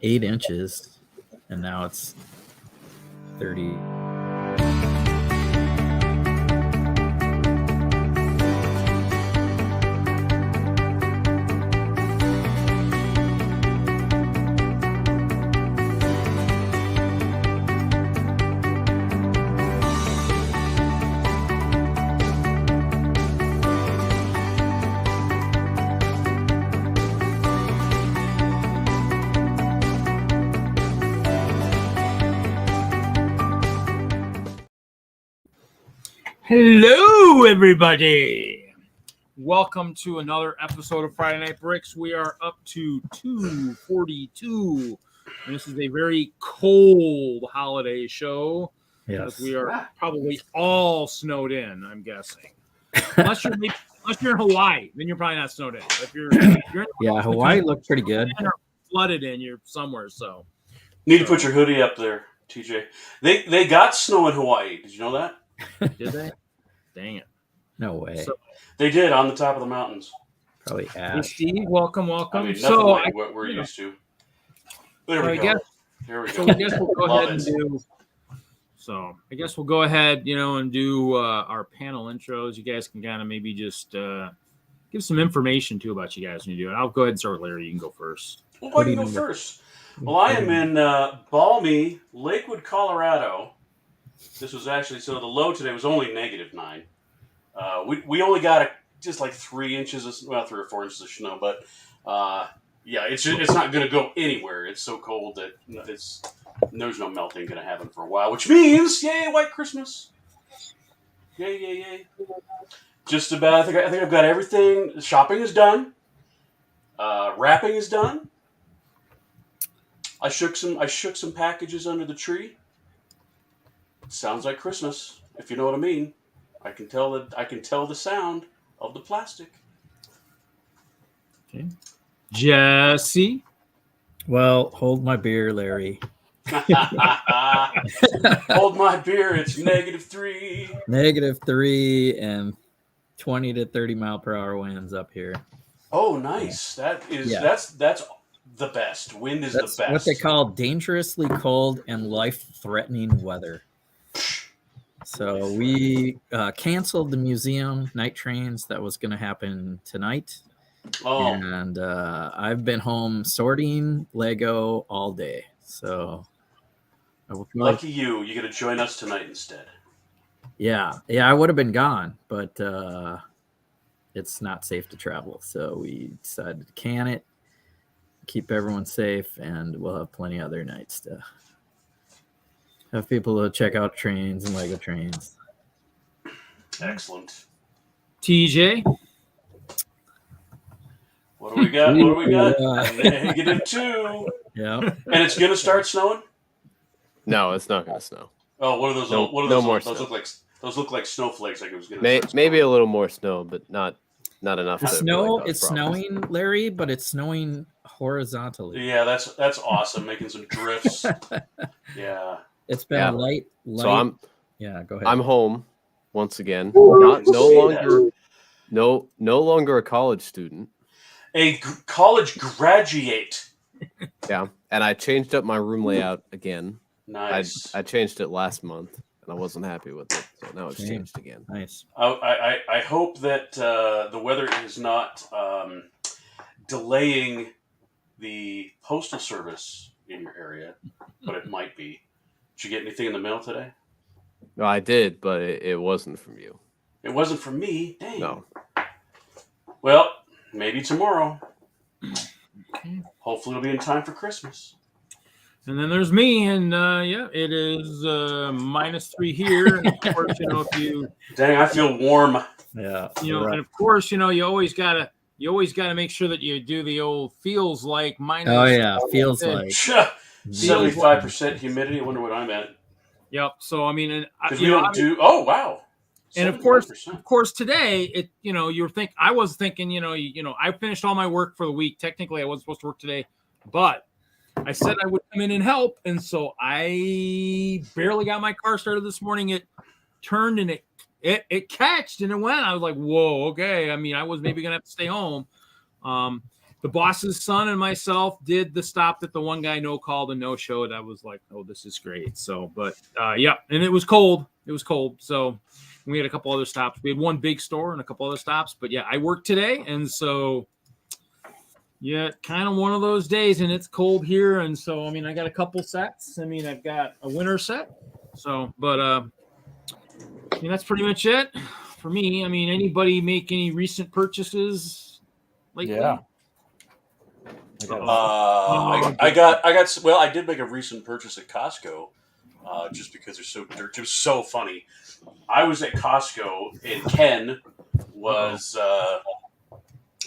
8 inches, and now it's 30. Hello, everybody. Welcome to another episode of Friday Night Bricks. We are up to 242, and this is a very cold holiday show. Yes, we are probably all snowed in, I'm guessing. Unless you're in Hawaii, then you're probably not snowed in. If you're in Hawaii looked pretty good. Flooded in, you're somewhere. So need to put your hoodie up there, TJ. They got snow in Hawaii. Did you know that? Did they? Dang it. No way. So, they did on the top of the mountains. Probably Hey, ash. Steve, welcome. I mean, nothing like what we're used to. There we go. There we go. So I guess we'll go ahead and do. So I guess we'll go ahead, and do our panel intros. You guys can kind of maybe just give some information too about you guys when you do it. I'll go ahead and start with Larry. You can go first. Well, why do you go first? Well, I am in balmy Lakewood, Colorado. This was actually, so the low today was only -9. We only got just like 3 inches, 3 or 4 inches of snow, but yeah, it's not going to go anywhere. It's so cold that there's no melting going to happen for a while, which means, yay, White Christmas. Yay, yay, yay. Just about, I think I've got everything. Shopping is done. Wrapping is done. I shook some packages under the tree. Sounds like Christmas, if you know what I mean. I can tell the sound of the plastic. Okay. Jesse. Well, hold my beer, Larry. Hold my beer. It's -3. -3 and 20 to 30 mile per hour winds up here. Oh, nice. That's the best. Wind is the best. What they call dangerously cold and life-threatening weather. So we canceled the museum night trains that was going to happen tonight. Oh. And I've been home sorting Lego all day. So lucky you. You're going to join us tonight instead. Yeah, I would have been gone, but it's not safe to travel. So we decided to can it, keep everyone safe, and we'll have plenty of other nights to have people to check out trains and Lego trains. Excellent. TJ. What do we got? -2. Yeah. And it's going to start snowing? No, it's not going to snow. Oh, what are those? No, what are no those? more Those snow. look like snowflakes. Like it was going to. Maybe a little more snow, but not enough. The to snow. really cause It's problems. snowing, Larry, but it's snowing horizontally. Yeah, that's awesome. Making some drifts. Yeah. It's been a light. So go ahead. I'm home once again. No longer a college student. A college graduate. Yeah, and I changed up my room layout again. Nice. I changed it last month, and I wasn't happy with it, so now it's changed again. Nice. I hope that the weather is not delaying the postal service in your area, but it might be. Did you get anything in the mail today? No, I did, but it wasn't from you. It wasn't from me. Dang. No. Well, maybe tomorrow. Hopefully it'll be in time for Christmas. And then there's me, and it is -3 here. And of course, if you dang, I feel warm. Yeah, and of course, you always gotta make sure that you do the old feels like minus. Oh yeah, feels like 75% humidity. I wonder what I'm at. Yep. So I mean, and we don't do. Oh wow. And of course, today I was thinking, I finished all my work for the week. Technically, I wasn't supposed to work today, but I said I would come in and help, and so I barely got my car started this morning. It turned and it catched and it went. I was like, whoa, okay. I mean, I was maybe gonna have to stay home, but the boss's son and myself did the stop that the one guy no called and no showed. I was like, oh, this is great. So, but yeah, and it was cold. It was cold. So we had a couple other stops. We had one big store and a couple other stops. But yeah, I worked today, and so yeah, kind of one of those days, and it's cold here. And so I mean, I got a couple sets. I mean, I've got a winter set. So, but I mean, that's pretty much it for me. I mean, anybody make any recent purchases lately? Yeah. I got. Well, I did make a recent purchase at Costco, just because they're so dirt. It was so funny. I was at Costco and Ken was.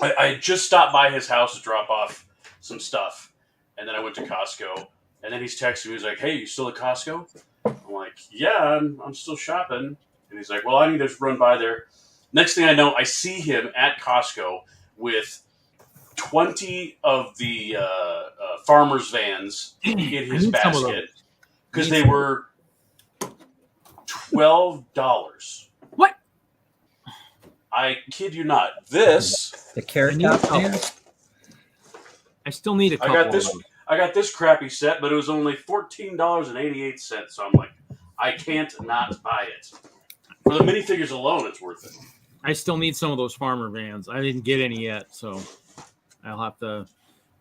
I just stopped by his house to drop off some stuff, and then I went to Costco, and then he's texting me. He's like, "Hey, you still at Costco?" I'm like, "Yeah, I'm still shopping." And he's like, "Well, I need to run by there." Next thing I know, I see him at Costco with 20 of the farmers' vans in his basket because they were $12. What? I kid you not. This The carrot top pan? I still need a couple. I got this crappy set, but it was only $14.88. So I'm like, I can't not buy it. For the minifigures alone, it's worth it. I still need some of those farmer vans. I didn't get any yet, so I'll have to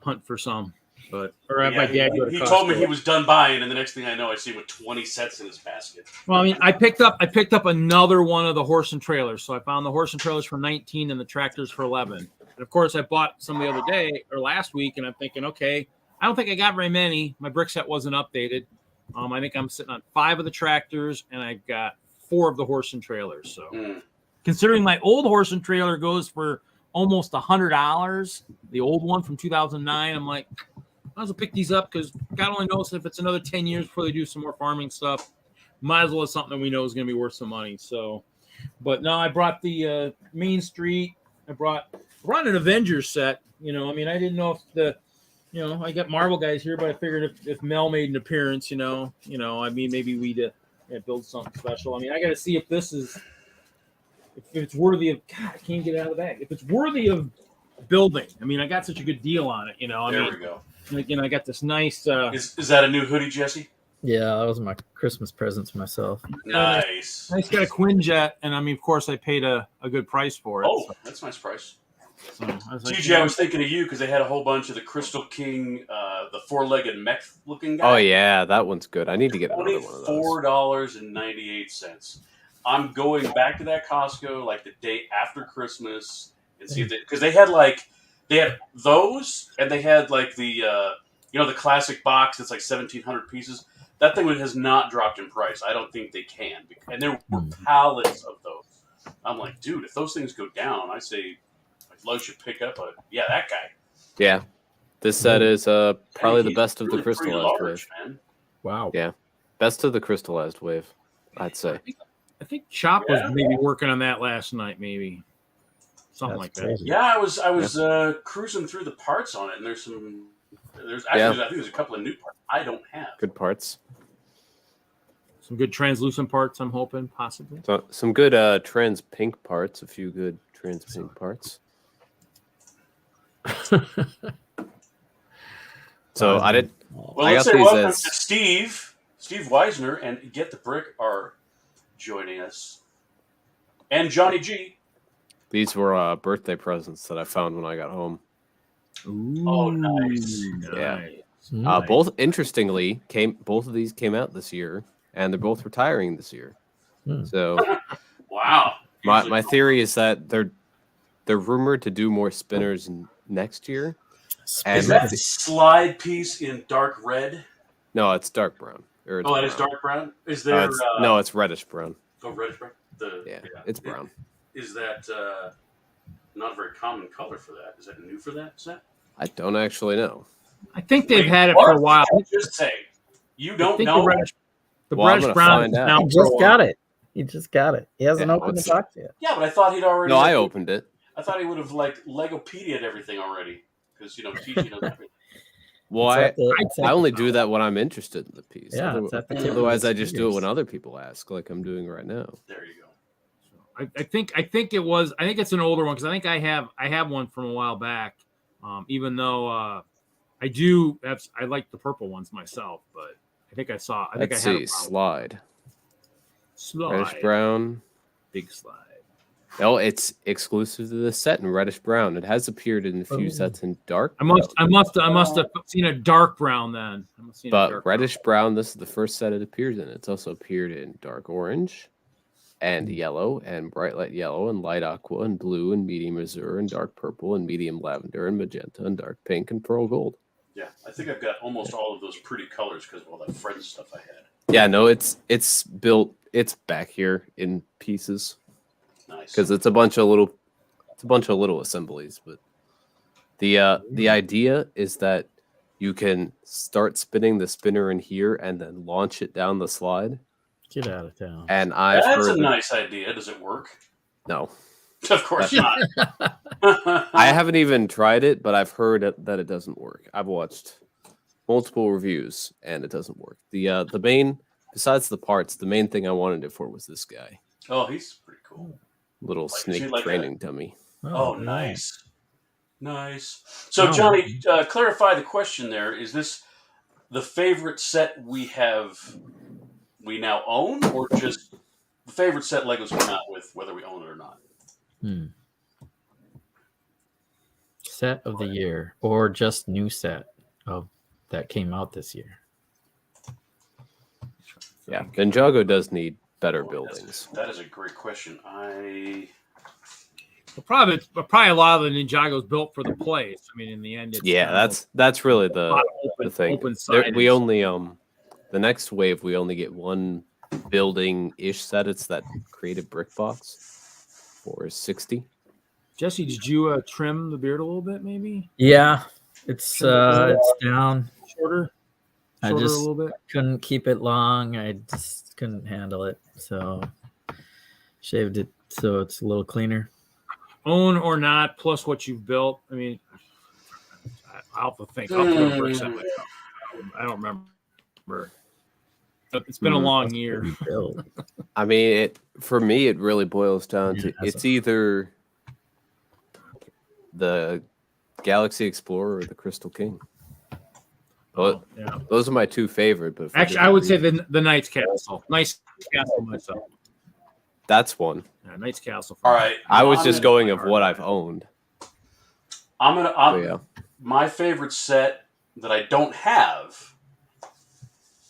hunt for some. But or have my dad go to he Costco. told me he was done buying, and the next thing I know, I see him with 20 sets in his basket. Well, I mean, I picked up another one of the horse and trailers. So I found the horse and trailers for 19 and the tractors for 11. And of course, I bought some the other day or last week, and I'm thinking, okay, I don't think I got very many. My brick set wasn't updated. I think I'm sitting on 5 of the tractors, and I've got 4 of the horse and trailers. So, considering my old horse and trailer goes for almost $100, the old one from 2009, I'm like, might as well pick these up because God only knows if it's another 10 years before they do some more farming stuff. Might as well have something that we know is going to be worth some money. So, but no, I brought the Main Street. I brought an Avengers set. You know, I mean, I didn't know if I got Marvel guys here, but I figured if Mel made an appearance, I mean, maybe we'd build something special. I mean, I got to see if this is, if it's worthy of, God, I can't get it out of the bag. If it's worthy of building. I mean, I got such a good deal on it, There we go. Like, I got this nice. Is that a new hoodie, Jesse? Yeah, that was my Christmas present to myself. Nice. Nice got a Quinjet, and I mean, of course, I paid a good price for it. Oh, so. that's a nice price. So I was like, TJ, I was thinking of you because they had a whole bunch of the Crystal King, the 4-legged mech looking guy. Oh yeah, that one's good. I need to get another one of those. $24.98. I'm going back to that Costco like the day after Christmas and see if because they had those and they had like the the classic box that's like 1,700 pieces. That thing has not dropped in price. I don't think they can, and there were pallets of those. I'm like, dude, if those things go down, I say. Lug should pick up that guy. Yeah. This set is probably the best of really the crystallized wave. Man. Wow. Yeah. Best of the crystallized wave, I'd say. I think Chop was maybe working on that last night, maybe. Something like that. Crazy. Yeah, I was cruising through the parts on it, and there's I think there's a couple of new parts I don't have. Good parts. Some good translucent parts, I'm hoping, possibly. So, some good trans pink parts, a few good trans pink parts. So I did. Well, let's say welcome to Steve Weisner and Get the Brick are joining us, and Johnny G. These were birthday presents that I found when I got home. Ooh, Oh, nice. Yeah. Nice. Both interestingly both of these came out this year, and they're both retiring this year. So Wow. my theory is that they're rumored to do more spinners next year. Is that slide piece in dark red? No, it's dark brown. That is dark brown? Is there... no, it's reddish brown. Oh, reddish brown? It's brown. Is that not a very common color for that? Is that new for that set? I don't actually know. I think they've had it for a while. Just say. You don't know? The reddish brown is now. He just got it. He just got it. He hasn't opened the box yet. Yeah, but I thought he'd already... No, I opened it. I thought he would have, Legopedia'd everything already. Because, TG knows everything. Well, I only do that when I'm interested in the piece. Yeah, Otherwise, I just do it when other people ask, like I'm doing right now. There you go. I think it's an older one because I think I have one from a while back. Even though I like the purple ones myself, but I think I had a slide. Slide. Reddish brown. Big slide. Oh, it's exclusive to this set in reddish brown. It has appeared in a few sets in dark. I must have seen a dark brown then. But reddish brown, this is the first set it appears in. It's also appeared in dark orange and yellow and bright light yellow and light aqua and blue and medium azure and dark purple and medium lavender and magenta and dark pink and pearl gold. Yeah, I think I've got almost all of those pretty colors because of all that Friends stuff I had. Yeah, no, it's built. It's back here in pieces. Nice. Because it's a bunch of little assemblies, but the idea is that you can start spinning the spinner in here and then launch it down the slide. Get out of town. And that's a nice idea. Does it work? No. Of course not. I haven't even tried it, but I've heard that it doesn't work. I've watched multiple reviews and it doesn't work. The main, besides the parts, the main thing I wanted it for was this guy. Oh, he's pretty cool. Little snake training dummy. Oh, nice. Nice. So, Johnny, clarify the question there. Is this the favorite set we now own, or just the favorite set Legos come out with, whether we own it or not? Set of the year, or just new set that came out this year? Yeah, Ninjago does need better buildings. That is a great question. Probably a lot of the Ninjago's built for the place. I mean, in the end, it's that's really the thing. We only the next wave we only get one building ish set. It's that creative brick box for 60. Jesse, did you trim the beard a little bit? Maybe. Yeah, it's down shorter. I just a little bit. Couldn't keep it long. I just couldn't handle it, so shaved it so it's a little cleaner. Own or not, plus what you've built. I mean, I'll have to think. I'll put a bricks on I don't remember. It's been a long year. I mean, for me, it really boils down to it's either the Galaxy Explorer or the Crystal King. Those are my two favorite. But actually, I would say the Knight's Castle. Knight's Castle myself. That's one. Yeah, Knight's Castle. All right. I was just going of what I've owned. My favorite set that I don't have,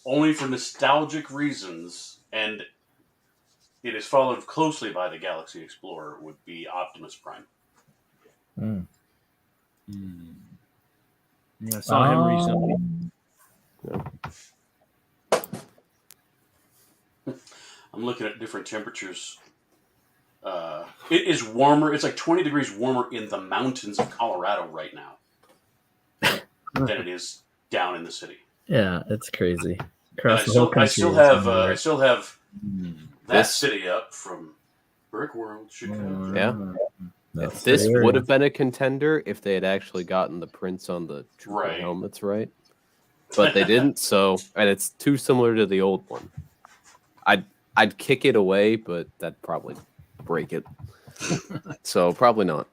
only for nostalgic reasons, and it is followed closely by the Galaxy Explorer, would be Optimus Prime. Yeah, I saw him recently. I'm looking at different temperatures. It is warmer. It's like 20 degrees warmer in the mountains of Colorado right now than it is down in the city. Yeah, it's crazy. I still have that city up from Brick World, Chicago. Yeah. This would have been a contender if they had actually gotten the prints on the helmets right. But they didn't, and it's too similar to the old one. I'd kick it away, but that'd probably break it. So probably not.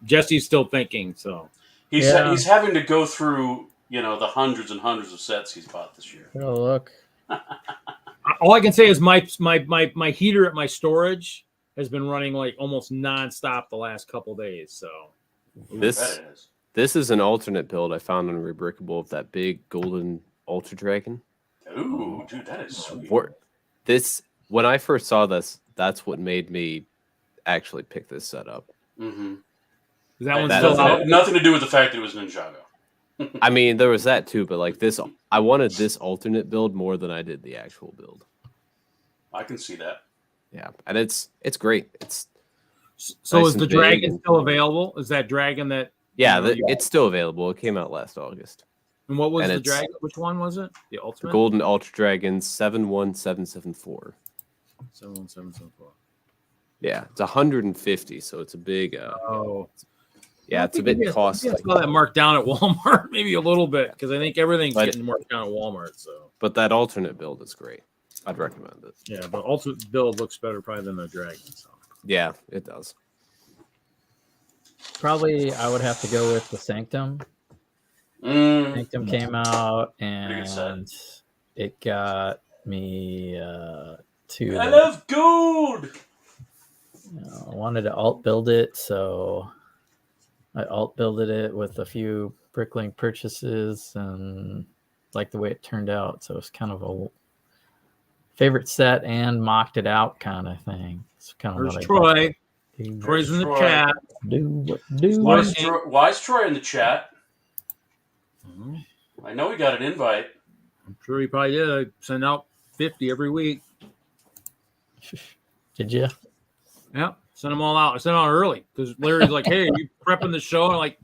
Jesse's still thinking, so he's having to go through, the hundreds and hundreds of sets he's bought this year. Oh, look. All I can say is my heater at my storage has been running like almost nonstop the last couple days. So this is an alternate build I found on Rebrickable of that big golden Ultra Dragon. Ooh, dude, that is sweet. When I first saw this, that's what made me actually pick this set up. Mm-hmm. That one's still out. Nothing to do with the fact that it was Ninjago. I mean, there was that too, but like this, I wanted this alternate build more than I did the actual build. I can see that. Yeah, and it's great. So is the dragon still available? Is that dragon that? Yeah, it's still available. It came out last August. And what was the dragon? Which one was it? The ultimate? The Golden Ultra Dragon 71774. 71774. Yeah, it's 150, so it's a big. It's a bit costly. I saw that marked down at Walmart, maybe a little bit, because I think everything's getting marked down at Walmart. So, but that alternate build is great. I'd recommend it. Yeah, but ultimate build looks better probably than the dragon. So. Yeah, it does. Probably I would have to go with the Sanctum. Sanctum came out and it got me to. I love gold. I wanted to alt build it, so I alt builded it with a few Bricklink purchases and like the way it turned out. So it's kind of a favorite set and mocked it out kind of thing. It's kind of There's Troy. Troy's in the chat. Why is Troy in the chat? I know he got an invite. I'm sure he probably did. I send out 50 every week. Did you? Yeah, send them all out. I sent them out early because Larry's like, "Hey, are you prepping the show?" I'm like,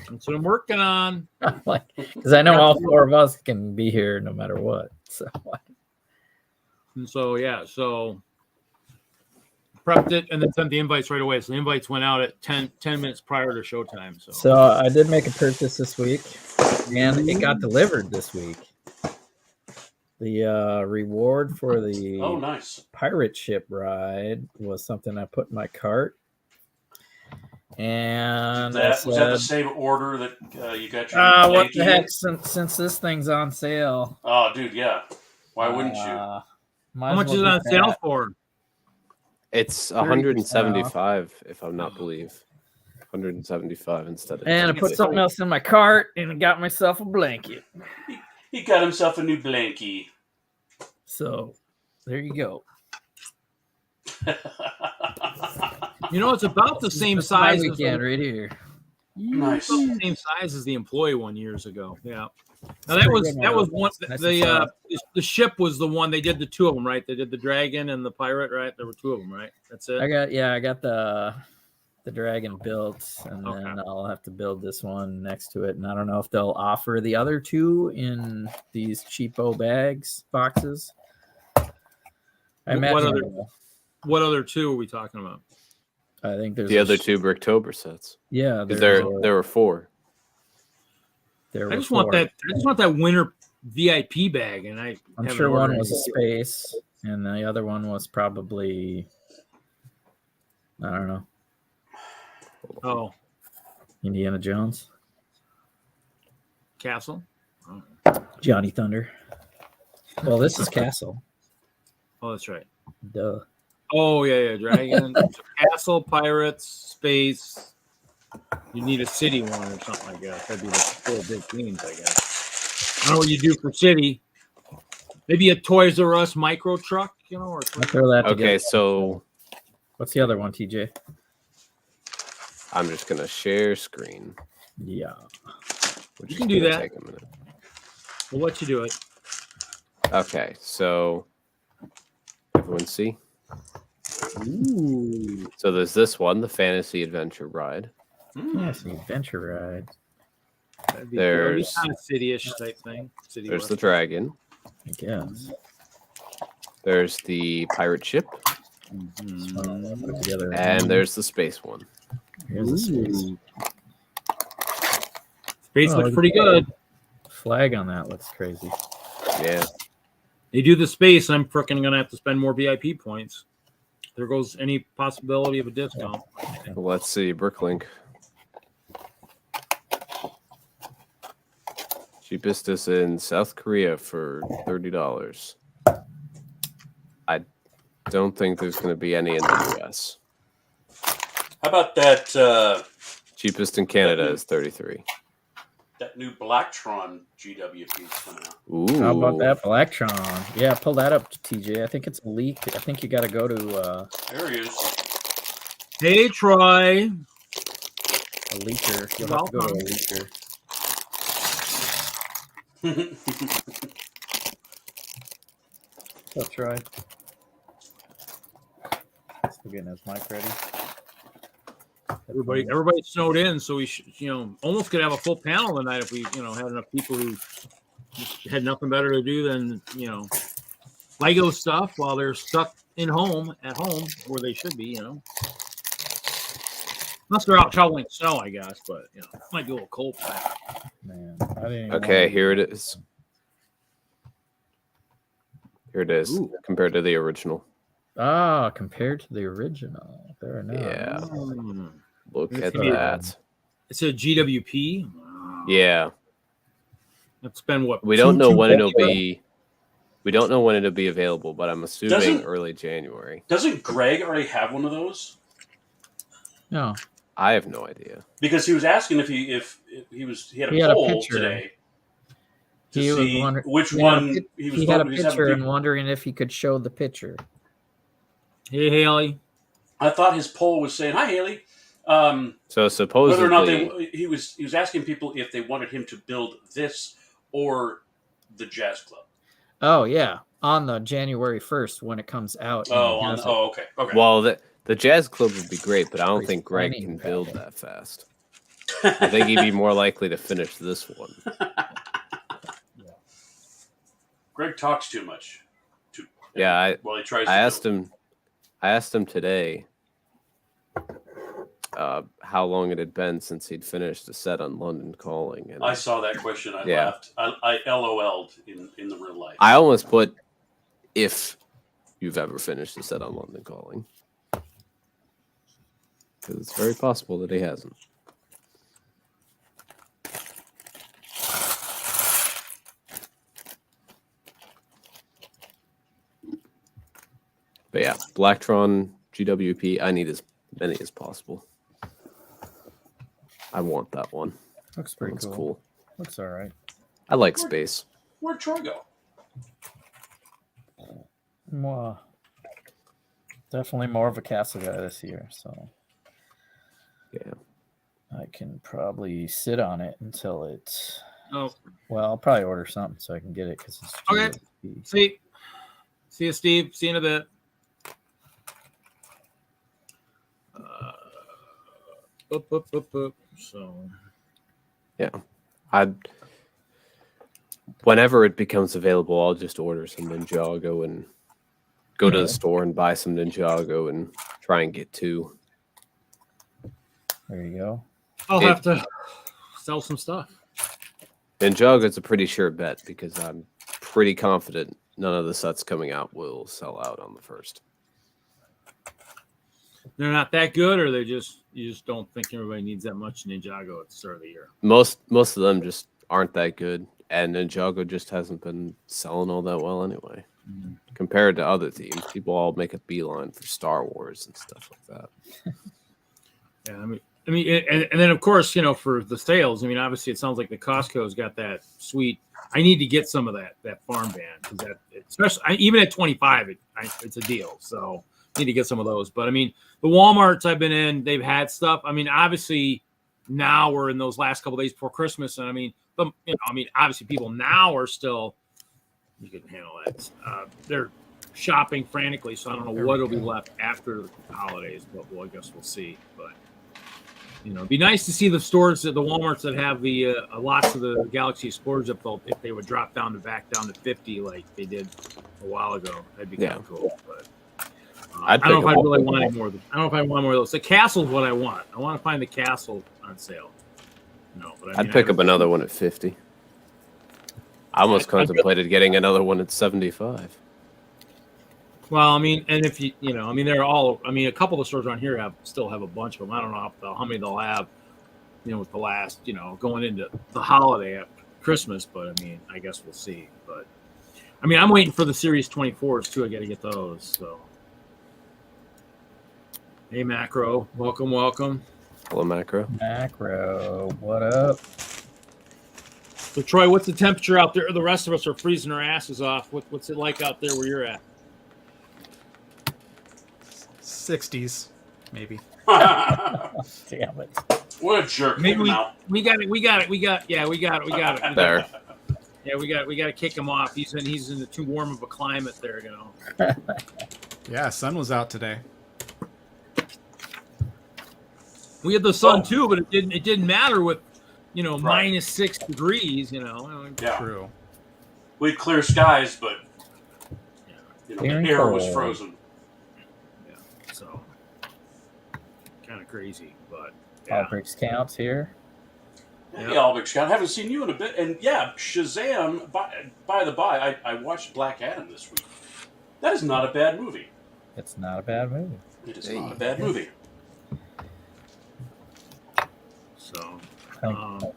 "That's what I'm working on." Because I know all four of us can be here no matter what. So. And so so prepped it and then sent the invites right away. So the invites went out at 10 minutes prior to showtime. So I did make a purchase this week, and it got delivered this week. The reward for the nice pirate ship ride was something I put in my cart. And was that the same order that you got your what the heck, since this thing's on sale. Oh, dude, yeah. Why wouldn't you? How much is it on sale for? It's 175, if I'm not believe. 175 instead of. And I put something else in my cart and I got myself a blanket. He got himself a new blankie. So there you go. It's about the same size. Weekend right here. Nice. The same size as the employee one years ago. Yeah. Now that was one. The ship was the one. They did the two of them, right? They did the dragon and the pirate, right? There were two of them, right? That's it. I got the dragon built, and then I'll have to build this one next to it. And I don't know if they'll offer the other two in these cheapo boxes. I imagine. What other two are we talking about? I think there's the other two Bricktober sets. Yeah, there were four. I just want that winter VIP bag, and I'm sure one was a space, and the other one was probably I don't know. Oh, Indiana Jones, Castle, Johnny Thunder. Well, this is Castle. Oh, that's right. Duh. Oh yeah, Dragon, Castle, Pirates, Space. You need a city one or something like that. That'd be the four big themes, I guess. I don't know what you do for city. Maybe a Toys R Us micro truck, or I'll throw that together. Okay, so what's the other one, TJ? I'm just gonna share screen. Yeah, you can do that. Take a minute. We'll let you do it. Okay, so everyone see? Ooh. So there's this one, the Fantasy Adventure Ride. Fantasy Adventure Ride. There's kind of city-ish type thing. There's the dragon. I guess. There's the pirate ship. And there's the space one. Here's the space. Space looks pretty good. Flag on that looks crazy. Yeah. They do the space, I'm freaking gonna have to spend more VIP points. There goes any possibility of a discount. Well, let's see, Bricklink. Cheapest is in South Korea for $30. I don't think there's going to be any in the US. How about that? Cheapest in Canada is $33. That new Blacktron GWP is coming out. Ooh. How about that Blacktron? Yeah, pull that up, TJ. I think it's leaked. I think you got to go to. There he is. Hey, Troy. A leaker. You'll have to go to a leaker. What's up, Troy? Still getting his mic ready. Everybody snowed in, so we should, almost could have a full panel tonight if we, had enough people who had nothing better to do than, Lego stuff while they're stuck at home where they should be, Unless they're out shoveling snow, I guess, but it might be a little cold. Man, okay, here it is. Here it is. Ooh. Compared to the original. Ah, compared to the original. Very nice. Yeah. Look at that. It's a GWP. Yeah. It's been what? We don't know when it'll be. We don't know when it'll be available, but I'm assuming early January. Doesn't Greg already have one of those? No, I have no idea. Because he was asking if he had a poll today to see which one he was. He had a picture and wondering if he could show the picture. Hey, Haley. I thought his poll was saying, "Hi, Haley." So supposedly, whether or not he was asking people if they wanted him to build this or the Jazz Club. Oh yeah, on the January 1st when it comes out. Okay. Well, the Jazz Club would be great, but I don't think Greg can build that fast. I think he'd be more likely to finish this one. Greg talks too much. Yeah, he tries. I asked him today how long it had been since he'd finished a set on London Calling. And I saw that question. I laughed. I LOL'd in the real life. I almost put if you've ever finished a set on London Calling. Because it's very possible that he hasn't. But yeah, Blacktron GWP, I need as many as possible. I want that one. Looks pretty cool. Looks all right. I like space. Where'd Troy go? Well, definitely more of a castle guy this year, so yeah, I can probably sit on it until it's. Oh, well, I'll probably order something so I can get it because it's okay. See you, Steve. See you in a bit. So, yeah, whenever it becomes available, I'll just order some Ninjago and go to the store and buy some Ninjago and try and get two. There you go. I'll have to sell some stuff. Ninjago's a pretty sure bet because I'm pretty confident none of the sets coming out will sell out on the first. They're not that good, or you just don't think everybody needs that much Ninjago at the start of the year. Most of them just aren't that good, and Ninjago just hasn't been selling all that well anyway. Mm-hmm. Compared to other teams, people all make a beeline for Star Wars and stuff like that. Yeah, I mean, and then of course, for the sales, obviously it sounds like the Costco's got that sweet. I need to get some of that farm band because that, especially even at 25, it's a deal. So need to get some of those. But the Walmarts I've been in, they've had stuff. Obviously now we're in those last couple of days before Christmas, and obviously people now are still. You can handle that. They're shopping frantically, so I don't know what will be left after the holidays, but I guess we'll see. But it'd be nice to see the stores at the Walmarts that have the lots of the Galaxy Explorers if they would drop back down to 50 like they did a while ago. That'd be kind of cool. But I don't know if I really want any more of them. I don't know if I want more of those. The castle's what I want. I want to find the castle on sale. No, but I'd pick up another one at 50. I almost contemplated getting another one at 75. Well, and if they're all. A couple of the stores around here still have a bunch of them. I don't know how many they'll have. With the last, going into the holiday after Christmas. But I guess we'll see. But I'm waiting for the Series 24s too. I got to get those. So, hey, Macro, welcome. Hello, Macro. Macro, what up? So, Troy, what's the temperature out there? The rest of us are freezing our asses off. What's it like out there where you're at? 60s, maybe. Damn it! What a jerk! Maybe we got it. Yeah, we got it. There. Yeah, we got to kick him off. He's in too warm of a climate there, Yeah, sun was out today. We had the sun too, but it didn't matter with minus 6 degrees. Yeah. True. We had clear skies, but the air was frozen. Yeah, so kind of crazy, but All Bricks counts here. Hey, Albert, I haven't seen you in a bit, and Shazam. By the by, I watched Black Adam this week. That is not a bad movie. It's not a bad movie. It is not a bad movie. I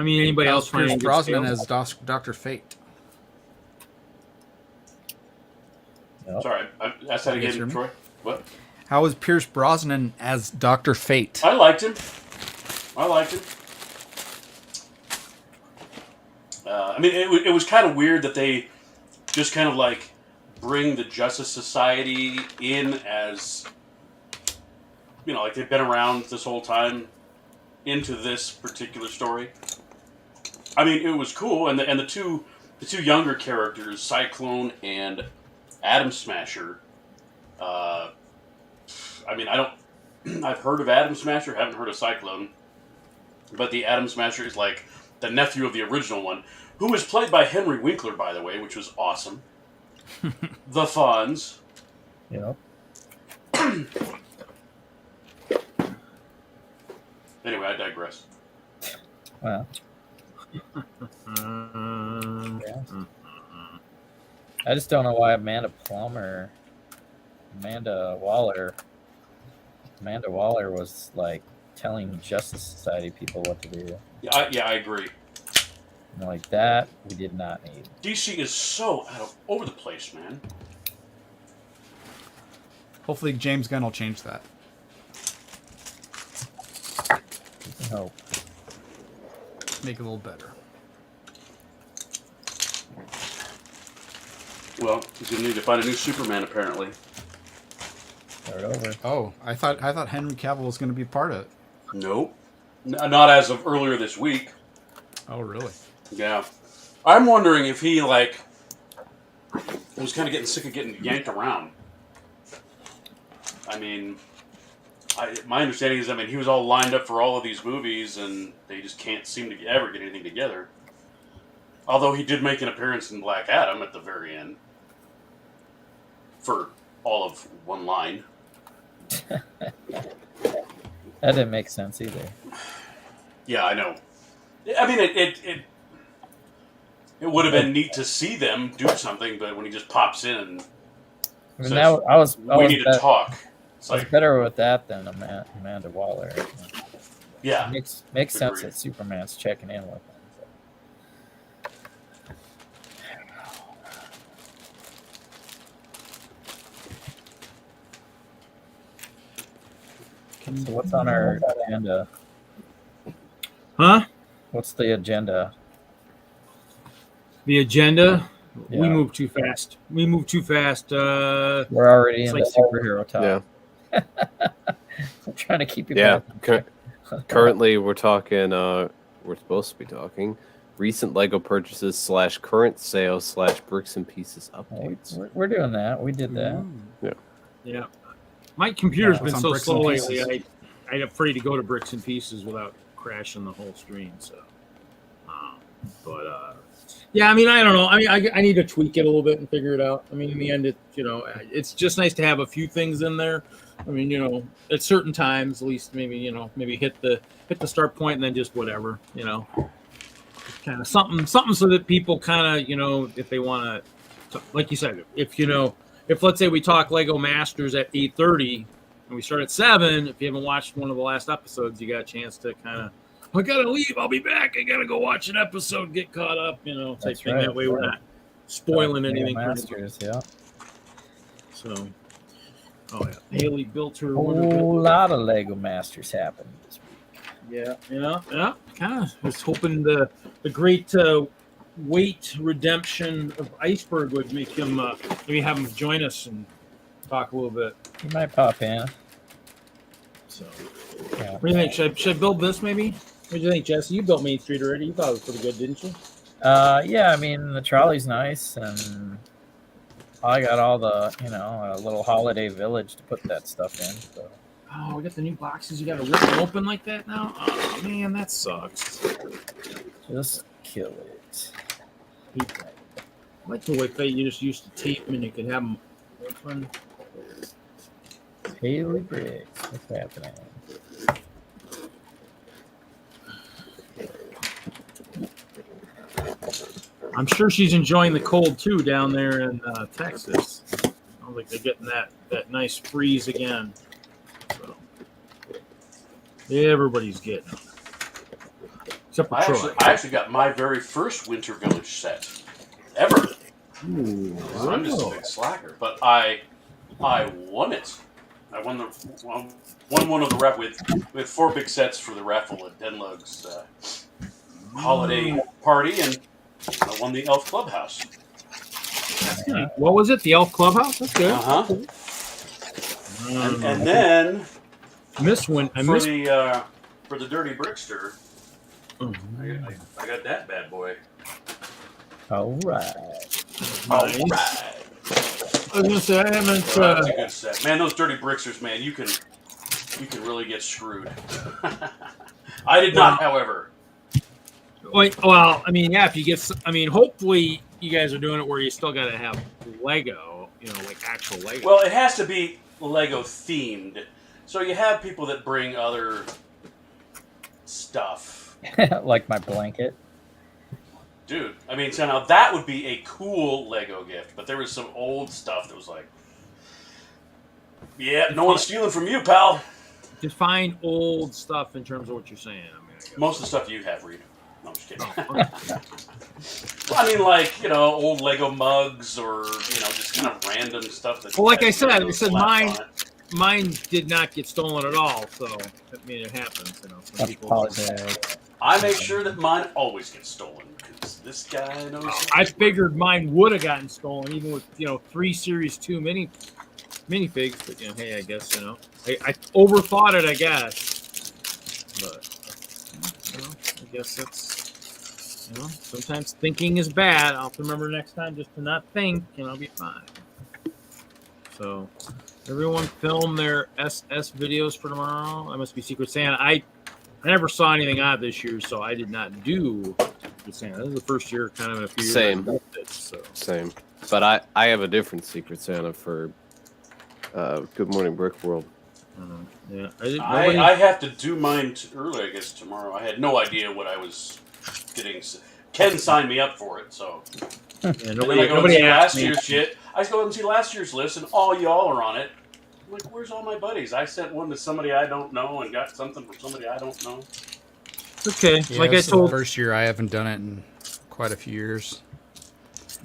mean, anybody else? Pierce Brosnan as Dr. Fate. Yep. Sorry, asked that again, Troy. What? How was Pierce Brosnan as Dr. Fate? I liked him. I mean, it was kind of weird that they just kind of like bring the Justice Society in as, like they've been around this whole time into this particular story. I mean, it was cool, and the two younger characters, Cyclone and Atom Smasher. I mean, I've heard of Atom Smasher, haven't heard of Cyclone, but the Atom Smasher is like the nephew of the original one, who was played by Henry Winkler, by the way, which was awesome. The Fonz. Yep. Anyway, I digress. Well. I just don't know why Amanda Waller was like telling Justice Society people what to do. Yeah, I agree. Like that, we did not need. DC is so over the place, man. Hopefully, James Gunn will change that. I hope. Make it a little better. Well, he's gonna need to find a new Superman, apparently. Start over. Oh, I thought Henry Cavill was going to be part of it. Nope, not as of earlier this week. Oh, really? Yeah, I'm wondering if he was kind of getting sick of getting yanked around. I mean, my understanding is, he was all lined up for all of these movies, and they just can't seem to ever get anything together. Although he did make an appearance in Black Adam at the very end. For all of one line. That didn't make sense either. Yeah, I know. I mean, it would have been neat to see them do something, but when he just pops in and says, we need to talk. It's I was better with that than Amanda Waller. Yeah. Makes sense that Superman's checking in with him. So what's on our agenda? Huh? What's the agenda? The agenda? Yeah. We move too fast. We're already in the superhero talk. Yeah. I'm trying to keep you back. Currently, we're talking, we're supposed to be talking recent Lego purchases / current sales / Bricks and Pieces updates. We're doing that. We did that. Yeah. My computer's been so slow lately. I'm afraid to go to Bricks and Pieces without crashing the whole screen. So, yeah. I mean, I don't know. I mean, I need to tweak it a little bit and figure it out. I mean, in the end, it's just nice to have a few things in there. I mean, at certain times, at least maybe hit the start point and then just whatever, kind of something so that people kind of, if they want to, like you said, if let's say we talk Lego Masters at 8:30 and we start at 7, if you haven't watched one of the last episodes, you got a chance to kind of, I gotta leave, I'll be back, I gotta go watch an episode, get caught up, type thing. That way we're not spoiling anything. Masters, yeah. So, Haley built her. A whole lot of Lego Masters happened this week. Yeah. Kind of was hoping the great weight redemption of Iceberg would make him maybe have him join us and talk a little bit. He might pop in. So, what do you think? Should I build this maybe? What do you think, Jesse? You built Main Street already. You thought it was pretty good, didn't you? Yeah. I mean, the trolley's nice, and I got all the a little holiday village to put that stuff in. So. Oh, we got the new boxes. You got to rip them open like that now. Oh man, that sucks. Just kill it. I like the way that you just used to tape them and you could have them open. Haley Briggs, what's happening? I'm sure she's enjoying the cold too down there in Texas. Sounds like they're getting that nice freeze again. So. Everybody's getting them. Except for Troy. I actually got my very first Winter Village set ever. Ooh, So I'm just a big slacker, but I won it. I won one of the rep with 4 big sets for the raffle at DENLUG's holiday party, and I won the Elf Clubhouse. What was it? The Elf Clubhouse? That's good. And then for the Dirty Brickster, I got that bad boy. All right. All right. I was gonna say I haven't. That's a good set, man. Those Dirty Bricksters, man. You can really get screwed. I did not, however. Well, I mean, yeah. If you get, I mean, hopefully you guys are doing it where you still got to have Lego, like actual Lego. Well, it has to be Lego themed. So you have people that bring other stuff, like my blanket. Dude, I mean, so now that would be a cool Lego gift, but there was some old stuff that was like, yeah, no one's stealing from you, pal. Define old stuff in terms of what you're saying. I mean, most of the stuff you have, Rita. No, I'm just kidding. Oh, okay. Well, I mean, like, old Lego mugs or, just kind of random stuff. That well, like I said, mine did not get stolen at all, so, I mean, it happens, Some people I make sure that mine always gets stolen, because this guy knows. I figured mine would have gotten stolen, even with, 3 Series 2 minifigs, but, hey, I guess, I overthought it, I guess. But, I guess that's, sometimes thinking is bad. I'll have to remember next time just to not think, and I'll be fine. So, everyone film their SS videos for tomorrow. I must be Secret Santa. I never saw anything odd this year, so I did not do Secret Santa. This is the first year, kind of in a few years. Same. Same. But I have a different Secret Santa for Good Morning Brick World. Yeah, I have to do mine early, I guess, tomorrow. I had no idea what I was getting. Ken signed me up for it, so. Yeah, nobody asked last year's shit. I just go and see last year's list, and all y'all are on it. I'm like, where's all my buddies? I sent one to somebody I don't know and got something from somebody I don't know. Okay, yeah, like I told. The first year I haven't done it in quite a few years.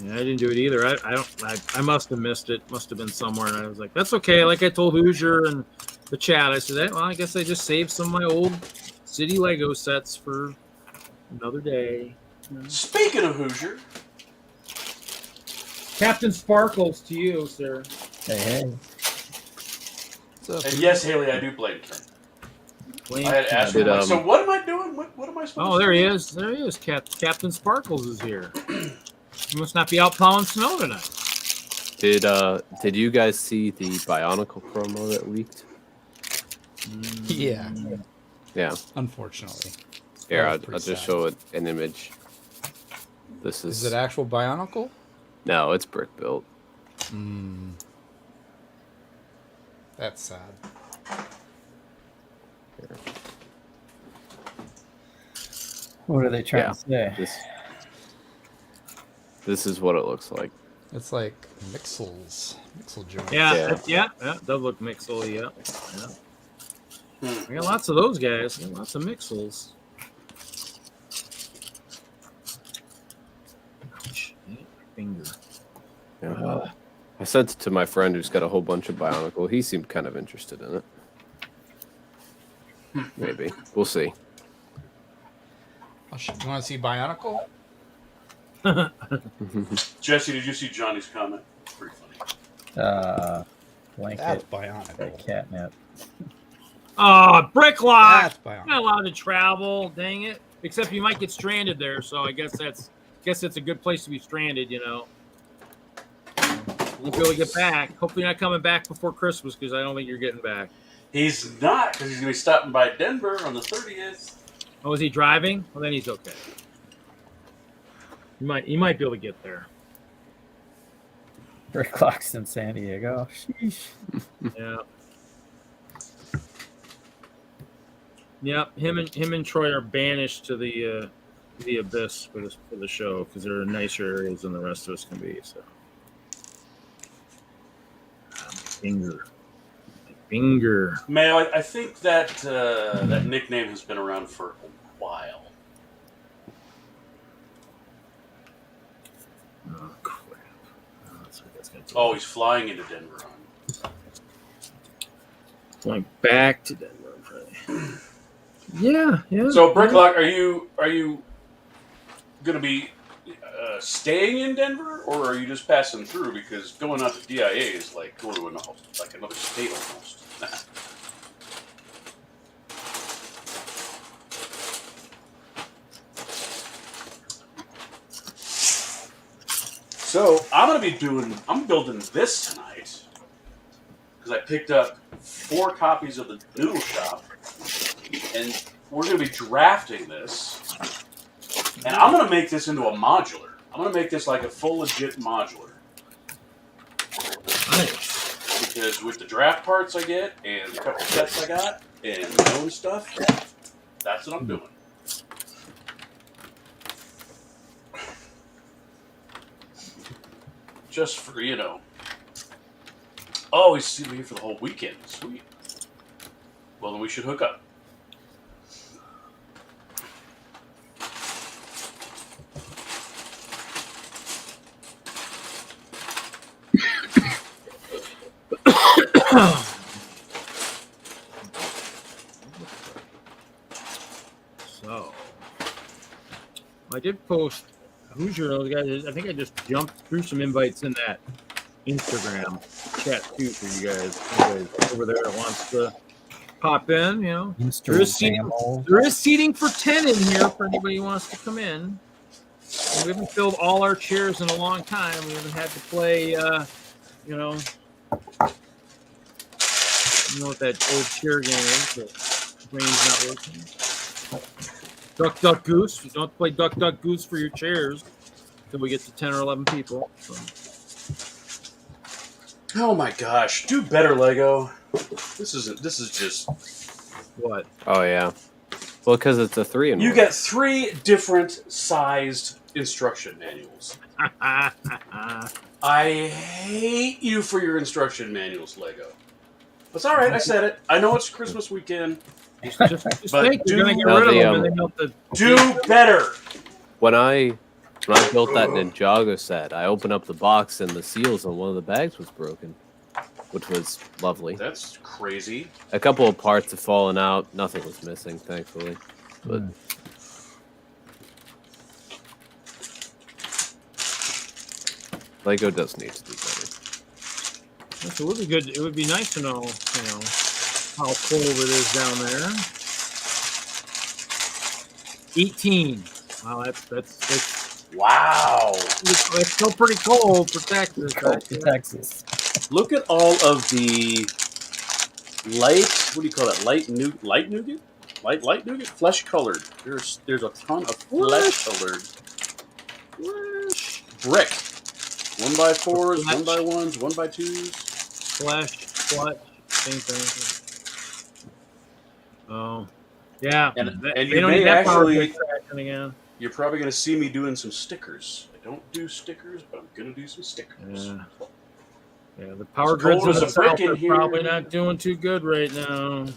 Yeah, I didn't do it either. I must have missed it. Must have been somewhere, and I was like, "That's okay." Like I told Hoosier and the chat, I said, "Well, I guess I just saved some of my old City Lego sets for another day." Speaking of Hoosier, Captain Sparkles to you, sir. Hey. And yes, Haley, I do blame Ken. I had to ask him, so what am I doing? What am I supposed to do? Oh, there he is. There he is. Captain Sparkles is here. You must not be out plowing snow tonight. Did you guys see the Bionicle promo that leaked? Yeah. Yeah. Unfortunately. Here, I'll just show it an image. This Is it actual Bionicle? No, it's brick built. That's sad. Here. What are they trying to say? This is what it looks like. It's like Mixel joint. Yeah, it does look Mixel, yeah. I got lots of those guys. I got lots of Mixels. Ouch. Finger. Yeah. I sent it to my friend who's got a whole bunch of Bionicle. He seemed kind of interested in it. Maybe. We'll see. You want to see Bionicle? Jesse, did you see Johnny's comment? Pretty funny. Blanket. That's Bionicle. Catnip. Oh, Bricklock! That's Bionicle. Not allowed to travel. Dang it! Except you might get stranded there. So I guess it's a good place to be stranded. You won't be able to get back. Hopefully, you're not coming back before Christmas because I don't think you're getting back. He's not, because he's going to be stopping by Denver on the 30th. Oh, is he driving? Well, then he's okay. He might be able to get there. Brick clocks in San Diego. Sheesh. Yeah. Yep. Him and Troy are banished to the abyss for the show because there are nicer areas than the rest of us can be. So. Finger. Finger. Mayo, I think that that nickname has been around for a while. Oh, crap. Oh, he's flying into Denver. Going back to Denver on Friday. Yeah. So, Bricklock, are you going to be staying in Denver, or are you just passing through? Because going out to DIA is like going to another state almost. So I'm building this tonight because I picked up 4 copies of the Noodle Shop, and we're going to be drafting this, and I'm going to make this into a modular. I'm going to make this like a full legit modular. Nice. Because with the draft parts I get and the couple sets I got and my own stuff, that's what I'm doing. Just for, oh, he's sitting here for the whole weekend. Sweet. Well, then we should hook up. So, I did post. Who's your other guy? I think I just jumped through some invites in that Instagram chat too for you guys. Anybody over there that wants to pop in, there is seating for 10 in here for anybody who wants to come in. And we haven't filled all our chairs in a long time. We haven't had to play, you know what that old chair game is. The brain's not working. Duck, duck, goose. You don't play duck, duck, goose for your chairs until we get to 10 or 11 people. So. Oh my gosh! Do better, Lego. This is just What? Oh yeah. Well, because it's a 3-in-1. You get 3 different sized instruction manuals. I hate you for your instruction manuals, Lego. That's all right. I said it. I know it's Christmas weekend. Just think you're gonna get rid of them, and then you'll have to do better. When I built that Ninjago set, I opened up the box and the seals on one of the bags was broken, which was lovely. That's crazy. A couple of parts have fallen out. Nothing was missing, thankfully. But Lego does need to do better. It would be good. It would be nice to know, how cold it is down there. 18. Wow, that's wow. It's still pretty cold for Texas. Texas. Look at all of the light. What do you call that? Light nougat. Light nougat. Flesh colored. There's a ton of flesh colored brick. 1x4s, 1x1s, 1x2s. Flesh, same thing. Oh, yeah. And you may actually. You're probably going to see me doing some stickers. I don't do stickers, but I'm going to do some stickers. Yeah, the power grids in the south are probably not doing too good right now.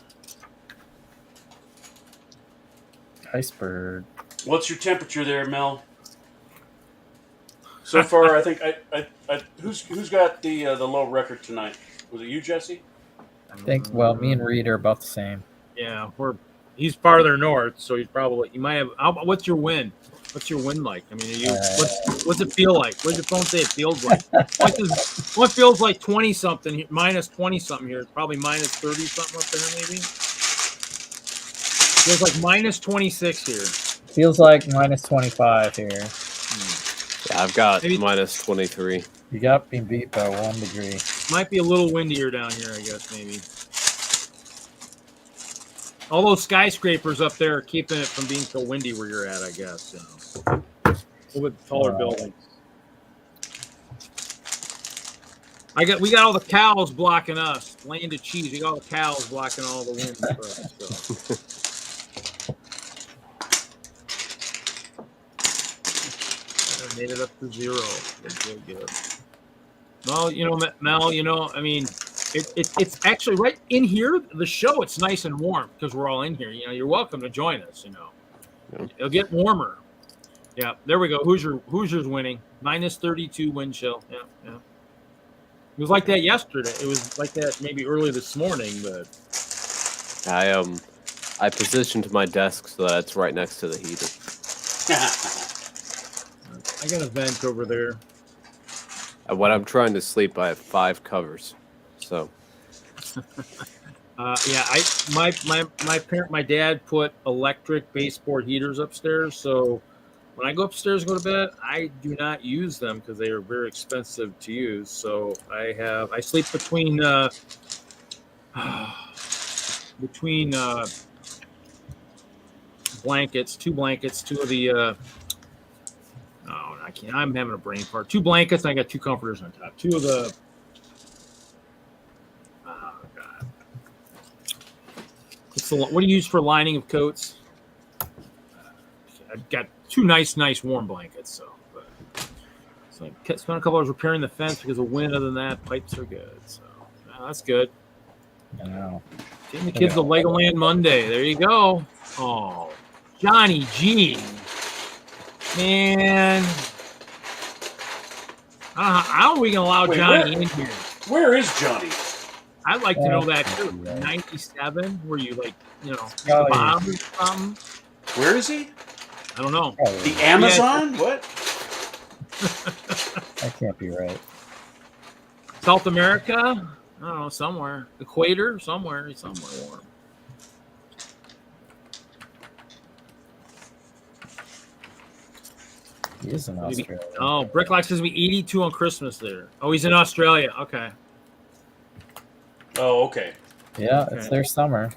Iceberg. What's your temperature there, Mel? So far, I think who's got the low record tonight? Was it you, Jesse? I think. Well, me and Reed are about the same. Yeah, he's farther north, so you might have. What's your wind? What's your wind like? I mean, what's it feel like? What does your phone say it feels like? What feels like 20 something? Minus 20 something here. It's probably minus 30 something up there, maybe. Feels like minus 26 here. Feels like minus 25 here. Yeah, I've got minus 23. You got being beat by 1 degree. Might be a little windier down here, I guess, maybe. All those skyscrapers up there are keeping it from being so windy where you're at, I guess. A little bit taller buildings. We got all the cows blocking us. Land of cheese. We got all the cows blocking all the wind for us. So. Made it up to 0. Good. Well, Mel, I mean, It's actually right in here. The show, it's nice and warm because we're all in here. You know, you're welcome to join us. You know, it'll get warmer. Yeah, there we go. Hoosiers winning. -32 wind chill. Yeah. It was like that yesterday. It was like that maybe early this morning, but I positioned my desk so that it's right next to the heater. I got a vent over there. And when I'm trying to sleep, I have 5 covers. So my dad put electric baseboard heaters upstairs, so when I go upstairs and go to bed, I do not use them because they are very expensive to use. So I sleep between blankets, 2 blankets, 2 of the I can't. I'm having a brain fart. 2 blankets, and I got 2 comforters on top. 2 of the God. What do you use for lining of coats? I've got 2 nice warm blankets. So I spent a couple hours repairing the fence because of wind. Other than that, pipes are good. So that's good. I know. Taking the kids to Legoland Monday. There you go. Oh, Johnny G. Man. How are we going to allow Johnny in here? Where is Johnny? I'd like to know that too. 97, were you like, the bottom or something? Where is he? I don't know. The Amazon? What? That can't be right. South America? I don't know, somewhere. Equator? Somewhere warm. He is in Australia. Oh, Bricklock says to be 82 on Christmas there. Oh, he's in Australia. Okay. Oh, okay. Yeah, it's their summer.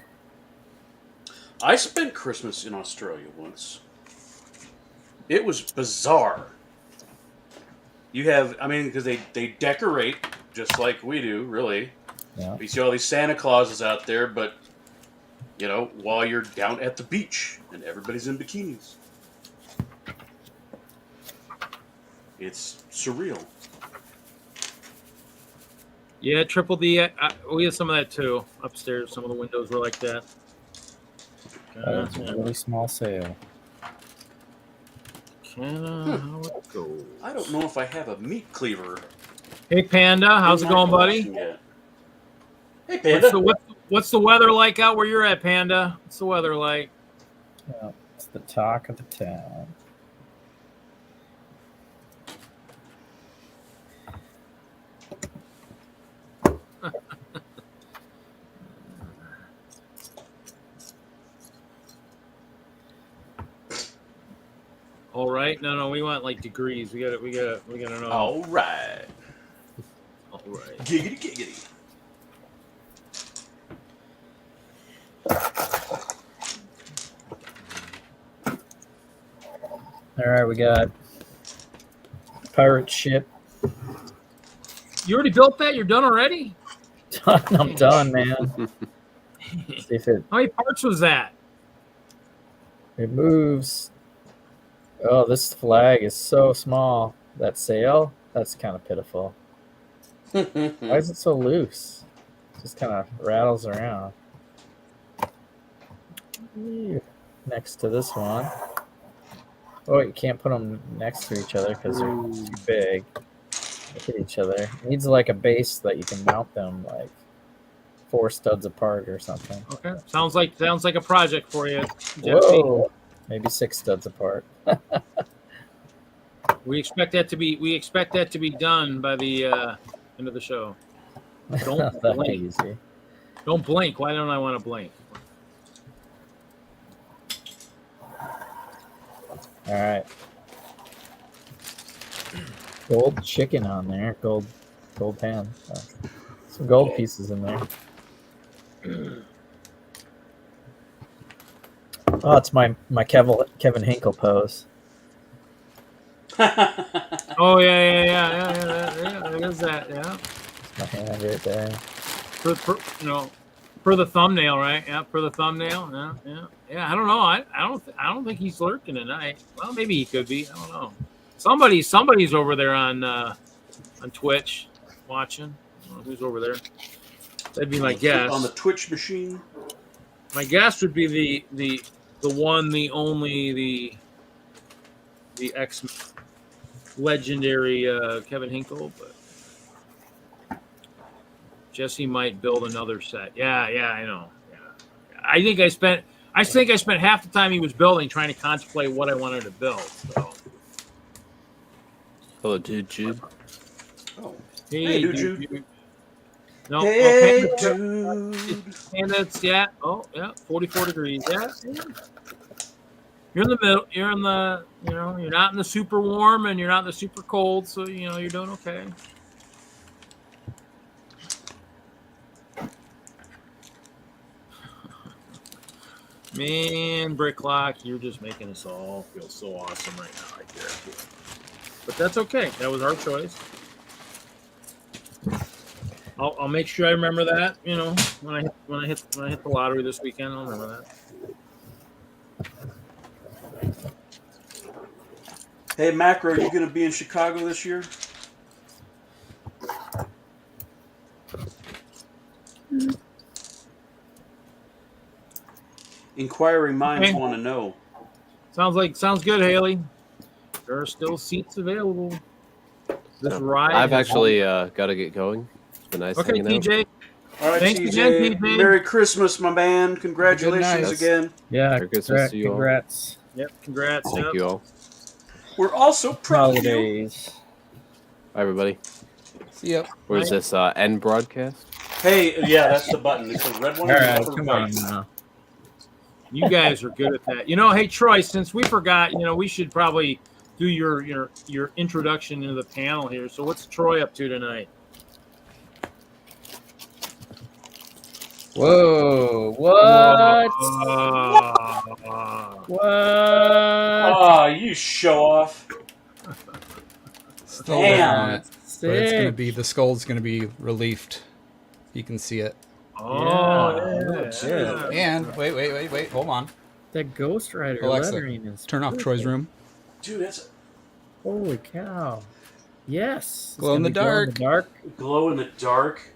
I spent Christmas in Australia once. It was bizarre. Because they decorate just like we do, really. Yeah. You see all these Santa Clauses out there, but, while you're down at the beach and everybody's in bikinis. It's surreal. Yeah, Triple D. We have some of that too upstairs. Some of the windows were like that. It's a really small sail. How it go? I don't know if I have a meat cleaver. Hey Panda, how's it going, buddy? Hey Panda. What's the weather like out where you're at, Panda? What's the weather like? Yeah, it's the talk of the town. All right. No, we want like degrees. We gotta know. All right. Giggity giggity. All right, we got pirate ship. You already built that? You're done already? I'm done, man. See if How many parts was that? it moves. Oh, this flag is so small. That sail, that's kind of pitiful. Why is it so loose? It just kind of rattles around. Next to this one. Oh, you can't put them next to each other because they're too big. They hit each other. It needs like a base that you can mount them like 4 studs apart or something. Okay. Sounds like a project for you. Whoa. Maybe 6 studs apart. We expect that to be done by the end of the show. Don't blink. Easy. Don't blink. Why don't I want to blink? All right. Gold chicken on there. Gold pan. Some gold pieces in there. Oh, it's my Kevin Hinkle pose. Oh yeah. There's that. Yeah. My hand right there. For the thumbnail, right? Yeah, for the thumbnail. Yeah. I don't know. I don't think he's lurking tonight. Well, maybe he could be. I don't know. Somebody's over there on Twitch watching. I don't know who's over there? That'd be my guess. On the Twitch machine. My guess would be the one, the only, the ex legendary Kevin Hinkle, but Jesse might build another set. Yeah, I know. Yeah. I think I spent half the time he was building trying to contemplate what I wanted to build. So. Hello, dude. Oh. Hey, dude. No, hey, and it's 44 degrees. Yeah. You're in the middle. You're in the, you're not in the super warm and you're not in the super cold, so you're doing okay. Man, Bricklock, you're just making us all feel so awesome right now. I guarantee it. But that's okay. That was our choice. I'll make sure I remember that. When I hit the lottery this weekend, I'll remember that. Hey, Macro, you going to be in Chicago this year? Inquiring minds want to know. Sounds good, Haley. There are still seats available. This ride. I've actually got to get going. It's been nice hanging TJ. out. All right, Thanks TJ. again, TJ. Merry Christmas, my man. Congratulations again. Yeah, Merry Christmas to you all. congrats. Yep, congrats. Thank you all. We're also proud of you. Holidays. Bye, everybody. See ya. Where's this end broadcast? Hey, yeah, that's the button. It's the red one. All right, Upper come right. on now. You guys are good at that. Hey, Troy, since we forgot, we should probably do your introduction into the panel here. So what's Troy up to tonight? Whoa! What? What? Oh, you show off. Still Damn. on it. But it's gonna be the skull's gonna be reliefed. You can see it. Yeah. And wait, hold on. That Ghost Rider Alexa, lettering is turn off perfect. Troy's room. Dude, that's Holy cow! Yes. It's Glow in gonna the be dark. glow in the dark.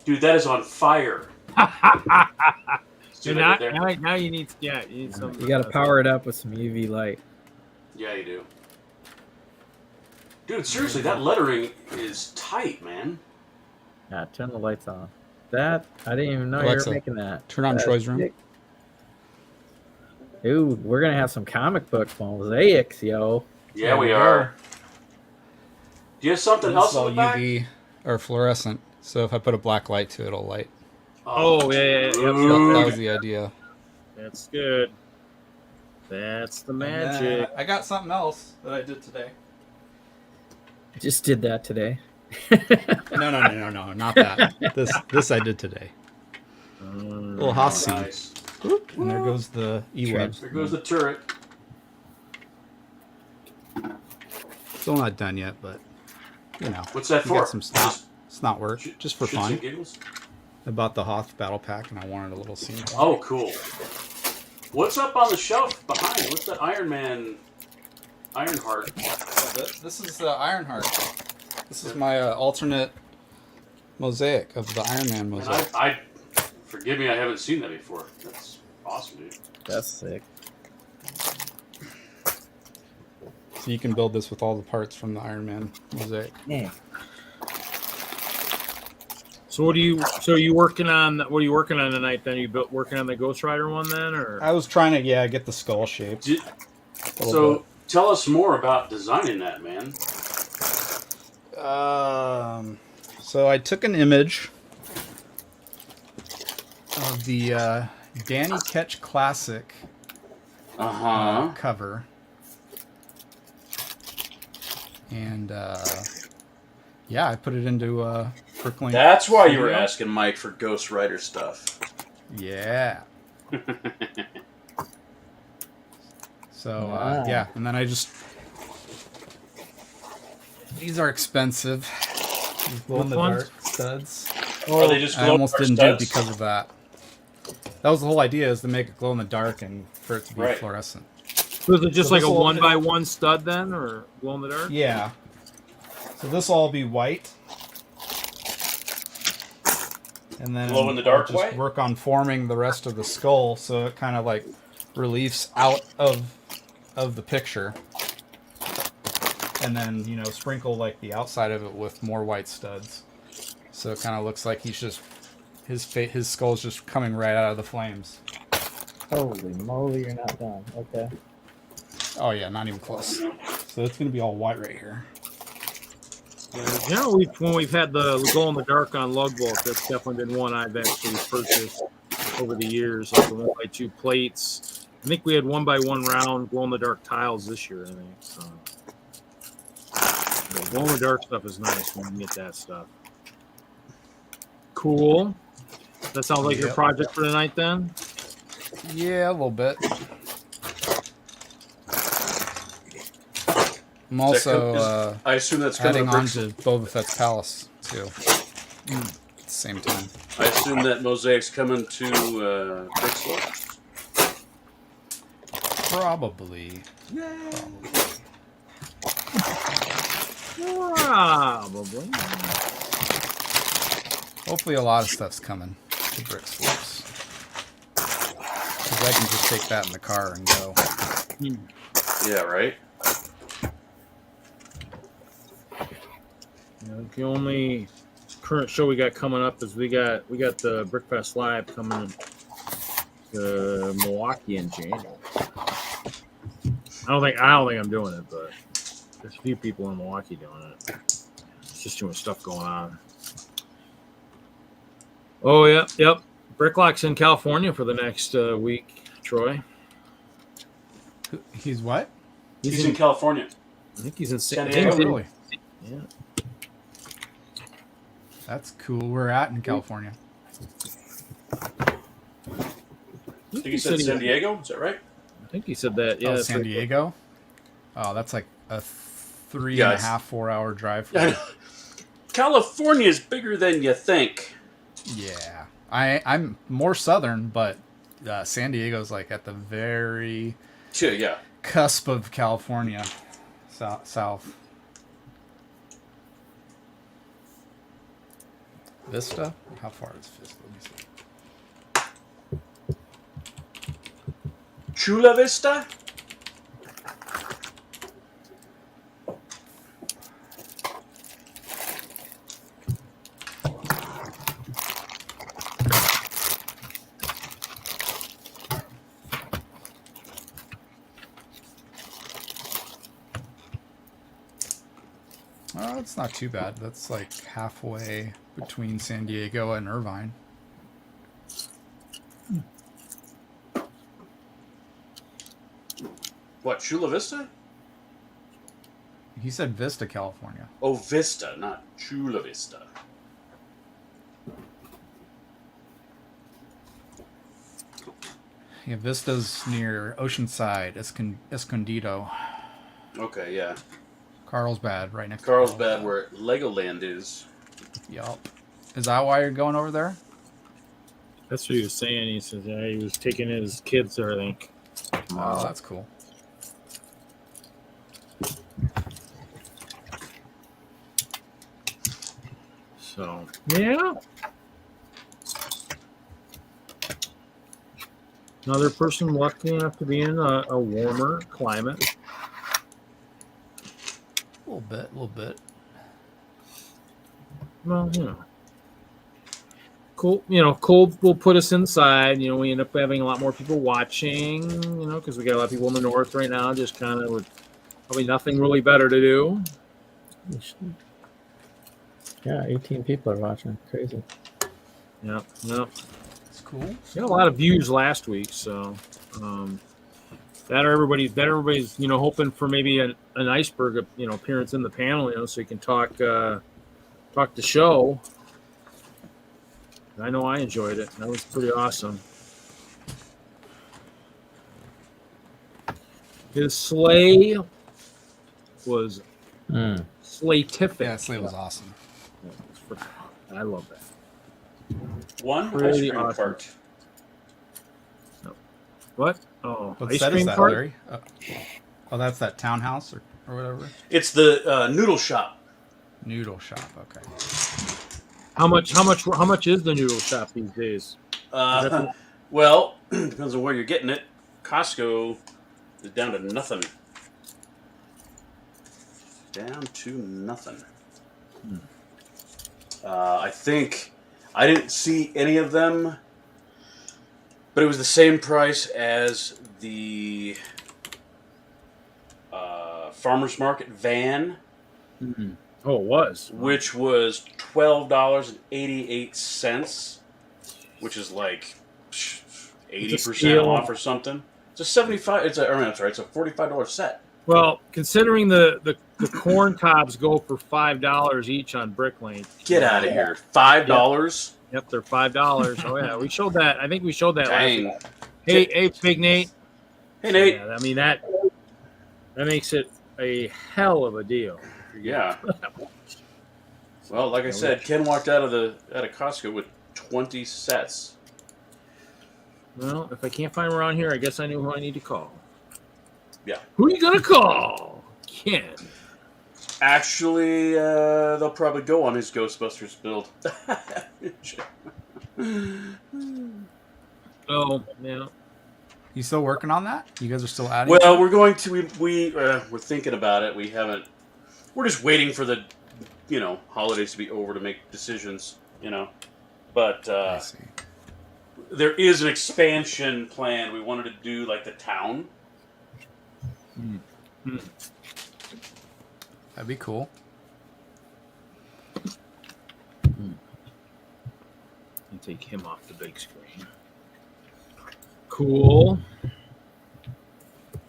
Dude, that is on fire. So now you need some. You got to power it up with some UV light. Yeah, you do. Dude, seriously, that lettering is tight, man. Yeah, turn the lights on. That I didn't even know Alexa, you were making that. Turn on That's Troy's room. sick. Dude, we're gonna have some comic book mosaics, yo. Yeah, we are. Do you have something This else is on all the back? UV or fluorescent. So if I put a black light to it, it'll light. Oh, yeah. That was the idea. That's good. That's the magic. I got something else that I did today. Just did that today. No, not that. This I did today. Little Hossie. Nice. And there goes the E-web. There goes the turret. Still not done yet, but What's that you for? got some snot work, just for Shits fun. and giggles? I bought the Hoth battle pack, and I wanted a little scene. Oh, cool. What's up on the shelf behind? What's that Ironheart? This is the Ironheart. This is my alternate mosaic of the Iron Man mosaic. I forgive me, I haven't seen that before. That's awesome, dude. That's sick. So you can build this with all the parts from the Iron Man mosaic. Yeah. So what are you working on? What are you working on tonight? Then working on the Ghost Rider one then, or I was trying to get the skull shaped. So tell us more about designing that, man. So I took an image of the Danny Ketch Classic cover, and I put it into Bricklink. That's why you were asking Mike for Ghost Rider stuff. Yeah. So and then I just these are expensive. These glow in the dark studs. Are they just I almost didn't do it studs? because of that. That was the whole idea, is to make it glow in the dark and for it to be fluorescent. so is it just So like a this will- 1x1 stud then, or glow in the dark? Yeah. So this will all be white. And then glow in the dark I'll just white? work on forming the rest of the skull so it kind of like reliefs out of the picture. And then, you know, sprinkle like the outside of it with more white studs. So it kind of looks like he's just, his skull's just coming right out of the flames. Holy moly, you're not done. Okay. Oh yeah, not even close. So it's going to be all white right here. You know, when we've had the glow in the dark on lug bolt, that's definitely been one I've actually purchased over the years, like the 1x2 plates. I think we had 1x1 round glow in the dark tiles this year. I think so. The glow in the dark stuff is nice when you get that stuff. Cool. That sounds like your project for tonight, then. Yeah, a little bit. I'm also I assume that's adding coming on to Boba Fett's palace too. At the same time. I assume that mosaic's coming to Bricks&Pieces. Probably. Probably. Hopefully a lot of stuff's coming to Bricks&Pieces. Because I can just take that in the car and go. Yeah, right? The only current show we got coming up is we got the Brickfest Live coming to Milwaukee in January. I don't think I'm doing it, but there's a few people in Milwaukee doing it. It's just too much stuff going on. Oh yep. Bricklock's in California for the next week, Troy. He's what? He's in California. I think he's in San Diego. Really? Yeah. That's cool. We're at in California. I think he said San Diego. Is that right? I think he said that. Yeah. Oh, San Diego? Oh, that's like a 3.5, 4 hour drive. California is bigger than you think. Yeah. I'm more southern, but San Diego's like at the very cusp of California. South. Vista? How far is Vista? Let me see. Chula Vista? Oh, it's not too bad. That's like halfway between San Diego and Irvine. What, Chula Vista? He said Vista, California. Oh, Vista, not Chula Vista. Yeah, Vista's near Oceanside, Escondido. Okay, yeah. Carlsbad, right next Carlsbad, where Legoland is. Yup. Is that why you're going over there? That's what he was saying. He said he was taking his kids there, I think. Oh, that's cool. So, yeah. Another person lucky enough to be in a warmer climate. A little bit. Well, cool. Cold will put us inside. We end up having a lot more people watching. Because we got a lot of people in the north right now. Just kind of with probably nothing really better to do. Yeah, 18 people are watching. Crazy. Yep. It's cool. Got a lot of views last week, so that everybody's hoping for maybe an iceberg appearance in the panel, so you can talk the show. I know I enjoyed it. That was pretty awesome. His sleigh was sleightific. Yeah, sleigh was awesome. I love that. One Really ice cream awesome. cart. What? Oh, What ice set cream is that, cart? Larry? Oh, that's that townhouse or whatever? It's the noodle shop. Noodle shop, okay. How much is the noodle shop these days? Well, depends on where you're getting it. Costco is down to nothing. Down to nothing. I think I didn't see any of them, but it was the same price as the farmer's market van. Mm-hmm. Oh, it was. Which was $12.88, which is like 80% off or something. It's a $75. It's a $45 set. Well, considering the corn cobs go for $5 each on Brick Lane. Get out of here! $5. Yep, they're $5. Oh yeah, we showed that. I think we showed that. Dang. Last week. Hey, Big Nate. Hey, Nate. Yeah, I mean that makes it a hell of a deal. Yeah. Well, like I said, Ken walked out of Costco with 20 sets. Well, if I can't find them around here, I guess I know who I need to call. Yeah. Who are you gonna call? Ken. Actually, they'll probably go on his Ghostbusters build. Oh, yeah. You still working on that? You guys are still adding? Well, we're going to. We're thinking about it. We haven't. We're just waiting for the, holidays to be over to make decisions. But I see. there is an expansion plan. We wanted to do like the town. Mm-hmm. That'd be cool. And take him off the big screen. Cool.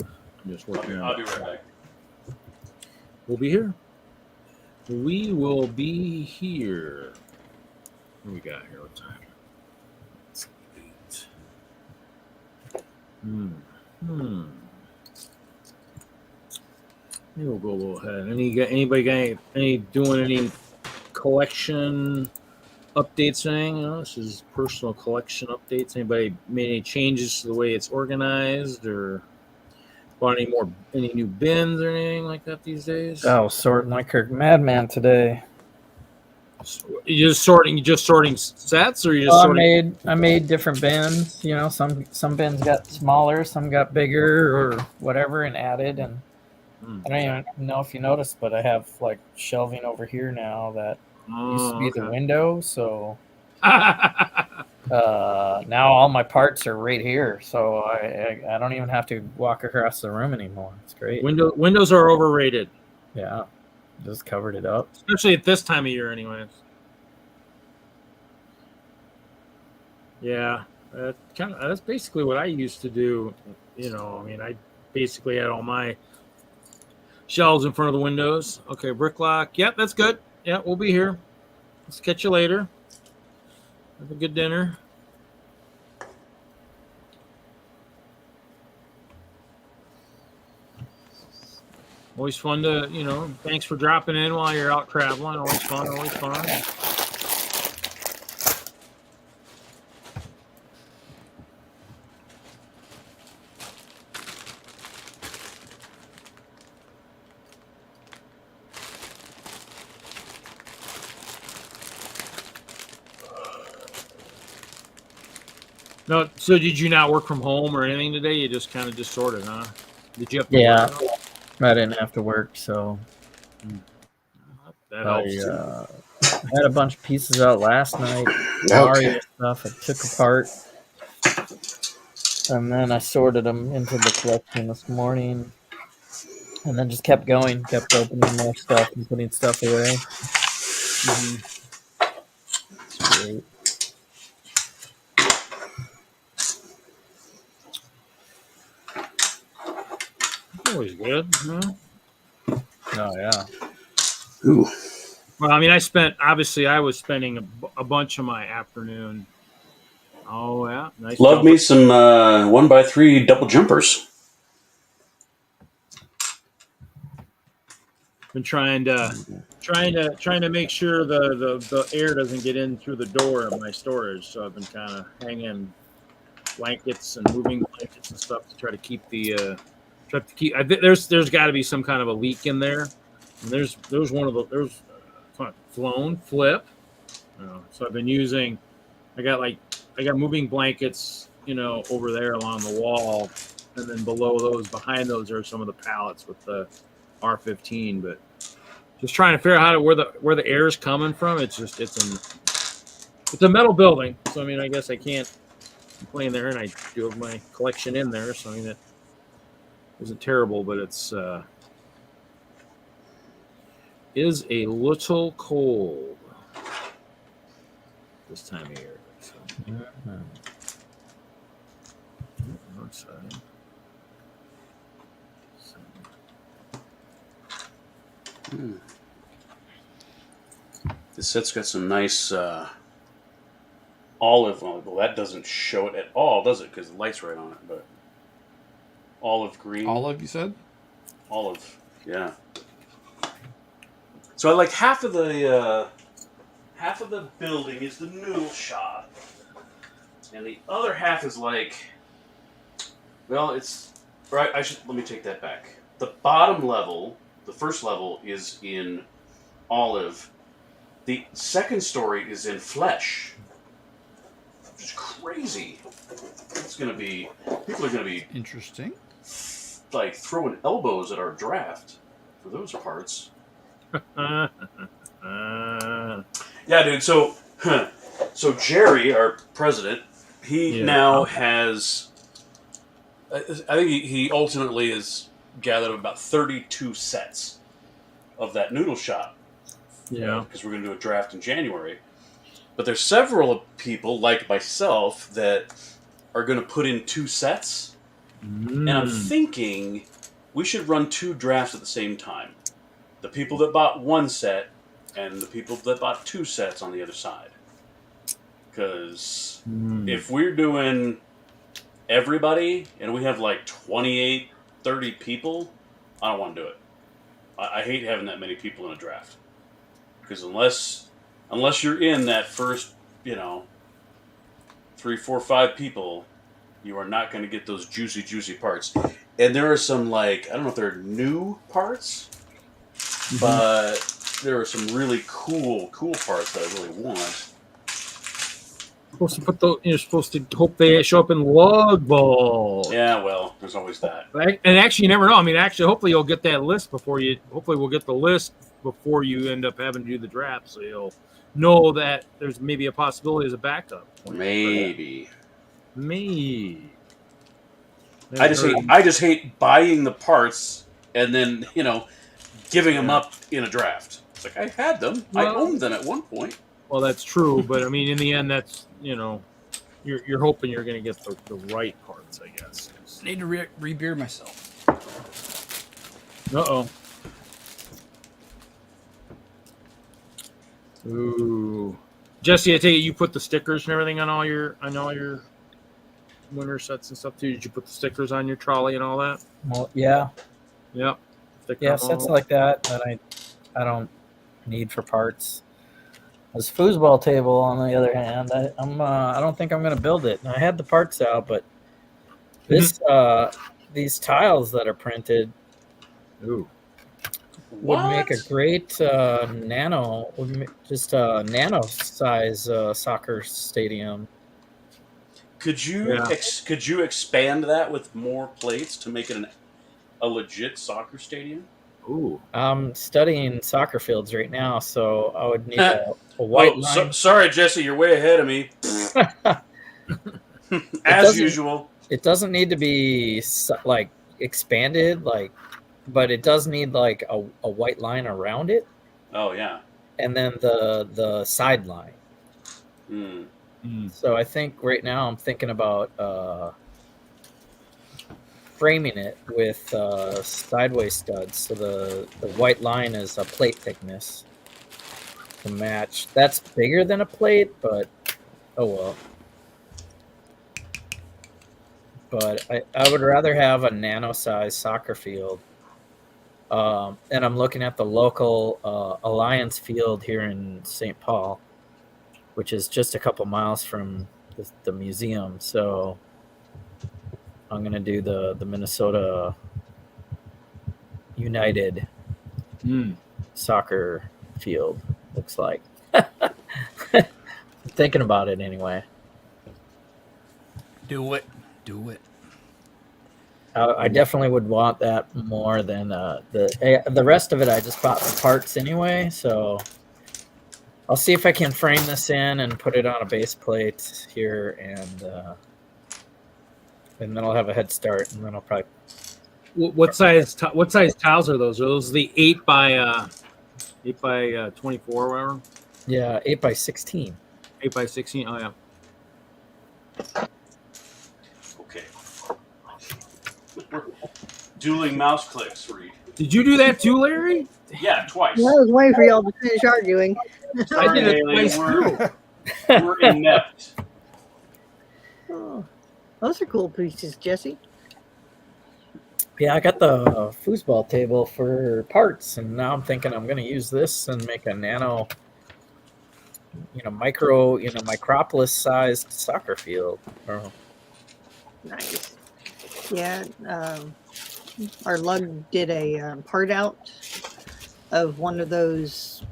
I'm just working on I'll be right back. We'll be here. We will be here. What do we got here? What time? It's 8. Maybe we'll go a little ahead. Anybody doing any collection updates? This is personal collection updates. Anybody made any changes to the way it's organized, or bought any new bins or anything like that these days? Oh, sorting like a madman today. You just sorting sets, or you just sorting? I made different bins. Some bins got smaller, some got bigger, or whatever, and added. And I don't even know if you noticed, but I have like shelving over here now that used to be the window. So now all my parts are right here, so I don't even have to walk across the room anymore. It's great. Windows are overrated. Yeah, just covered it up, especially at this time of year, anyways. Yeah, that's basically what I used to do. I basically had all my shelves in front of the windows. Okay, brick lock. Yep, that's good. Yeah, we'll be here. Let's catch you later. Have a good dinner. Always fun to, thanks for dropping in while you're out traveling. Always fun, always fun. No, so did you not work from home or anything today? You just kind of just sorted, huh? Did you have to Yeah, work? I didn't have to work, so That helps. I had a bunch of pieces out last night. Mario stuff I took apart, and then I sorted them into the collection this morning, and then just kept going, kept opening more stuff and putting stuff away. It's great. Always good. Huh? Oh yeah. Ooh. Well, I was spending a bunch of my afternoon. Oh yeah, nice. Love me some 1x3 double jumpers. Been trying to make sure the air doesn't get in through the door of my storage. So I've been kind of hanging blankets and moving blankets and stuff to try to keep the. There's got to be some kind of a leak in there. And there's one of the flown flip. So I've been using. I got moving blankets, over there along the wall, and then behind those are some of the pallets with the R15. But just trying to figure out where the air is coming from. It's a metal building, so I guess I can't complain there, and I do have my collection in there, so that isn't terrible, but it's is a little cold this time of year. So. Outside. This set's got some nice olive. Well, that doesn't show it at all, does it? Because the light's right on it. But olive green. Olive, you said? Olive, yeah. So like half of the building is the noodle shop, and the other half is like, well, it's right. Let me take that back. The bottom level, the first level, is in olive. The second story is in flesh, which is crazy. People are gonna be interesting, like throwing elbows at our draft for those parts. Yeah, dude. So Jerry, our president, he now has. I think he ultimately has gathered about 32 sets of that noodle shop. Yeah, because we're going to do a draft in January. But there's several people like myself that are going to put in 2 sets, and I'm thinking we should run 2 drafts at the same time. The people that bought 1 set and the people that bought 2 sets on the other side. Because if we're doing everybody and we have like 28, 30 people, I don't want to do it. I hate having that many people in a draft. Because unless you're in that first, 3, 4, 5 people, you are not going to get those juicy parts. And there are some, I don't know if they're new parts, but there are some really cool parts that I really want. You're supposed to hope they show up in lug ball. Yeah, well, there's always that. And actually, you never know. Hopefully you'll get that list hopefully we'll get the list before you end up having to do the draft, so you'll know that there's maybe a possibility as a backup. Maybe. I just hate buying the parts and then, giving them up in a draft. It's like, I had them. I owned them at one point. Well, that's true, but in the end, that's, you're hoping you're going to get the right parts, I guess. I need to re-beer myself. Uh-oh. Ooh. Jesse, I take it you put the stickers and everything on all your winter sets and stuff too. Did you put the stickers on your trolley and all that? Well, yeah. Yep. Yeah, sets like that I don't need for parts. This foosball table, on the other hand, I don't think I'm going to build it. I had the parts out, but this these tiles that are printed would make a great nano size soccer stadium. Could you expand that with more plates to make it a legit soccer stadium? Ooh. I'm studying soccer fields right now, so I would need a white line. Sorry, Jesse, you're way ahead of me. As usual. It doesn't need to be expanded, but it does need a white line around it. Oh yeah. And then the sideline. So I think right now I'm thinking about framing it with sideways studs, so the white line is a plate thickness to match. That's bigger than a plate, but oh well. But I would rather have a nano-sized soccer field. And I'm looking at the local Alliance Field here in St. Paul, which is just a couple miles from the museum. So I'm going to do the Minnesota United soccer field, looks like. thinking about it anyway. Do it. Do it. I definitely would want that more than the rest of it. I just bought the parts anyway, so I'll see if I can frame this in and put it on a base plate here, and then I'll have a head start, and then I'll probably. What size tiles are those? Are those the 8 by 24 or whatever? Yeah, 8 by 16. 8 by 16. Oh yeah. Okay. Dueling mouse clicks, Reed. Did you do that too, Larry? Yeah, twice. I was waiting for y'all to finish arguing. I did it Haley, twice too. we're inept. Oh, those are cool pieces, Jesse. Yeah, I got the foosball table for parts, and now I'm thinking I'm going to use this and make a nano, micropolis-sized soccer field. Nice. Yeah, our lug did a part out of one of those.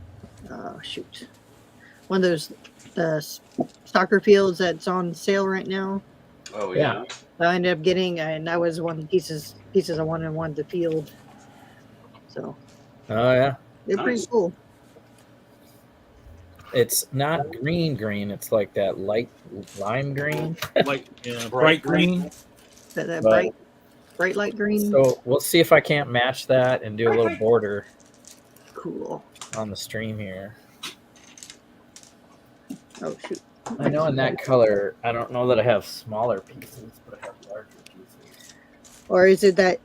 One of those soccer fields that's on sale right now. Oh yeah. So I ended up getting, and that was one of the pieces I wanted to field. So. Oh yeah. They're pretty cool. It's not green. It's like that light lime green. Bright green. That bright light green. So we'll see if I can't match that and do a little border. Cool. On the stream here. Oh shoot. I know in that color, I don't know that I have smaller pieces, but I have larger pieces. Or is it the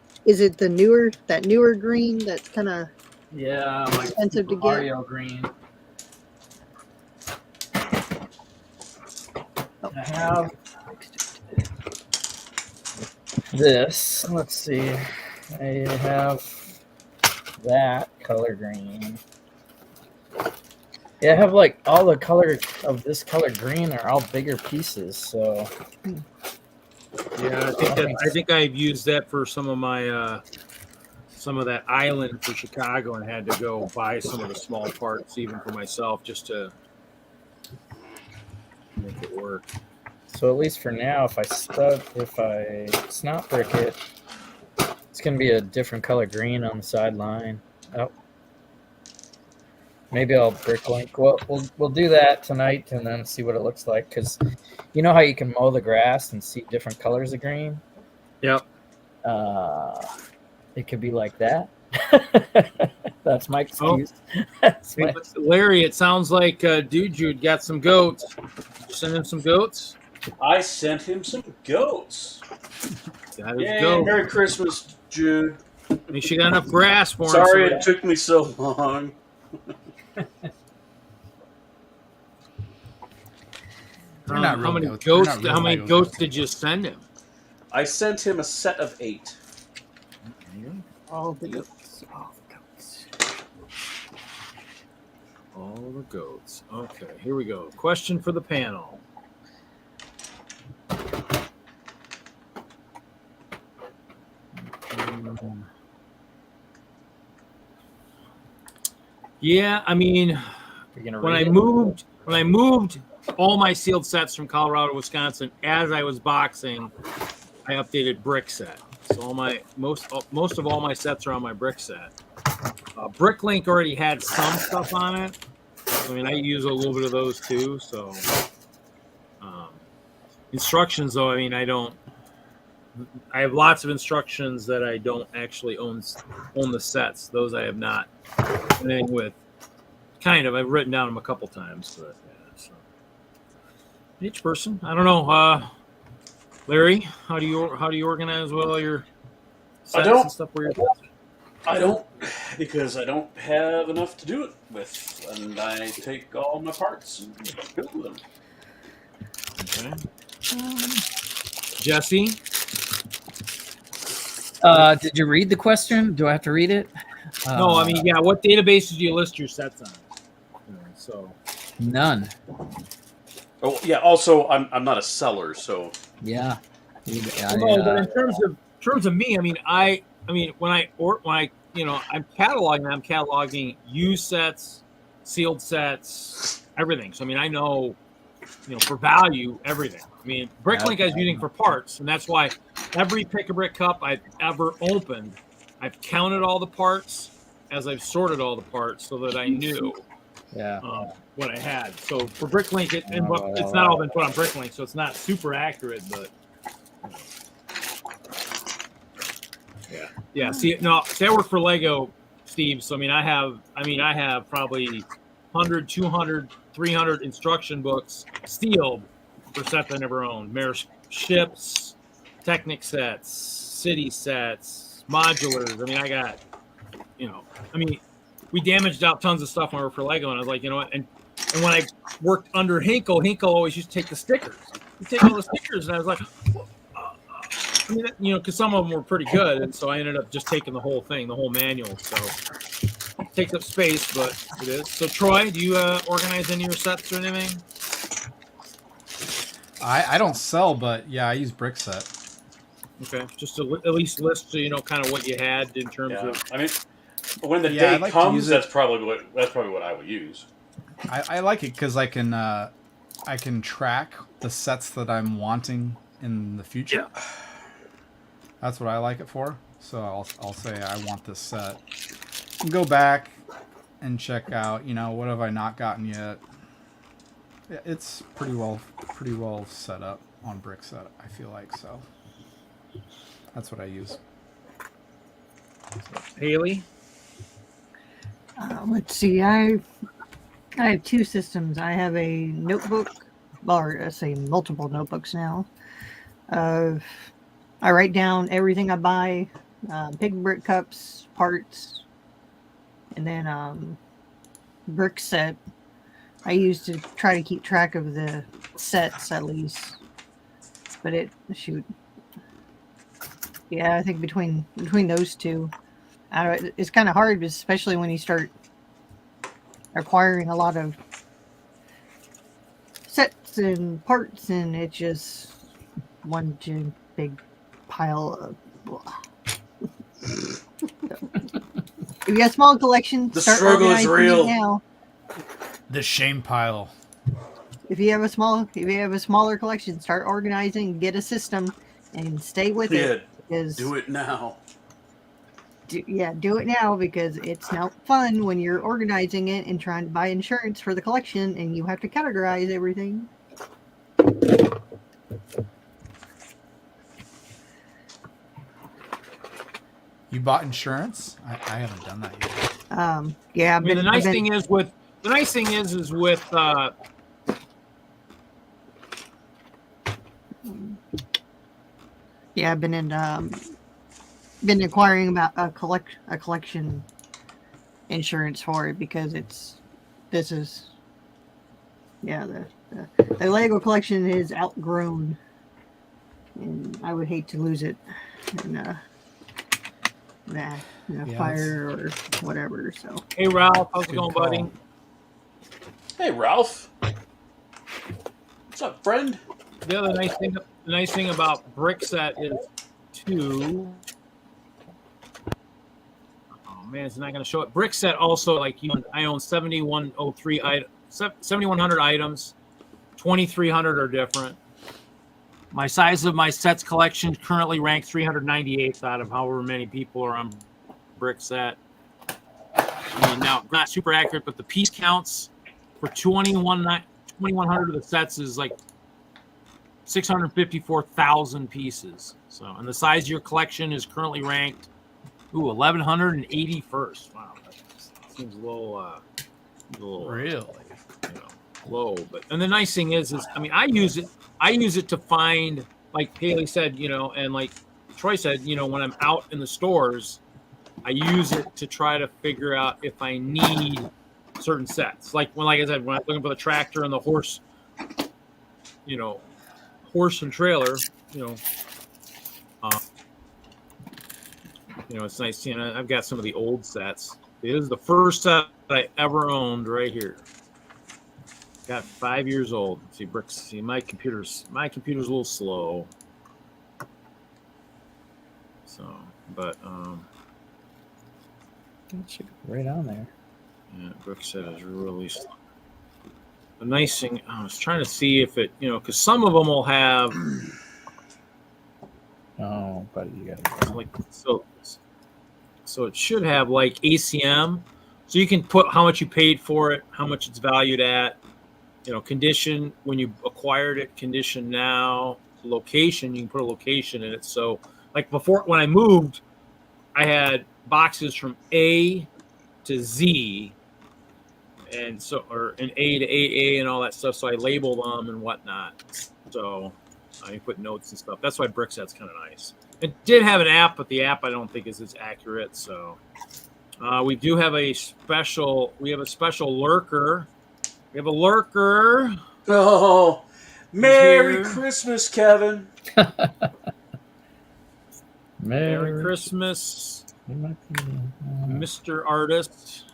newer green that's kind of like expensive to get? Mario green. I have this. Let's see. I have that color green. Yeah, I have like all the color of this color green are all bigger pieces. So yeah, I think I've used that for some of my some of that island for Chicago, and had to go buy some of the small parts even for myself just to make it work. So at least for now, if I snot brick it, it's gonna be a different color green on the sideline. Oh. Maybe I'll brick link. Well, we'll do that tonight and then see what it looks like. Because you know how you can mow the grass and see different colors of green? Yep. It could be like that. That's my excuse. Hey, Larry, it sounds like Jude got some goats. Send him some goats? I sent him some goats. Yay, Merry Christmas, Jude. Make sure you got enough grass for him. Sorry it took me so long. How many goats did you send him? I sent him a set of 8. All the goats. All the goats. Okay, here we go. Question for the panel. Yeah, I mean, when I moved all my sealed sets from Colorado to Wisconsin, as I was boxing, I updated brick set. So all my most of all my sets are on my brick set. Bricklink already had some stuff on it. I mean, I use a little bit of those too. So instructions, though, I mean, I have lots of instructions that I don't actually own the sets. Those I have not done anything with. Kind of, I've written down them a couple times, but yeah, so. Each person, I don't know. Larry, how do you organize with all your sets and stuff? I don't, because I don't have enough to do it with, and I take all my parts and build them. Okay. Jesse? Did you read the question? Do I have to read it? No, I mean, yeah. What databases do you list your sets on? So none. Oh yeah. Also, I'm not a seller, so yeah. But in terms of me, I mean, when I'm cataloging. I'm cataloging used sets, sealed sets, everything. So I mean, I know for value, everything. I mean, Bricklink I was using for parts, and that's why every pick-a-brick cup I've ever opened, I've counted all the parts as I've sorted all the parts so that I knew what I had. So for Bricklink, it's not all been put on Bricklink, so it's not super accurate, but yeah. See, I work for Lego, Steve. So I have probably 100, 200, 300 instruction books sealed for sets I never owned. Mirror ships, Technic sets, city sets, modulars. I got, we damaged out tons of stuff when we were for Lego, and I was like, you know what? And when I worked under Hinkle always used to take the stickers. He'd take all the stickers, and I was like, because some of them were pretty good, and so I ended up just taking the whole thing, the whole manual. So it takes up space, but it is. So Troy, do you organize any of your sets or anything? I don't sell, but yeah, I use Brickset. Okay, just to at least list, kind of what you had in terms of. When the day comes, that's probably what I would use. I like it because I can track the sets that I'm wanting in the future. Yeah. That's what I like it for. So I'll say I want this set. And go back and check out, what have I not gotten yet. It's pretty well set up on Brickset, I feel like, so that's what I use. Haley? Let's see. I have two systems. I have a notebook, or I say multiple notebooks now. I write down everything I buy, pick-a-brick cups, parts, and then Brickset I use to try to keep track of the sets at least. But yeah, I think between those two, it's kind of hard, especially when you start acquiring a lot of sets and parts, and it's just one big pile of blah. If you got a small collection, the start struggle is real now. The shame pile. If you have a smaller collection, start organizing, get a system, and stay with it. Because do it now. Do it now, because it's not fun when you're organizing it and trying to buy insurance for the collection and you have to categorize everything. You bought insurance? I haven't done that yet. Yeah. The nice thing is with yeah, I've been acquiring about a collection insurance for it, because the Lego collection is outgrown, and I would hate to lose it in fire or whatever. So hey Ralph, how's it going, buddy? Hey Ralph, what's up, friend? The other nice thing about Brickset is too. Oh man, it's not going to show it. Brickset also, I own 7,100 items. 2,300 are different. My size of my sets collection currently ranked 398th out of however many people are on Brickset. Now, not super accurate, but the piece counts for 2,100 of the sets is like 654,000 pieces. So, and the size of your collection is currently ranked 1,181st. Wow, that seems a little really low. But and the nice thing is I use it to find, like Haley said, and like Troy said, when I'm out in the stores, I use it to try to figure out if I need certain sets. Like I said, when I'm looking for the tractor and the horse, horse and trailer, it's nice. I've got some of the old sets. This is the first set I ever owned right here. Got 5 years old. See, Bricks. See, my computer's a little slow. So, but it should be right on there. yeah, Bricks said is really slow. a nice thing. I was trying to see if it, because some of them will have. Oh, but you got like so it should have like ACM, so you can put how much you paid for it, how much it's valued at, condition when you acquired it, condition now, location. You can put a location in it. So like before, when I moved, I had boxes from A to Z, and so or an A to 8A and all that stuff. So I labeled them and whatnot. So I put notes and stuff. That's why Brickset's kind of nice. It did have an app, but the app I don't think is as accurate. So we do have a special. We have a special lurker. We have a lurker. Oh, Merry Christmas, Kevin. Merry Christmas, Mr. Artist.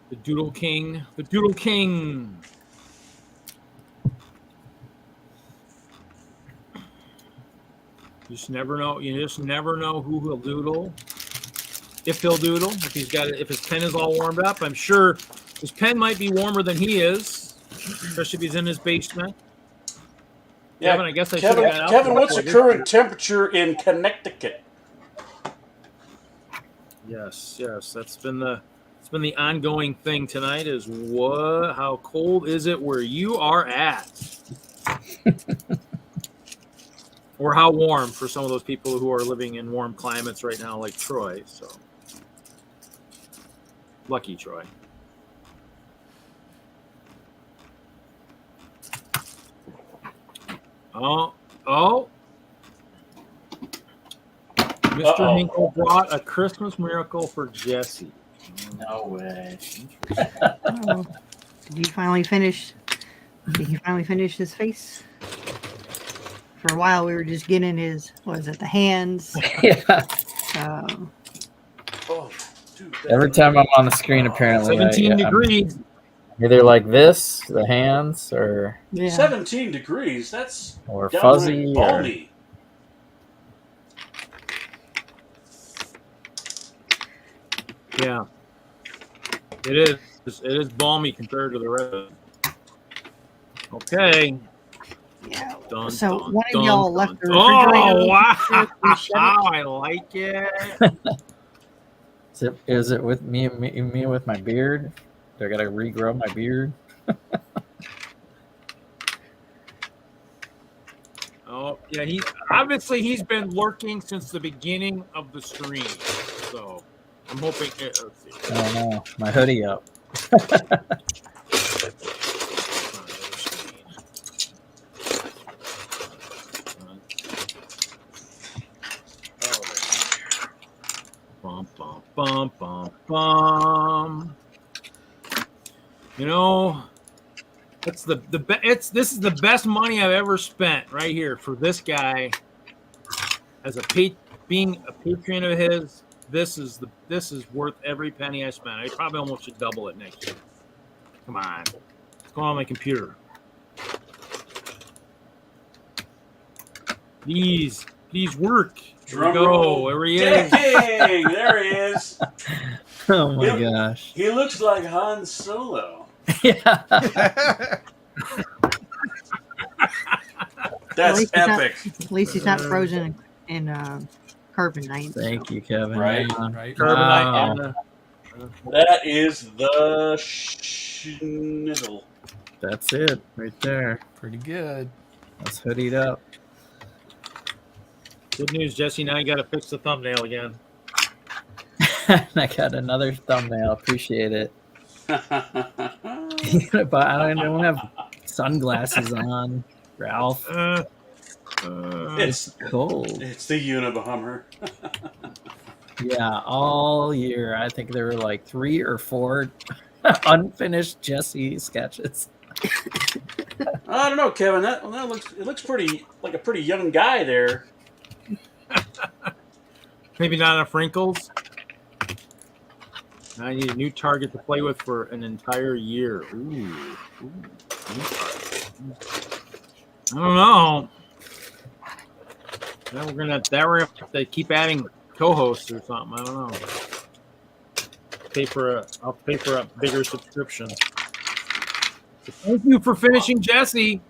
The Doodle King. The Doodle King. You just never know. You just never know who he'll doodle. If he'll doodle, if he's got it, if his pen is all warmed up, I'm sure his pen might be warmer than he is, especially if he's in his basement. Yeah, Kevin, I guess I should have got out. Kevin, what's the current temperature in Connecticut? Yes, that's been the ongoing thing tonight. Is what? How cold is it where you are at? Or how warm for some of those people who are living in warm climates right now, like Troy. So, lucky Troy. Oh. Mr. Hinkle brought a Christmas miracle for Jesse. no way. Oh, did you finally finish? Did he finally finish his face? For a while, we were just getting his, what is it, the hands? Yeah. Oh, dude, Every time I'm on the screen, apparently. 17 degrees. I'm either like this, the hands, or 17 degrees. That's or fuzzy, or balmy. Yeah. It is. It is balmy compared to the rest. Okay. Yeah. Dun, So dun, one of dun, y'all dun, left the dun. refrigerator. Oh, wow. We shut it. I like it. is it with me with my beard? Do I gotta regrow my beard? Oh, yeah. He's been lurking since the beginning of the stream. So I'm hoping. Let's see. Oh no, my hoodie up. Bum, bum, bum. It's this is the best money I've ever spent right here for this guy. As being a patron of his, this is worth every penny I spent. I probably almost should double it next year. Come on, it's going on my computer. These work. Here we go. There he is. Dang, there he is. Oh my gosh. He looks like Han Solo. Yeah. That's epic. At least he's not frozen in carbonite. Thank you, Kevin. Right. Right. Carbonite. Wow. That is the schnizzle. That's it right there. Pretty good. Let's hoodie it up. Good news, Jesse. Now you got to fix the thumbnail again. I got another thumbnail. Appreciate it. But I don't have sunglasses on, Ralph. It's cold. It's the Unabomber. Yeah, all year. I think there were like 3 or 4 unfinished Jesse sketches. I don't know, Kevin. That looks pretty like a pretty young guy there. Maybe not enough wrinkles. I need a new target to play with for an entire year. Ooh. I don't know. Now we're gonna have to keep adding co-hosts or something. I don't know. I'll pay for a bigger subscription. Thank you for finishing, Jesse.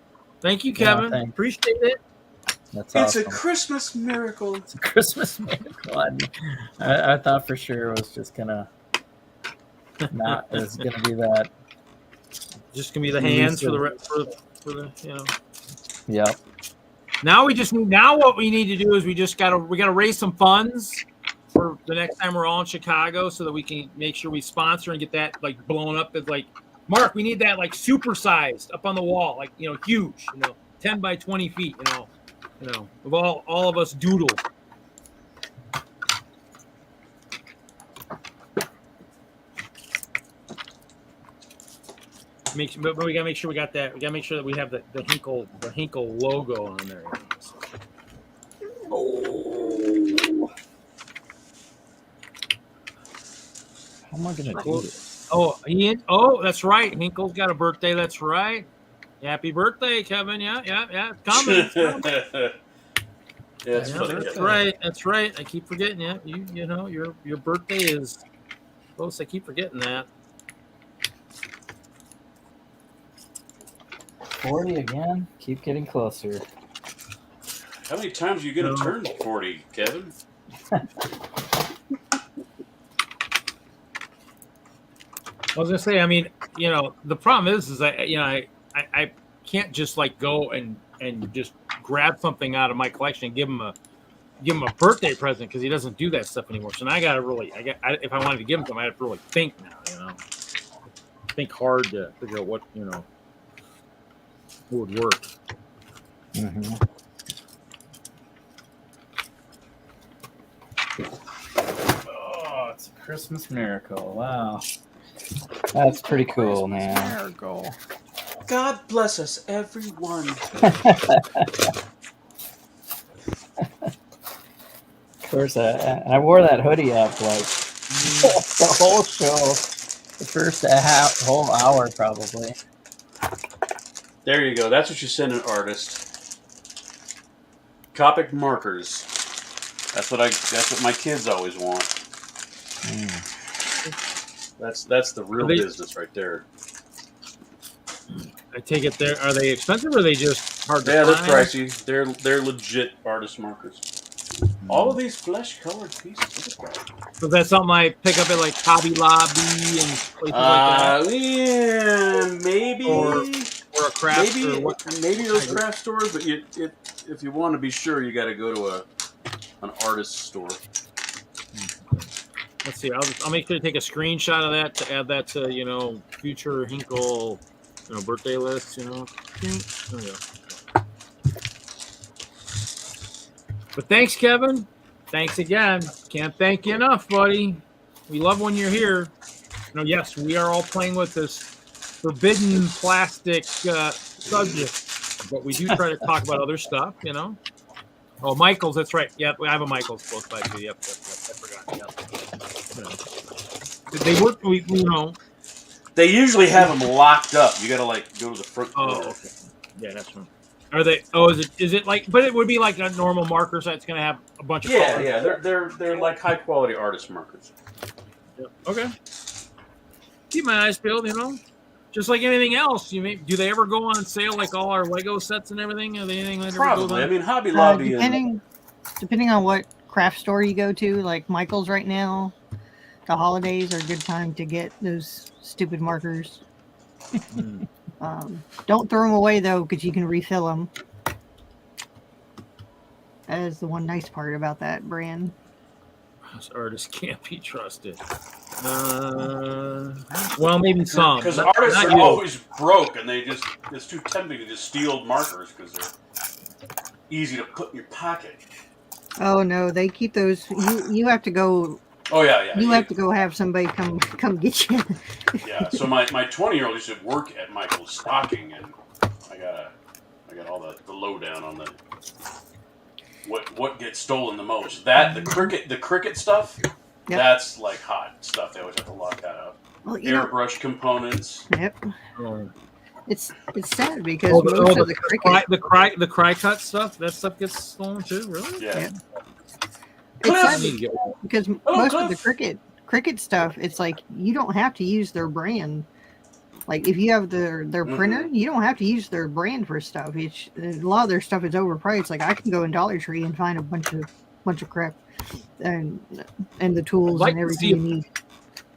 Thank you, Yeah, Kevin. thanks. Appreciate it. That's It's awesome. a Christmas miracle. It's a Christmas miracle. I thought for sure it was just gonna not. It's gonna be that. Just gonna be the hands for the Yep. Now what we need to do is we gotta raise some funds for the next time we're all in Chicago so that we can make sure we sponsor and get that like blown up as like Mark, we need that like super sized up on the wall, like huge, 10 by 20 feet, of all of us doodle. But we gotta make sure we got that. We gotta make sure that we have the Hinkle logo on there. So. Oh. How am I gonna do this? Oh, that's right. Hinkle's got a birthday. That's right. Happy birthday, Kevin. Yeah. It's coming. That's funny. That's right. I keep forgetting it. Your birthday is close. I keep forgetting that. 40 again. Keep getting closer. How many times are you going to turn 40, Kevin? I was gonna say, the problem is I can't just like go and just grab something out of my collection and give him a birthday present because he doesn't do that stuff anymore. So now I gotta really, if I wanted to give him something, I have to really think now. Think hard to figure out what would work. Mm-hmm. Oh, it's a Christmas miracle! Wow, that's pretty cool, man. Miracle. God bless us, everyone. Of course, I wore that hoodie up like the whole show, the first whole hour probably. There you go. That's what you send an artist. Copic markers. That's what my kids always want. That's the real business right there. I take it are they expensive or are they just hard to find? They're pricey. They're legit artist markers. All of these flesh-colored pieces. So that's something I pick up at like Hobby Lobby and places like that. Yeah, maybe. Or a craft store. Maybe those craft stores, but if you want to be sure, you got to go to an artist store. Let's see. I'll make sure to take a screenshot of that to add that to future Hinkle birthday list. There we go. But thanks, Kevin. Thanks again. Can't thank you enough, buddy. We love when you're here. Yes, we are all playing with this forbidden plastic subject, but we do try to talk about other stuff, Oh, Michael's, that's right. Yeah, I have a Michael's close by too. Yep, I forgot. Yep. They work, They usually have them locked up. You got to go to the front door. Oh, okay. Yeah, that's right. Are they? Oh, is it like? But it would be like a normal marker, so it's going to have a bunch of. Yeah, they're like high quality artist markers. Yep. Okay. Keep my eyes peeled, just like anything else. Do they ever go on sale like all our Lego sets and everything? Are they anything that Probably. I mean, Hobby Lobby. Depending on what craft store you go to, like Michael's right now, the holidays are a good time to get those stupid markers. Don't throw them away though, because you can refill them. That is the one nice part about that brand. Those artists can't be trusted. Well, maybe some. Because artists are always broke, and it's too tempting to just steal markers because they're easy to put in your pocket. Oh no, they keep those. You have to go. Oh yeah. You have to go have somebody come get you. Yeah. So my 20-year-old used to work at Michael's stocking, and I got all the lowdown on the what gets stolen the most. The cricket stuff. Yep. That's like hot stuff. They always have to lock that up. Well, airbrush components. Yep. It's sad because most of the cricket, the cry cut stuff, that stuff gets stolen too. Really? Yeah. Yep. It's sad because most of the cricket stuff, it's like you don't have to use their brand. Like if you have their printer, you don't have to use their brand for stuff. It's a lot of their stuff is overpriced. Like I can go in Dollar Tree and find a bunch of crap, and the tools and everything you need.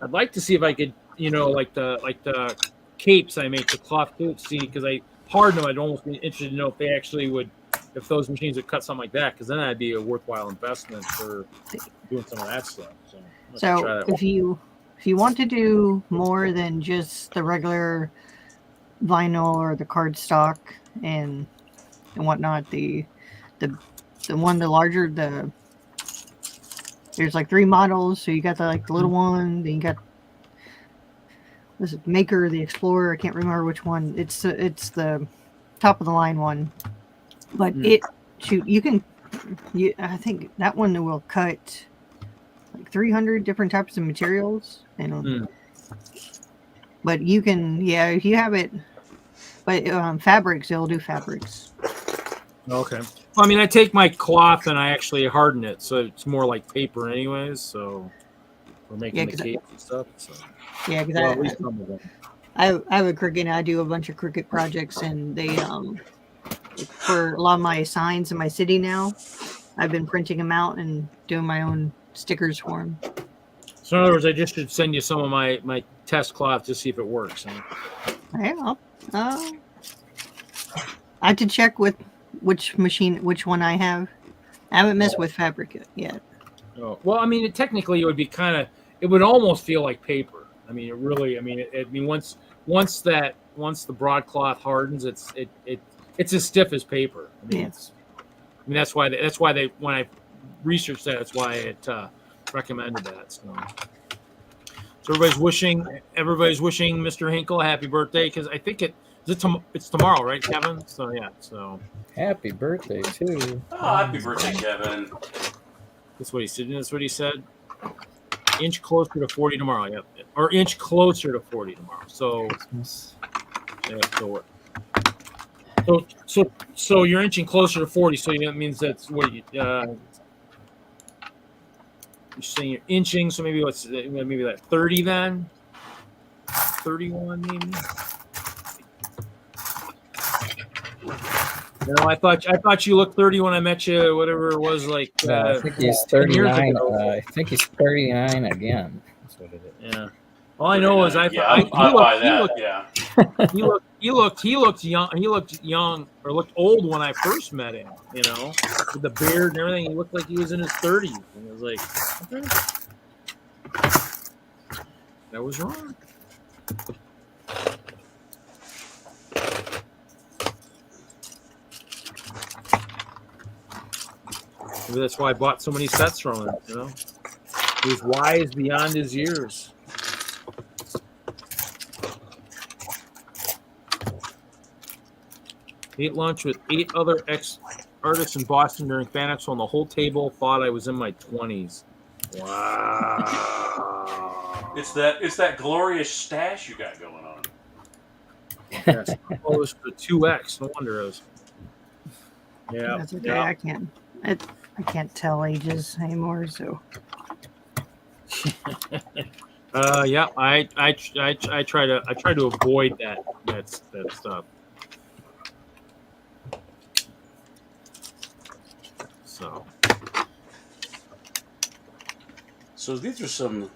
I'd like to see if I could, like the capes I make, the cloth capes. See, because I harden them, I'd almost be interested to know if they actually would, if those machines would cut something like that, because then that'd be a worthwhile investment for doing some of that stuff. So if you want to do more than just the regular vinyl or the cardstock and whatnot, the larger, there's like 3 models. So you got the little one, then you got this Maker, the Explorer. I can't remember which one. It's the top of the line one, but I think that one will cut like 300 different types of materials, and but you can, if you have it, but fabrics, it'll do fabrics. Okay. Well, I mean, I take my cloth and I actually harden it, so it's more like paper, anyways. So we're making the capes and stuff. So yeah, because I have a Cricut. And I do a bunch of Cricut projects, and they for a lot of my signs in my city now, I've been printing them out and doing my own stickers for them. So in other words, I just should send you some of my test cloth to see if it works. Huh? I have to check with which one I have. I haven't messed with fabric yet. Oh, well, I mean, technically, it would be it would almost feel like paper. I mean, once the broadcloth hardens, it's as stiff as paper. I mean, that's why they when I researched that, that's why it recommended that. So everybody's wishing Mr. Hinkle a happy birthday, because I think it's tomorrow, right, Kevin? So yeah, so happy birthday too. Oh, happy birthday, Kevin. That's what he said. That's what he said. Inch closer to 40 tomorrow. Yep. Or inch closer to 40 tomorrow. So so you're inching closer to 40. So that means that's what you're saying you're inching. So maybe maybe like 30 then. 31 maybe. No, I thought you looked 30 when I met you. Whatever it was, like. I think he's 39. I think he's 39 again. That's what it is. Yeah. All I know is he looked young. He looked young or looked old when I first met him. With the beard and everything, he looked like he was in his 30s. And I was like, okay, that was wrong. Maybe that's why I bought so many sets from him. He was wise beyond his years. Ate lunch with 8 other ex-artists in Boston during Fan Expo, and the whole table thought I was in my 20s. Wow. It's that glorious stash you got going on. Yes. Oh, it was the 2X. No wonder it was. Yeah. That's okay. Yeah. I can't tell ages anymore, so. Yeah, I try to avoid that stuff. So these are some.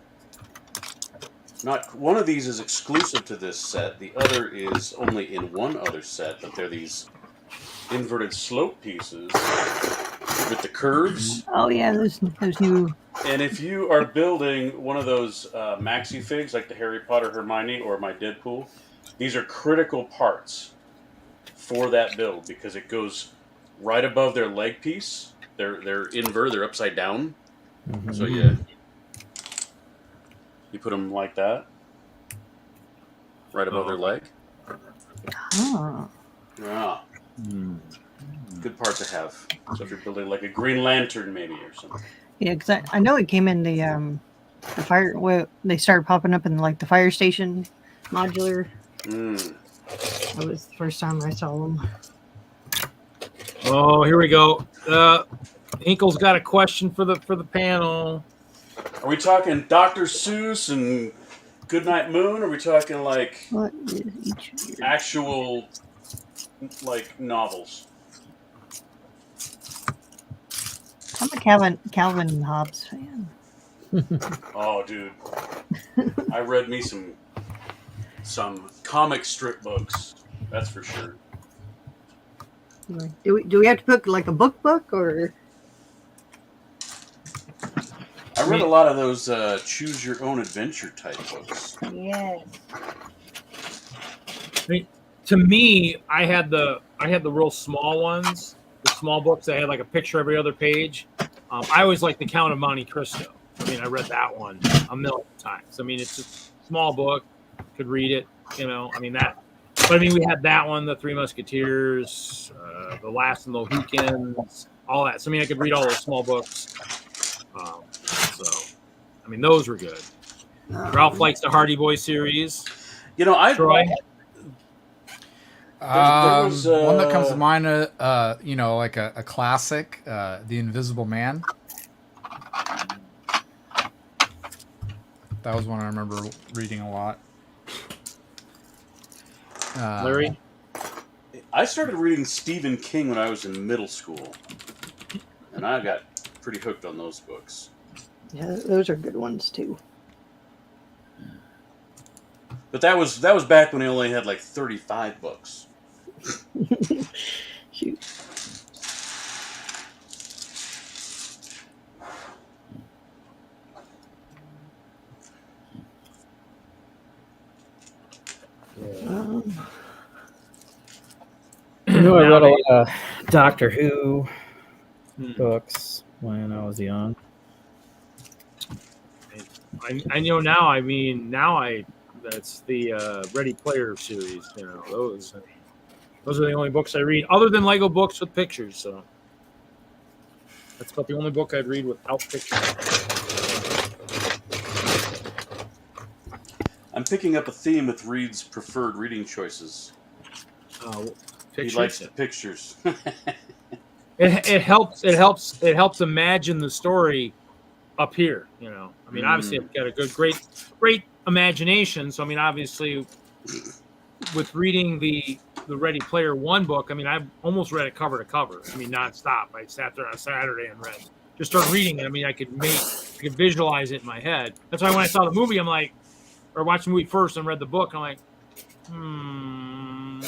Not one of these is exclusive to this set. The other is only in one other set, but they're these inverted slope pieces with the curves. Oh yeah, those new. And if you are building one of those maxi figs, like the Harry Potter Hermione or my Deadpool, these are critical parts for that build because it goes right above their leg piece. They're inverted. They're upside down. Mm-hmm. So you put them like that, right above their leg. Oh. Yeah. Good part to have. So if you're building like a Green Lantern maybe or something. Yeah, because I know it came in the fire. Well, they started popping up in like the fire station modular. That was the first time I saw them. Oh, here we go. Hinkle's got a question for the panel. Are we talking Dr. Seuss and Goodnight Moon? Or are we talking like What is each year? actual like novels? I'm a Calvin and Hobbes fan. Oh, dude, I read me some comic strip books. That's for sure. Do we have to pick like a book or? I read a lot of those choose your own adventure type books. Yes. I mean, to me, I had the real small ones, the small books that had like a picture every other page. I always liked The Count of Monte Cristo. I mean, I read that one a million times. I mean, it's a small book, could read it, you know. I mean that, but I mean, we had that one, The Three Musketeers, The Last of the Mohicans, all that. So I mean, I could read all those small books. So, I mean, those were good. Ralph likes the Hardy Boy series. You know, Troy? There was, one that comes to mind, you know, like a classic, The Invisible Man. That was one I remember reading a lot. Larry? I started reading Stephen King when I was in middle school, and I got pretty hooked on those books. Yeah, those are good ones too. But that was back when he only had like 35 books. Shoot. I know I read a lot of Doctor Who books when I was young. I know now. I mean, that's the Ready Player series. You know, those are the only books I read, other than Lego books with pictures. So that's about the only book I'd read without pictures. I'm picking up a theme with Reed's preferred reading choices. He likes the pictures. It helps imagine the story up here. You know, I mean, obviously I've got a great imagination. So I mean, obviously, with reading the Ready Player One book, I mean, I've almost read it cover to cover. I mean, nonstop. I sat there on Saturday and just started reading it. I mean, I could visualize it in my head. That's why when I saw the movie, I'm like, or watched the movie first and read the book, I'm like, the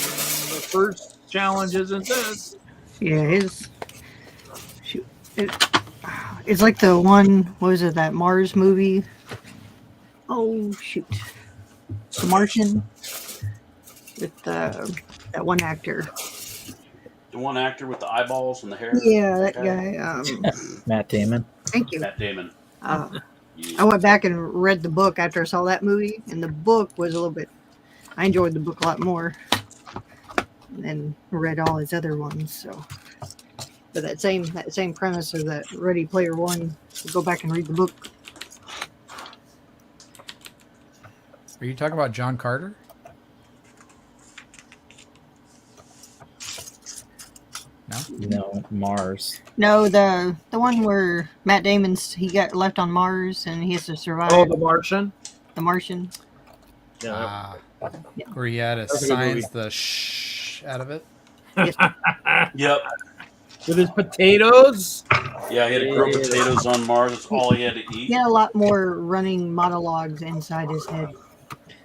first challenge isn't this. Yeah, it's like the one. What was it? That Mars movie? Oh shoot, The Martian with that one actor. The one actor with the eyeballs and the hair. Yeah, that guy. Matt Damon. Thank you. Matt Damon. I went back and read the book after I saw that movie, and the book was a little bit. I enjoyed the book a lot more, and read all his other ones. So, but that same premise of that Ready Player One, go back and read the book. Are you talking about John Carter? No, Mars. No, the one where Matt Damon's he got left on Mars and he has to survive. Oh, The Martian. The Martian. Yeah. Where he had to science the shh out of it. Yep. With his potatoes. Yeah, he had to grow potatoes on Mars. That's all he had to eat. He had a lot more running monologues inside his head.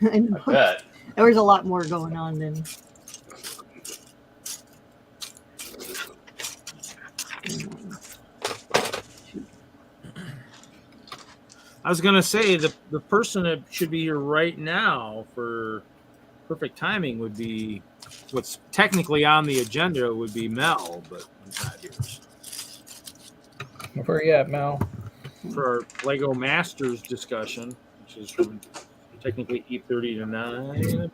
I bet. There was a lot more going on than. I was gonna say the person that should be here right now for perfect timing would be what's technically on the agenda would be Mel, but he's not here. Where are you at, Mel? For our Lego Masters discussion, which is from technically 8:30 to 9.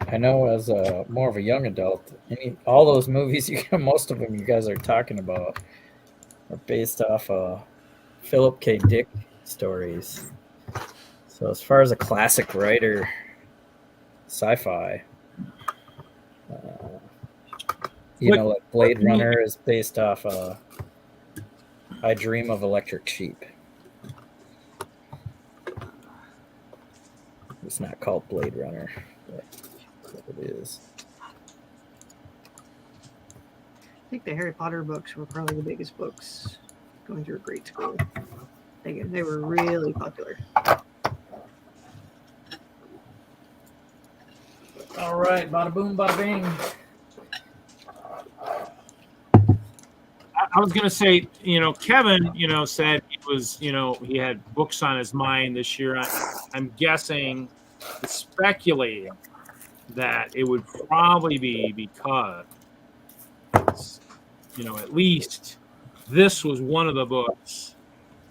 I know as more of a young adult, all those movies, most of them you guys are talking about are based off Philip K. Dick stories. So as far as a classic writer, sci-fi, like Blade Runner is based off I Dream of Electric Sheep. It's not called Blade Runner, but it is. I think the Harry Potter books were probably the biggest books going through grade school. They were really popular. All right, bada boom, bada bing. I was gonna say, Kevin, said he was, he had books on his mind this year. I'm guessing, speculating that it would probably be because, at least this was one of the books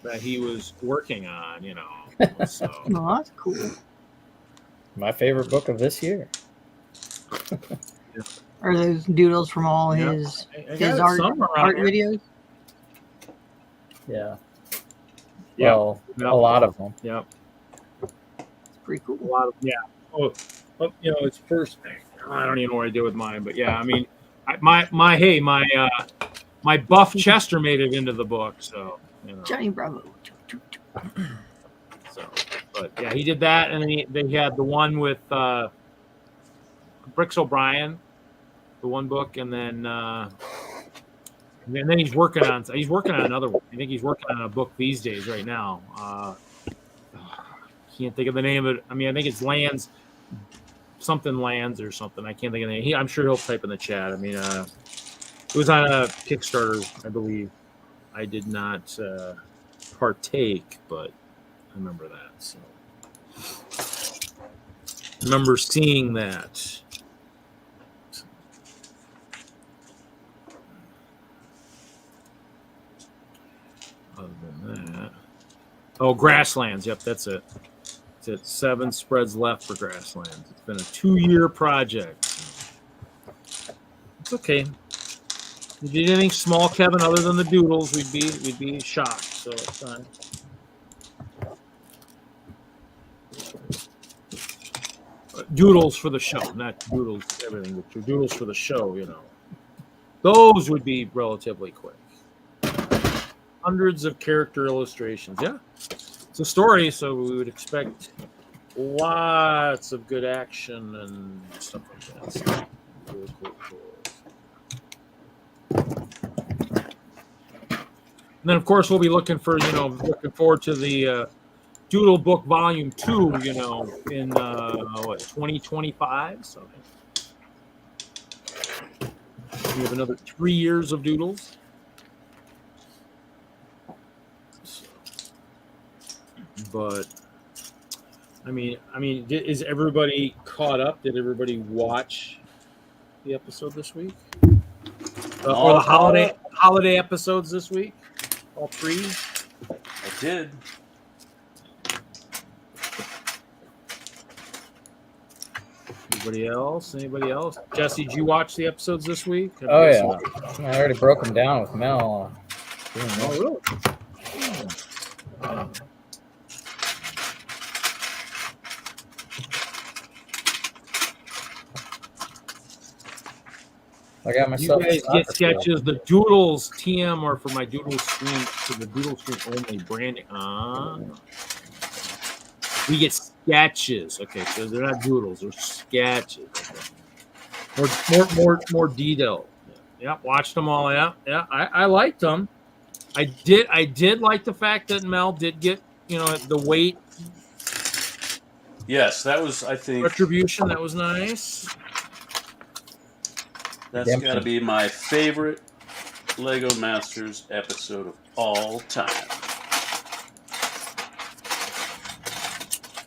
that he was working on, So. Oh, that's cool. My favorite book of this year. Are those doodles from all his art videos? Yeah. Well, a lot of them. Yep. It's pretty cool. A lot of it's first. I don't even know what I did with mine, but yeah, I mean, my buff Chester made it into the book, so Johnny Bravo. So, but yeah, he did that, and then they had the one with Bricks O'Brien, the one book, and then he's working on another one. I think he's working on a book these days right now. Can't think of the name of it. I mean, I think it's Lands or something. I can't think of the name. I'm sure he'll type in the chat. I mean, it was on a Kickstarter, I believe. I did not partake, but I remember that. So I remember seeing that. Other than that, Grasslands. Yep, that's it. It's at 7 spreads left for Grasslands. It's been a 2-year project. It's okay. If you did anything small, Kevin, other than the doodles, we'd be shocked. So it's fine. Doodles for the show, not doodles everything, but doodles for the show. Those would be relatively quick. Hundreds of character illustrations. Yeah, it's a story, so we would expect lots of good action and stuff like that. So, really cool. And then, of course, we'll be looking forward to the Doodle Book Volume 2, in 2025. So we have another 3 years of doodles. But I mean, is everybody caught up? Did everybody watch the episode this week? Or the holiday episodes this week? All 3? I did. Anybody else? Jesse, did you watch the episodes this week? Oh, yeah. I already broke them down with Mel. Oh, really? I got myself. You guys get sketches. The doodles TM are for my doodle screen, for the doodle screen only branding. We get sketches. Okay, so they're not doodles; they're sketches. Okay. More detail. Yeah, watched them all. Yeah. I liked them. I did like the fact that Mel did get the weight. Yes, that was, I think, retribution. That was nice. That's got to be my favorite Lego Masters episode of all time.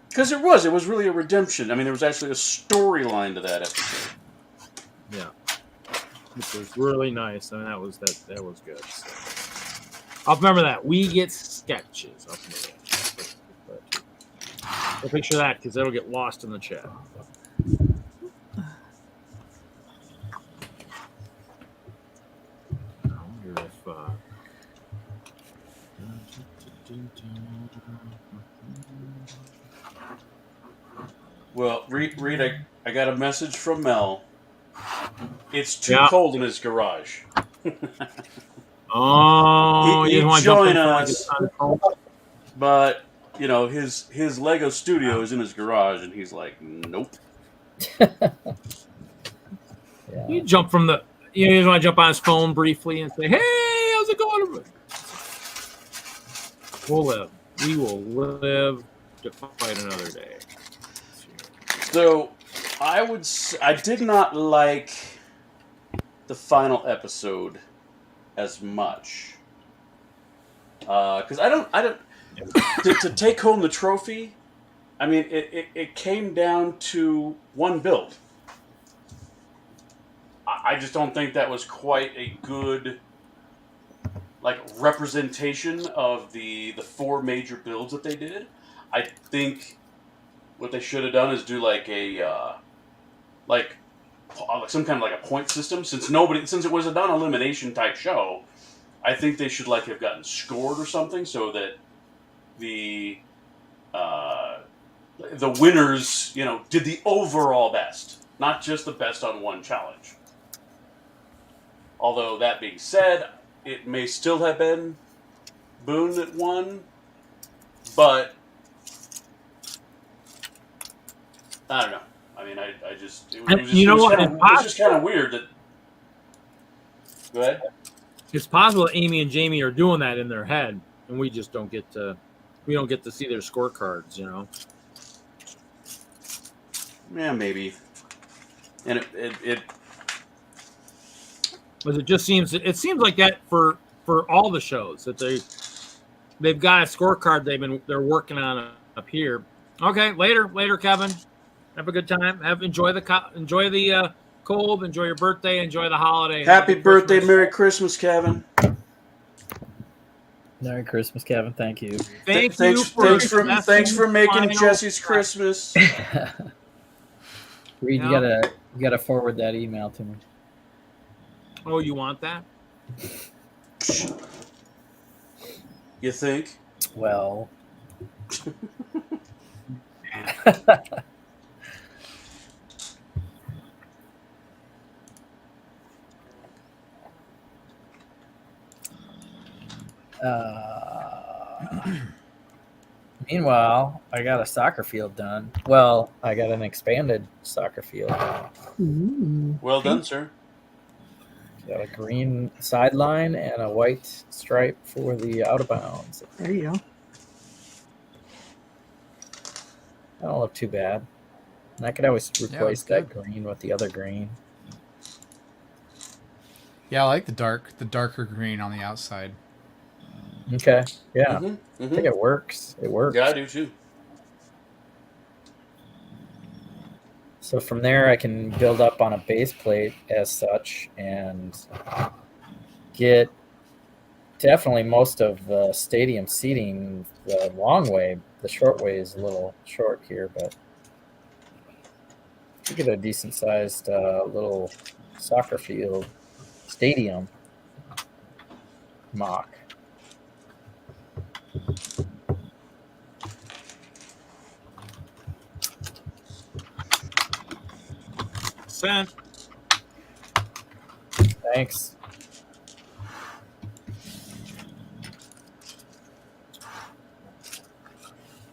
Because it was really a redemption. I mean, there was actually a storyline to that episode. Yeah, which was really nice. I mean, that was good. So, I'll remember that. We get sketches. I'll picture that because that'll get lost in the chat. Well, Reed, I got a message from Mel. It's too cold in his garage. Oh, he'd join us, but you know, his Lego studio is in his garage, and he's like, nope. Yeah. You jump from the. You just want to jump on his phone briefly and say, "Hey, how's it going?" We'll live. We will live to fight another day. So, I did not like the final episode as much because I don't to take home the trophy. I mean, it came down to one build. I just don't think that was quite a good representation of the 4 major builds that they did. I think what they should have done is do some kind of a point system. Since it was a non-elimination type show, I think they should have gotten scored or something so that the winners, did the overall best, not just the best on one challenge. Although that being said, it may still have been Boone that won, but I don't know. I mean, it was just kind of weird that. Go ahead. It's possible that Amy and Jamie are doing that in their head, and we just don't get to see their scorecards, Yeah, maybe. And But it seems like that for all the shows that they've got a scorecard they're working on up here. Okay, later, Kevin. Have a good time. Enjoy the cold. Enjoy your birthday. Enjoy the holiday. Happy birthday, Christmas. Merry Christmas, Kevin. Merry Christmas, Kevin. Thank you. Thanks for making Jesse's Christmas. Reed, you gotta forward that email to me. Oh, you want that? You think? Well. Meanwhile, I got a soccer field done. Well, I got an expanded soccer field. Well done, sir. Got a green sideline and a white stripe for the out of bounds. There you go. That don't look too bad. And I could always replace that green with the other green. Yeah, I like the darker green on the outside. Okay. Yeah. I think it works. It works. Yeah, I do too. So from there, I can build up on a base plate as such and get definitely most of the stadium seating the long way. The short way is a little short here, but you get a decent sized little soccer field stadium mock. Sent. Thanks.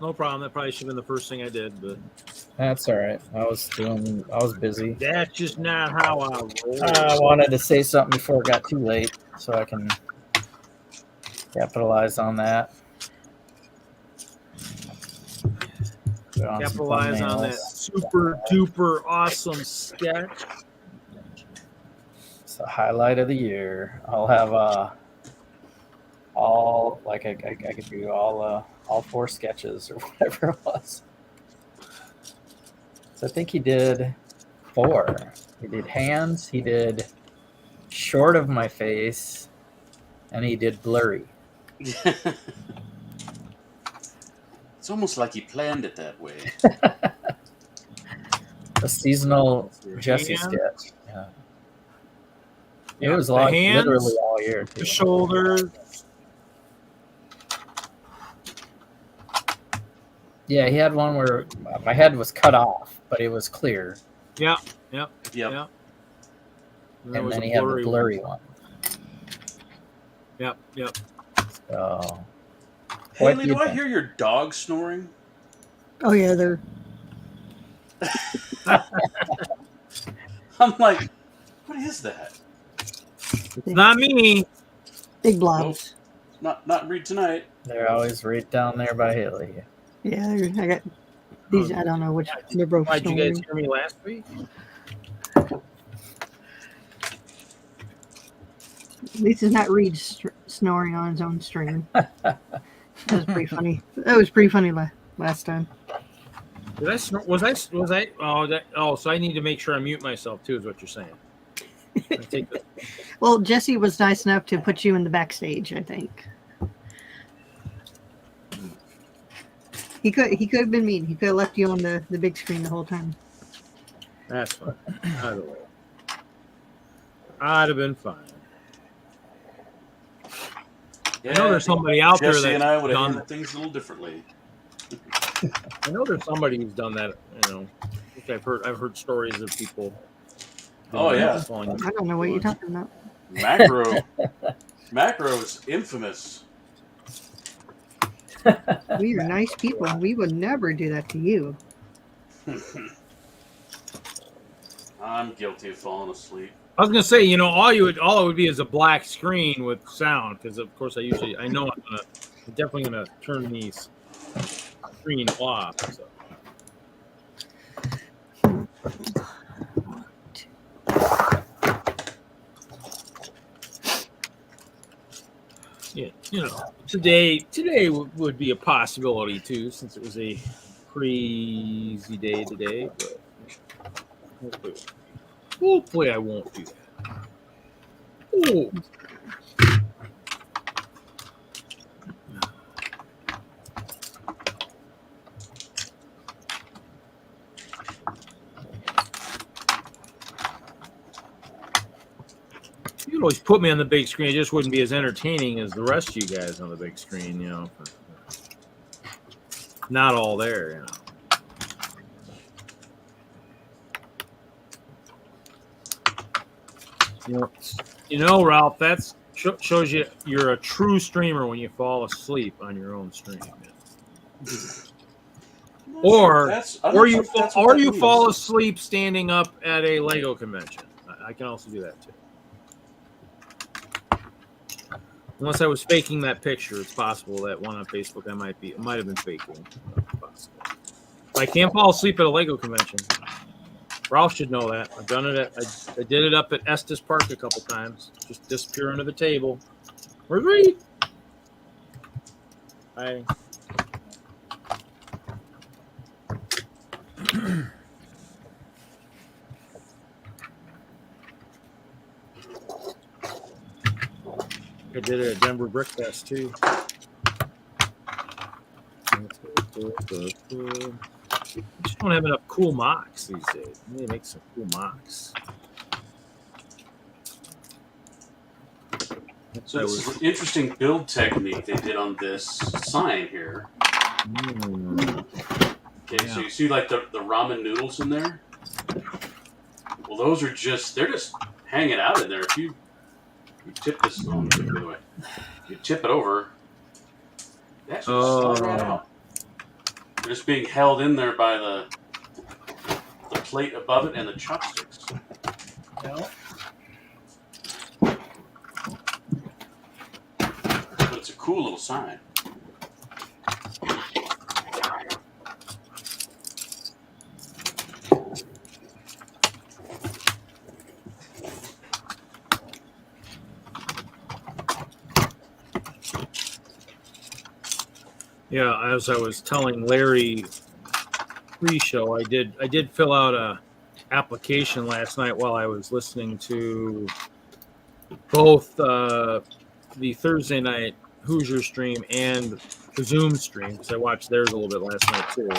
No problem. That probably should have been the first thing I did, but that's all right. I was busy. That's just not how I roll. I wanted to say something before it got too late, so I can capitalize on that. Capitalize on that super duper awesome sketch. It's the highlight of the year. I'll have I could do all 4 sketches or whatever it was. So I think he did 4. He did hands, he did short of my face, and he did blurry. It's almost like he planned it that way. A seasonal Jesse sketch. Yeah. It was literally all year. The shoulders. Yeah, he had one where my head was cut off, but it was clear. Yeah. And then he had the blurry one. Yep. So Haley, do I hear your dog snoring? Oh yeah, they're. I'm like, what is that? It's not me. Big blobs. Nope. Not read tonight. They're always right down there by Haley. Yeah, I got these. I don't know which. They're both. Why'd you snoring. guys hear me last week? At least it's not Reed snoring on his own stream. That was pretty funny. That was pretty funny last time. Did I snore? Was I? Oh, so I need to make sure I mute myself too. Is what you're saying? I take the, Well, Jesse was nice enough to put you in the backstage, I think. He could have been mean. He could have left you on the big screen the whole time. that's fine. Either way, I'd have been fine. Yeah, I know there's somebody out there Jesse that's and I would have done. handled things a little differently. I know there's somebody who's done that. You know, I think I've heard stories of people. Oh, yeah. falling I don't know what you're talking about. Macro is infamous. We are nice people. We would never do that to you. I'm guilty of falling asleep. I was gonna say, you know, all it would be is a black screen with sound, because of course I know I'm definitely gonna turn these screen off. So. Yeah, you know, today would be a possibility too, since it was a crazy day today. But hopefully I won't do that. Oh. You could always put me on the big screen. It just wouldn't be as entertaining as the rest of you guys on the big screen, you know. Not all there, you know. You know, Ralph, that shows you you're a true streamer when you fall asleep on your own stream. Or you fall asleep standing up at a Lego convention. I can also do that too. Unless I was faking that picture, it's possible that one on Facebook I might have been faking. Possible. I can't fall asleep at a Lego convention. Ralph should know that. I've done it. I did it up at Estes Park a couple times. Just disappear under the table. Where's Reed? I did it at Denver Brick Fest too. Just don't have enough cool MOCs these days. I need to make some cool MOCs. So this is an interesting build technique they did on this sign here. Okay, so you see like the ramen noodles in there? Well, those are they're just hanging out in there. If you tip this, the other way. You tip it over, they actually slide right out. They're just being held in there by the plate above it and the chopsticks. No. But it's a cool little sign. Yeah, as I was telling Larry pre-show, I did fill out a application last night while I was listening to both the Thursday night Hoosier stream and the Zoom stream, because I watched theirs a little bit last night too.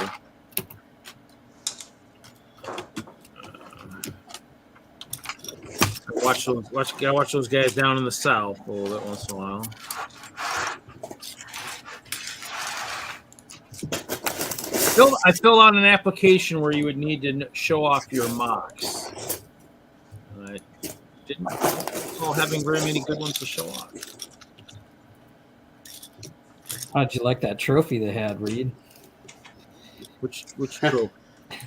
I watch those guys down in the South a little bit once in a while. I filled out an application where you would need to show off your MOCs. I didn't recall having very many good ones to show off. How'd you like that trophy they had, Reed? Which trophy?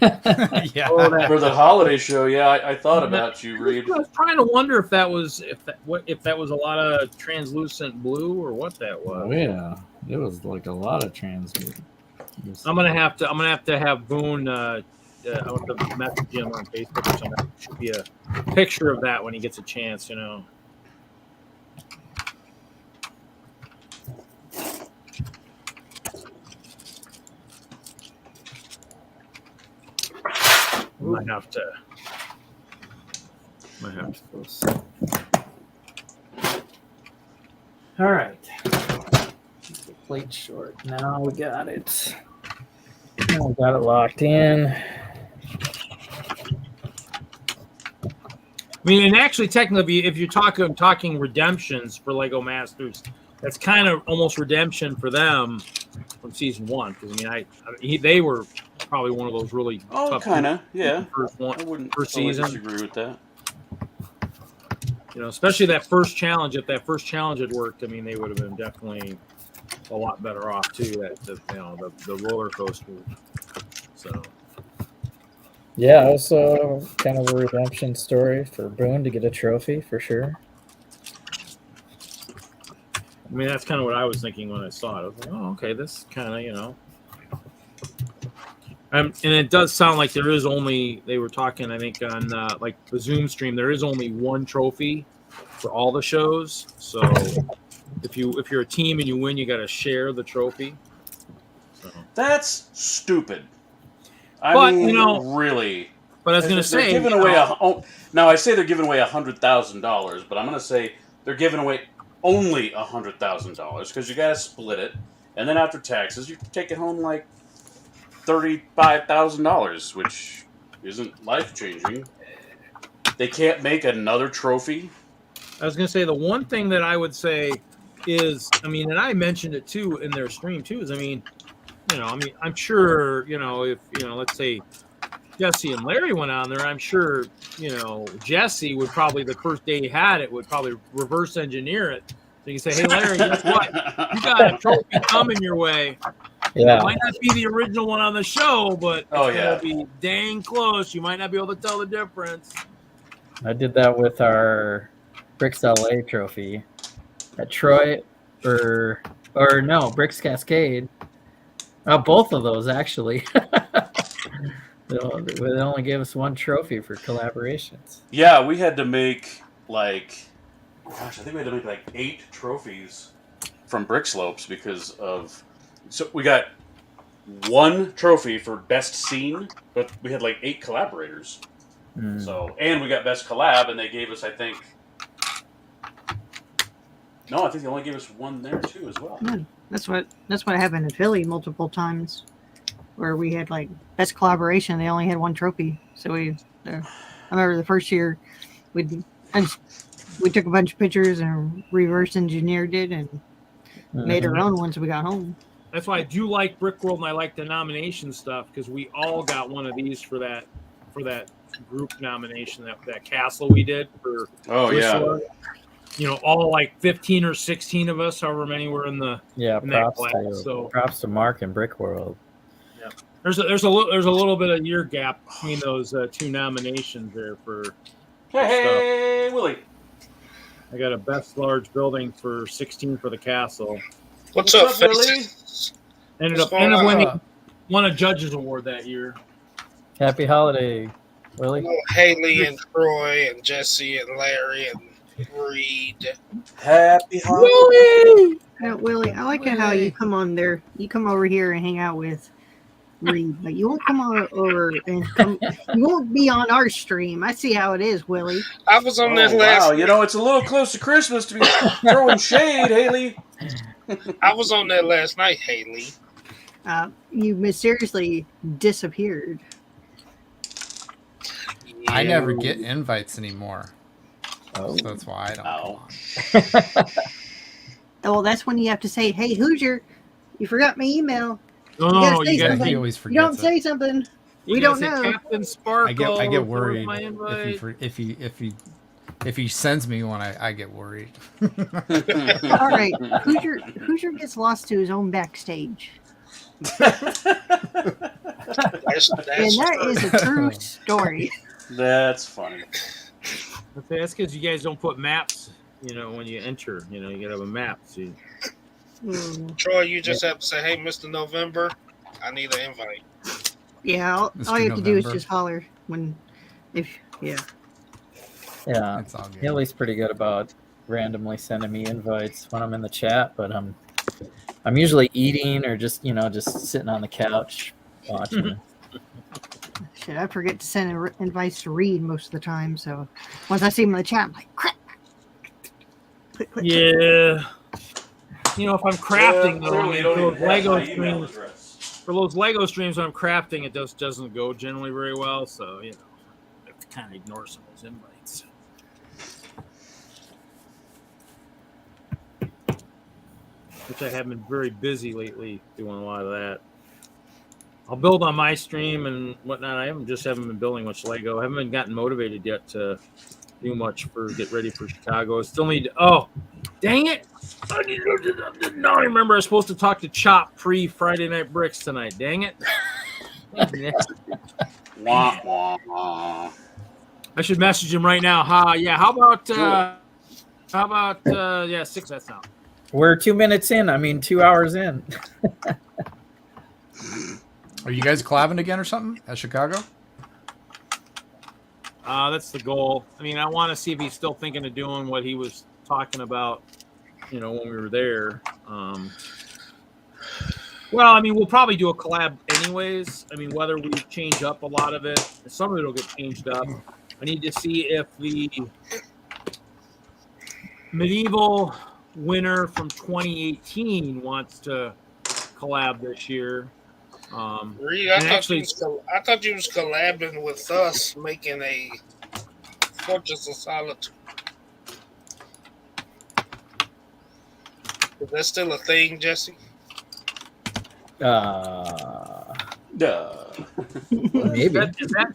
Yeah. Oh, that- For the holiday show, yeah, I thought about you, Reed. I was trying to wonder if that was a lot of translucent blue or what that was. Oh yeah, it was like a lot of transmute. I'm gonna have to have Boone. I want to message him on Facebook or something. Should be a picture of that when he gets a chance. You know. Might have to post. All right. The plate short. Now we got it. Now we got it locked in. I mean, and actually, technically, if you're talking redemptions for Lego Masters, that's kind of almost redemption for them from season 1. Because I mean, they were probably one of those really tough kind of, yeah. I wouldn't First season. Disagree with that. You know, especially that first challenge. If that first challenge had worked, I mean, they would have been definitely a lot better off too. The roller coaster. So. Yeah, it was kind of a redemption story for Boone to get a trophy for sure. I mean, that's kind of what I was thinking when I saw it. I was like, oh, okay, this kind of, you know. And it does sound like there is only, they were talking, I think, on like the Zoom stream, there is only one trophy for all the shows. So if you're a team and you win, you got to share the trophy. So. That's stupid. I mean, you know, really. But I was going to say, giving away now I say they're giving away $100,000, but I'm going to say they're giving away only $100,000 because you got to split it, and then after taxes, you take it home like $35,000, which isn't life changing. They can't make another trophy. I was going to say the one thing that I would say is, I mean, and I mentioned it too in their stream too, is I mean, I'm sure, if, let's say Jesse and Larry went on there, I'm sure, Jesse would probably, the first day he had it, would probably reverse engineer it. So you can say, hey, Larry, guess what? You got a trophy coming your way. Yeah. It might not be the original one on the show, but it's going to be dang close. You might not be able to tell the difference. I did that with our Bricks LA trophy at Troy, or no, Bricks Cascade. Both of those, actually. They only gave us one trophy for collaborations. Yeah, we had to make I think we had to make like 8 trophies from Brick Slopes because of. So we got 1 trophy for best scene, but we had like 8 collaborators. So, and we got best collab, and they gave us, I think they only gave us 1 there too as well. Yeah, that's what happened in Philly multiple times, where we had like best collaboration. They only had 1 trophy. So I remember the first year we took a bunch of pictures and reverse engineered it and made our own once we got home. That's why I do like Brickworld, and I like the nomination stuff because we all got one of these for that group nomination, that castle we did for. Oh WISLUG. All like 15 or 16 of us, however many were in the props that class. So props to Mark and Brickworld. Yeah, there's a little bit of year gap between those 2 nominations there for. Hey, Willie. I got a best large building for 16 for the castle. What's up, Willie? Ended up winning won a judges award that year. Happy holiday, Willie. Haley and Troy and Jesse and Larry and Reed. Happy holiday. Willie, I like it how you come on there. You come over here and hang out with Reed, but you won't come on over and you won't be on our stream. I see how it is, Willie. I was on that last. Wow, it's a little close to Christmas to be throwing shade, Haley. I was on that last night, Haley. You mysteriously disappeared. I never get invites anymore. Oh. So that's why I don't come on. Well, that's when you have to say, "Hey, Hoosier, you forgot my email." No, you gotta say He always something. You don't forgets say it. something. You We gotta don't say know. Captain Sparkle. I get worried my if he If he sends me one, I get worried. All right, Hoosier gets lost to his own backstage. That's And that is a true story. That's funny. That's because you guys don't put maps. When you enter, you gotta have a map. So Troy, you just have to say, "Hey, Mr. November, I need an invite." Yeah, all you have to do is just holler yeah. Yeah, It's all good. Haley's pretty good about randomly sending me invites when I'm in the chat, but I'm usually eating or just sitting on the couch watching. Shit, I forget to send invites to Reed most of the time. So once I see him in the chat, I'm like, crap. Click. yeah. If I'm crafting Clearly you don't even have Lego my email streams, address. for those Lego streams when I'm crafting, it just doesn't go generally very well. So I have to kind of ignore some of those invites. Which I have been very busy lately doing a lot of that. I'll build on my stream and whatnot. I haven't been building much Lego. I haven't been gotten motivated yet to do much get ready for Chicago. I still need to, oh, dang it. Now I remember I was supposed to talk to Chop pre-Friday Night Bricks tonight. Dang it. Wah, wah, wah. I should message him right now. How about 6 that's out. We're 2 minutes in. 2 hours in. Are you guys collabing again or something at Chicago? That's the goal. I want to see if he's still thinking of doing what he was talking about, when we were there. We'll probably do a collab anyways. Whether we change up a lot of it, some of it will get changed up. I need to see if the medieval winner from 2018 wants to collab this year. Reed, I thought you was collabing with us, making a Fortress of Solitude. Is that still a thing, Jesse? Maybe. Is that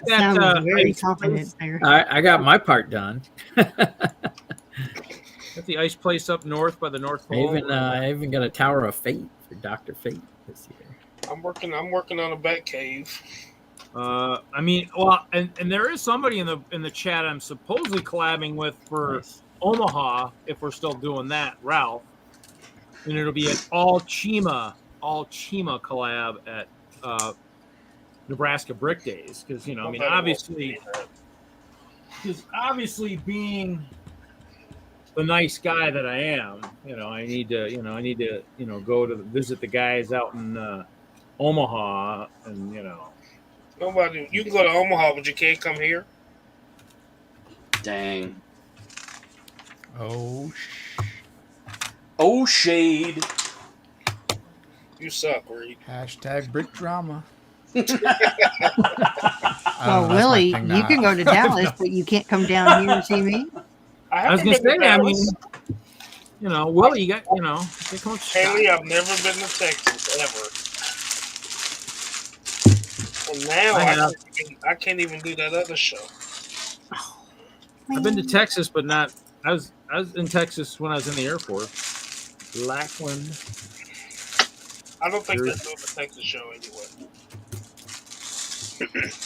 Sounds very ice confident place? there. I got my part done. That's the ice place up north by the North Pole. I even got a Tower of Fate for Dr. Fate this year. I'm working on a bat cave. And there is somebody in the chat I'm supposedly collabing with for Omaha, if we're still doing that, Ralph. And it'll be an all Chima collab at Nebraska Brick Days, because obviously being the nice guy that I am, I need to go to visit the guys out in Omaha, and Nobody, you can go to Omaha, but you can't come here. Dang. Oh, shade. You suck, Reed. #, brick drama. Well, Willie, you can go to Dallas, but you can't come down here and see me. I was gonna say, Willie, you got, Haley, I've never been to Texas ever. And now I can't even do that other show. I've been to Texas, but not. I was in Texas when I was in the Air Force. Lackland. I don't think they're doing the Texas show anyway.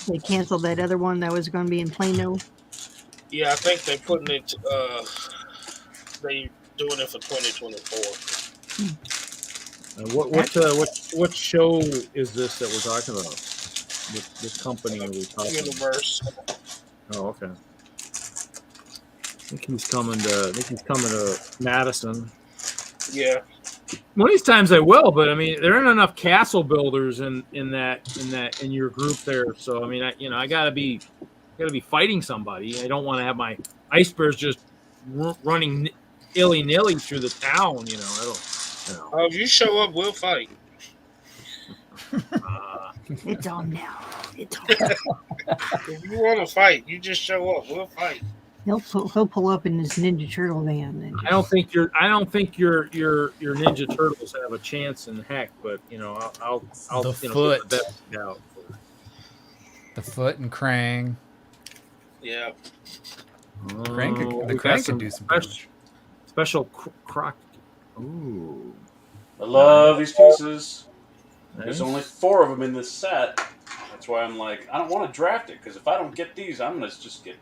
They canceled that other one that was going to be in Plano. Yeah, I think they're putting it. They doing it for 2024. What show is this that we're talking about? This company we're talking about? Universe. Oh, okay. I think he's coming to Madison. Yeah. One of these times I will, but there aren't enough castle builders in your group there. So I gotta be fighting somebody. I don't want to have my ice bears just running illy-nilly through the town. Oh, if you show up, we'll fight. It's on now. It's on. If you want to fight, you just show up. We'll fight. He'll pull up in his Ninja Turtle van. And I don't think your Ninja Turtles have a chance in heck, but I'll The get foot. the best out. The Foot and Krang. Yeah. The crank we got can do some damage. special croc. Ooh. I love these pieces. Nice. There's only 4 of them in this set. That's why I'm like, I don't want to draft it, because if I don't get these, I'm going to just get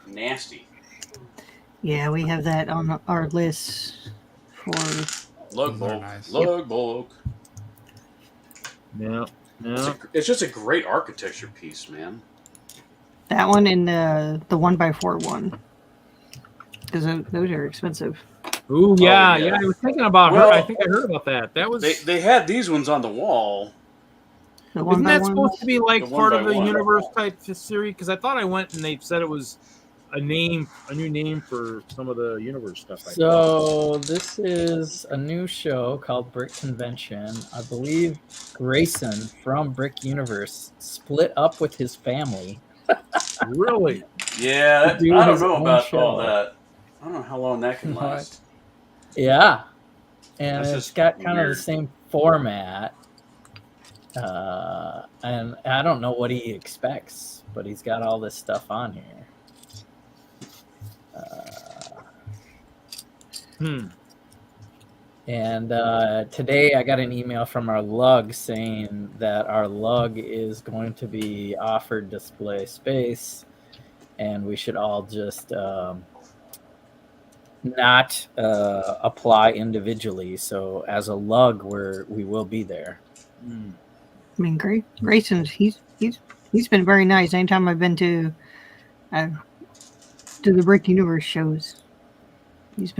nasty. Yeah, we have that on our list for Lug bulk. Nice. Lug bulk. Yeah. Yeah. It's just a great architecture piece, man. that one and the 1x4 one. Because those are expensive. Ooh, yeah, yeah. I was thinking about Well, her. I think I heard about that. That was They had these ones on the wall. The Isn't that 1x1 supposed to be like The part of the 1x1. universe type series? Because I thought I went and they said it was a new name for some of the universe stuff. So this is a new show called Brick Convention. I believe Grayson from Brick Universe split up with his family. Really? Yeah, To do I don't his know own about show. all that. I don't know how long that can What? last. Yeah, and That's it's just got kind of weird. the same format. And I don't know what he expects, but he's got all this stuff on here. And today I got an email from our lug saying that our lug is going to be offered display space, and we should all just not apply individually. So as a lug, we will be there. I mean, Grayson's he's been very nice. Anytime I've been to the Brick Universe shows, he's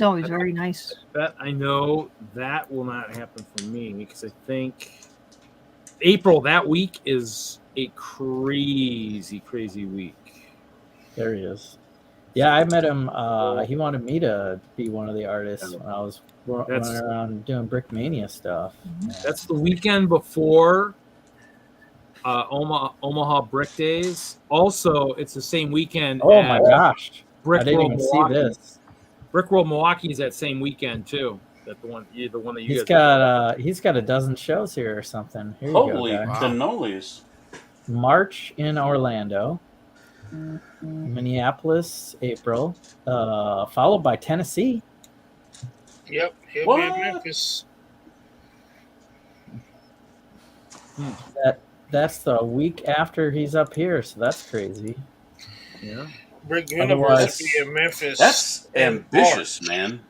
always very nice. That I know that will not happen for me because I think April that week is a crazy week. There he is. Yeah, I met him. He wanted me to be one of the artists when I was running around doing Brickmania stuff. That's the weekend before Omaha Brick Days. Also, it's the same weekend. Oh my gosh! Brick I didn't World even Milwaukee. see this. Brick World Milwaukee is that same weekend too. That the one that you He's guys got a dozen shows here or something. Here Holy you go, guys. cannolis. March in Orlando, Minneapolis, April, followed by Tennessee. Yep, he'll be in Memphis. That's the week after he's up here, so that's crazy. Yeah. Brick Universe will be in Memphis. That's ambitious, man.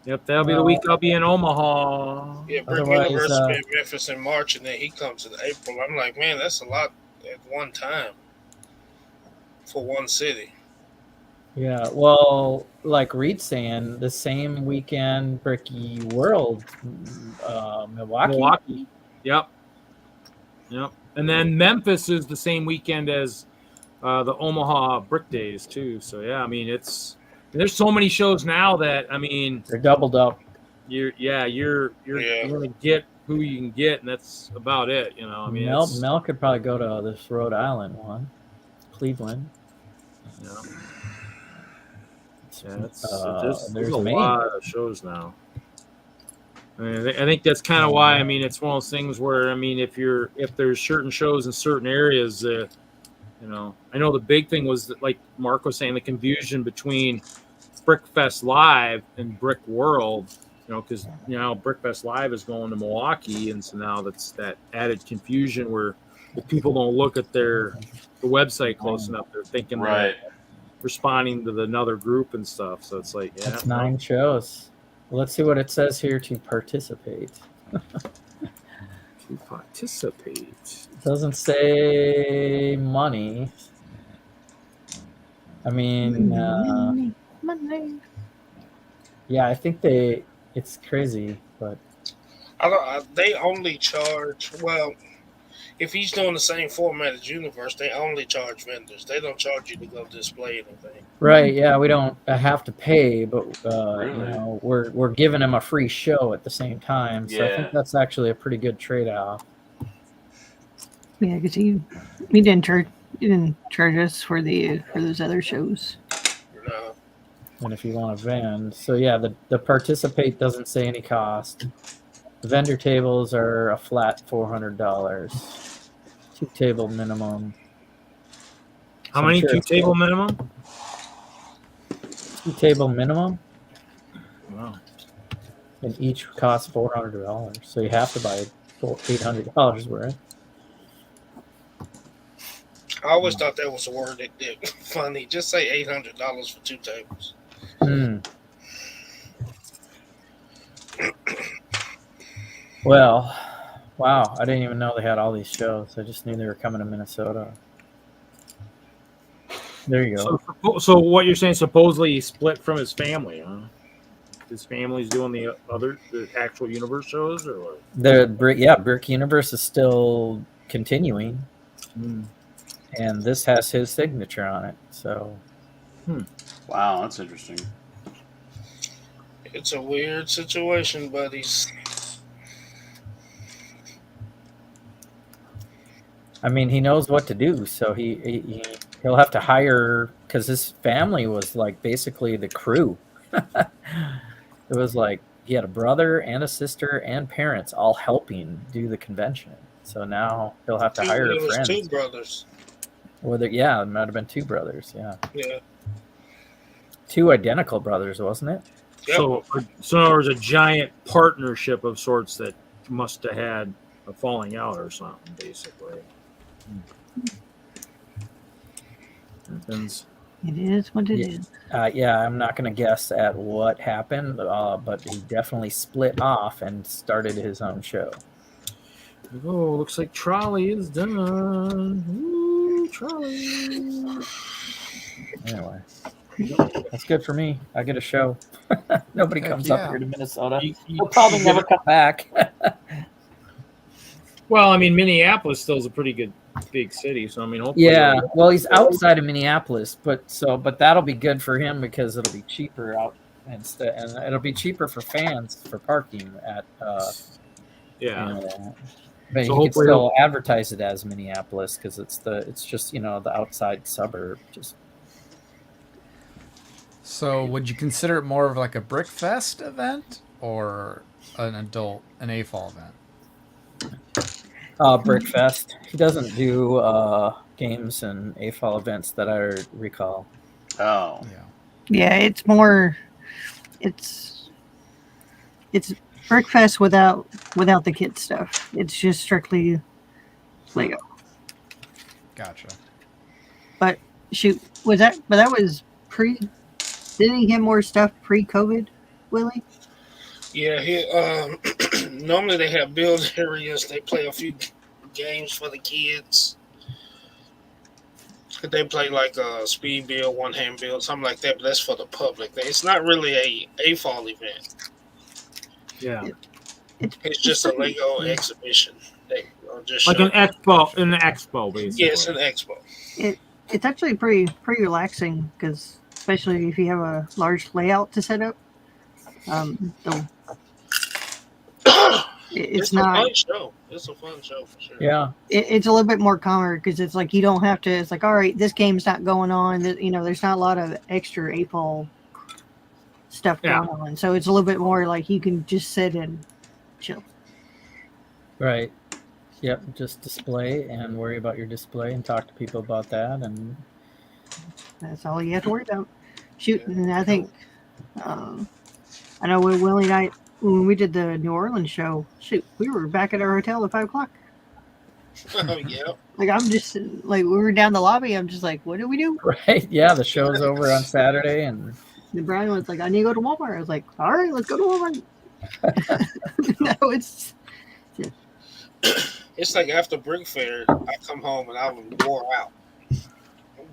Yep, that'll be the week I'll be in Omaha. Yeah, Brick Universe will be in Memphis in March, and then he comes in April. I'm like, man, that's a lot at one time for one city. Yeah, well, like Reed's saying, the same weekend, Bricky World, Milwaukee. Yep. And then Memphis is the same weekend as the Omaha Brick Days too. So yeah, I mean there's so many shows now that they're doubled up. You're gonna get who you can get, and that's about it. Mel could probably go to this Rhode Island one, Cleveland. There's there's a lot of shows now. I think that's kind of why. It's one of those things where if there's certain shows in certain areas, I know the big thing was that, like Mark was saying, the confusion between Brickfest Live and Brick World. Because Brickfest Live is going to Milwaukee, and so now that's that added confusion where if people don't look at the website close enough, they're thinking they're responding to another group and stuff. So it's like, that's 9 shows. Well, let's see what it says here to participate. To participate. It doesn't say money. Money. Yeah, I think it's crazy, but they only charge. Well, if he's doing the same format as Universe, they only charge vendors. They don't charge you to go display anything. Right? Yeah, we don't have to pay, but we're giving him a free show at the same time. So I think that's actually a pretty good trade-off. Yeah, because he didn't charge us for those other shows. No. And if you want to vend, so yeah, the participate doesn't say any cost. The vendor tables are a flat $400, 2 table minimum. How many? Sure 2 it's table minimum? 2 table minimum, Wow. and each costs $400. So you have to buy $800 worth. I always thought that was a word that funny. Just say $800 for 2 tables. Hmm. Well, wow. I didn't even know they had all these shows. I just knew they were coming to Minnesota. There you go. So what you're saying? Supposedly he split from his family, huh? His family's doing the actual universe shows, or what? The Brick Universe is still continuing, and this has his signature on it. So, Wow, that's interesting. It's a weird situation, buddies. I mean, he knows what to do. So he'll have to hire, because his family was like basically the crew. It was like he had a brother and a sister and parents all helping do the convention. So now he'll have to hire friends. 2 brothers. It might have been 2 brothers. Yeah. Yeah. 2 identical brothers, wasn't it? Yep. So there was a giant partnership of sorts that must have had a falling out or something, basically. It is what it is. I'm not going to guess at what happened, but he definitely split off and started his own show. Oh, looks like Trolley is done. Woo, Trolley. Anyway, that's good for me. I get a show. Nobody comes up here to Minnesota. He'll probably never come back. Well, I mean, Minneapolis still is a pretty good big city, so I mean, hopefully. Yeah, well, he's outside of Minneapolis, but that'll be good for him because it'll be cheaper out and it'll be cheaper for fans for parking at. But So he can still advertise it as Minneapolis because it's just the outside suburb. So, would you consider it more of like a Brickfest event or an AFOL event? Brickfest. He doesn't do games and AFOL events that I recall. Oh. Yeah, it's more. It's Brickfest without the kid stuff. It's just strictly Lego. Gotcha. But shoot, that was pre? Didn't he get more stuff pre-COVID, Willie? Yeah, normally they have build areas. They play a few games for the kids. They play like a speed build, one-hand build, something like that, but that's for the public. It's not really a AFOL event. Yeah. It's just a Lego exhibition. Like an expo, basically. Yeah, it's an expo. It's actually pretty relaxing because especially if you have a large layout to set up. It's not. A fun show. It's a fun show for sure. Yeah, it's a little bit more calmer because it's like you don't have to. It's like, all right, this game's not going on. There's not a lot of extra AFOL stuff going on, so it's a little bit more like you can just sit and chill. Right. Yep. Just display and worry about your display and talk to people about that, and that's all you have to worry about. Shoot, and I think I know when Willie and I. When we did the New Orleans show, shoot, we were back at our hotel at 5:00. Oh yeah. Like I'm just like we were down the lobby. I'm just like, what do we do? Right? Yeah, the show's over on Saturday, and Brian was like, I need to go to Walmart. I was like, all right, let's go to Walmart. No, it's like after Brick Fair, I come home and I was wore out.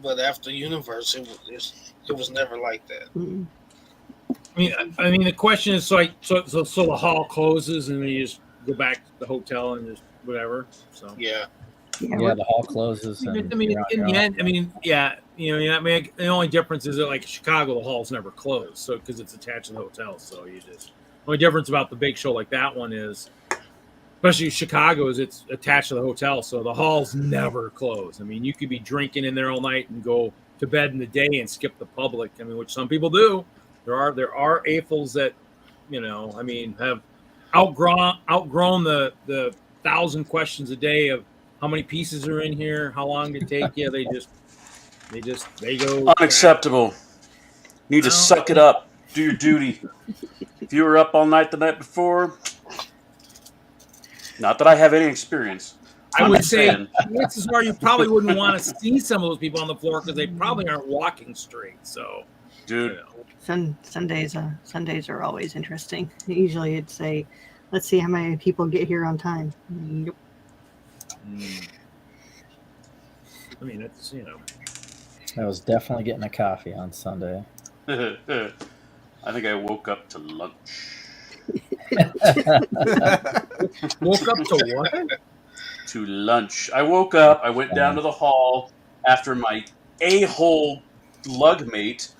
But after Universe, it was never like that. Mm-hmm. I mean, the question is, so the hall closes and then you just go back to the hotel and just whatever. So yeah, the hall closes. I mean, in the end, the only difference is that like Chicago, the hall's never closed, so because it's attached to the hotel. So the only difference about the big show like that one is, especially Chicago, is it's attached to the hotel, so the hall's never closed. I mean, you could be drinking in there all night and go to bed in the day and skip the public. I mean, which some people do. There are AFOLs that, have outgrown the 1,000 questions a day of how many pieces are in here, how long did it take you. They just They go unacceptable. Need to suck it up. Do your duty. If you were up all night the night before, not that I have any experience. I would say this is where you probably wouldn't want to see some of those people on the floor because they probably aren't walking straight. So, dude, Sundays are always interesting. Usually, it's let's see how many people get here on time. Yep. I mean, it's I was definitely getting a coffee on Sunday. I think I woke up to lunch. Woke up to what? To lunch. I woke up. I went down to the hall after my a-hole lug mate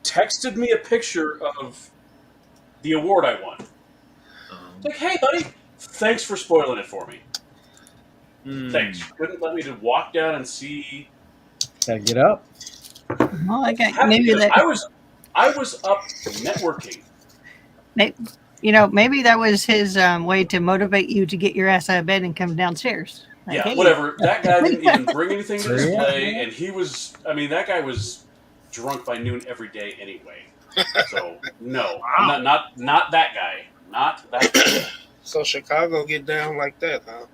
texted me a picture of the award I won. It's like, hey, buddy, thanks for spoiling it for me. Thanks. You couldn't let me to walk down and see. Gotta get up. Well, maybe that. I was up networking. Maybe that was his way to motivate you to get your ass out of bed and come downstairs. Like, yeah, whatever. That guy didn't even bring anything to display, and he was. I mean, that guy was drunk by noon every day anyway. So no, wow. not that guy. Not that guy. So Chicago get down like that, huh?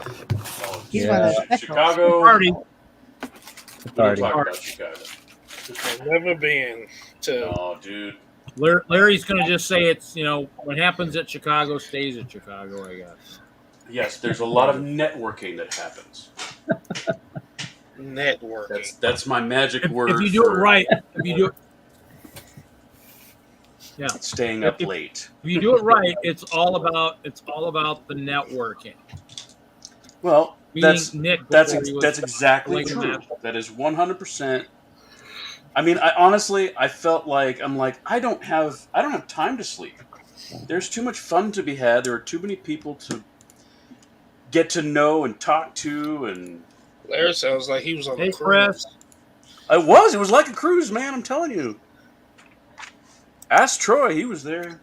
Oh, yeah. Chicago party. Talk about Chicago. I've never been to. Oh, dude. Larry's going to just say it's, what happens at Chicago stays at Chicago, I guess. Yes, there's a lot of networking that happens. Networking. That's my magic word. If you do it right, staying up late. If you do it right, it's all about the networking. Well, that's exactly true. That is 100%. I mean, I felt like I don't have time to sleep. There's too much fun to be had. There are too many people to get to know and talk to. And Larry sounds like he was on a cruise. It was like a cruise, man. I'm telling you. Ask Troy, he was there.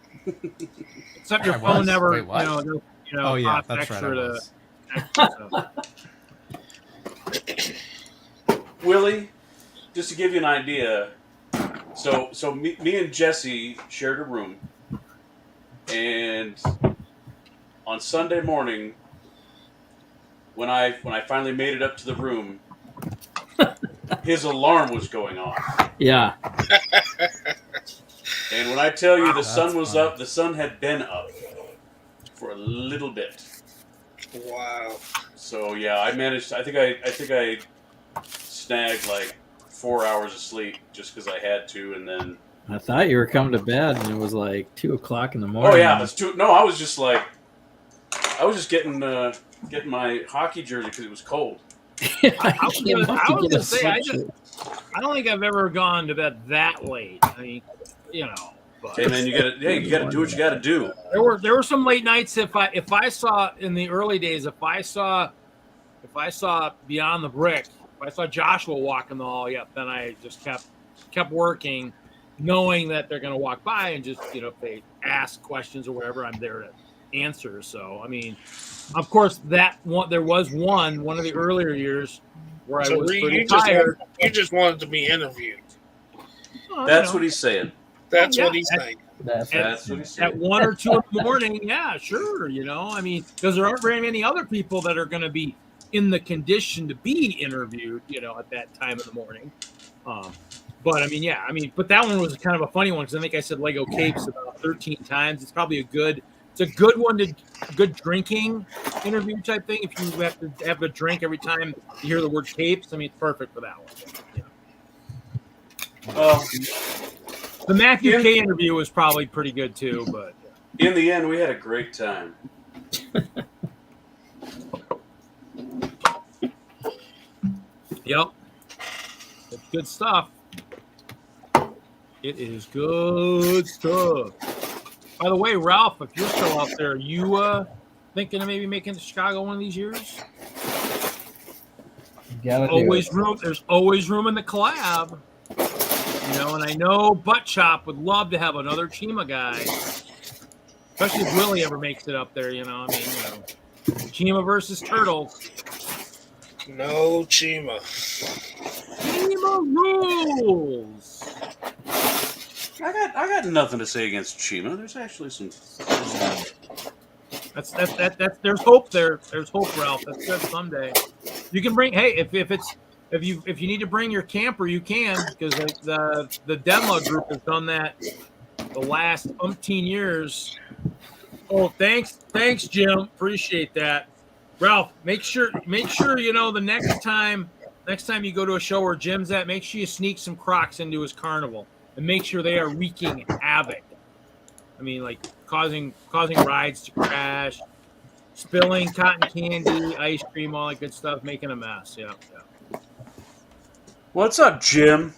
Except your phone never, oh yeah, that's right. Willie, just to give you an idea, so me and Jesse shared a room, and on Sunday morning, when I finally made it up to the room, his alarm was going off. Yeah. And when I tell you the sun was up, the sun had been up for a little bit. Wow. So yeah, I managed. I think I snagged like 4 hours of sleep just because I had to, and then I thought you were coming to bed, and it was like 2:00 in the morning. Oh yeah, that's too. No, I was just getting my hockey jersey because it was cold. I was gonna say I don't think I've ever gone to bed that late. I mean, But hey man, you gotta do what you gotta do. There were some late nights. If I saw in the early days, if I saw Beyond the Brick, if I saw Joshua walking the hall, then I just kept working, knowing that they're gonna walk by and just if they ask questions or whatever, I'm there to answer. So I mean, of course there was one of the earlier years where I was pretty tired. You just wanted to be interviewed. That's what he's saying. That's what he's saying. That's what he's saying. At 1 or 2 in the morning, yeah, sure. I mean, because there aren't very many other people that are going to be in the condition to be interviewed, at that time of the morning. But I mean, but that one was kind of a funny one because I think I said Lego Capes about 13 times. It's probably a good one to good drinking interview type thing. If you have to have a drink every time you hear the word Capes, I mean, it's perfect for that one. Well, the Matthew K interview was probably pretty good too, but in the end, we had a great time. Yep, it's good stuff. It is good stuff. By the way, Ralph, if you're still out there, are you thinking of maybe making Chicago one of these years? There's always room in the collab. And I know Butt Chop would love to have another Chima guy, especially if Willie ever makes it up there. Chima versus Turtles. No Chima. Chima rules. I got nothing to say against Chima. There's actually some. That's there's hope there. There's hope, Ralph. That's good someday. You can bring. Hey, if you need to bring your camper, you can, because like the DENLUG group has done that the last umpteen years. Oh, thanks, Jim. Appreciate that, Ralph. Make sure the next time you go to a show where Jim's at, make sure you sneak some Crocs into his carnival and make sure they are wreaking havoc. I mean, like causing rides to crash, spilling cotton candy, ice cream, all that good stuff, making a mess. Yeah. What's up, Jim?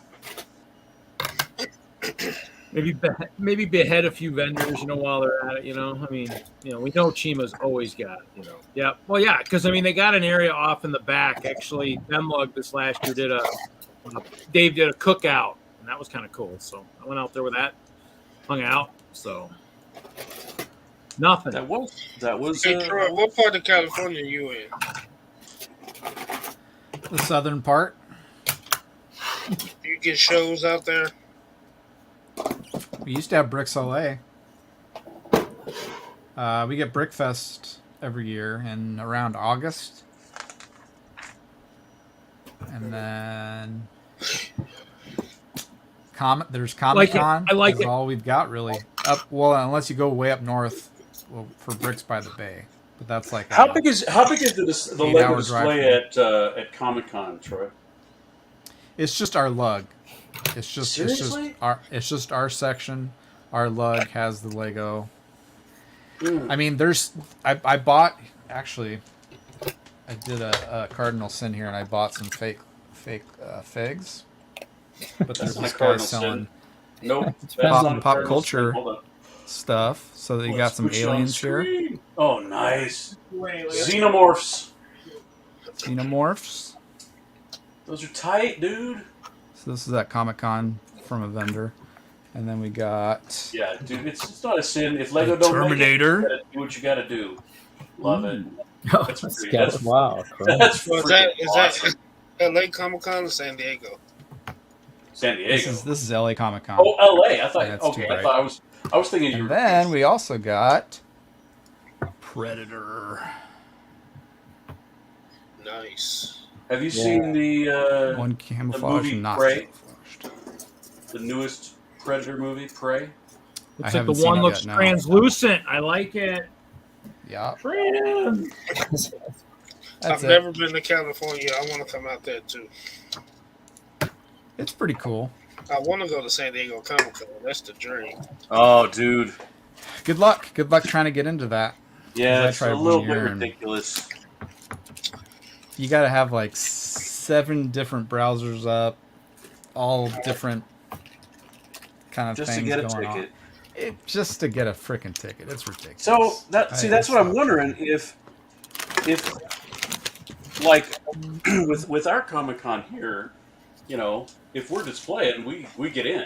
Maybe behead a few vendors, while they're at it. I mean, we know Chima's always got, Yeah. Well, yeah, because I mean, they got an area off in the back. Actually, DENLUG this last year Dave did a cookout, and that was kind of cool. So I went out there with that, hung out. So nothing. That was. Hey, Troy, what part of California are you in? The southern part. Do you get shows out there? We used to have Bricks LA. We get Brickfest every year in around August. And then there's Comic-Con. I like That's it. all we've got really. Unless you go way up north for Bricks by the Bay. But that's like how big is the Lego display at Comic-Con, Troy? It's just our lug. Seriously? It's just our section. Our lug has the Lego. I mean, I bought, actually, I did a cardinal sin here, and I bought some fake figs. But there's this guy selling Nope. pop culture stuff. So that you got some aliens here. Oh, nice. Xenomorphs. Those are tight, dude. So this is at Comic-Con from a vendor. And then we got... Yeah, dude, it's not a sin. If Lego don't Terminator. make it, you do what you got to do. Love it. Oh, That's wow. That's So is awesome. that LA Comic-Con or San Diego? San Diego. This is LA Comic-Con. Oh, LA. I thought. Yeah, Okay, I was thinking you And were. then we also got Predator. Nice. Have you seen the One camouflage movie and not Prey? camouflaged. the newest Predator movie, Prey? I Looks like haven't the seen one it looks yet, no. translucent. I like it. Yeah. Trans. I've never been to California. I want to come out there too. It's pretty cool. I want to go to San Diego Comic-Con. That's the dream. Oh, dude. Good luck. Good luck trying to get into that. Yeah, I it's tried a little one bit year and- ridiculous. You got to have like 7 different browsers up, all different kind of Just to things get a going ticket. on. Just to get a freaking ticket. It's ridiculous. So that's what I'm wondering if like with our Comic-Con here, if we're displaying, we get in.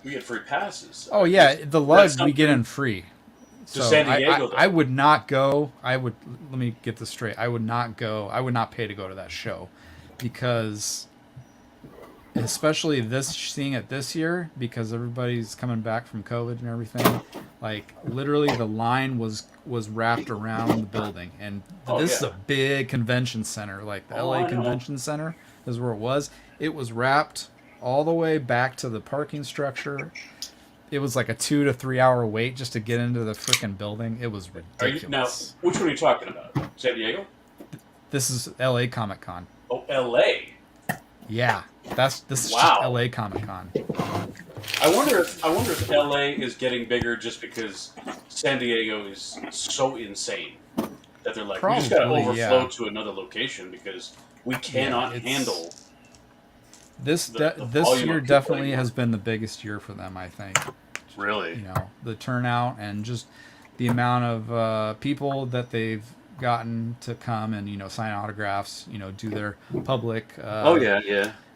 We get free passes. Oh yeah, the lug we get in free. To San Diego, though. I would not go. Let me get this straight. I would not go. I would not pay to go to that show because, especially seeing it this year, because everybody's coming back from COVID and everything. Like literally, the line was wrapped around the building, and this is a big convention center. Like the LA Convention Center is where it was. It was wrapped all the way back to the parking structure. It was like a 2 to 3 hour wait just to get into the freaking building. It was ridiculous. Now, which one are you talking about? San Diego? This is LA Comic-Con. Oh, LA. Yeah, this is just LA Comic-Con. I wonder if LA is getting bigger just because San Diego is so insane that they're like, we just got to overflow to another location because we cannot handle. This year definitely has been the biggest year for them, I think. Really? The turnout and just the amount of people that they've gotten to come and sign autographs, do their public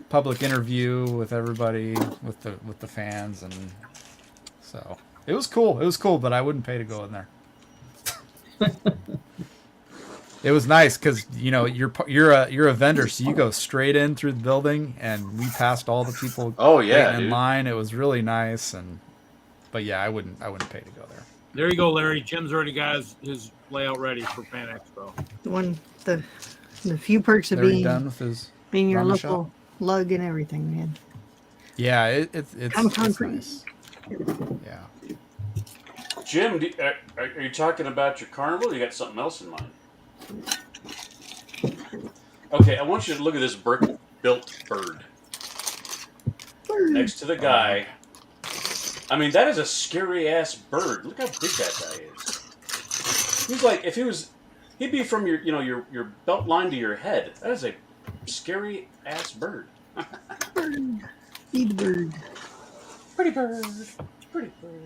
public interview with everybody, with the fans, and so it was cool. It was cool, but I wouldn't pay to go in there. It was nice because you're a vendor, so you go straight in through the building, and we passed all the people waiting in line. It was really nice, but yeah, I wouldn't pay to go there. There you go, Larry. Jim's already got his layout ready for Pan Expo. The few perks of being your local shop? lug and everything, man. Yeah, it's nice. Yeah. Jim, are you talking about your carnival? Or you got something else in mind? Okay, I want you to look at this brick-built bird next to the guy. I mean, that is a scary-ass bird. Look how big that guy is. He's like, he'd be from your belt line to your head. That is a scary-ass bird. Bird. Feed the bird. Pretty bird. Pretty bird.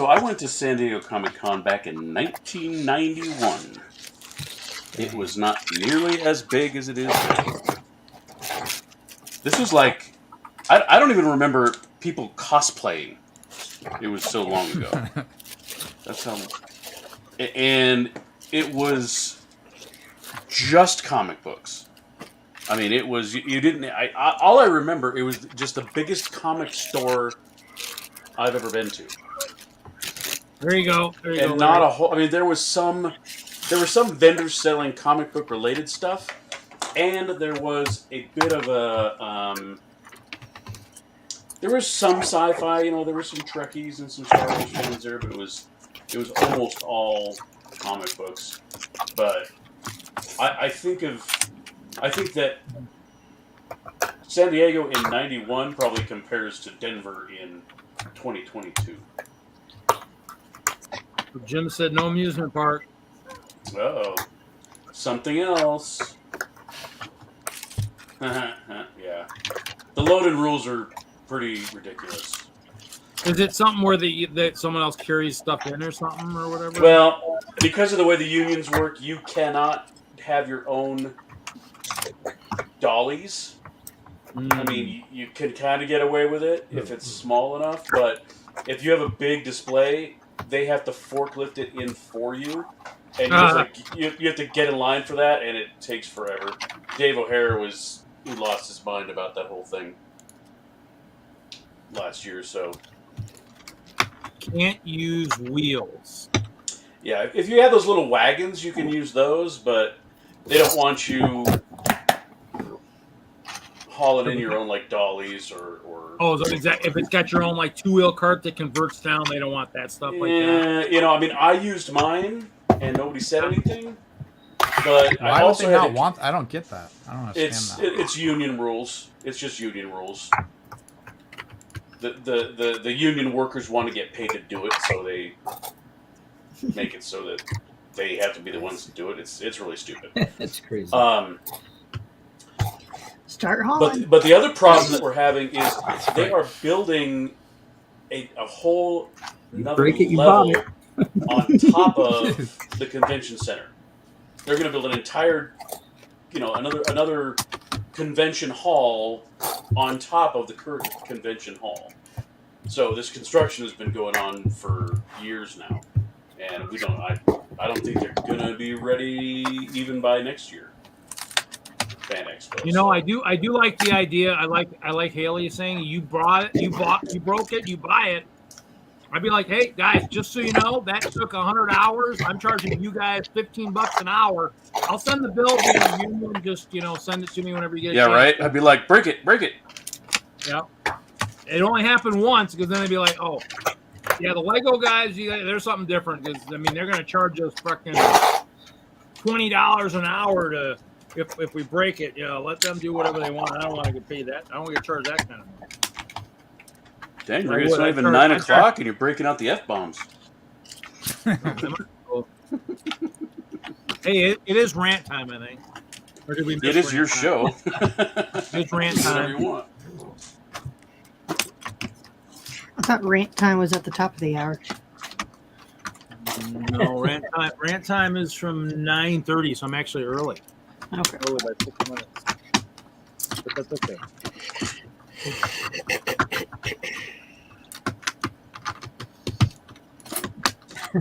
I went to San Diego Comic-Con back in 1991. It was not nearly as big as it is now. This was like, I don't even remember people cosplaying. It was so long ago. That's how. And it was just comic books. I mean, it was, you didn't, all I remember, it was just the biggest comic store I've ever been to. There you go. And not a whole, I mean, there were some vendors selling comic book related stuff, and there was a bit of a, there was some sci-fi, there were some Trekkies and some Star Wars fans there, but it was almost all comic books. But I think that San Diego in 91 probably compares to Denver in 2022. Jim said no amusement park. Uh-oh. Something else. Yeah. The load-in rules are pretty ridiculous. Is it something where that someone else carries stuff in or something or whatever? Well, because of the way the unions work, you cannot have your own dollies. I mean, you can kind of get away with it if it's small enough, but if you have a big display, they have to forklift it in for you, and you have to get in line for that, and it takes forever. Dave O'Hare he lost his mind about that whole thing last year, so. Can't use wheels. Yeah, if you have those little wagons, you can use those, but they don't want you hauling in your own like dollies or Oh, so exactly. If it's got your own like two-wheel cart that converts down, they don't want that stuff like that. I mean, I used mine and nobody said anything. But why I also would they not want? I don't get that. I don't understand that. It's union rules. It's just union rules. The union workers want to get paid to do it, so they make it so that they have to be the ones to do it. It's really stupid. It's crazy. Start hauling. But the other problem that we're having is they are building a whole another level on top of the convention center. They're going to build an entire, another convention hall on top of the current convention hall. So this construction has been going on for years now, and I don't think they're going to be ready even by next year. Fan Expo. I do like the idea. I like Haley saying you broke it, you buy it. I'd be like, hey guys, just so you know, that took 100 hours. I'm charging you guys $15 an hour. I'll send the bill to the union. Just send it to me whenever you get it. Yeah, right. I'd be like, break it. Yeah. It only happened once because then they'd be like, oh, yeah, the Lego guys, there's something different because they're going to charge us fucking $20 an hour to. If we break it, let them do whatever they want. I don't want to get paid that. I don't want to get charged that kind of money. Dang, it's not even 9 o'clock and you're breaking out the F-bombs. Hey, it is rant time, I think. Or did we miss it is your show. It's rant time. Whatever you want. I thought rant time was at the top of the hour. No, rant time is from 9:30, so I'm actually early. Okay. Early by 6 minutes. But that's okay.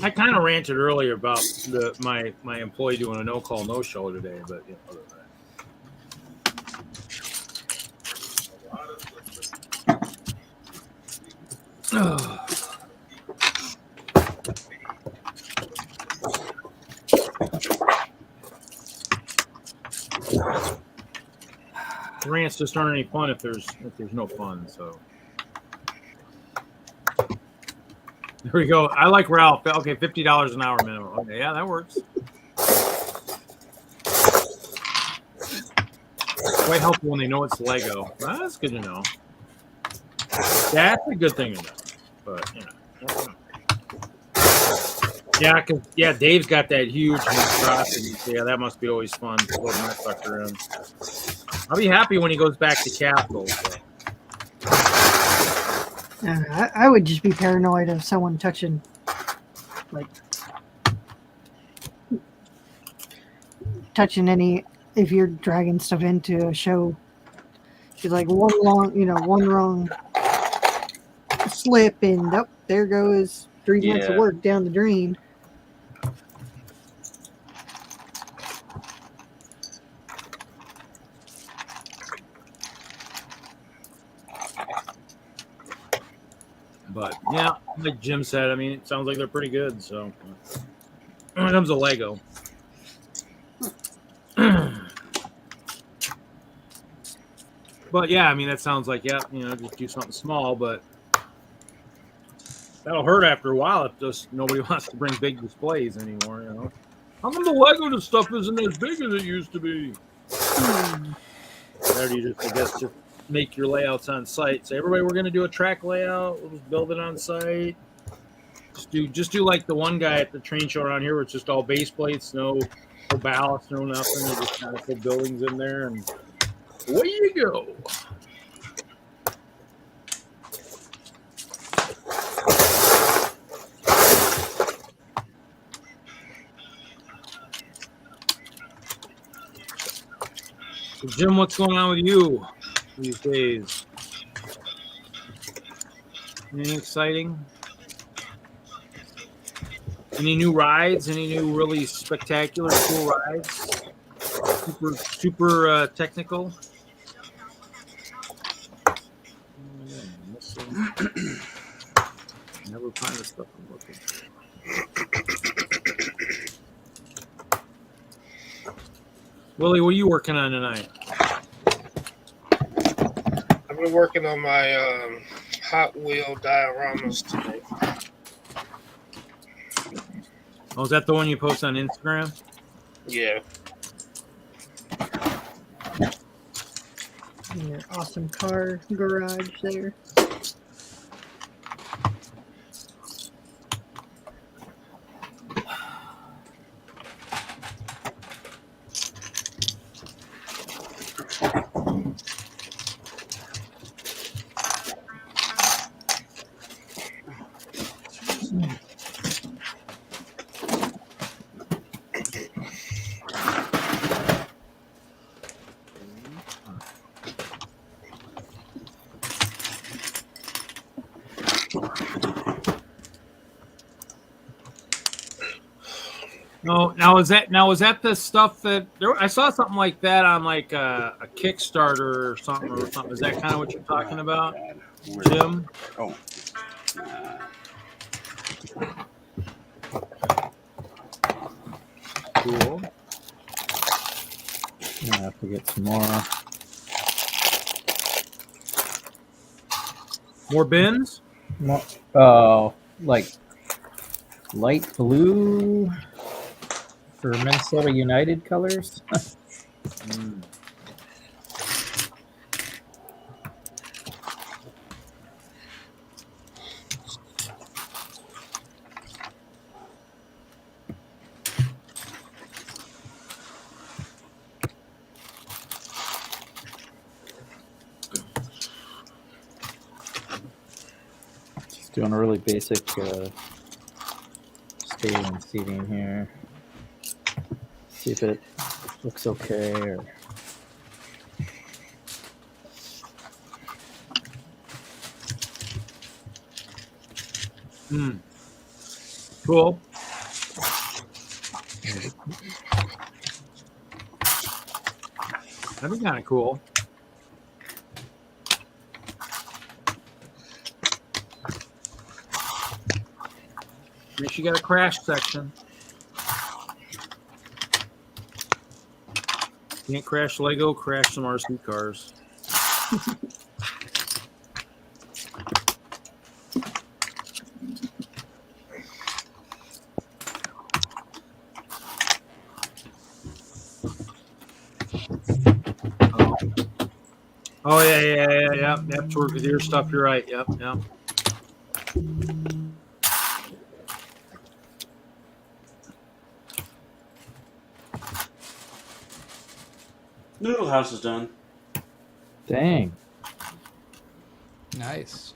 I kind of ranted earlier about my employee doing a no-call, no-show today, but you know, other than rants just aren't any fun if there's no fun. So there we go. I like Ralph. Okay, $50 an hour minimum. Okay, yeah, that works. Quite helpful when they know it's Lego. Well, that's good to know. That's a good thing to know. But you know. Yeah, Dave's got that huge monstrosity. So yeah, that must be always fun to load my sucker in. I'll be happy when he goes back to Capital. So. I would just be paranoid of someone touching, any. If you're dragging stuff into a show, it's like one wrong slip, and there goes 3 months of work down the drain. But yeah, like Jim said, I mean, it sounds like they're pretty good. So when it comes to Lego, but yeah, I mean, that sounds like just do something small, but that'll hurt after a while if just nobody wants to bring big displays anymore. You know, how come the Lego stuff isn't as big as it used to be? Or do you just make your layouts on site? Say, everybody, we're going to do a track layout. We'll just build it on site. Just do like the one guy at the train show around here, where it's just all base plates, no ballast, no nothing. You just kind of put buildings in there, and away you go. So Jim, what's going on with you these days? Anything exciting? Any new rides? Any new really spectacular, cool rides? Super technical? Never find the stuff I'm looking for. Willie, what are you working on tonight? I've been working on my Hot Wheel dioramas today. Oh, is that the one you post on Instagram? Yeah. Yeah, awesome car garage there. Now is that the stuff that I saw something like that on like a Kickstarter or something? Is that kind of what you're talking about, Jim? Oh. Cool. I have to get some more. More bins? More, like light blue for Minnesota United colors. Just doing a really basic paving seating here. See if it looks okay or. Cool. That'd be kind of cool. At least you got a crash section. Can't crash Lego, crash some RC cars. Oh yeah. You have to work with your stuff. You're right. Yep. Noodle house is done. Dang. Nice.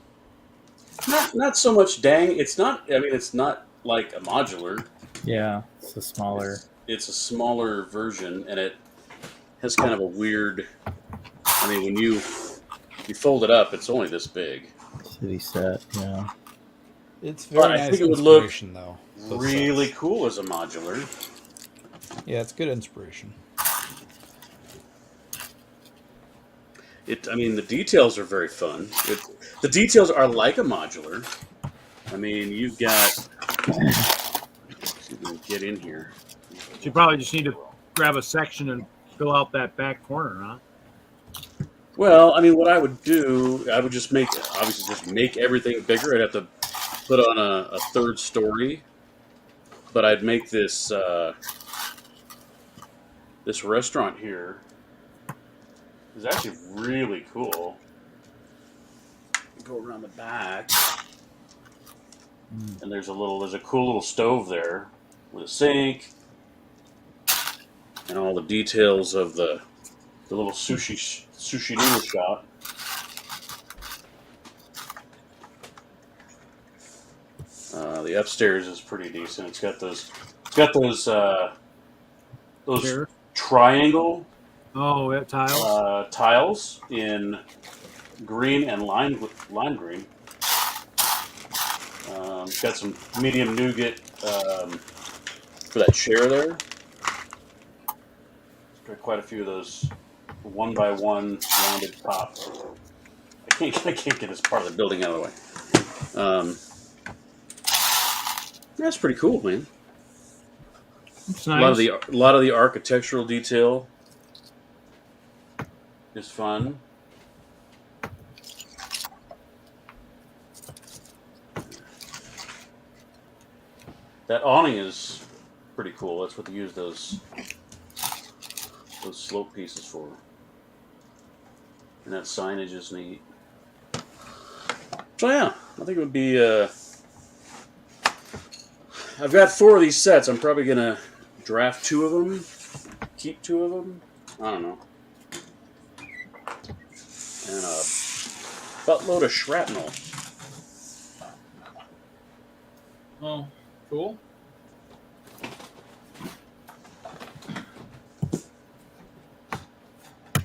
Not so much dang. It's not. I mean, it's not like a modular. Yeah, it's a smaller. It's a smaller version, and it has kind of a weird. I mean, when you fold it up, it's only this big. City set. Yeah. It's very nice. I think it would look though. Really cool as a modular. Yeah, it's good inspiration. I mean, the details are very fun. The details are like a modular. I mean, you've got. See if we can get in here. You probably just need to grab a section and fill out that back corner, huh? Well, I mean, what I would do, I would just make everything bigger. I'd have to put on a third story, but I'd make this this restaurant here. It's actually really cool. Go around the back, and there's a cool little stove there with a sink, and all the details of the little sushi noodle shop. The upstairs is pretty decent. It's got those Here. triangle. Oh, yeah, tiles. Tiles in green and lime green. Got some medium nougat for that chair there. Got quite a few of those 1x1 rounded tops. I can't get this part of the building out of the way. That's pretty cool, man. It's nice. A lot of the architectural detail is fun. That awning is pretty cool. That's what they use those slope pieces for. And that signage is neat. So yeah, I think it would be. I've got 4 of these sets. I'm probably gonna draft 2 of them, keep 2 of them. I don't know. And a buttload of shrapnel. Oh, cool.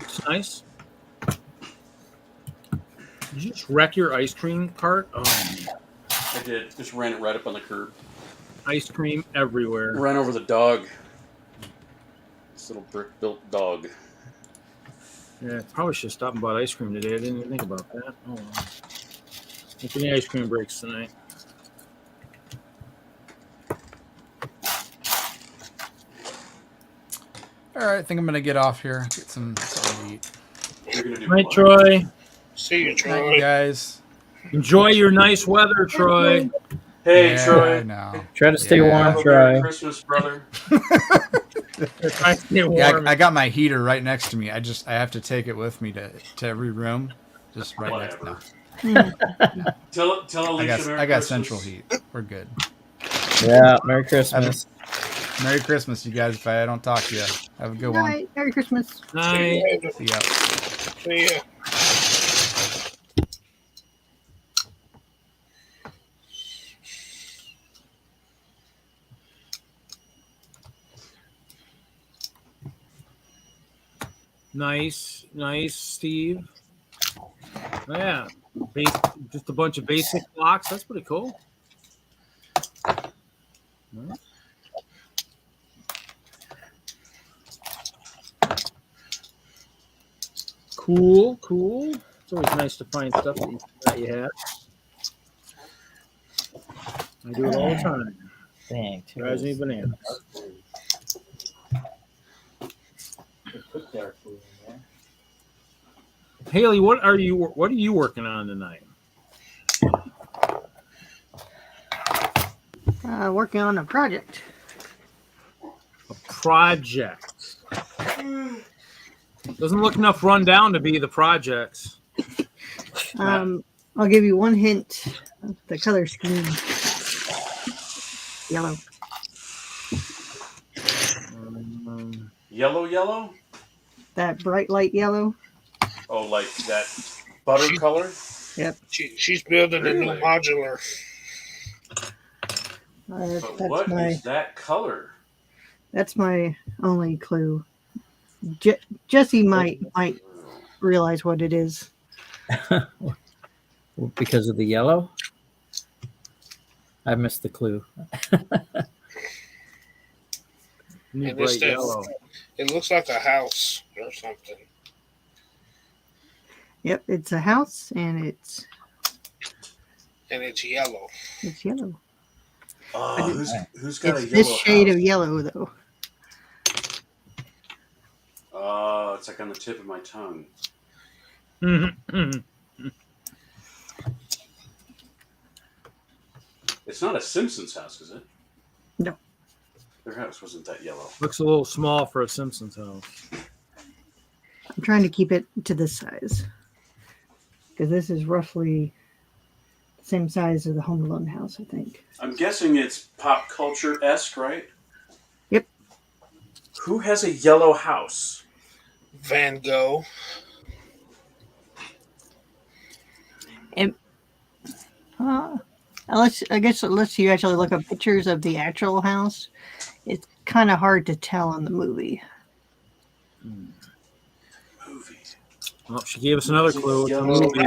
It's nice. Did you just wreck your ice cream cart? Oh, I did. Just ran it right up on the curb. ice cream everywhere. Ran over the dog. This little brick-built dog. Yeah, probably should have stopped and bought ice cream today. I didn't even think about that. Oh, well. Make any ice cream breaks tonight. All right, I think I'm gonna get off here. Get something to eat. Night, Troy. See you, Night, Troy. you guys. Enjoy your nice weather, Troy. Hey, Yeah, Troy. I know. Try to stay Yeah. warm, Have a Merry Troy. Christmas, brother. Try to stay warm. Yeah, I got my heater right next to me. I have to take it with me to every room. Just right next Whatever. to Tell Alicia Merry I got Christmas. central heat. We're good. Yeah, Merry Christmas. Merry Christmas, you guys. If I don't talk to you, have a good one. Night. Merry Christmas. Night. See ya. See ya. Nice, Steve. Oh, yeah, just a bunch of basic blocks. That's pretty cool. Cool. It's always nice to find stuff that you have. I do it all the time. Dang, Drives me bananas. Haley, what are you working on tonight? Working on a project. A project. Doesn't look enough run down to be the projects. I'll give you one hint of the color scheme. Yellow. Yellow? That bright light yellow. Oh, like that butter color? Yep. She's building a new modular. But what is that color? That's my only clue. Jesse might realize what it is. Because of the yellow? I missed the clue. And bright yellow. It looks like a house or something. Yep, it's a house and it's yellow. It's yellow. Oh, who's got a yellow this shade house? of yellow though. Oh, it's like on the tip of my tongue. It's not a Simpsons house, is it? No. Their house wasn't that yellow. Looks a little small for a Simpsons house. I'm trying to keep it to this size. Because this is roughly the same size as the Home Alone house, I think. I'm guessing it's pop culture-esque, right? Yep. Who has a yellow house? Van Gogh. And, unless you actually look up pictures of the actual house, it's kind of hard to tell on the movie. Well, she gave us another clue. It's a movie.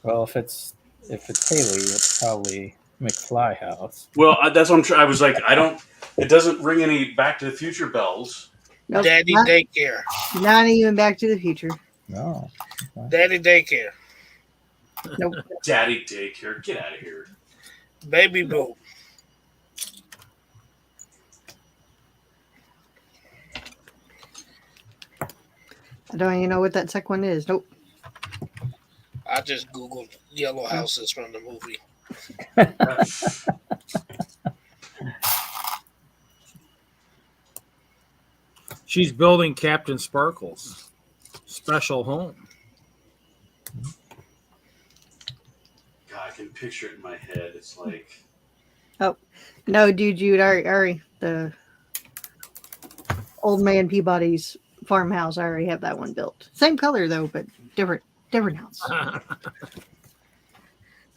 Well, if it's Haley, it's probably McFly house. Well, that's what I'm trying. I was like, it doesn't ring any Back to the Future bells. Nope, Daddy Daycare. Not even Back to the Future. No. Okay. Daddy Daycare. Nope. Daddy Daycare. Get out of here. Baby Boo. I don't even know what that second one is. Nope. I just Googled yellow houses from the movie. She's building Captain Sparkle's special home. God, I can picture it in my head. It's like... Oh, no, Jude, Ari, the Old Man Peabody's farmhouse. I already have that one built. Same color, though, but different house.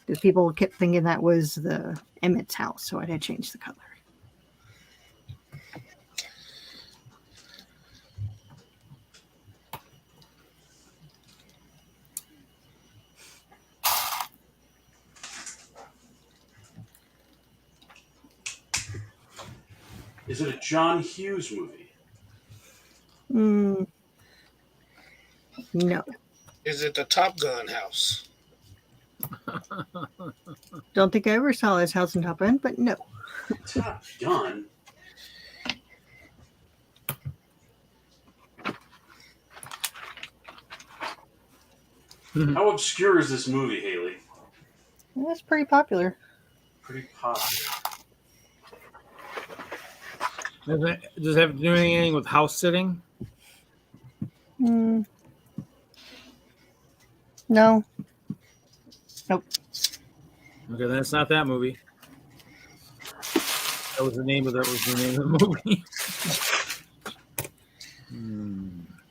Because people kept thinking that was the Emmett's house, so I had to change the color. Is it a John Hughes movie? No. Is it the Top Gun house? Don't think I ever saw his house in Top Gun, but no. Top Gun? How obscure is this movie, Haley? That's pretty popular. Pretty popular. Does it have to do anything with house sitting? No. Nope. Okay, then it's not that movie. That was the name of the movie.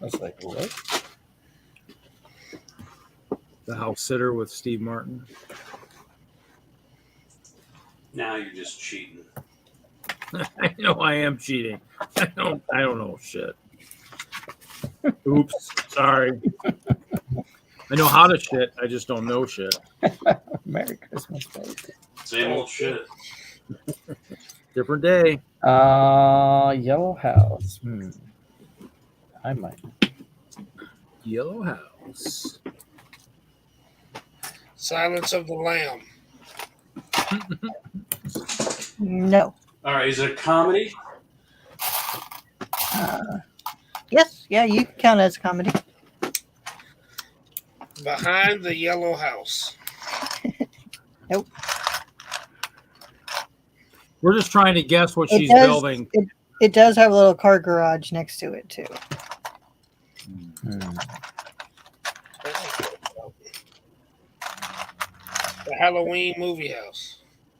I was like, what? The House Sitter with Steve Martin. Now you're just cheating. I know I am cheating. I don't know shit. Oops, sorry. I know how to shit. I just don't know shit. Merry Christmas, baby. Same old shit. Different day. Yellow House. I might. Yellow House. Silence of the Lamb. No. All right, is it a comedy? Yes, yeah, you can count it as comedy. Behind the Yellow House. Nope. We're just trying to guess what she's does, building. It does have a little car garage next to it too. The Halloween movie house.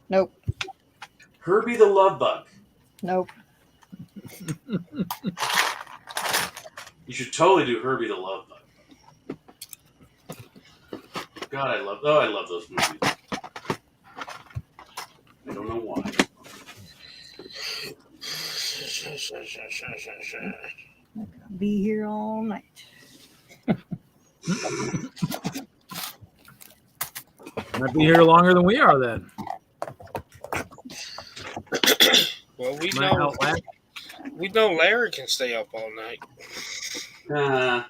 Nope. Herbie the Love Bug. Nope. You should totally do Herbie the Love Bug. God, I love those movies. I don't know why. Be here all night. Might be here longer than we are then. Well, we Might know Larry can stay up all night. Well,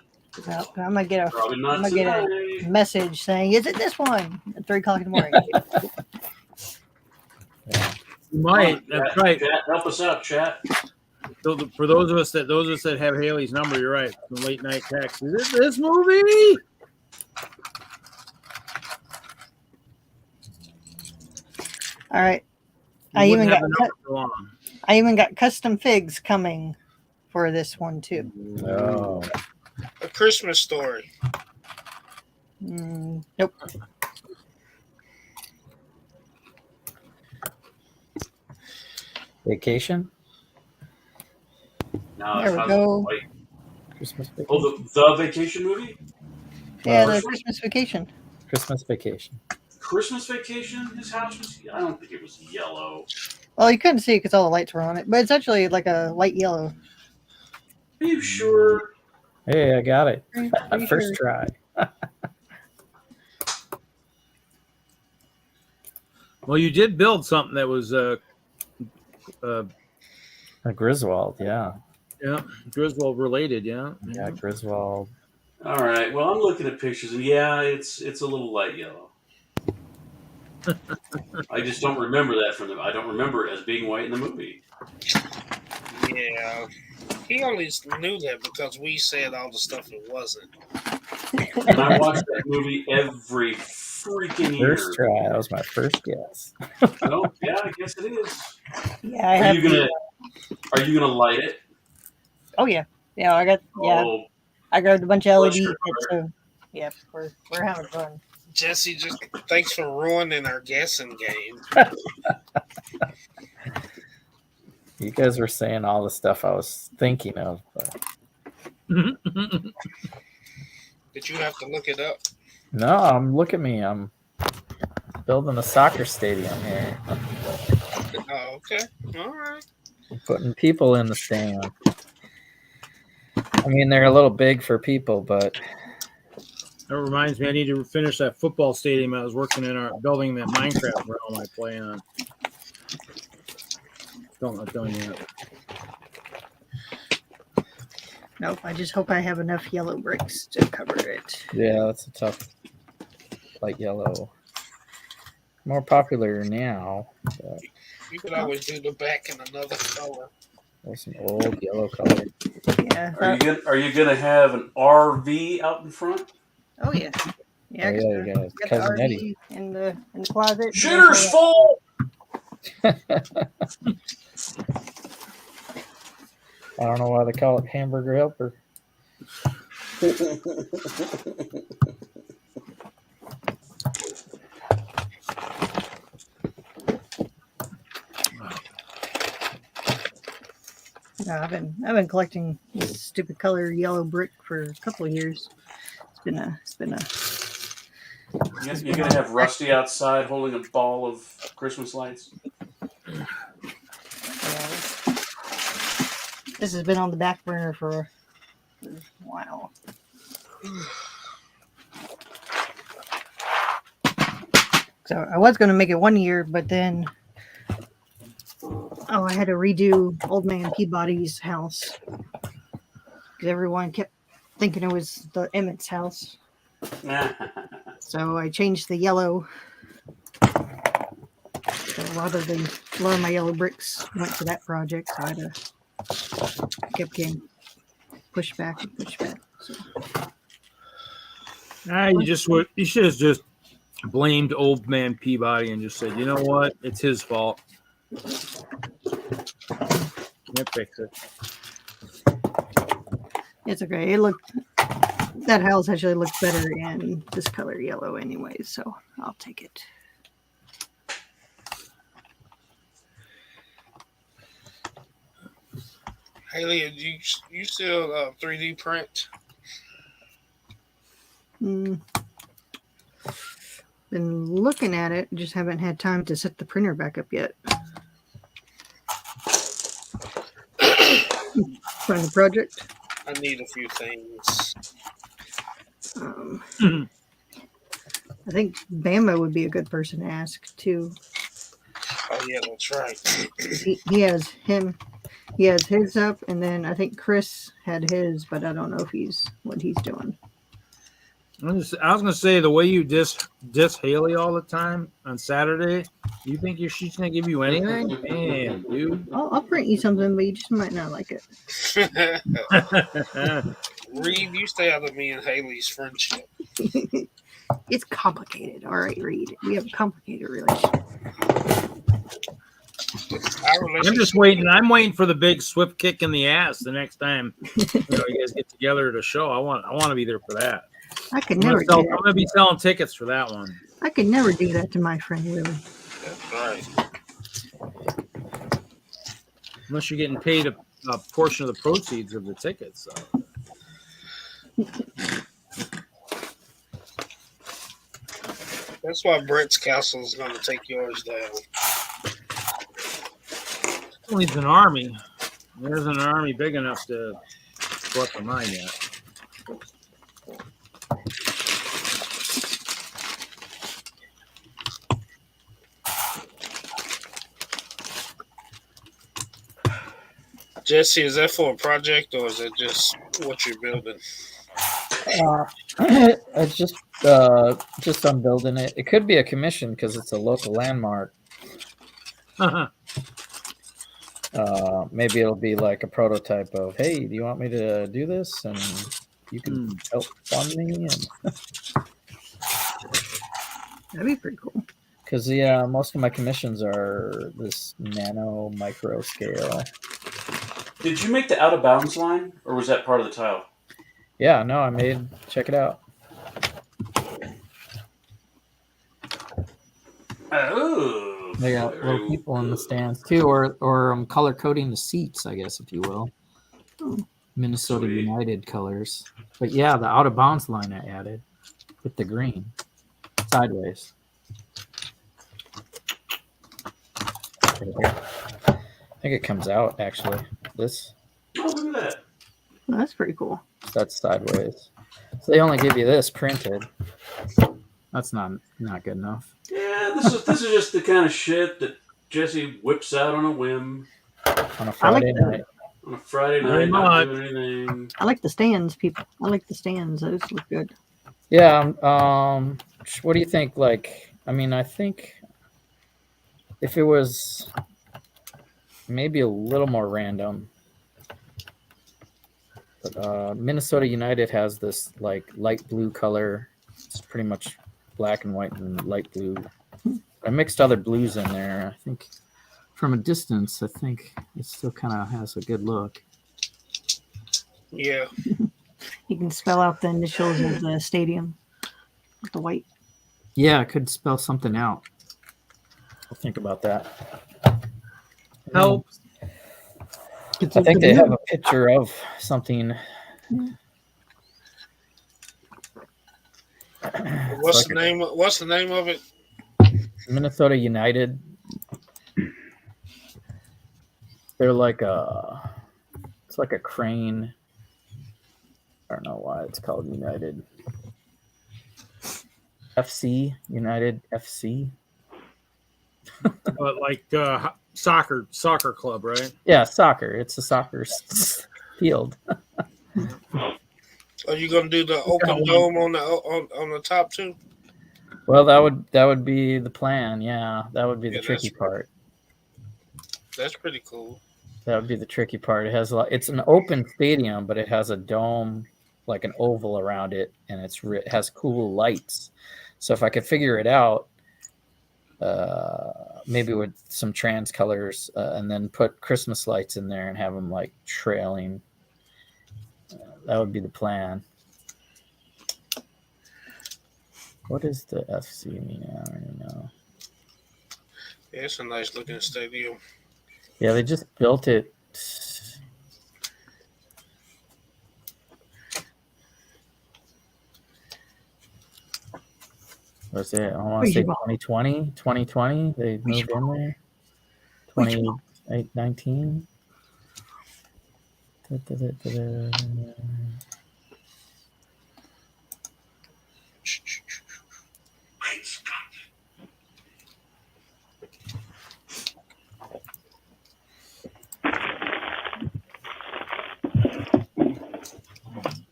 I'm gonna get Probably not I'm gonna get a tonight. message saying, "Is it this one?" At 3:00 in the morning. Might. That's right. Chat, help us out, chat. So for those of us that have Haley's number, you're right. The late night text. Is it this movie? All right. You I wouldn't even have got the number for long. I even got custom figs coming for this one too. Oh. A Christmas Story. Nope. Vacation? No, There we go. Christmas Vacation? Oh, the Vacation movie? Yeah, Well, the Christmas Vacation. Christmas Vacation. Christmas Vacation? His house was... I don't think it was yellow. Well, you couldn't see it because all the lights were on it, but it's actually like a light yellow. Are you sure? Hey, I got it. Pretty First sure. try. Well, you did build something that was A Griswold, yeah. Griswold related, yeah. Yeah, Griswold. All right. Well, I'm looking at pictures, and yeah, it's a little light yellow. I just don't remember that from I don't remember it as being white in the movie. Yeah. He only knew that because we said all the stuff it wasn't. And I watched that movie every freaking year. First try. That was my first guess. Oh, yeah, I guess it is. Yeah, I have. Are you gonna light it? Oh yeah, yeah. I got. Yeah, Oh, I grabbed a bunch of bless LED. your So yeah, we're having fun. Jesse, just thanks for ruining our guessing game. You guys were saying all the stuff I was thinking of. But... Did you have to look it up? No, look at me. I'm building a soccer stadium here. Oh, okay. All right. I'm putting people in the stand. I mean, they're a little big for people, but That reminds me, I need to finish that football stadium I was working in building that Minecraft realm I play on. Not done yet. Nope. I just hope I have enough yellow bricks to cover it. yeah, that's a tough light yellow. More popular now. But You could always do the back in another color. there's some old yellow color. Yeah. are you gonna have an RV out in front? Oh yeah. Yeah. Oh, yeah, you got got Cousin the Eddie. RV in the closet. Shooter's full. I don't know why they call it hamburger helper. No, I've been collecting this stupid color yellow brick for a couple of years. It's been a You're gonna have Rusty outside holding a ball of Christmas lights. this has been on the back burner for Wow. So I was going to make it 1 year, but then I had to redo Old Man Peabody's house because everyone kept thinking it was the Emmett's house. So I changed the yellow. So a lot of my yellow bricks went to that project. So I had to kept getting pushed back and pushed back. So. You should have just blamed Old Man Peabody and just said, you know what, it's his fault. Can't fix it. It's okay. That house actually looks better in this color yellow anyways, so I'll take it. Haley, you still 3D print? Been looking at it, just haven't had time to set the printer back up yet. Find the project. I need a few things. I think Bama would be a good person to ask too. Oh yeah, that's right. He has his up, and then I think Chris had his, but I don't know what he's doing. I was gonna say, the way you diss Haley all the time on Saturday, you think she's gonna give you anything? Man, dude. I'll print you something, but you just might not like it. Reed, you stay out of me and Haley's friendship. It's complicated. All right, Reed. We have a complicated relationship. I'm just waiting. I'm waiting for the big swift kick in the ass the next time you guys get together at a show. I want to be there for that. I could never do that. I'm going to be selling tickets for that one. I could never do that to my friend Willie. That's right. Unless you're getting paid a portion of the proceeds of the tickets. So. That's why Brett's castle is going to take yours down. Well, he's an army. There isn't an army big enough to go up to mine yet. Jesse, is that for a project or is it just what you're building? It's just I'm building it. It could be a commission because it's a local landmark. Maybe it'll be like a prototype of, hey, do you want me to do this? And you can help fund me. And that'd be pretty cool. Because most of my commissions are this nano micro scale. Did you make the out of bounds line, or was that part of the tile? Yeah, no, check it out. Oh, they got little people in the stands too, or I'm color coding the seats, I guess, if you will. Minnesota Sweet. United colors. But yeah, the out of bounds line I added with the green sideways. I think it comes out actually. This. Oh, look at that. Well, that's pretty cool. That's sideways. So they only give you this printed. That's not good enough. Yeah, this is just the kind of shit that Jesse whips out on a whim. On a Friday night. On a Friday night, not doing anything. I like the stands, people. I like the stands. Those look good. Yeah. What do you think? I think if it was maybe a little more random, but Minnesota United has this light blue color. It's pretty much black and white and light blue. I mixed other blues in there. I think from a distance, I think it still kind of has a good look. Yeah. You can spell out the initials of the stadium with the white. Yeah, I could spell something out. I'll think about that. Help. I think they have a picture of something. What's the name of it? Minnesota United. They're it's like a crane. I don't know why it's called United. FC, United FC. But like soccer club, right? Yeah, soccer. It's a soccer field. Are you gonna do the open dome on the top too? Well, that would be the plan. Yeah, that would be the tricky part. That's pretty cool. That would be the tricky part. It's an open stadium, but it has a dome, like an oval around it, and it has cool lights. So if I could figure it out, maybe with some trans colors, and then put Christmas lights in there and have them like trailing. That would be the plan. What does the FC mean? I don't even know. Yeah, it's a nice looking stadium. Yeah, they just built it. Was it? I want to say 2020. 2020. They moved in there. 2019.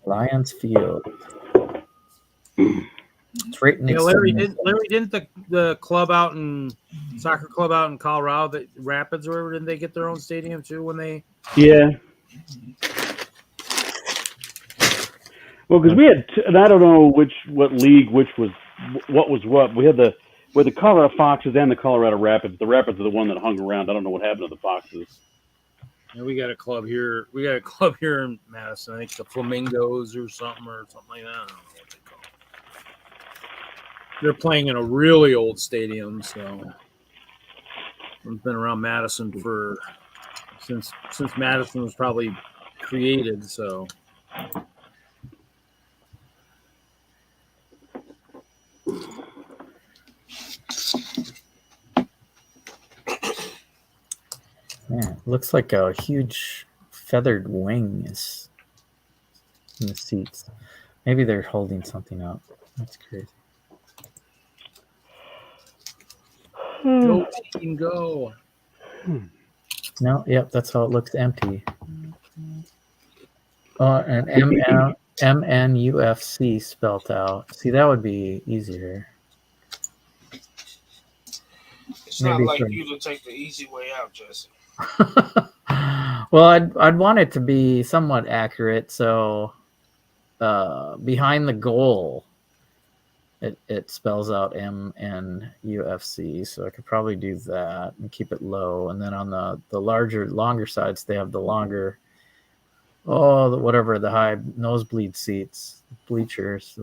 Lions Field. It's right next. Yeah, Larry didn't the club out in soccer club out in Colorado, the Rapids or whatever, didn't they get their own stadium too when they? Yeah. Well, because we had, and I don't know what league, what was what. We had the Colorado Foxes and the Colorado Rapids. The Rapids are the one that hung around. I don't know what happened to the Foxes. Yeah, we got a club here. We got a club here in Madison. I think the Flamingos or something like that. I don't know what they call it. They're playing in a really old stadium, so I've been around Madison since Madison was probably created. So. Yeah, looks like a huge feathered wing is in the seats. Maybe they're holding something up. That's crazy. Go team, go. No, yep, that's how it looks empty. Oh, and MNUFC spelt out. See, that would be easier. It's not like you to take the easy way out, Jesse. Well, I'd want it to be somewhat accurate. So behind the goal, it spells out MNUFC. So I could probably do that and keep it low. And then on the longer sides, they have the longer, whatever, the high nosebleed seats, bleachers.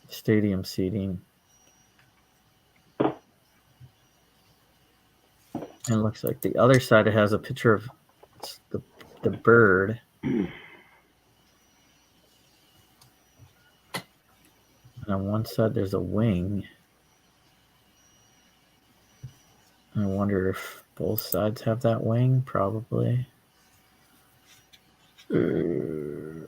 Stadium seating. And it looks like the other side, it has a picture of the bird. And on one side, there's a wing. I wonder if both sides have that wing. Probably. Are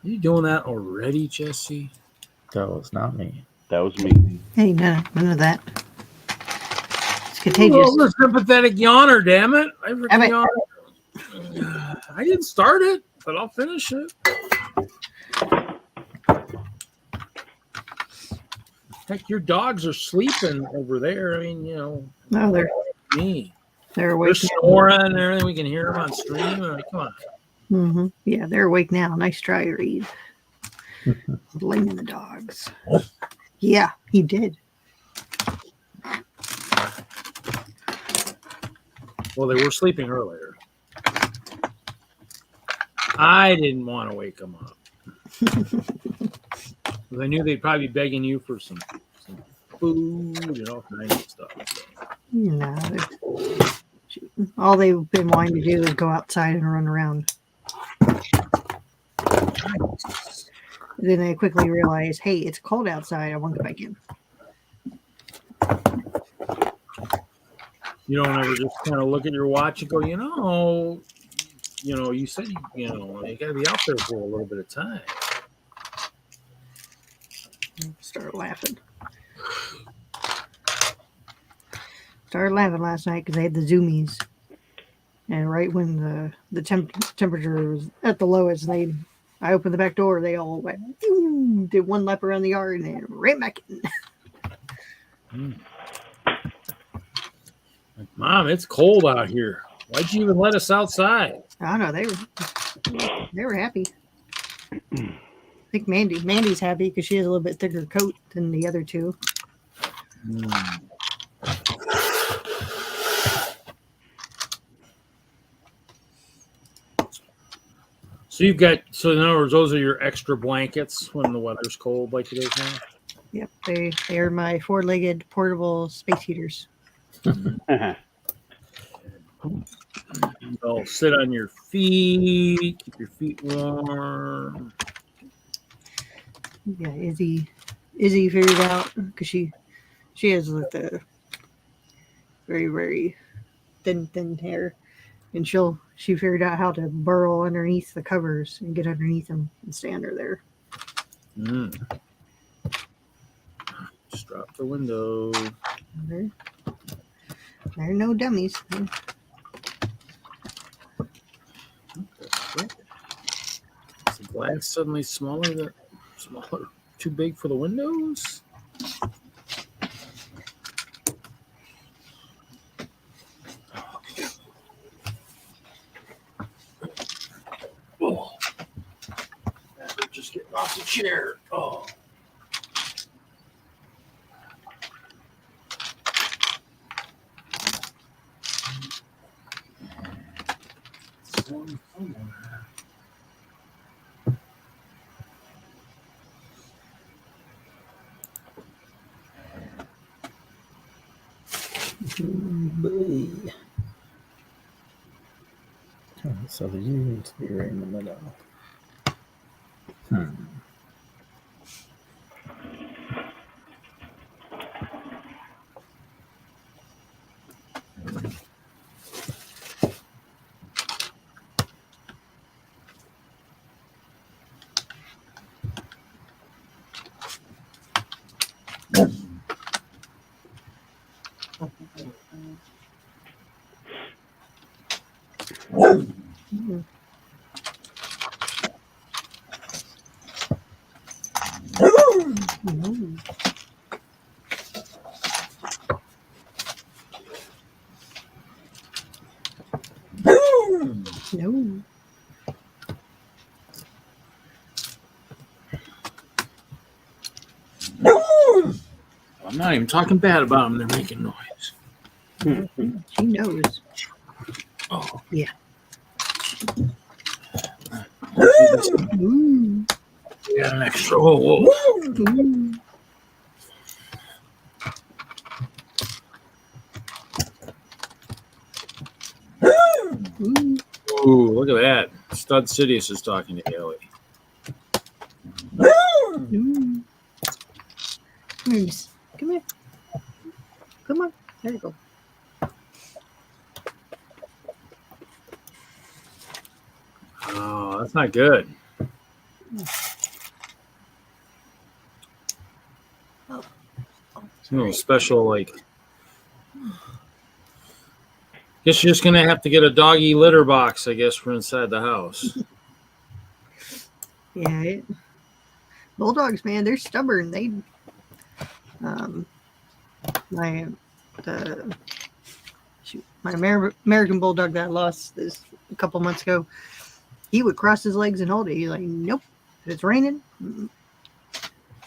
you doing that already, Jesse? That was not me. That was me. Hey, none of that. It's contagious. Oh, I'm a sympathetic yawner, damn it. I didn't start it, but I'll finish it. Heck, your dogs are sleeping over there. I mean, No, me. They're awake. They're snoring and everything. We can hear them on stream. I mean, come on. Mm-hmm. Yeah, they're awake now. Nice try, Reed. Blaming the dogs. Yeah, he did. Well, they were sleeping earlier. I didn't want to wake them up. Because I knew they'd probably be begging you for some food and all kinds of stuff. So. No, they're shooting. all they've been wanting to do is go outside and run around. Then they quickly realize, hey, it's cold outside. I want to go back in. You don't ever just kind of look at your watch and go, you said, you got to be out there for a little bit of time. Started laughing. Started laughing last night because they had the zoomies. And right when the temperature was at the lowest, I opened the back door. They all went, did one lap around the yard and then ran back in. Mom, it's cold out here. Why'd you even let us outside? I don't know. They were happy. I think Mandy's happy because she has a little bit thicker coat than the other two. So in other words, those are your extra blankets when the weather's cold like it is now? Yep, they are my 4-legged portable space heaters. They'll sit on your feet, keep your feet warm. Yeah, Izzy figured out because she has like the very, very thin hair, and she figured out how to burrow underneath the covers and get underneath them and stay under there. Just drop the window. They're no dummies. Is the glass suddenly smaller, too big for the windows? Oh. Just getting off the chair. Oh. So the U needs to be right in the middle. No. I'm not even talking bad about them. They're making noise. She knows. Oh. Yeah. We got an extra. Whoa. Ooh, look at that. Stud Sidious is talking to Ellie. Come here. Come on. There you go. Oh, that's not good. It's a little special, like. Guess you're just gonna have to get a doggy litter box, I guess, for inside the house. Yeah. Bulldogs, man, they're stubborn. My American Bulldog that I lost this a couple months ago, he would cross his legs and hold it. He's like, nope. If it's raining,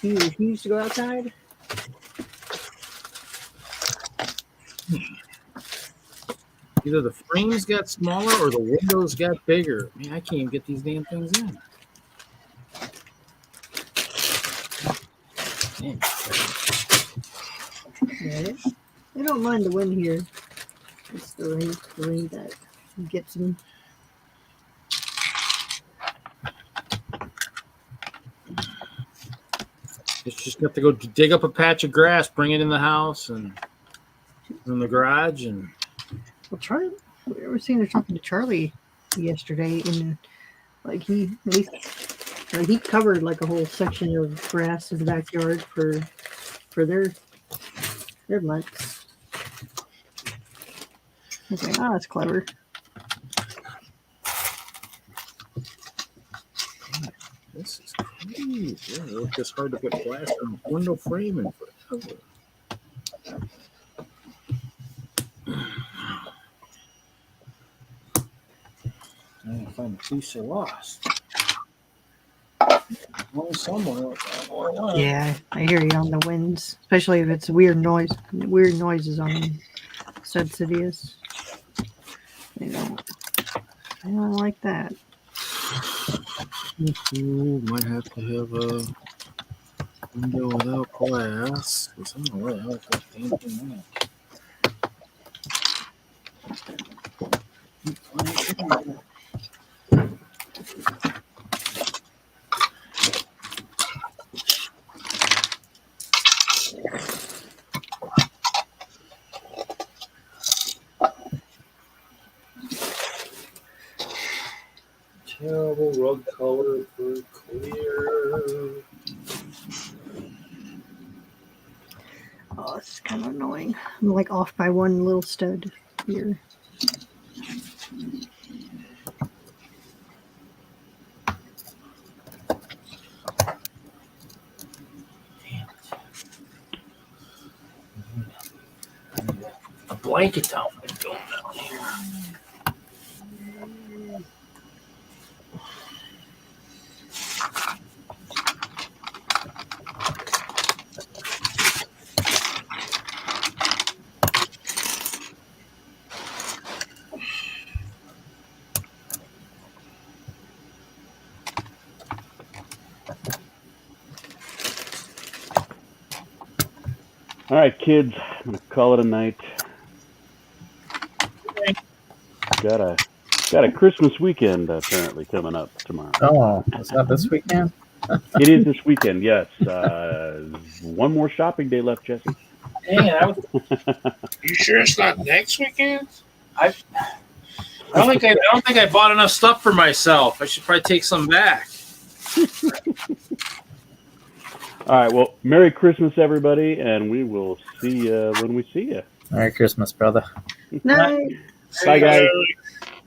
he refused to go outside. Either the frames got smaller or the windows got bigger. Man, I can't even get these damn things in. Yeah, they don't mind the wind here. It's the ring that gets me. Just got to go dig up a patch of grass, bring it in the house and in the garage, and Well, Charlie, we were sitting there talking to Charlie yesterday, and like he covered like a whole section of grass in the backyard for their lunch. I was like, oh, that's clever. this is crazy. Yeah, it's just hard to put glass on a window frame and forever. I didn't find the piece I lost. Well, somewhere. Yeah, I hear you on the winds, especially if it's weird noises on subsidious. I don't like that. Might have to have a window without glass. I don't know where the hell that damn thing went. Terrible rug color for clear. Oh, it's kind of annoying. I'm like off by one little stud here. A blanket down going down here. All right, kids, I'm gonna call it a night. Got a Christmas weekend apparently coming up tomorrow. Oh, it's not this weekend? It is this weekend, yes. One more shopping day left, Jesse. Dang, You sure it's not next weekend? I don't think I bought enough stuff for myself. I should probably take some back. All right, well, Merry Christmas, everybody, and we will see you when we see you. Merry Christmas, brother. No. Bye, guys.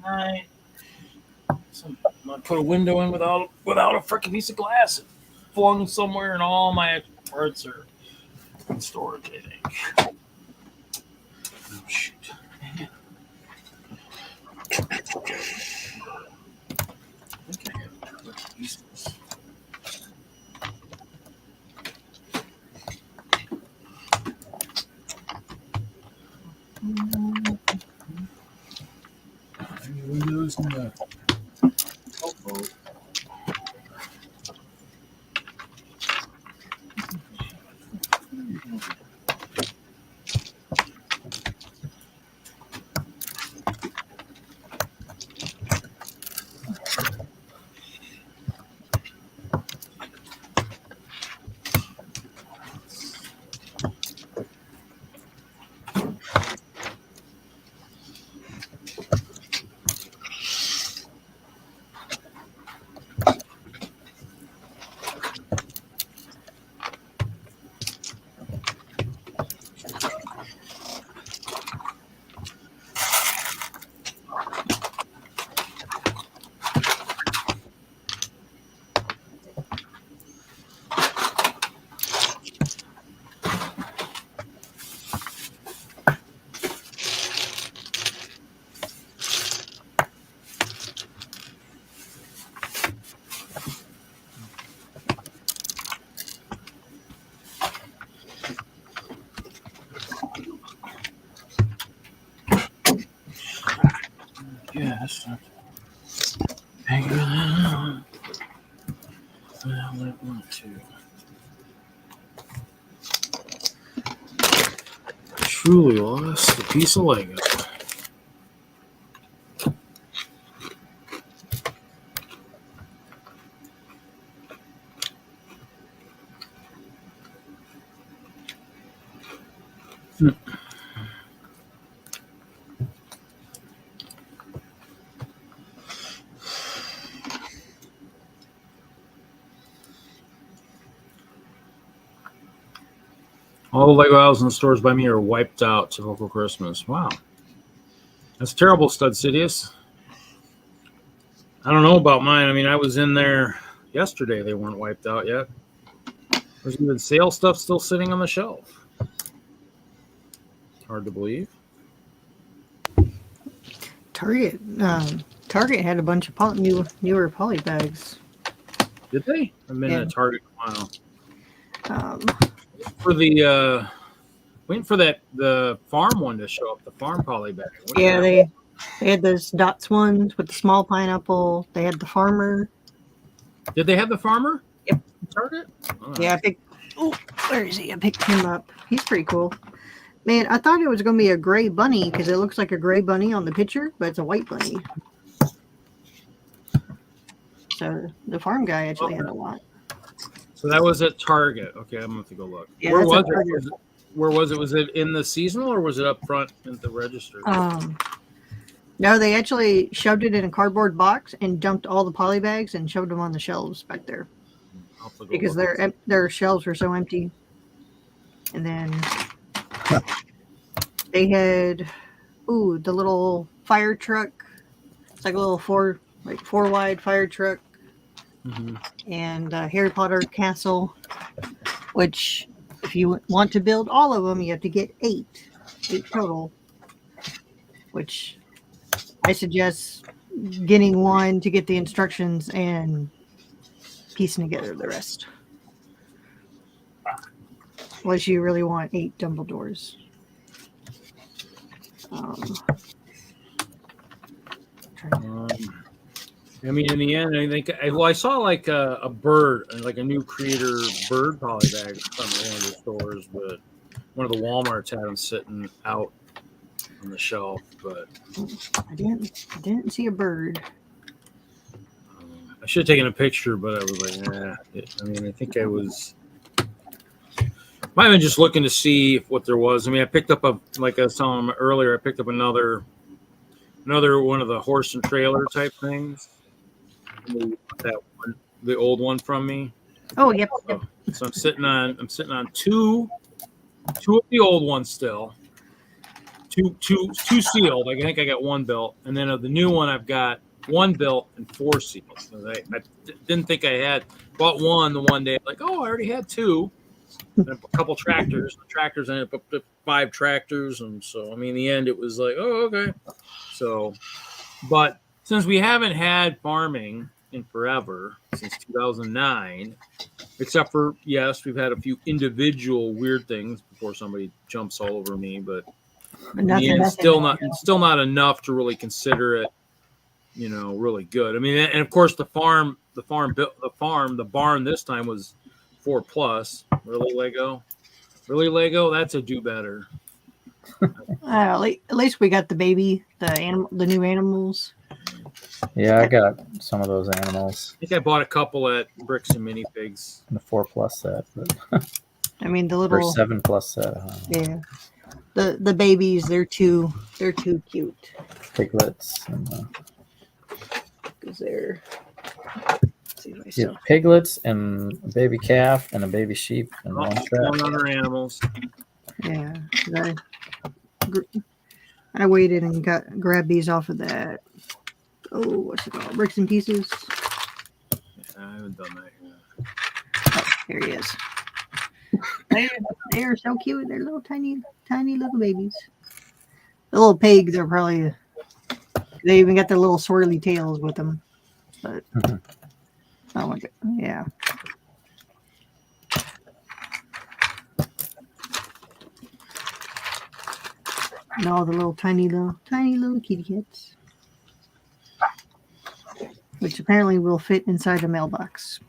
Night. I'm gonna put a window in without a freaking piece of glass flung somewhere, and all my parts are in storage, I think. Oh shoot. I think I have a couple pieces. Any windows in the boat? Yeah, that's not bigger than I want to. Truly lost a piece of Lego. All the Lego houses in the stores by me are wiped out to local Christmas. Wow. That's terrible, Stud Sidious. I don't know about mine. I mean, I was in there yesterday. They weren't wiped out yet. There's even sale stuff still sitting on the shelf. Hard to believe. Target had a bunch of newer poly bags. Did they? I've been at Target a while. Um, For the waiting for the farm one to show up, the farm poly bag. yeah, they had those dots ones with the small pineapple. They had the farmer. Did they have the farmer? Yep. Target? Oh. Yeah, where is he? I picked him up. He's pretty cool. Man, I thought it was going to be a gray bunny because it looks like a gray bunny on the picture, but it's a white bunny. So the farm guy actually had a lot. So that was at Target. Okay, I'm going to have to go look. Yeah, Where was it? Where was it? Was it in the seasonal or was it up front at the register? No, they actually shoved it in a cardboard box and dumped all the poly bags and shoved them on the shelves back there because their shelves were so empty. And then they had the little fire truck. It's like a little four wide fire truck. Mm-hmm. And Harry Potter castle, which if you want to build all of them, you have to get eight total, which I suggest getting one to get the instructions and piecing together the rest. Unless you really want 8 Dumbledores. I mean, in the end, I think I saw like a bird, like a new creator bird poly bag from one of the stores, but one of the Walmarts had them sitting out on the shelf. But I didn't see a bird. I should have taken a picture, but I was like, I mean, I think I was. Might have been just looking to see what there was. I mean, I picked up like I was telling them earlier, I picked up another one of the horse and trailer type things. That one, the old one from me. Oh, yep. So I'm sitting on two of the old ones still. Two sealed. I think I got one built, and then of the new one I've got one built and 4 sealed. So I didn't think I had bought one the one day. Like, oh, I already had 2. And a couple tractors. I ended up with 5 tractors, and so I mean, in the end, it was like, oh, okay. So, but since we haven't had farming in forever since 2009, except for yes, we've had a few individual weird things before somebody jumps all over me, but in the end, still not enough to really consider it, really good. I mean, and of course, the barn this time was 4+. Really Lego. That's a do better. At least we got the new animals. Yeah, I got some of those animals. I think I bought a couple at Bricks and Minifigs. The 4+ set, but I mean the little 7+ set. Yeah, the babies they're too cute. Piglets and because they're. Yeah, piglets and a baby calf and a baby sheep and one trap. Other animals. Yeah, I waited and grabbed these off of that. Oh, what's it called? Bricks and Pieces. Yeah, I haven't done that yet. Oh, here he is. They're so cute. They're little tiny little babies. The little pigs are probably. They even got their little swirly tails with them. But oh my god, yeah. And all the little tiny little kitty cats. Which apparently will fit inside a mailbox.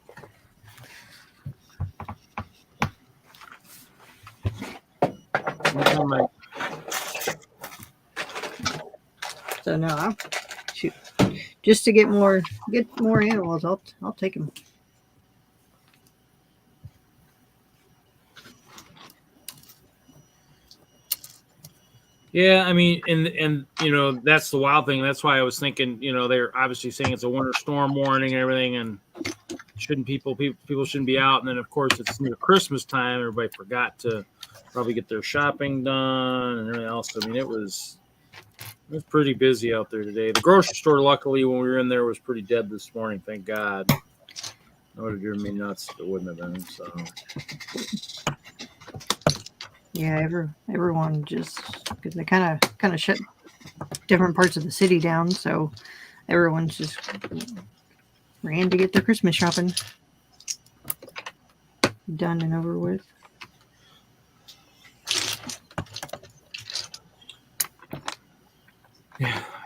So no, shoot. Just to get more animals, I'll take them. Yeah, I mean, and that's the wild thing. That's why I was thinking, they're obviously saying it's a winter storm warning and everything, and people shouldn't be out. And then of course it's near Christmas time. Everybody forgot to probably get their shopping done and everything else. I mean, it was pretty busy out there today. The grocery store, luckily, when we were in there, was pretty dead this morning. Thank God. That would have driven me nuts if it wouldn't have been. So. Yeah, everyone just because they kind of shut different parts of the city down, so everyone's just ran to get their Christmas shopping done and over with.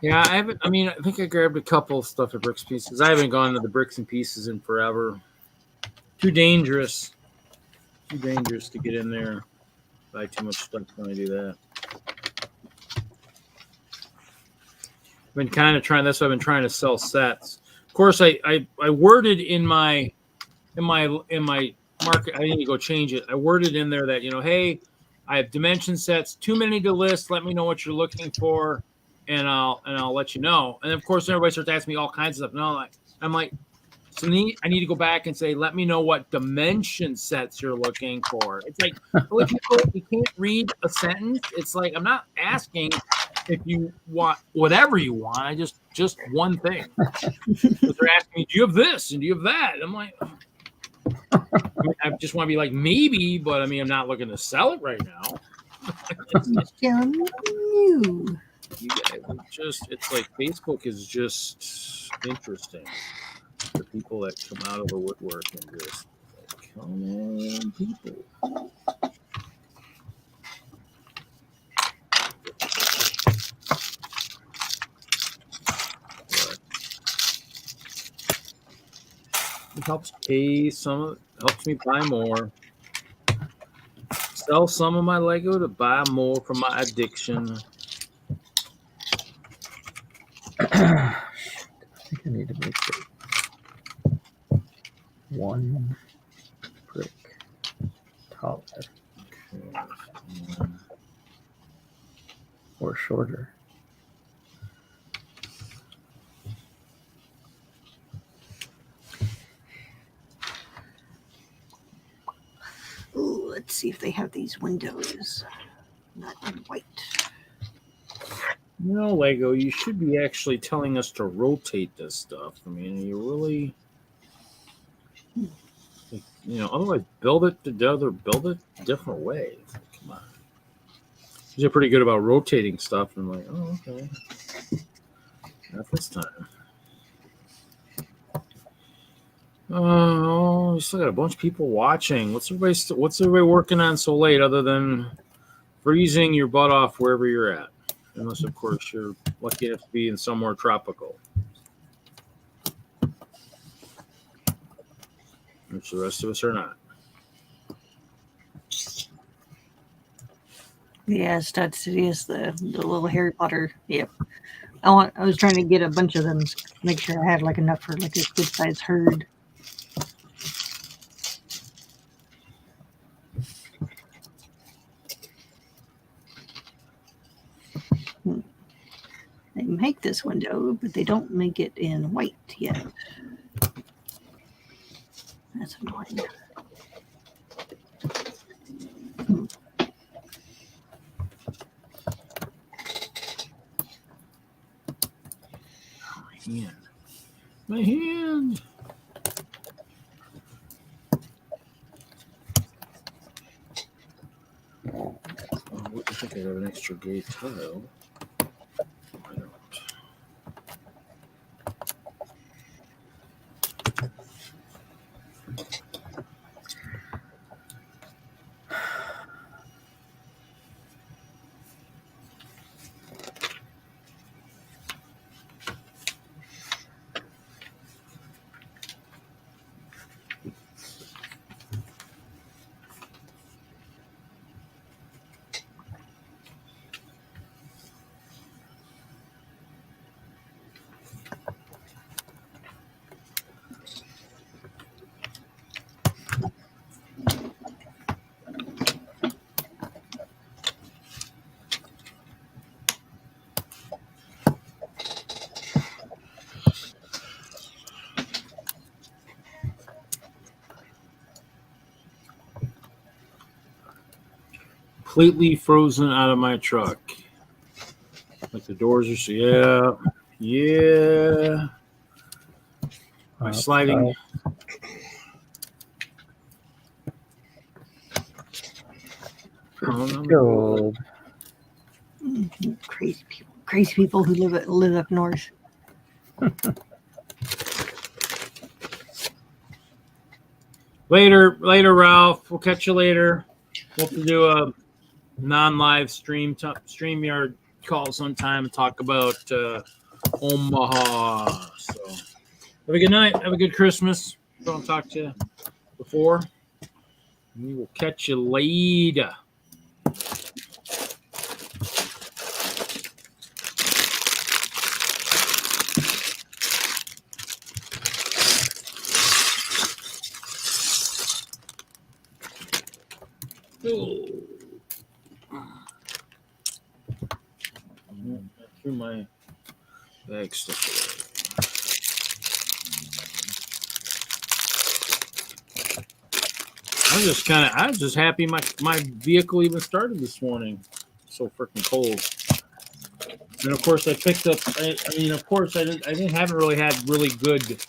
Yeah, I haven't. I mean, I think I grabbed a couple of stuff at Bricks&Pieces. I haven't gone to the Bricks&Pieces in forever. Too dangerous. Too dangerous to get in there. Buy too much stuff when I do that. I've been kind of trying. That's why I've been trying to sell sets. Of course, I worded in my market. I need to go change it. I worded in there that, hey, I have dimension sets, too many to list. Let me know what you're looking for, and I'll let you know. And of course, everybody starts asking me all kinds of stuff. No, I'm like, so I need to go back and say, let me know what dimension sets you're looking for. It's like, well, if you can't read a sentence, it's like, I'm not asking if you want whatever you want. I just one thing. They're asking me, do you have this and do you have that? And I'm like, I just want to be like, maybe, but I mean, I'm not looking to sell it right now. You guys, it's like Facebook is just interesting. The people that come out of the woodwork and just like, come on, people. It helps helps me buy more. Sell some of my Lego to buy more for my addiction. I think I need to make it 1 brick taller or shorter. Ooh, let's see if they have these windows. Not in white. No, Lego, you should be actually telling us to rotate this stuff. I mean, you really, otherwise build it together, build it different ways. Come on. They're pretty good about rotating stuff. And I'm like, oh, okay. Not this time. Oh, we still got a bunch of people watching. What's everybody working on so late other than freezing your butt off wherever you're at? Unless, of course, you're lucky enough to be in somewhere tropical. Which the rest of us are not. Yeah, Stud City is the little Harry Potter. Yep. I was trying to get a bunch of them to make sure I had like enough for like a good size herd. They make this window, but they don't make it in white yet. That's annoying. My hand. Oh, I think I have an extra gray tile. I don't. completely frozen out of my truck. Like the doors are, yeah. My sliding. Gold. Crazy people who live up north. Later, Ralph. We'll catch you later. We'll have to do a non-live StreamYard call sometime and talk about Omaha. So have a good night. Have a good Christmas. Don't talk to you before. We will catch you later. Through my bag stuff away. I'm just happy my vehicle even started this morning. So freaking cold. And of course I picked up. I haven't really had really good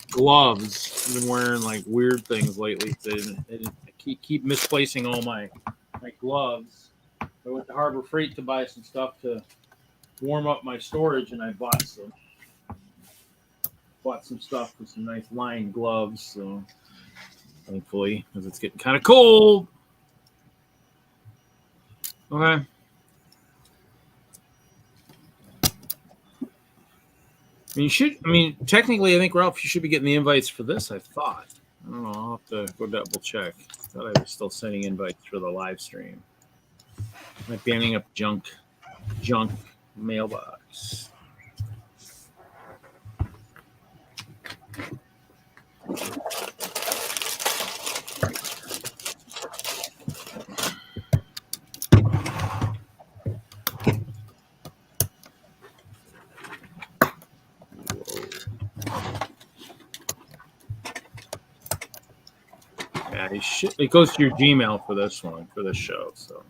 gloves. I've been wearing like weird things lately. I keep misplacing all my gloves. I went to Harbor Freight to buy some stuff to warm up my storage, and I bought some stuff with some nice lined gloves. So thankfully, because it's getting kind of cold. Okay. Technically, I think, Ralph, you should be getting the invites for this, I thought. I don't know. I'll have to go double check. I thought I was still sending invites for the live stream. Might be ending up junk mailbox. Yeah, it goes to your Gmail for this one, for this show. So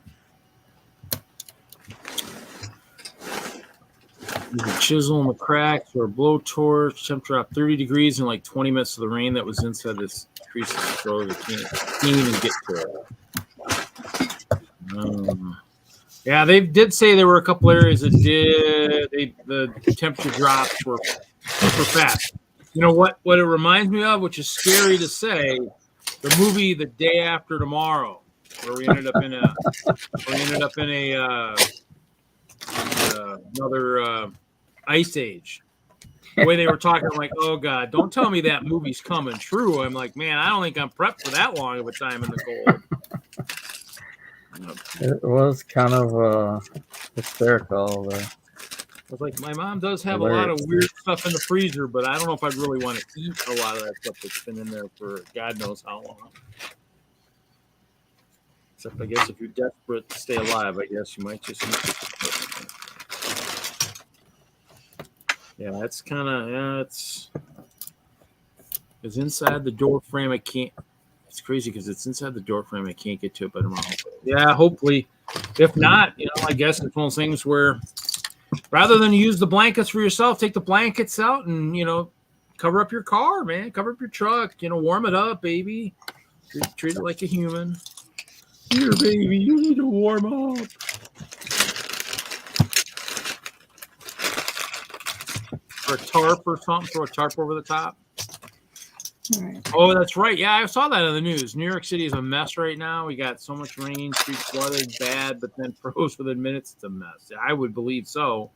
use a chisel in the cracks or a blowtorch. Temperature drop 30 degrees in like 20 minutes of the rain that was inside this crease of the throat. They can't even get to it. Yeah, they did say there were a couple areas that the temperature drops were super fast. You know what it reminds me of, which is scary to say, the movie The Day After Tomorrow, where we ended up in another ice age. The way they were talking, I'm like, oh God, don't tell me that movie's coming true. I'm like, man, I don't think I'm prepped for that long of a time in the cold. It was kind of hysterical. I was like, my mom does have a lot of weird stuff in the freezer, but I don't know if I'd really want to eat a lot of that stuff that's been in there for God knows how long. Except, I guess, if you're desperate to stay alive, I guess you might just eat it. Yeah, that's kind of, it's inside the door frame. I can't, it's crazy because it's inside the door frame. I can't get to it, but hopefully. If not, I guess it's one of those things where rather than use the blankets for yourself, take the blankets out and, cover up your car, man. Cover up your truck. Warm it up, baby. Treat it like a human. Here, baby, you need to warm up. Or a tarp or something. Throw a tarp over the top. All right. Oh, that's right. Yeah, I saw that in the news. New York City is a mess right now. We got so much rain, streets flooded, bad, but then froze within minutes. It's a mess. I would believe so.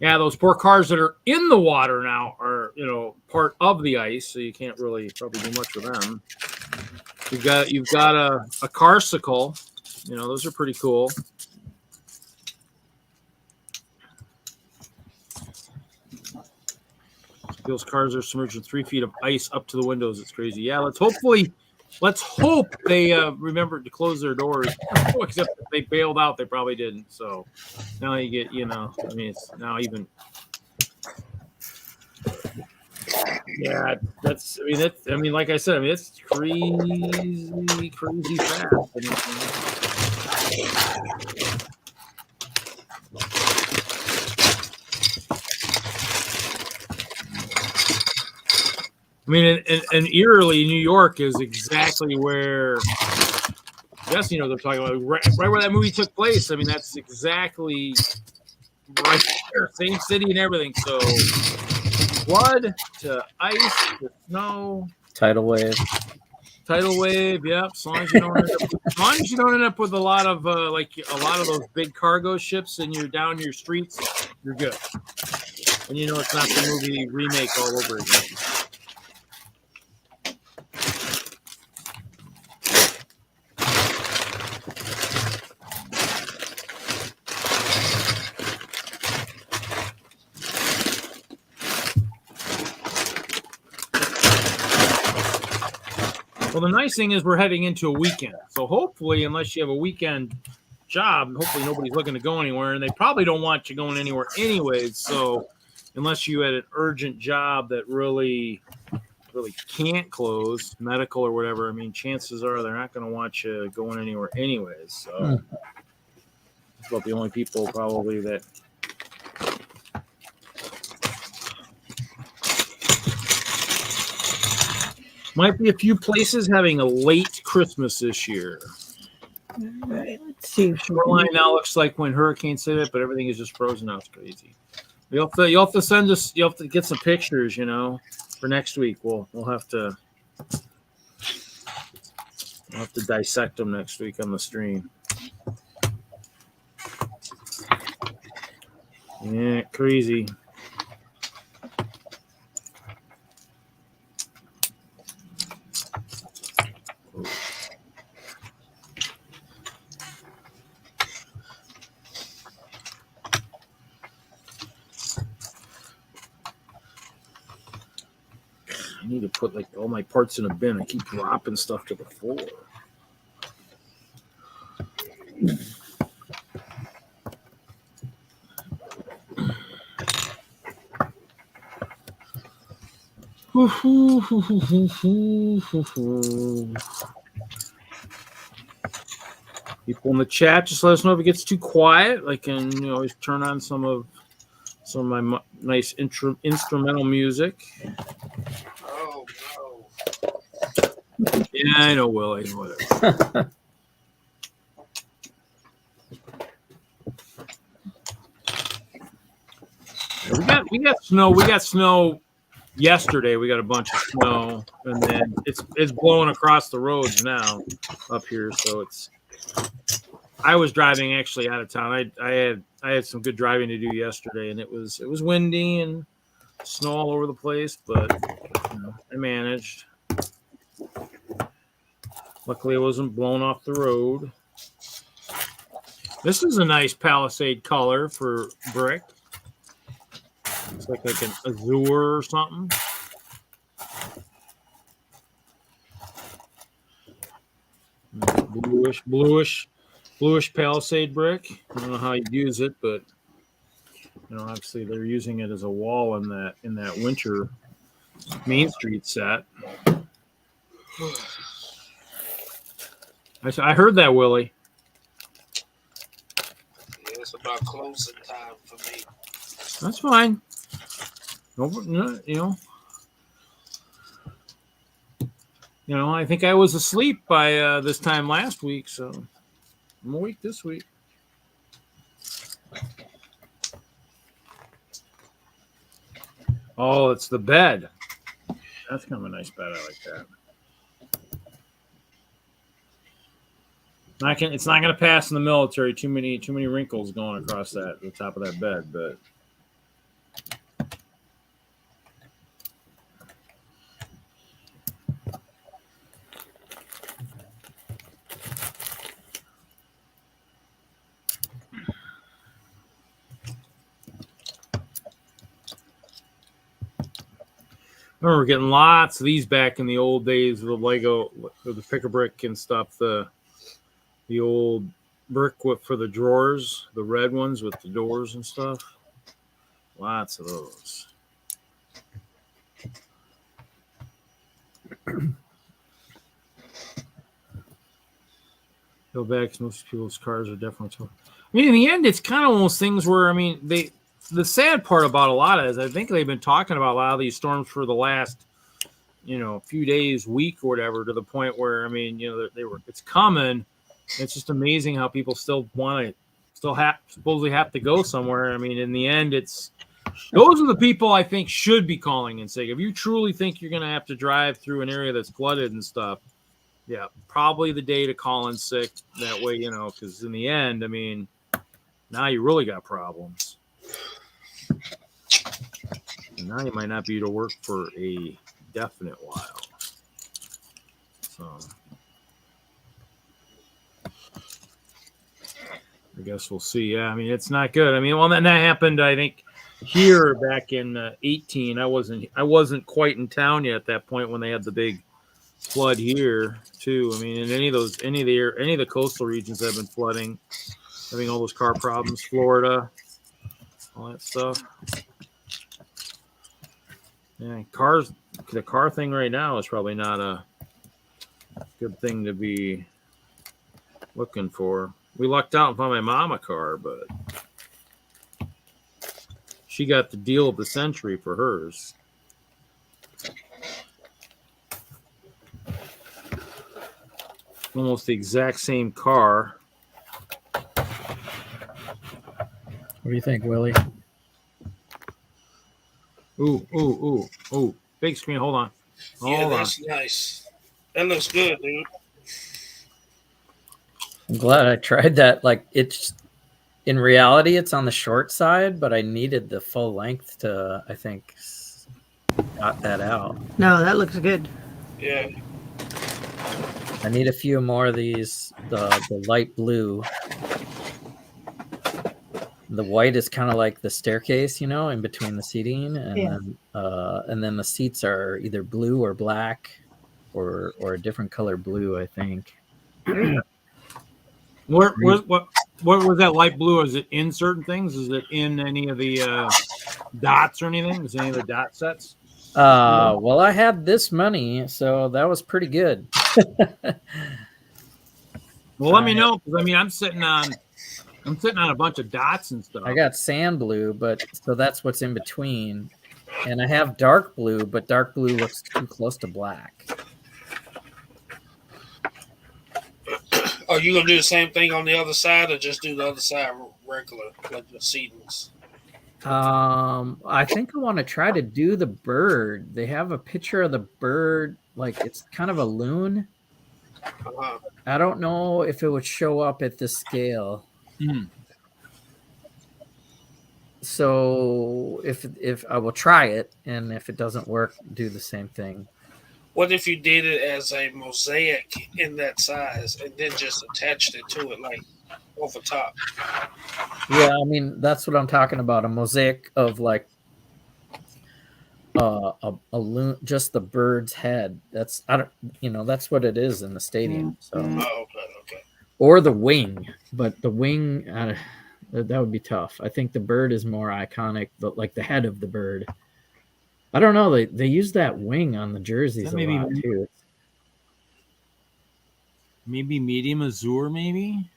Yeah, those poor cars that are in the water now are, part of the ice, so you can't really probably do much with them. You've got a carsicle. Those are pretty cool. Those cars are submerged in 3 feet of ice up to the windows. It's crazy. Yeah, let's hope they remembered to close their doors. Except if they bailed out, they probably didn't. So now you get, it's now even. Yeah, that's. I mean, that's. I mean, like I said, I mean, it's crazy fast. I mean, and eerily, New York is exactly where. Yes, you know they're talking about right where that movie took place. I mean, that's exactly right there, same city and everything. So, flood to ice to snow, Tidal wave. Yep. As long as you don't end up with a lot of like a lot of those big cargo ships and you're down your streets, you're good. And you know it's not the movie remake all over again. Well, the nice thing is we're heading into a weekend. So hopefully, unless you have a weekend job, hopefully nobody's looking to go anywhere. And they probably don't want you going anywhere anyways. So unless you had an urgent job that really can't close, medical or whatever, I mean, chances are they're not going to want you going anywhere anyways. So that's about the only people probably that. Might be a few places having a late Christmas this year. All right, let's see. Shoreline now looks like when hurricanes hit it, but everything is just frozen now. It's crazy. You'll have to send us. You'll have to get some pictures, you know, for next week. We'll have to dissect them next week on the stream. Yeah, crazy. I need to put like all my parts in a bin. I keep dropping stuff to the floor. People in the chat, just let us know if it gets too quiet. I can always turn on some of my nice instrumental music. Oh no! Yeah, I know, Willie. Whatever. we got snow. We got snow yesterday. We got a bunch of snow, and then it's blowing across the roads now up here. So it's. I was driving actually out of town. I had some good driving to do yesterday, and it was windy and snow all over the place, but I managed. Luckily, it wasn't blown off the road. This is a nice Palisade color for brick. It's like an azure or something. Bluish Palisade brick. I don't know how you'd use it, but obviously they're using it as a wall in that winter Main Street set. I heard that, Willie. Yeah, it's about closing time for me. That's fine. I think I was asleep by this time last week, so I'm awake this week. Oh, it's the bed. That's kind of a nice bed. I like that. It's not going to pass in the military. Too many wrinkles going across the top of that bed, but. I remember getting lots of these back in the old days of the Lego, the pick-a-brick and stuff. The old brick for the drawers, the red ones with the doors and stuff. Lots of those. Go back because most people's cars are definitely. I mean, in the end, it's kind of one of those things where, I mean, the sad part about a lot of it is I think they've been talking about a lot of these storms for the last, few days, week or whatever, to the point where, I mean, it's coming. It's just amazing how people still supposedly have to go somewhere. I mean, in the end, those are the people I think should be calling and saying, if you truly think you're going to have to drive through an area that's flooded and stuff, yeah, probably the day to call in sick. That way, because in the end, I mean, now you really got problems. And now you might not be able to work for a definite while. So I guess we'll see. Yeah, I mean, it's not good. I mean, well, then that happened, I think, here back in 18. I wasn't quite in town yet at that point when they had the big flood here too. I mean, in any of the coastal regions that have been flooding, having all those car problems, Florida, all that stuff. Yeah, the car thing right now is probably not a good thing to be looking for. We lucked out and found my mom a car, but she got the deal of the century for hers. Almost the exact same car. What do you think, Willie? Ooh. Big screen. Hold on. That's nice. That looks good, dude. I'm glad I tried that. Like, it's in reality, it's on the short side, but I needed the full length to, I think, got that out. No, that looks good. Yeah. I need a few more of these, the light blue. The white is kind of like the staircase, in between the seating, and then the seats are either blue or black, or a different color blue, I think. What was that light blue? Is it in certain things? Is it in any of the dots or anything? Is any of the dot sets? Well, I had this money, so that was pretty good. Well, let me know, because I mean, I'm sitting on a bunch of dots and stuff. I got sand blue, so that's what's in between, and I have dark blue, but dark blue looks too close to black. Are you gonna do the same thing on the other side, or just do the other side regular, like the seatings? I think I want to try to do the bird. They have a picture of the bird, like it's kind of a loon. Uh-huh. I don't know if it would show up at this scale. So if I will try it, and if it doesn't work, do the same thing. What if you did it as a mosaic in that size, and then just attached it to it, like over top? Yeah, I mean, that's what I'm talking about. A mosaic of like a loon, just the bird's head. That's that's what it is in the stadium. So okay. Or the wing, but the wing that would be tough. I think the bird is more iconic, like the head of the bird. I don't know. They use that wing on the jerseys a lot too. Maybe medium azure, maybe.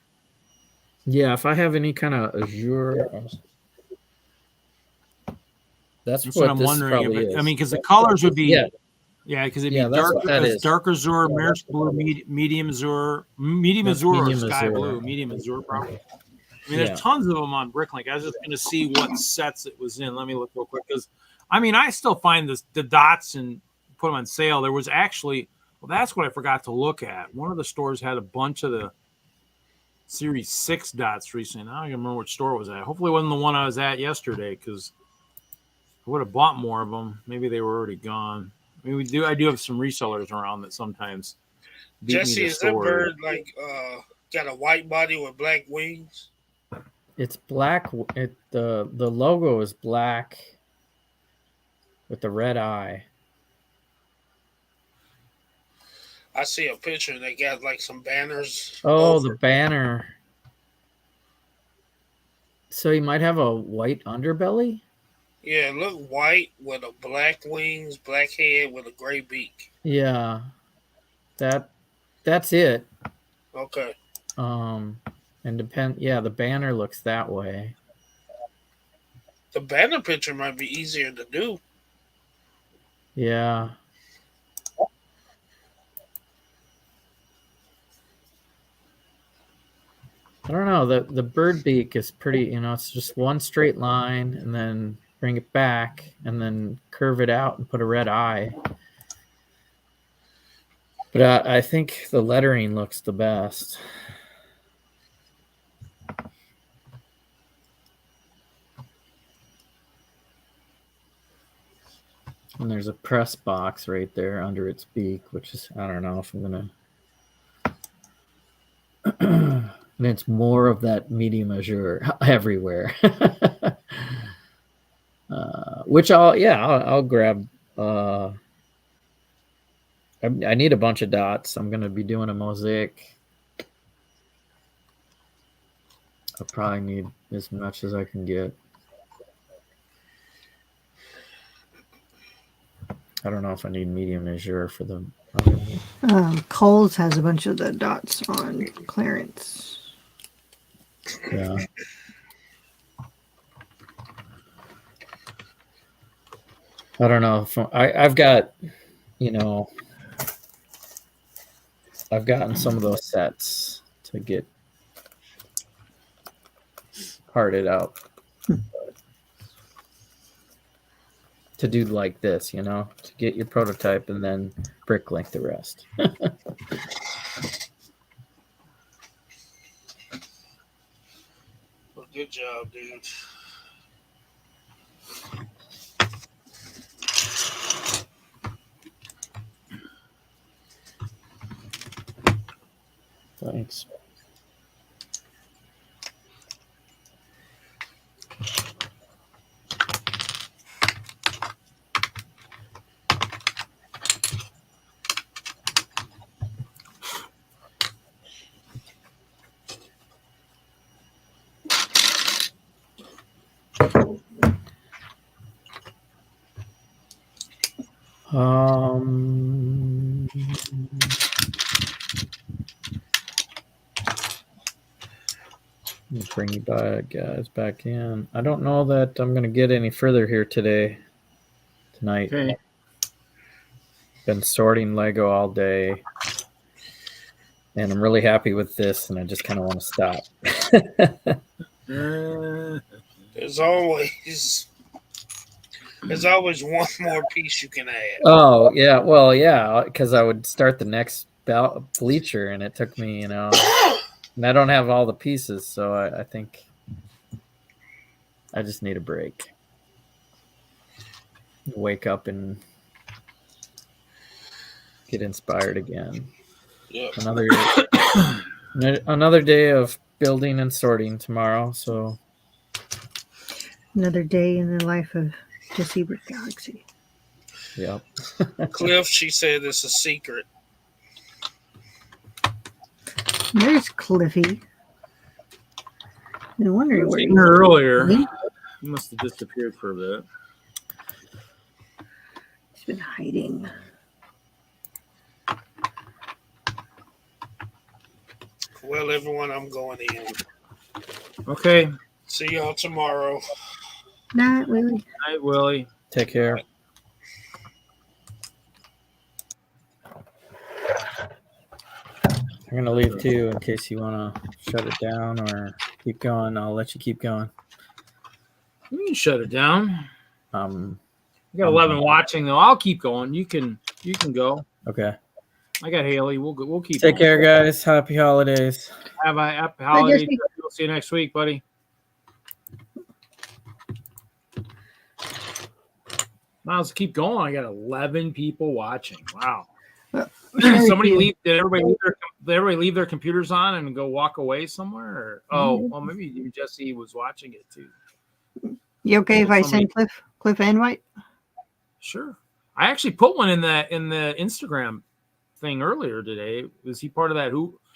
Yeah, if I have any kind of azure, that's what I'm wondering. Is. I mean, because the colors would be because it'd be dark azure, Maersk blue, medium azure, or sky blue, medium azure probably. I mean, there's tons of them on Bricklink. I was just going to see what sets it was in. Let me look real quick, because I mean, I still find the dots and put them on sale. There was actually, that's what I forgot to look at. One of the stores had a bunch of the Series 6 dots recently. Now I don't remember which store it was at. Hopefully it wasn't the one I was at yesterday, because I would have bought more of them. Maybe they were already gone. I mean, I do have some resellers around that sometimes. Jesse, is that bird got a white body with black wings? It's black. The logo is black with the red eye. I see a picture and they got like some banners. Oh, the banner. So he might have a white underbelly? Yeah, look white with a black wings, black head with a gray beak. Yeah, that's it. Okay. And yeah, the banner looks that way. The banner picture might be easier to do. Yeah. I don't know. The bird beak is pretty, it's just one straight line and then bring it back and then curve it out and put a red eye. But I think the lettering looks the best. And there's a press box right there under its beak, which is, I don't know if I'm going to... And it's more of that medium azure everywhere. Which I'll grab. I need a bunch of dots. I'm going to be doing a mosaic. I'll probably need as much as I can get. I don't know if I need medium azure for them. Coles has a bunch of the dots on clearance. Yeah. I don't know if I've got, I've gotten some of those sets to get parted out. To do like this, to get your prototype and then brick link the rest. Well, good job, dude. Thanks. Let me bring you guys back in. I don't know that I'm going to get any further here tonight. Okay. Been sorting Lego all day, and I'm really happy with this, and I just kind of want to stop. There's always one more piece you can add. Oh yeah, well yeah, because I would start the next bleacher, and it took me, and I don't have all the pieces, so I think I just need a break. Wake up and get inspired again. Yeah. Another day of building and sorting tomorrow. So another day in the life of Jesse Brick Galaxy. Yep. Cliff, she said it's a secret. There's Cliffy. No wonder where seen her earlier. He must have disappeared for a bit. He's been hiding. Well, everyone, I'm going in. Okay. See y'all tomorrow. Night, Willie. Night, Willie. Take care. I'm gonna leave too in case you want to shut it down or keep going. I'll let you keep going. You can shut it down. You got 11 watching though. I'll keep going. You can go. Okay. I got Haley. We'll keep. Take going. care, guys. Happy holidays. Have a happy holidays. We'll see you next week, buddy. Miles, keep going. I got 11 people watching. Wow. Did everybody leave their computers on and go walk away somewhere? Or, well, maybe Jesse was watching it too. You okay if I send Cliff and White? Sure. I actually put one in the Instagram thing earlier today. Was he part of that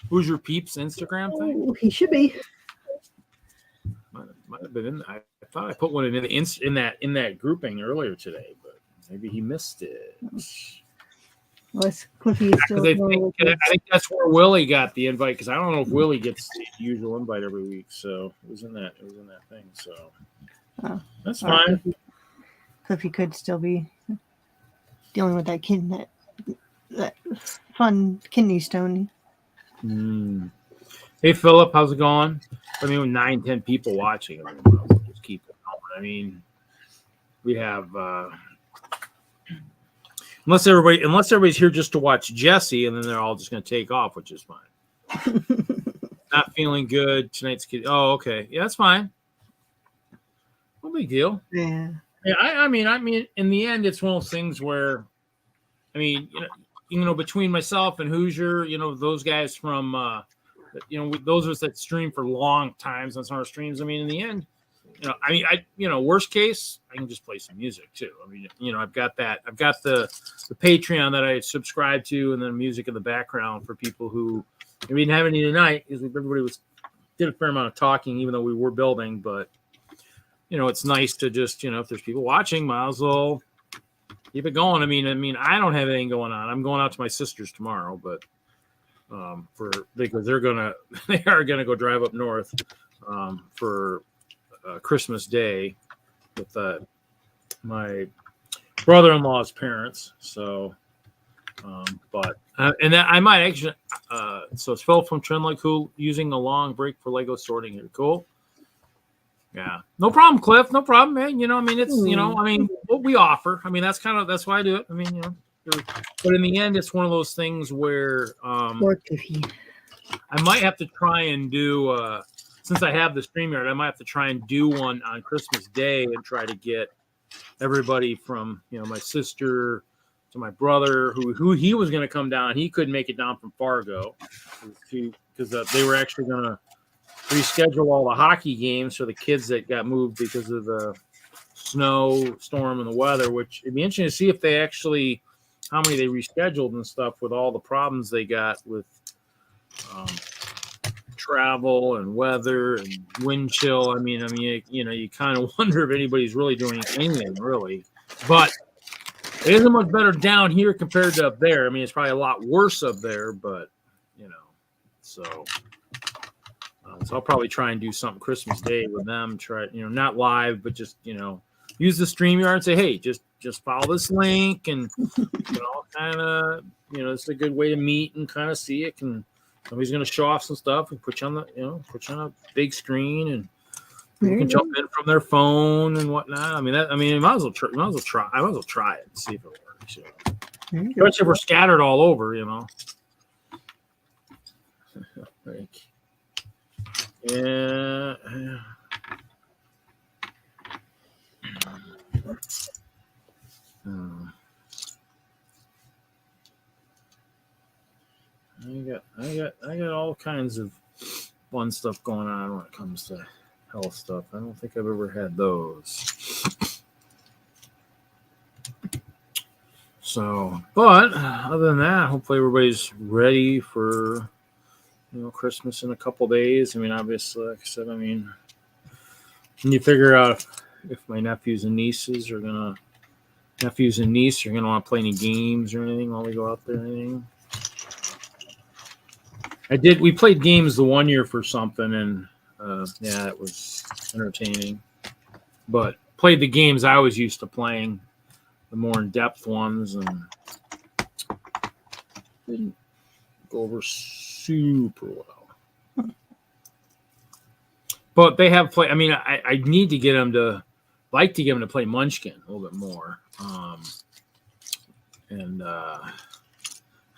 Who's Your Peeps Instagram thing? Oh, he should be. Might have been in there. I thought I put one in that grouping earlier today, but maybe he missed it. Well, Cliffy still. I think that's where Willie got the invite because I don't know if Willie gets the usual invite every week. So it was in that thing. So that's fine. Cliffy could still be dealing with that that fun kidney stone. Hey Philip, how's it going? I mean, with 9-10 people watching, we'll just keep it going. I mean, we have. Unless everybody's here just to watch Jesse, and then they're all just going to take off, which is fine. Not feeling good tonight's kid. Oh, okay, yeah, that's fine. No big deal. Yeah. I mean, in the end, it's one of those things where, I mean, between myself and Hoosier, those guys from, those of us that stream for long times on some of our streams. I mean, in the end. Worst case, I can just play some music too. I mean, I've got the Patreon that I subscribe to, and then music in the background for people who we didn't have any tonight because everybody did a fair amount of talking, even though we were building. But it's nice to just if there's people watching, might as well keep it going. I mean, I don't have anything going on. I'm going out to my sister's tomorrow, but because they are gonna go drive up north for. Christmas Day with my brother-in-law's parents. So, and that I might actually. So it's Phil from TwinLUG who using a long break for Lego sorting here. Cool. Yeah, no problem, Cliff. No problem, man. It's what we offer. I mean, that's why I do it. I mean, but in the end, it's one of those things where I might have to try and do. Since I have the StreamYard, I might have to try and do one on Christmas Day and try to get everybody from, my sister to my brother, who he was going to come down. He couldn't make it down from Fargo because they were actually going to reschedule all the hockey games for the kids that got moved because of the snow, storm, and the weather, which it'd be interesting to see if they actually, how many they rescheduled and stuff with all the problems they got with travel and weather and wind chill. I mean, you kind of wonder if anybody's really doing anything really, but it isn't much better down here compared to up there. I mean, it's probably a lot worse up there, but so I'll probably try and do something Christmas Day with them. Try, not live, but just use the StreamYard and say, hey, just follow this link and kind of it's a good way to meet and kind of see it and. Somebody's going to show off some stuff and put you on a big screen, and you can jump in from their phone and whatnot. You might as well try. I might as well try it and see if it works. Especially if we're scattered all over, Yeah. I got all kinds of fun stuff going on when it comes to health stuff. I don't think I've ever had those. So, but other than that, hopefully everybody's ready for Christmas in a couple days. I mean, obviously, like I said, can you figure out if my nephews and nieces are gonna want to play any games or anything while we go out there or anything? We played games the one year for something, and it was entertaining. But played the games I was used to playing, the more in-depth ones, and didn't go over super well. But they have played. I need to get them to play Munchkin a little bit more. I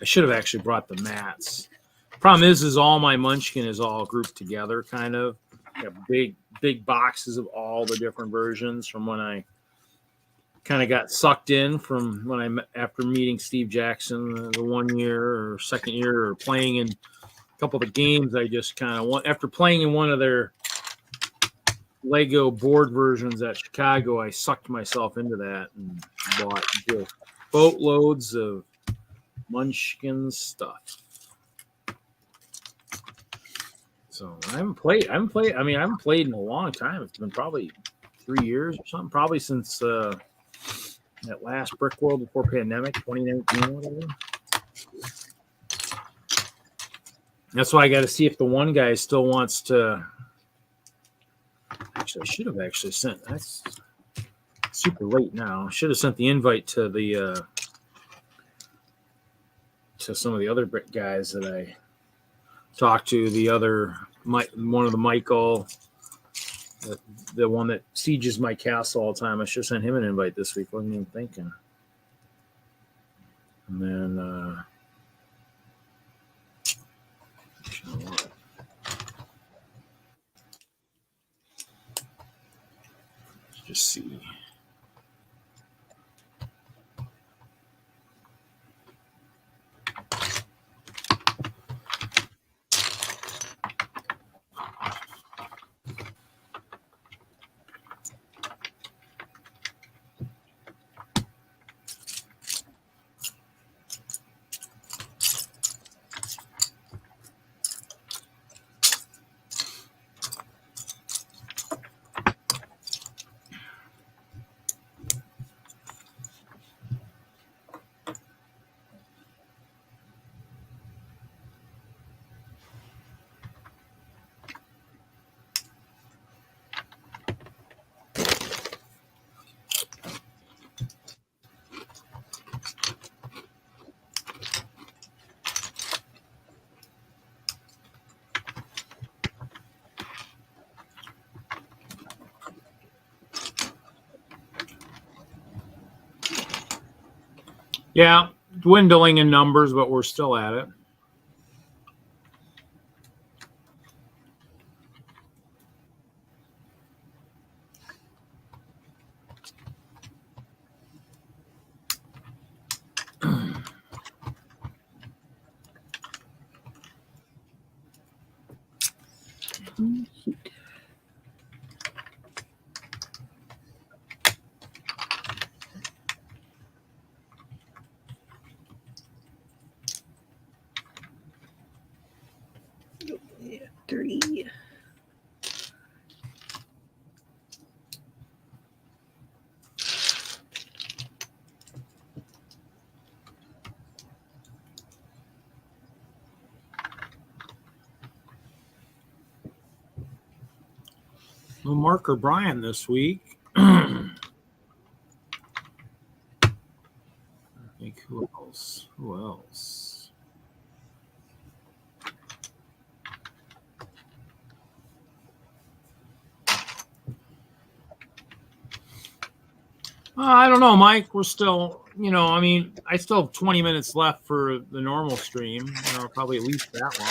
should have actually brought the mats. Problem is all my Munchkin is all grouped together, kind of. I got big boxes of all the different versions from when I kind of got sucked in from when after meeting Steve Jackson the 1 year or second year or playing in a couple of the games. I just kind of after playing in one of their Lego board versions at Chicago, I sucked myself into that and bought just boatloads of Munchkin stuff. So I haven't played in a long time. It's been probably 3 years or something, probably since that last Brick World before pandemic, 2019 or whatever. That's why I got to see if the one guy still wants to. Actually, I should have actually sent. That's super late now. I should have sent the invite to the to some of the other Brick guys that I talked to. The other, one of the Michael, the one that sieges my castle all the time. I should have sent him an invite this week. Wasn't even thinking. And then. Just see. Yeah, dwindling in numbers, but we're still at it. Yeah, 3. No Mark or Brian this week. Think who else? Who else? I don't know, Mike. We're still, I mean, I still have 20 minutes left for the normal stream. Probably at least that long.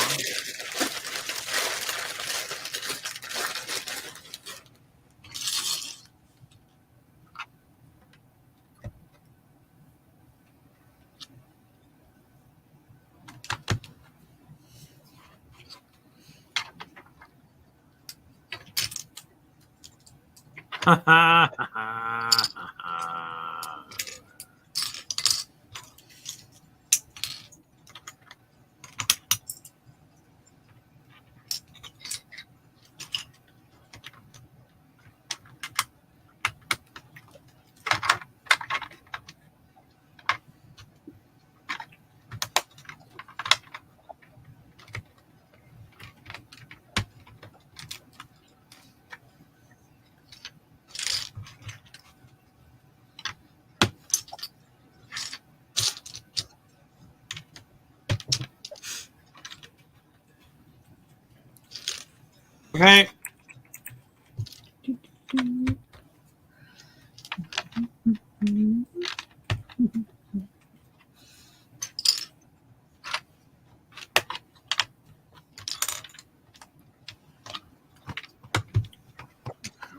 Okay.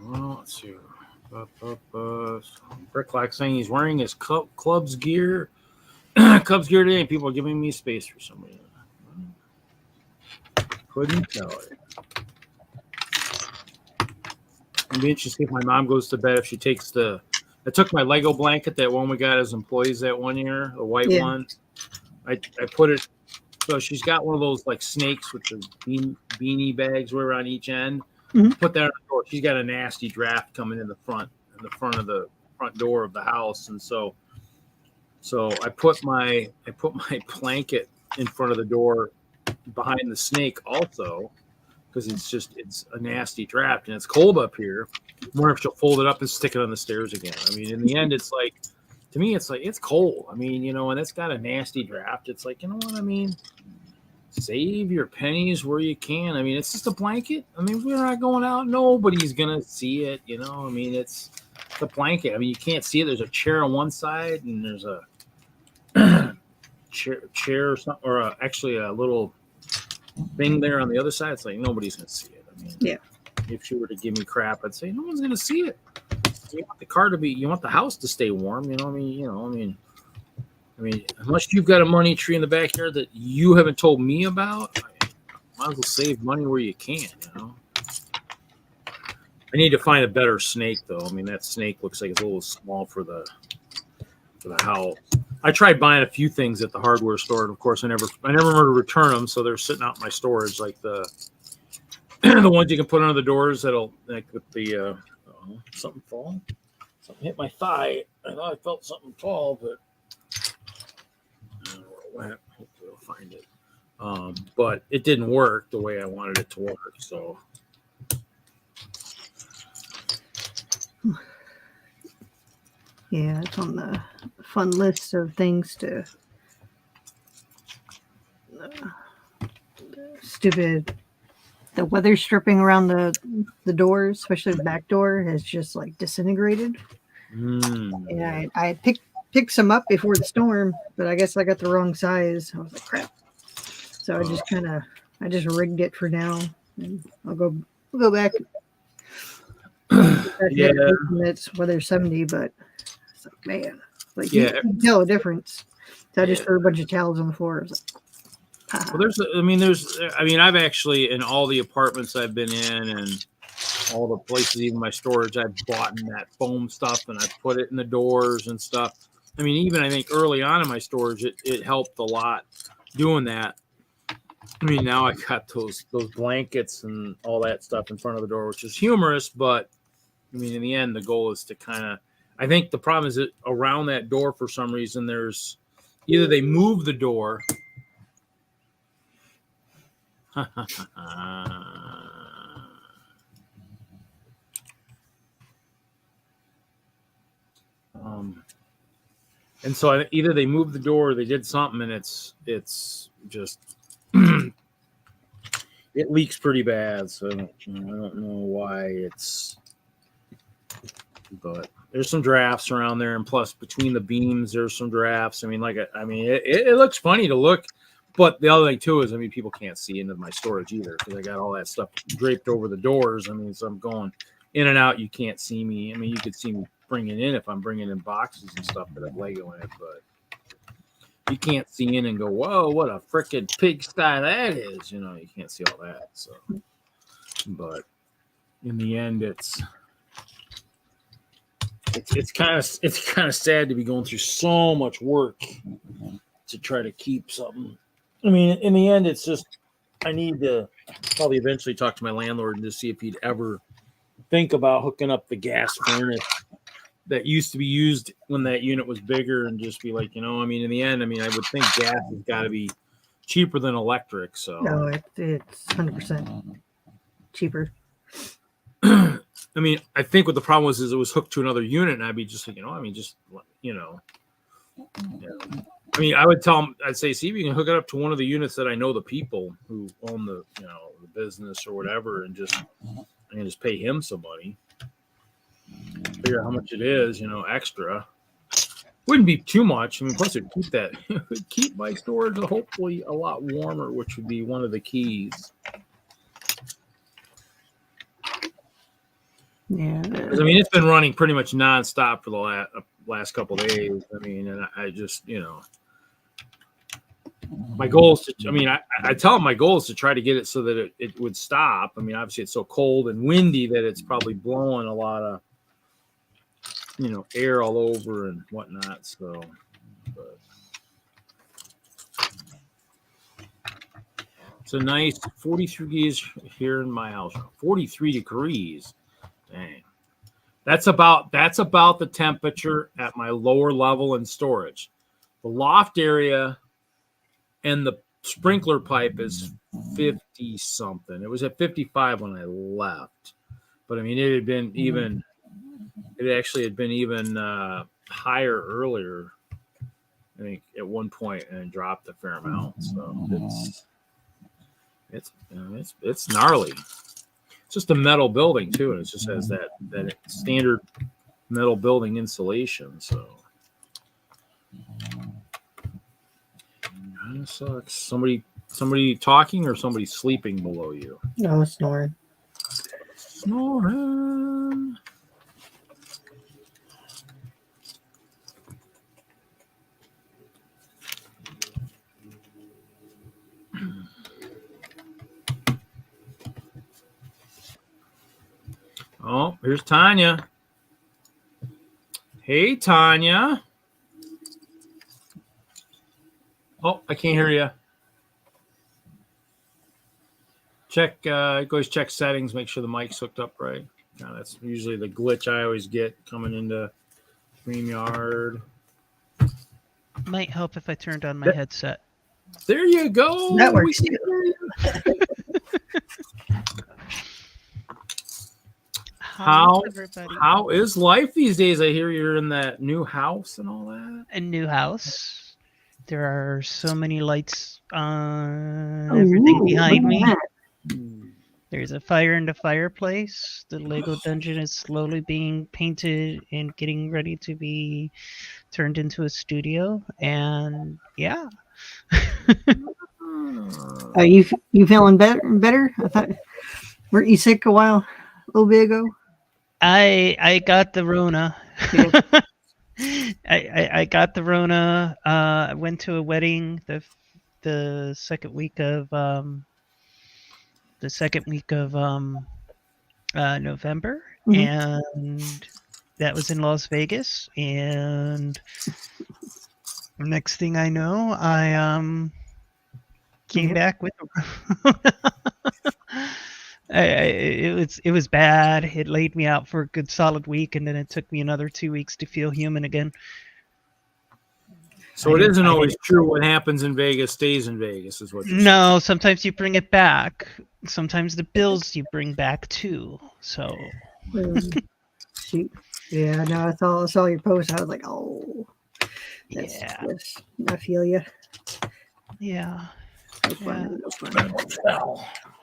Well, let's see. Bricklack saying he's wearing his Cubs gear. Cubs gear today, and people are giving me space for some reason. Couldn't tell it. I'd be interested if my mom goes to bed if she takes I took my Lego blanket, that one we got as employees that one year, the white one. I put it, so she's got one of those like snakes with the beanie bags where on each end. put that on the door. She's got a nasty draft coming in the front of the front door of the house, and so I put my blanket in front of the door behind the snake also, because it's a nasty draft and it's cold up here. I wonder if she'll fold it up and stick it on the stairs again. I mean, in the end, it's like, to me, it's like, it's cold. I mean, you know, and it's got a nasty draft. It's like, you know what I mean? Save your pennies where you can. I mean, it's just a blanket. I mean, we're not going out. Nobody's going to see it, you know? I mean, it's the blanket. I mean, you can't see it. There's a chair on one side and there's a chair or something, or actually a little thing there on the other side. It's like nobody's gonna see it. I mean, yeah. If she were to give me crap, I'd say no one's gonna see it. You want the car to be, you want the house to stay warm. You know what I mean? I mean, unless you've got a money tree in the backyard that you haven't told me about, might as well save money where you can. You know. I need to find a better snake though. I mean, that snake looks like it's a little small for the house. I tried buying a few things at the hardware store, and of course, I never remember to return them, so they're sitting out in my storage, like the the ones you can put under the doors that'll, like with the something fall. Something hit my thigh. I thought I felt something fall, but I don't know where it went. Hopefully, I'll find it. But it didn't work the way I wanted it to work. So. Yeah, it's on the fun list of things to stupid. The weather stripping around the doors, especially the back door, has just like disintegrated. And I picked some up before the storm, but I guess I got the wrong size. I was like, crap. So I just rigged it for now, and I'll go back. Yeah, it's weather 70, but it's like, man, like yeah, you can tell a difference. So I just threw a bunch of towels on the floor. I was like, well, I've actually, in all the apartments I've been in and all the places, even my storage, I've bought in that foam stuff and I put it in the doors and stuff. I mean, even I think early on in my storage, it helped a lot doing that. I mean, now I got those blankets and all that stuff in front of the door, which is humorous, but I mean, in the end, the goal is to kind of, I think the problem is that around that door, for some reason, there's either they move the door. And so either they moved the door or they did something, and it's just it leaks pretty bad. So I don't know why but there's some drafts around there, and plus between the beams, there's some drafts. I mean, it looks funny to look, but the other thing too is, I mean, people can't see into my storage either because I got all that stuff draped over the doors. I mean, so I'm going in and out. You can't see me. I mean, you could see me bringing in if I'm bringing in boxes and stuff that have Lego in it, but you can't see in and go, whoa, what a freaking pigsty that is. You know, you can't see all that. So, but in the end, it's kind of sad to be going through so much work to try to keep something. I mean, in the end, it's just I need to probably eventually talk to my landlord and just see if he'd ever think about hooking up the gas furnace that used to be used when that unit was bigger, and just be like, you know, I mean, in the end, I mean, I would think gas has got to be cheaper than electric. So no, it's 100% cheaper. I mean, I think what the problem was is it was hooked to another unit, and I'd be just like, you know, I mean, just, you know, yeah. I mean, I would tell him, I'd say, see if you can hook it up to one of the units that I know the people who own the, you know, the business or whatever, and just, I can just pay him some money, figure out how much it is, you know, extra. Wouldn't be too much. I mean, plus it'd keep my storage hopefully a lot warmer, which would be one of the keys. Yeah. I mean, it's been running pretty much nonstop for the last couple of days. I mean, and I just, you know, my goal is to, I mean, I tell them my goal is to try to get it so that it would stop. I mean, obviously it's so cold and windy that it's probably blowing a lot of, you know, air all over and whatnot. So, but It's a nice 43 degrees here in my house. 43 degrees. Dang. That's about the temperature at my lower level in storage. The loft area and the sprinkler pipe is 50 something. It was at 55 when I left. But I mean, it had been even higher earlier. I think at one point, and it dropped a fair amount. So it's gnarly. It's just a metal building too, and it just has that standard metal building insulation. So kind of sucks. Somebody talking or somebody sleeping below you? No, snoring. Snoring. Oh, here's Tanya. Hey, Tanya. Oh, I can't hear you. Check, check settings, make sure the mic's hooked up right. Now, that's usually the glitch I always get coming into StreamYard. Might help if I turned on my headset. There you go. That works too. How is life these days? I hear you're in that new house and all that. A new house. There are so many lights on everything behind me. There's a fire in the fireplace. The Lego dungeon is slowly being painted and getting ready to be turned into a studio. And yeah. Are you feeling better? I thought, weren't you sick a little bit ago? I got the Rona. Yeah. I got the Rona. I went to a wedding the second week of November, and that was in Las Vegas. And next thing I know, I came back with it was bad. It laid me out for a good solid week, and then it took me another 2 weeks to feel human again. So it isn't always true what happens in Vegas stays in Vegas, is what you're saying. No, sometimes you bring it back. Sometimes the bills you bring back too. So shoot. Yeah, no, I saw your post. I was like, oh, yeah. I feel you. Yeah. No fun.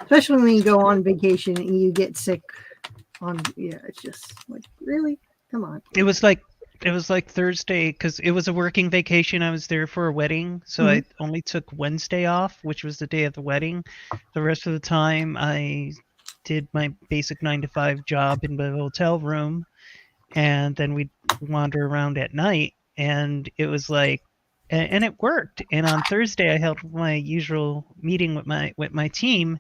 Especially when you go on vacation and you get sick it's just like, really? Come on. It was like Thursday, because it was a working vacation. I was there for a wedding, so I only took Wednesday off, which was the day of the wedding. The rest of the time I did my basic 9-to-5 job in the hotel room, and then we'd wander around at night, and it was like, and it worked. And on Thursday I held my usual meeting with my team,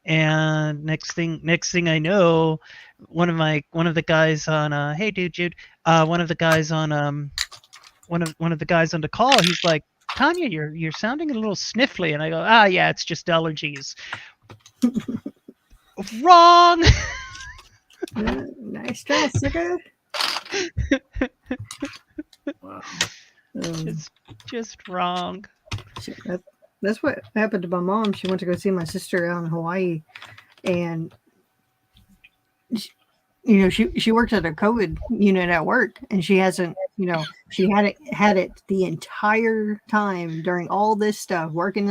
and next thing I know, one of the guys on hey dude Jude, one of the guys on one of the guys on the call, he's like, Tanya, you're sounding a little sniffly, and I go, yeah, it's just allergies. Wrong. Nice try, sucker. Wow. Just wrong. That's what happened to my mom. She went to go see my sister out in Hawaii, and she works at a COVID unit at work, and she hasn't, she had it the entire time during all this stuff, working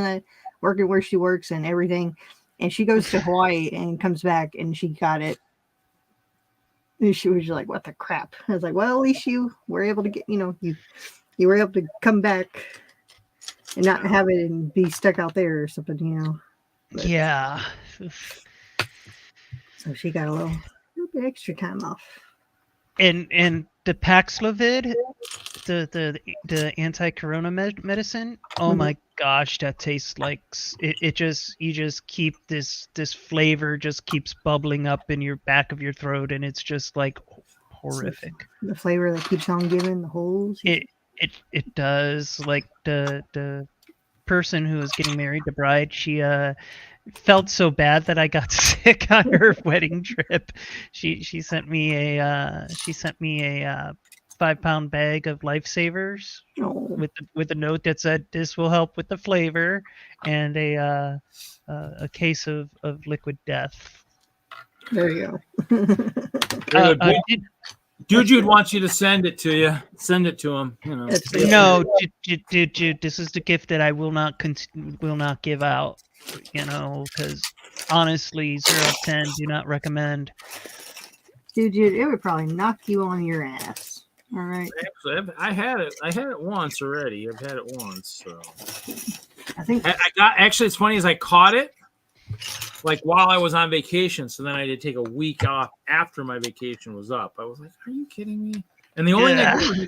where she works and everything. And she goes to Hawaii and comes back, and she got it. And she was like, "What the crap?" I was like, "Well, at least you were able to get, you were able to come back and not have it and be stuck out there or something, But, yeah. So she got a little bit extra time off. And the Paxlovid, the anti-corona medicine. Oh my gosh, that tastes like it. You just keep this flavor just keeps bubbling up in your back of your throat, and it's just like horrific. The flavor that keeps on giving the holes. It does. Like the person who was getting married, the bride, felt so bad that I got sick on her wedding trip. She sent me a 5-pound bag of Lifesavers with a note that said this will help with the flavor, and a case of liquid death. There you go. Dude wants you to send it to you. Send it to him. You know. No, dude, this is the gift that I will not give out. You know, because honestly, 0 out of 10, do not recommend. Dude, it would probably knock you on your ass. All right. Actually, I had it once already. I've had it once. So I think I got. Actually, it's funny as I caught it like while I was on vacation. So then I did take a week off after my vacation was up. I was like, "Are you kidding me?" And the only thing I did was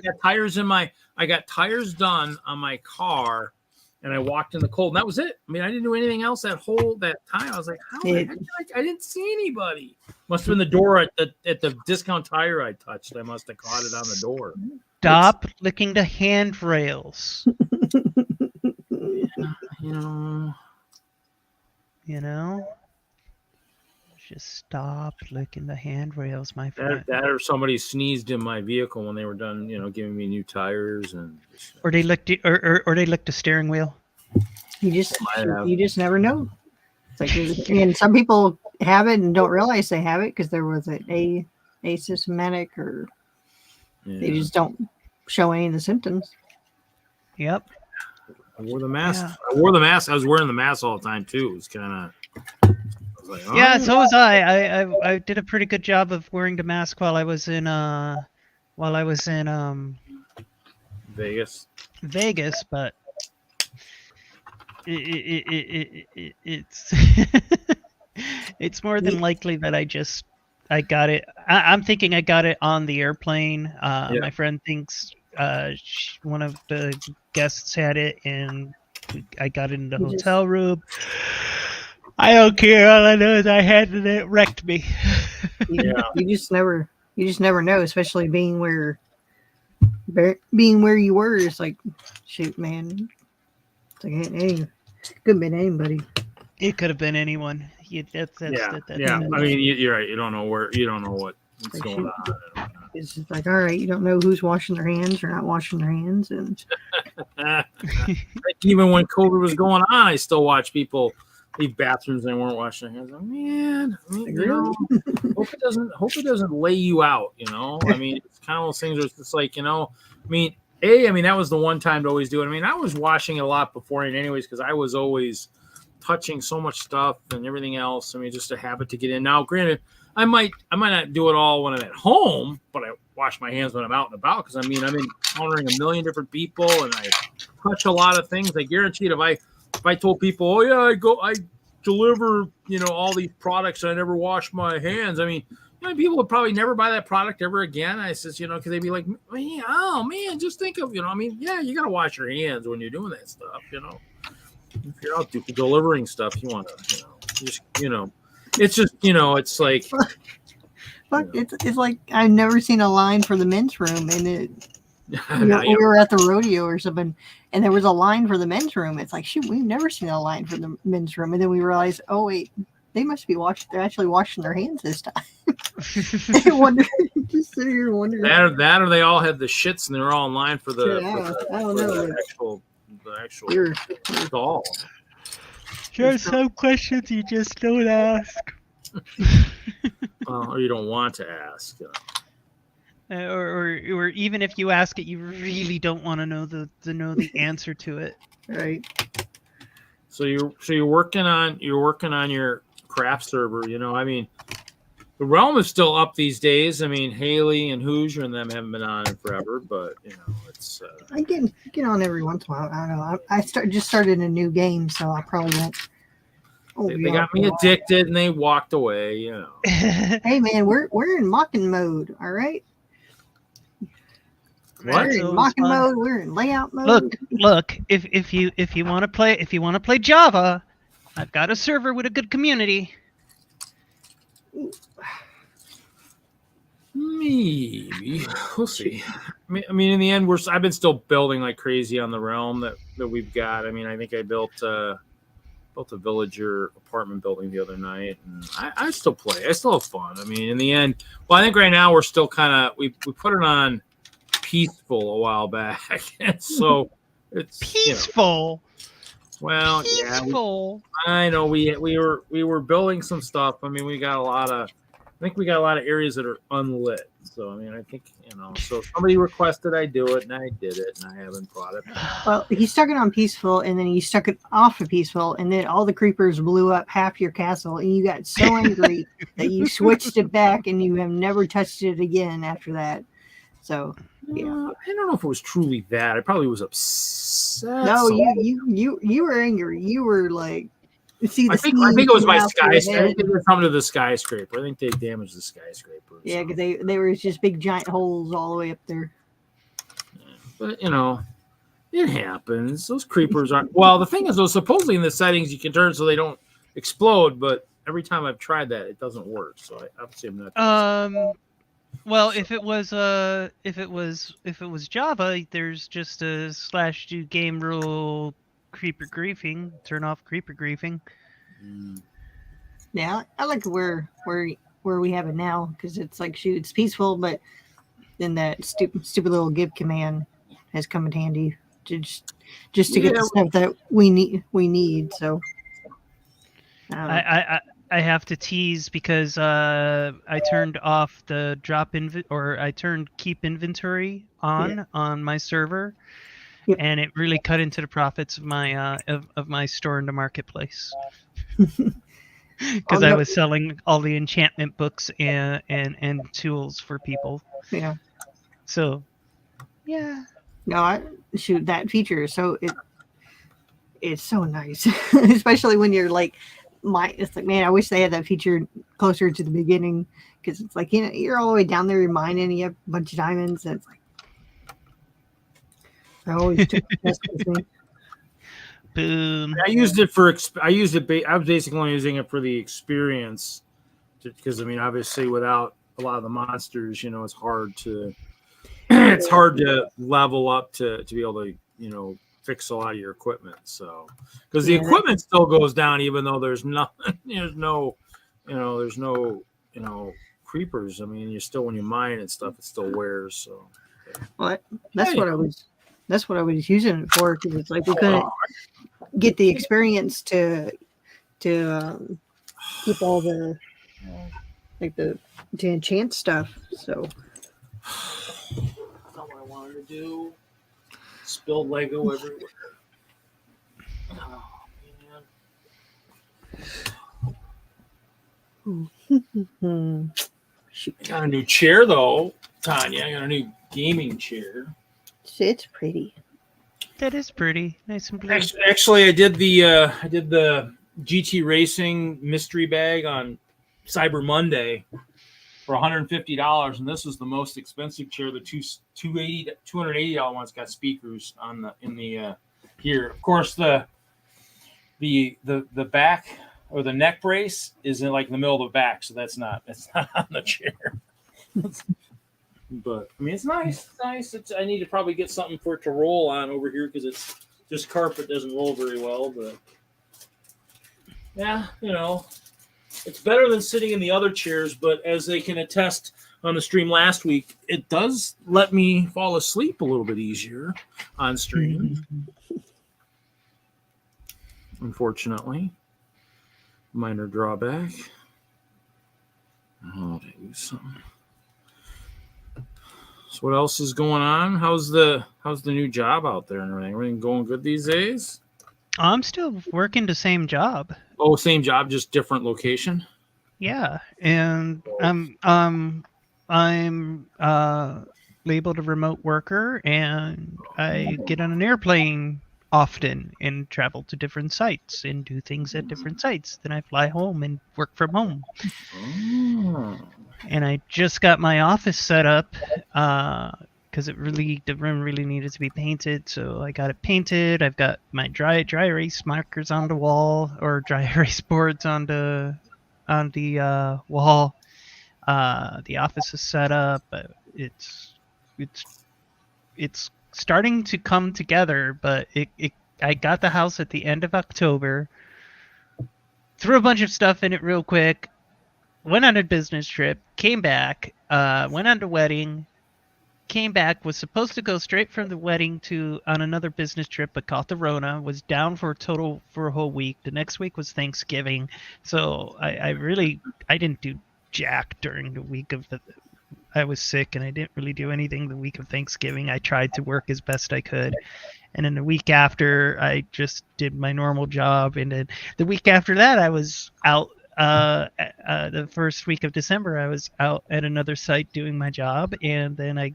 I got tires done on my car, and I walked in the cold, and that was it. I mean, I didn't do anything else that time. I was like, "How? I didn't see anybody." Must have been the door at the discount tire I touched. I must have caught it on the door. Stop licking the handrails. You know, just stop licking the handrails, my friend. That or somebody sneezed in my vehicle when they were done, giving me new tires, and or they licked it, or they licked the steering wheel. You just never know. It's like, and some people have it and don't realize they have it because there was an asymptomatic, or they just don't show any of the symptoms. Yep. I wore the mask. Yeah. I was wearing the mask all the time too. It was kind of. Like, oh. Yeah, so was I. I did a pretty good job of wearing the mask while I was in Vegas, but it's it's more than likely that I got it. I'm thinking I got it on the airplane. My friend thinks one of the guests had it, and I got it in the hotel room. I don't care. All I know is I had it and it wrecked me. You just never know, especially being where you were. It's like, shoot, man. It's like, hey, could have been anybody. It could have been anyone. Yeah. I mean, you're right. You don't know what's going on. It's just like, all right, you don't know who's washing their hands or not washing their hands, and even when COVID was going on, I still watch people leave bathrooms and they weren't washing their hands. Like, man, hope it doesn't lay you out. I mean, it's kind of those things where it's just like, I mean, that was the one time to always do it. I mean, I was washing a lot beforehand, anyways, because I was always touching so much stuff and everything else. I mean, just a habit to get in. Now, granted, I might not do it all when I'm at home, but I wash my hands when I'm out and about, because I mean, I'm encountering a million different people and I touch a lot of things. I guarantee if I told people, oh yeah, I deliver, all these products and I never wash my hands. I mean, people would probably never buy that product ever again. I says, because they'd be like, oh man, just think of, I mean, yeah, you got to wash your hands when you're doing that stuff, If you're out delivering stuff, you want to, it's just, it's like. Fuck, it's like I've never seen a line for the men's room, and we were at the rodeo or something, and there was a line for the men's room. It's like, shoot, we've never seen a line for the men's room, and then we realized, oh wait, they must be they're actually washing their hands this time. They wonder, just sit here wondering. That or they all had the shits and they were all in line for the actual stall. There's some questions you just don't ask. Or you don't want to ask. Or even if you ask it, you really don't want to know the answer to it. Right. So you're working on your craft server. I mean, the Realm is still up these days. I mean, Haley and Hoosier and them haven't been on in forever, but it's. I get on every once in a while. I don't know. I just started a new game, so I probably won't. They got me addicted and they walked away. Hey man, we're in mocking mode. All right. What? We're in mocking mode. We're in layout mode. Look. If you want to play Java, I've got a server with a good community. Maybe we'll see. I mean, in the end, I've been still building like crazy on the Realm that we've got. I mean, I think I built built a villager apartment building the other night, and I still play. I still have fun. I mean, in the end, well, I think right now we're still kind of we put it on peaceful a while back, and so it's peaceful. Well, peaceful. Yeah, I know we were building some stuff. I mean, we got a lot of areas that are unlit. So I mean, I think so somebody requested I do it, and I did it, and I haven't brought it back. Well, he stuck it on peaceful, and then you stuck it off of peaceful, and then all the creepers blew up half your castle, and you got so angry that you switched it back, and you have never touched it again after that. So yeah, I don't know if it was truly that. I probably was upset. No, you were angry. You were like, see, I think it was my skyscraper. I think they were coming to the skyscraper. I think they damaged the skyscraper. Yeah, because they were just big giant holes all the way up there. But it happens. Those creepers aren't. Well, the thing is, though, supposedly in the settings you can turn so they don't explode. But every time I've tried that, it doesn't work. So I obviously I'm not. Well, if it was Java, there's just a /do game rule creeper griefing. Turn off creeper griefing. Yeah, I like where we have it now because it's like shoot, it's peaceful, but then that stupid little give command has come in handy to just to get the stuff that we need. So I have to tease because I turned off the I turned keep inventory on my server, and it really cut into the profits of my of my store in the marketplace. Because I was selling all the enchantment books and tools for people. Yeah. So, yeah. No, I shoot that feature. So it's so nice, especially when you're like. It's like, man, I wish they had that feature closer to the beginning because it's like you're all the way down there, you're mining, and you have a bunch of diamonds. And it's like I always took the best with me. Boom. I used it. I was basically only using it for the experience because I mean, obviously, without a lot of the monsters, it's hard to level up to be able to fix a lot of your equipment. So because the equipment still goes down even though there's nothing, there's no creepers. I mean, when you mine and stuff, it still wears. So well, that's what I was using it for because it's like we couldn't get the experience to keep all the to enchant stuff. So that's not what I wanted to do. Spilled Lego everywhere. Oh, man. I got a new chair though, Tanya. I got a new gaming chair. It's pretty. That is pretty. Nice and blue. Actually, I did the GT Racing mystery bag on Cyber Monday for $150, and this is the most expensive chair. The $280 one's got speakers in the here. Of course, the back or the neck brace is in the middle of the back, so that's not on the chair. But I mean, it's nice. It's nice. I need to probably get something for it to roll on over here because it's just carpet doesn't roll very well. But yeah, it's better than sitting in the other chairs, but as they can attest on the stream last week, it does let me fall asleep a little bit easier on stream. Unfortunately. Minor drawback. Oh, did I lose something? So what else is going on? How's the new job out there and everything? Everything going good these days? I'm still working the same job. Oh, same job, just different location. Yeah, and I'm labeled a remote worker, and I get on an airplane often and travel to different sites and do things at different sites. Then I fly home and work from home. Oh. And I just got my office set up because the room really needed to be painted, so I got it painted. I've got my dry erase markers on the wall, or dry erase boards on the wall. The office is set up. It's starting to come together, but I got the house at the end of October. threw a bunch of stuff in it real quick, went on a business trip, came back, went on a wedding, came back, was supposed to go straight from the wedding on another business trip, but caught the Rona, was down for a whole week. The next week was Thanksgiving. So I didn't do jack during the week I was sick, and I didn't really do anything the week of Thanksgiving. I tried to work as best I could. And then the week after, I just did my normal job. And then the week after that, I was out. The first week of December, I was out at another site doing my job. And then I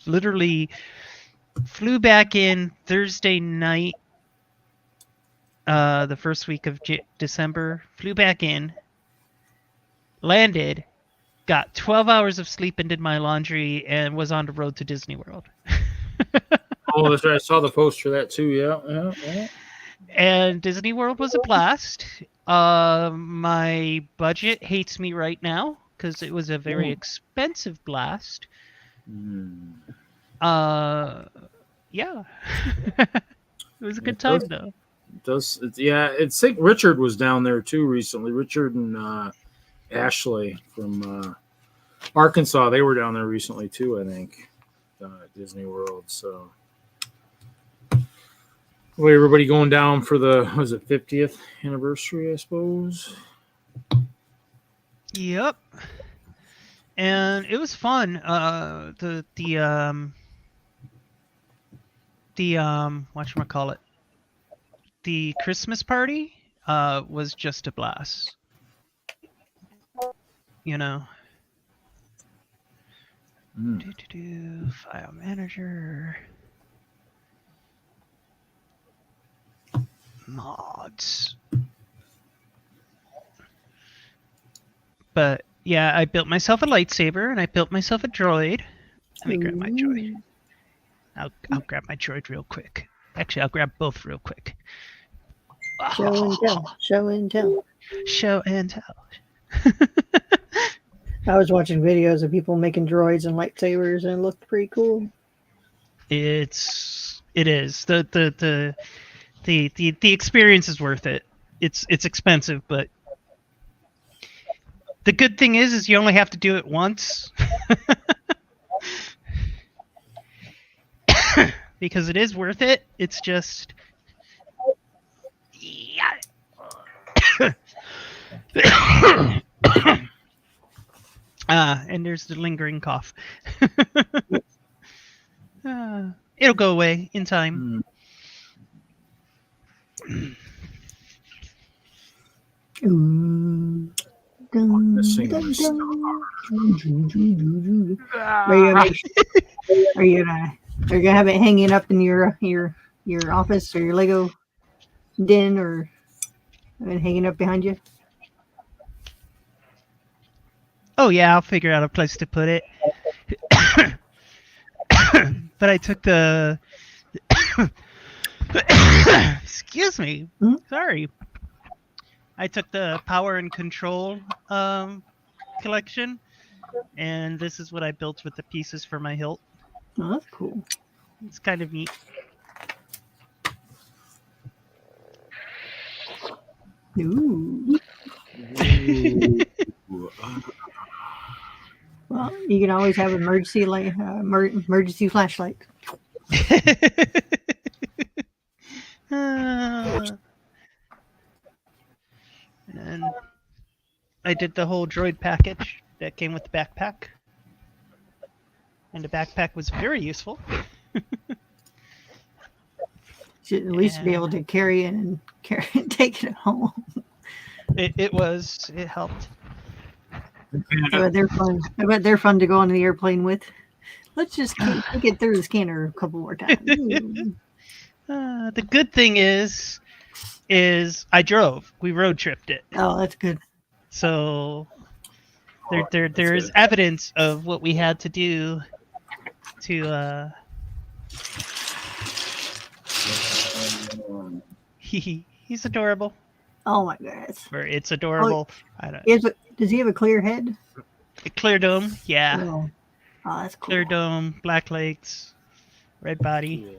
literally flew back in Thursday night, the first week of December. Flew back in, landed, got 12 hours of sleep and did my laundry, and was on the road to Disney World. Oh, that's right. I saw the post for that too. Yeah. And Disney World was a blast. My budget hates me right now because it was a very expensive blast. Yeah. It was a good time though. It's like Richard was down there too recently. Richard and Ashley from Arkansas, they were down there recently too, I think, at Disney World. So everybody going down for the 50th anniversary, I suppose. Yep. And it was fun. Whatchamacallit? The Christmas party was just a blast. You know. File manager. Mods. But yeah, I built myself a lightsaber and I built myself a droid. Let me grab my droid. I'll grab my droid real quick. Actually, I'll grab both real quick. Show and tell. Show and tell. Show and tell. I was watching videos of people making droids and lightsabers, and it looked pretty cool. It is the experience is worth it. It's expensive, but the good thing is you only have to do it once. Because it is worth it. It's just and there's the lingering cough. It'll go away in time. Are you gonna have it hanging up in your office or your Lego den, or hanging up behind you? Oh yeah, I'll figure out a place to put it. But I took the excuse me. Sorry. I took the power and control collection, and this is what I built with the pieces for my hilt. Oh, that's cool. It's kind of neat. Ooh. Well, you can always have emergency emergency flashlight. And I did the whole droid package that came with the backpack. And the backpack was very useful. Should at least be able to carry it and take it home. It helped. I bet they're fun. I bet they're fun to go on the airplane with. Let's just get through the scanner a couple more times. The good thing is I drove. We road tripped it. Oh, that's good. So there is evidence of what we had to do to he's adorable. Oh my goodness. Or it's adorable. Oh, does he have a clear head? A clear dome, yeah. Oh, that's cool. Clear dome, black legs, red body. Yeah.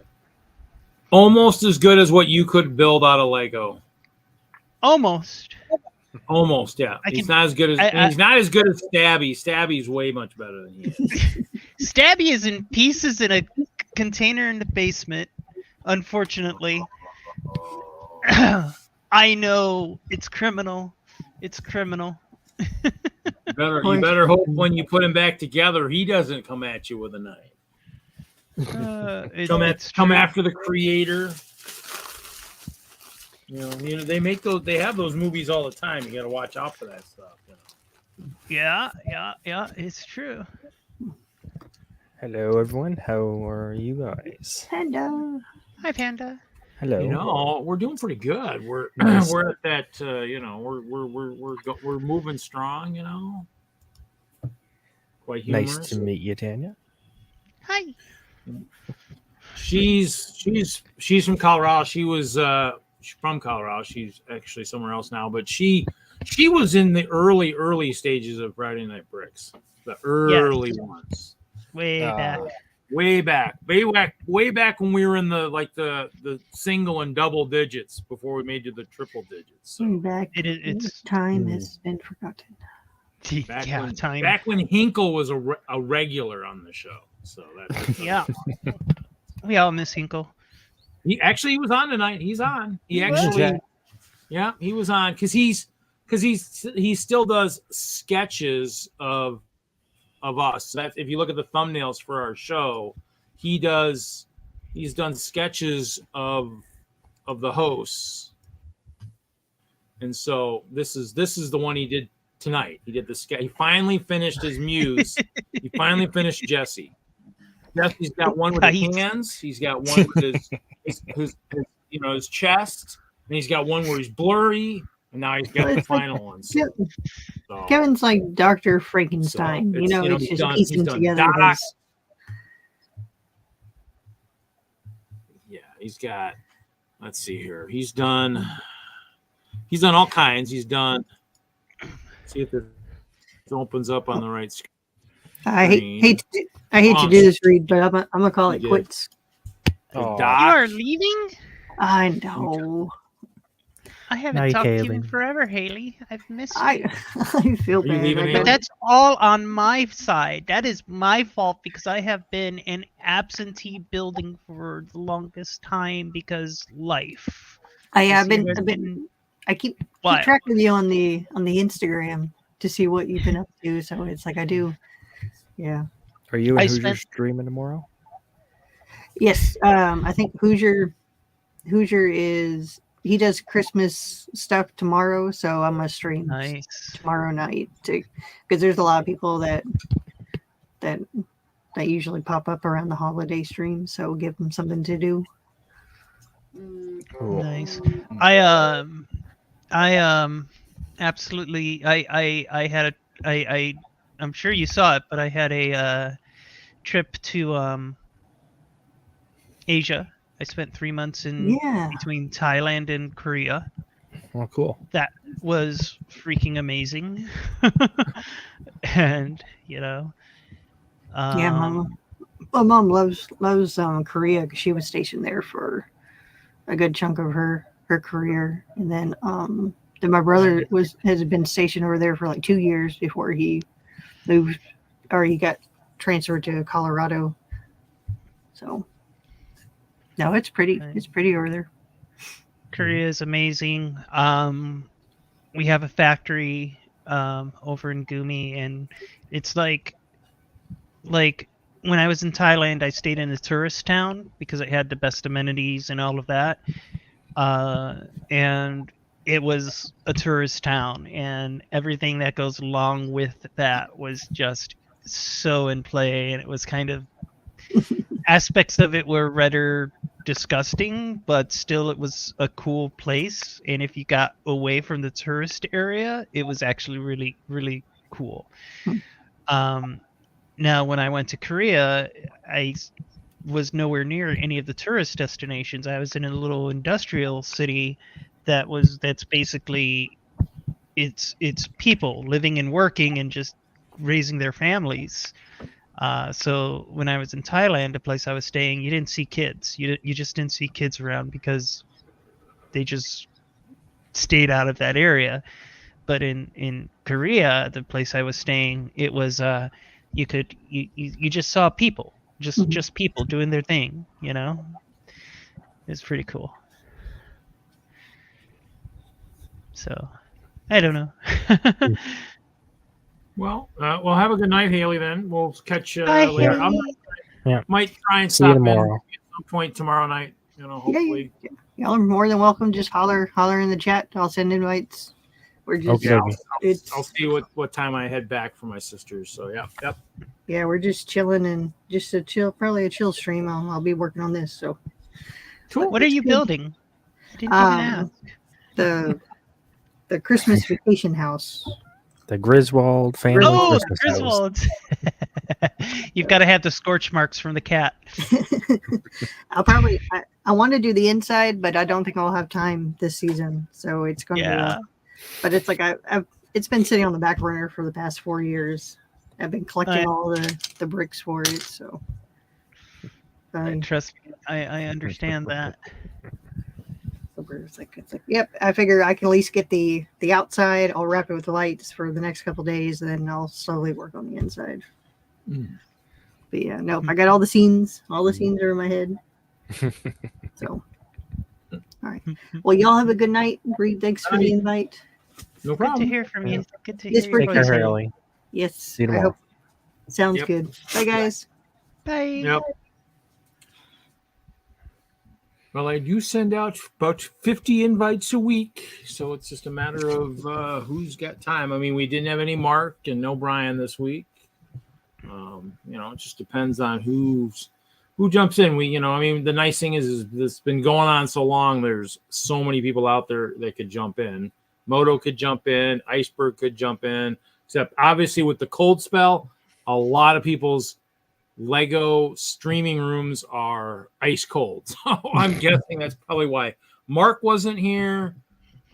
Almost as good as what you could build out of Lego. Almost. Almost, yeah. He's not as good as Stabby. Stabby's way much better than he is. Stabby is in pieces in a container in the basement. Unfortunately, I know it's criminal. It's criminal. You better hope when you put him back together, he doesn't come at you with a knife. Come after the creator. You know, they make those. They have those movies all the time. You got to watch out for that stuff. You know? Yeah. It's true. Hello, everyone. How are you guys? Hello. Hi, Panda. Hello. You know, we're doing pretty good. We're at that. You know, we're moving strong. You know, quite humorous. Nice to meet you, Tanya. Hi. She's from Colorado. She's from Colorado. She's actually somewhere else now, but she was in the early stages of Friday Night Bricks, the early ones, way back when we were in the single and double digits before we made to the triple digits. So it's time has been forgotten. Back when Hinkle was a regular on the show. So that's yeah. We all miss Hinkle. He was on tonight. He's on. He was on because he still does sketches of us. So that if you look at the thumbnails for our show, he's done sketches of the hosts. And so this is the one he did tonight. He did the sketch. He finally finished his muse. He finally finished Jesse. Jesse's got one with his hands. He's got one with his chest, and he's got one where he's blurry, and now he's got the final one. So, Kevin's like Dr. Frankenstein. It's just piecing together. Yeah, he's got. Let's see here. He's done all kinds. He's done. See if it opens up on the right screen. I hate to do this, Reed, but I'm gonna call it quits. You are leaving? I know. I haven't talked to you in forever, Haley. I've missed you. I feel bad. But that's all on my side. That is my fault because I have been in absentee building for the longest time because life. I keep track of you on the Instagram to see what you've been up to. So it's like I do. Yeah. Are you and Hoosier streaming tomorrow? Yes. I think Hoosier he does Christmas stuff tomorrow, so I'm gonna stream tomorrow night because there's a lot of people that usually pop up around the holiday stream, so give them something to do. Cool. Nice. I absolutely I'm sure you saw it, but I had a trip to Asia. I spent 3 months between Thailand and Korea. Oh, cool. That was freaking amazing. And, my mom loves Korea because she was stationed there for a good chunk of her career. And then my brother has been stationed over there for like 2 years before he moved, or he got transferred to Colorado. So no, it's pretty. It's pretty over there. Korea is amazing. We have a factory over in Gumi, and it's like when I was in Thailand, I stayed in a tourist town because it had the best amenities and all of that. And it was a tourist town, and everything that goes along with that was just so in play, and it was kind of aspects of it were rather disgusting, but still it was a cool place. And if you got away from the tourist area, it was actually really, really cool. Now, when I went to Korea, I was nowhere near any of the tourist destinations. I was in a little industrial city that's basically it's people living and working and just raising their families. So when I was in Thailand, the place I was staying, you didn't see kids. You just didn't see kids around because they just stayed out of that area. But in Korea, the place I was staying, it was you just saw people, just people doing their thing, you know. It's pretty cool. So, I don't know. Well, have a good night, Haley. Then we'll catch you Bye, later. Haley. Might try and See you stop in tomorrow. at some point tomorrow night. You know, hopefully. Yeah, y'all are more than welcome. Just holler in the chat. I'll send invites. We're just I'll see what time I head back for my sisters. So yep. Yeah, we're just chilling and just probably a chill stream. I'll be working on this. So, cool. What are you building? I didn't even ask. The Christmas vacation house. The Griswold family Christmas Griswolds. You've got to have the scorch marks from the cat. I want to do the inside, but I don't think I'll have time this season. So it's going to be but it's like it's been sitting on the back burner for the past 4 years. I've been collecting all the bricks for it. So trust me, I understand that. It's like, yep. I figure I can at least get the outside. I'll wrap it with the lights for the next couple of days, then I'll slowly work on the inside. But yeah, no, I got all the scenes. All the scenes are in my head. So, all right. Well, y'all have a good night. Reed, thanks for the invite. No problem. Good to hear from you. Good to This hear your birthday, voice. Yes. See you tomorrow. Sounds good. Bye, guys. Bye. Yep. Well, I do send out about 50 invites a week, so it's just a matter of who's got time. I mean, we didn't have any Mark and no Brian this week. It just depends on who jumps in. The nice thing is it's been going on so long. There's so many people out there that could jump in. Moto could jump in. Iceberg could jump in. Except obviously with the cold spell, a lot of people's Lego streaming rooms are ice cold. So I'm guessing that's probably why Mark wasn't here.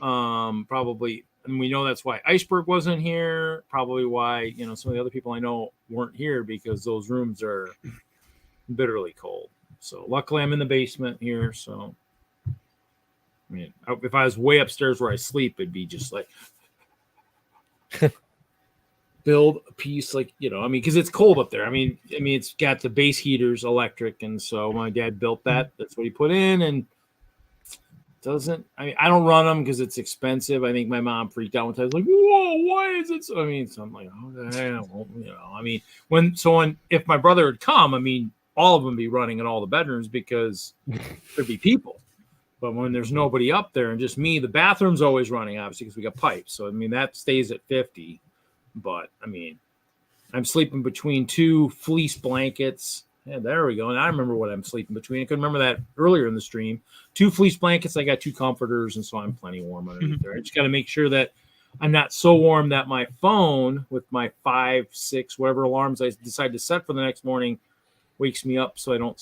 Probably, and we know that's why Iceberg wasn't here. Probably why, some of the other people I know weren't here because those rooms are bitterly cold. So luckily I'm in the basement here. So, if I was way upstairs where I sleep, it'd be just like build a piece because it's cold up there. It's got the base heaters electric, and so my dad built that. That's what he put in, and I don't run them because it's expensive. I think my mom freaked out one time. Like, whoa, why is it so? So I'm like, if my brother had come, all of them be running in all the bedrooms because there'd be people. But when there's nobody up there and just me, the bathroom's always running, obviously, because we got pipes. So that stays at 50. But I'm sleeping between 2 fleece blankets. Yeah, there we go. And I remember what I'm sleeping between. I couldn't remember that earlier in the stream. 2 fleece blankets. I got 2 comforters, and so I'm plenty warm underneath there. I just got to make sure that I'm not so warm that my phone with my 5, 6, whatever alarms I decide to set for the next morning wakes me up so I don't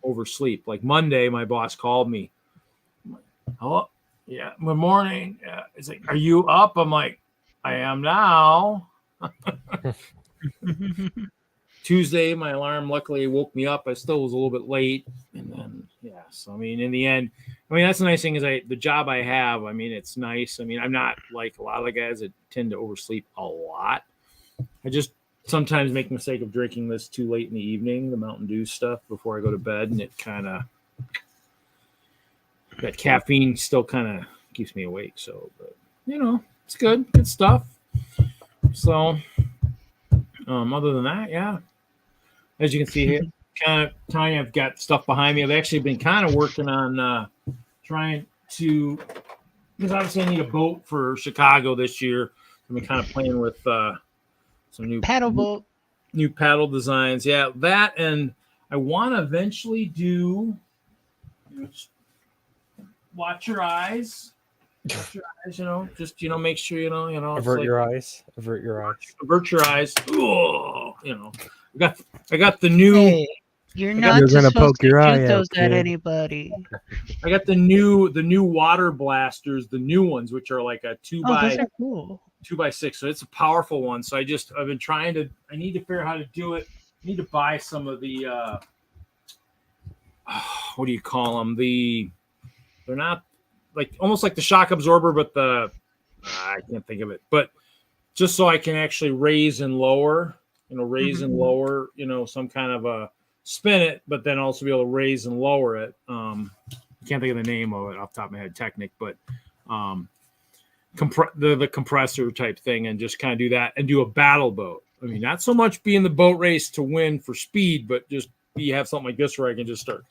oversleep. Like Monday, my boss called me. I'm like, hello? Yeah, good morning. It's like, are you up? I'm like, I am now. Tuesday, my alarm luckily woke me up. I still was a little bit late. And then, so in the end, that's the nice thing is the job I have, it's nice. I'm not like a lot of the guys that tend to oversleep a lot. I just sometimes make the mistake of drinking this too late in the evening, the Mountain Dew stuff, before I go to bed. And it kind of, that caffeine still kind of keeps me awake. So, but, it's good stuff. So, other than that, as you can see here, I've got stuff behind me. I've actually been kind of working on trying to, because obviously I need a boat for Chicago this year. I've been kind of playing with some new paddle boat, new paddle designs. Yeah, that, and I want to eventually do. Just watch your eyes. Just make sure avert your eyes. Avert your eyes. Oh, I got the new. Hey, you're not supposed to shoot those at anybody. I got the new water blasters, the new ones, which are like a 2x6. So it's a powerful one. So I've been trying to. I need to figure out how to do it. I need to buy some of the. What do you call them? They're not. Like almost like the shock absorber, but I can't think of it, but just so I can actually raise and lower, some kind of a spin it, but then also be able to raise and lower it. I can't think of the name of it off the top of my head, Technic, but the compressor type thing, and just kind of do that and do a battle boat. I mean, not so much be in the boat race to win for speed, but just have something like this where I can just start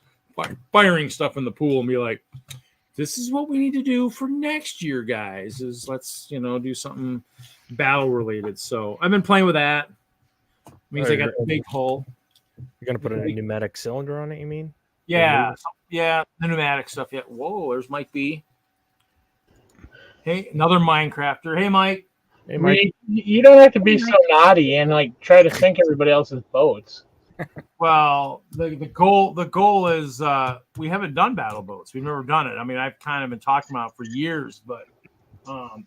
firing stuff in the pool and be like, this is what we need to do for next year, guys, is let's, do something battle related. So I've been playing with that. Means I got the big hull. You're going to put a pneumatic cylinder on it, you mean? Yeah. Yeah. The pneumatic stuff. Yeah. Whoa, there's Mike B. Hey, another Minecrafter. Hey, Mike. Hey, Mike. You don't have to be so naughty and like try to sink everybody else's boats. Well, the goal is we haven't done battle boats. We've never done it. I mean, I've kind of been talking about it for years, but so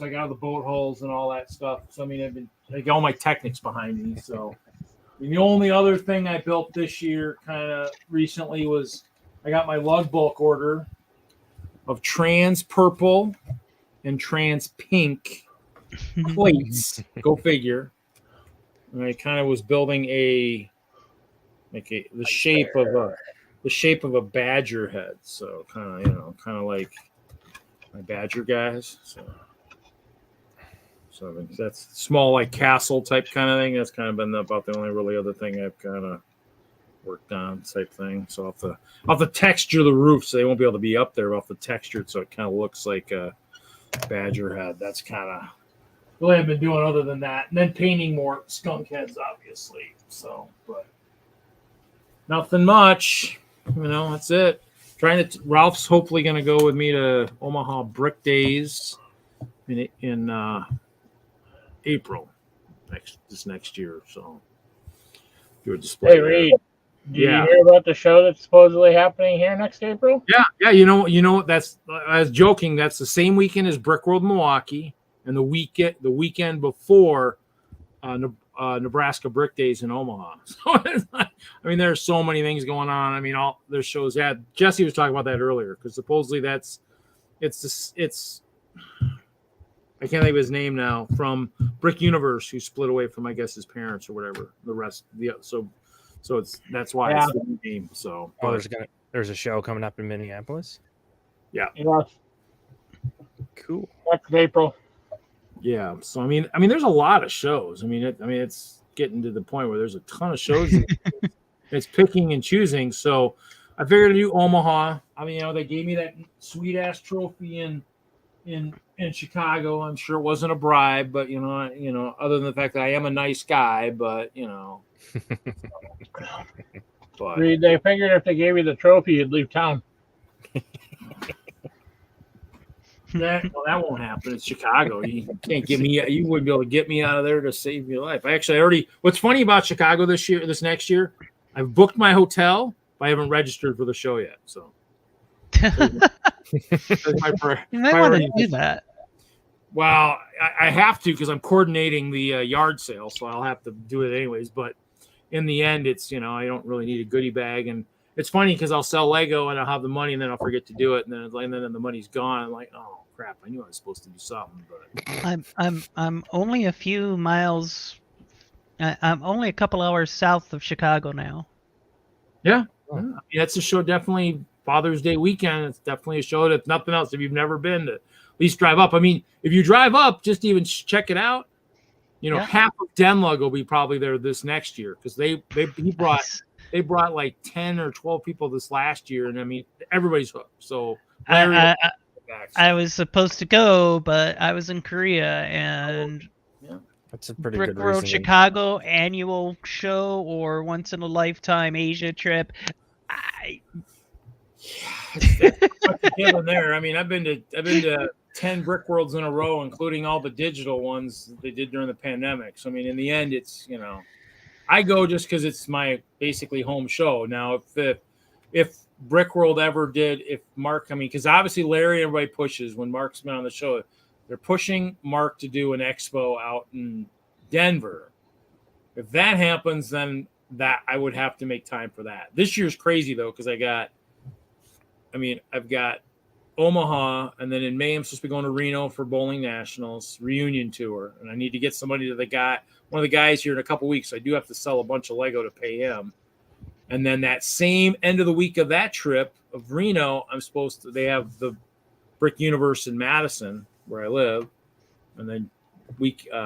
I got all the boat hulls and all that stuff. So I mean, I got all my Technics behind me. So the only other thing I built this year, kind of recently, was I got my lug bulk order of trans purple and trans pink plates. Go figure. And I kind of was building the shape of a badger head. So kind of like my badger guys. So I think that's small, like castle type kind of thing. That's kind of been about the only really other thing I've kind of worked on type thing. So off the texture of the roof, so they won't be able to be up there off the texture, so it kind of looks like a badger head. That's kind of really I've been doing other than that. And then painting more skunk heads, obviously. So, but nothing much. That's it. Ralph's hopefully going to go with me to Omaha Brick Days in April this next year. So do a display. Hey, Reed. Did you hear about the show that's supposedly happening here next April? Yeah. You know. That's I was joking. That's the same weekend as Brickworld Milwaukee, and the weekend before Nebraska Brick Days in Omaha. So there's so many things going on. I mean, all their shows. Yeah, Jesse was talking about that earlier because supposedly it's. I can't think of his name now, from Brick Universe, who split away from, I guess, his parents or whatever. The rest, so that's why it's the name. So, there's a show coming up in Minneapolis. Yeah. Cool. Next April. Yeah. So I mean, there's a lot of shows. It's getting to the point where there's a ton of shows. It's picking and choosing. So I figured to do Omaha. They gave me that sweet ass trophy in Chicago. I'm sure it wasn't a bribe, but other than the fact that I am a nice guy, but but They figured if they gave you the trophy, you'd leave town. that won't happen. It's Chicago. You can't get me. You wouldn't be able to get me out of there to save your life. What's funny about Chicago this next year, I've booked my hotel, but I haven't registered for the show yet. So. You might want to do that. Well, I have to because I'm coordinating the yard sale, so I'll have to do it anyways. But in the end, it's I don't really need a goodie bag, and it's funny because I'll sell Lego and I'll have the money, and then I'll forget to do it, and then the money's gone. I'm like, oh crap! I knew I was supposed to do something, but I'm only a few miles. I'm only a couple hours south of Chicago now. Yeah, that's a show. Definitely Father's Day weekend. It's definitely a show that, if nothing else, if you've never been, to at least drive up. If you drive up, just even check it out. Half of DENLUG will be probably there this next year because they brought like 10 or 12 people this last year, and everybody's hooked. So I was supposed to go, but I was in Korea, and that's a pretty Brick good World reason. Chicago annual show or once in a lifetime Asia trip. Here and there. I've been to 10 Brick Worlds in a row, including all the digital ones they did during the pandemic. So in the end, it's I go just because it's my basically home show. Now, if Brick World ever did, if Mark, because obviously Larry, everybody pushes when Mark's been on the show. They're pushing Mark to do an expo out in Denver. If that happens, then that I would have to make time for that. This year's crazy though, because I've got Omaha, and then in May I'm supposed to be going to Reno for Bowling Nationals reunion tour, and I need to get somebody to one of the guys here in a couple weeks. I do have to sell a bunch of Lego to pay him, and then that same end of the week of that trip of Reno, they have the Brick Universe in Madison where I live, and then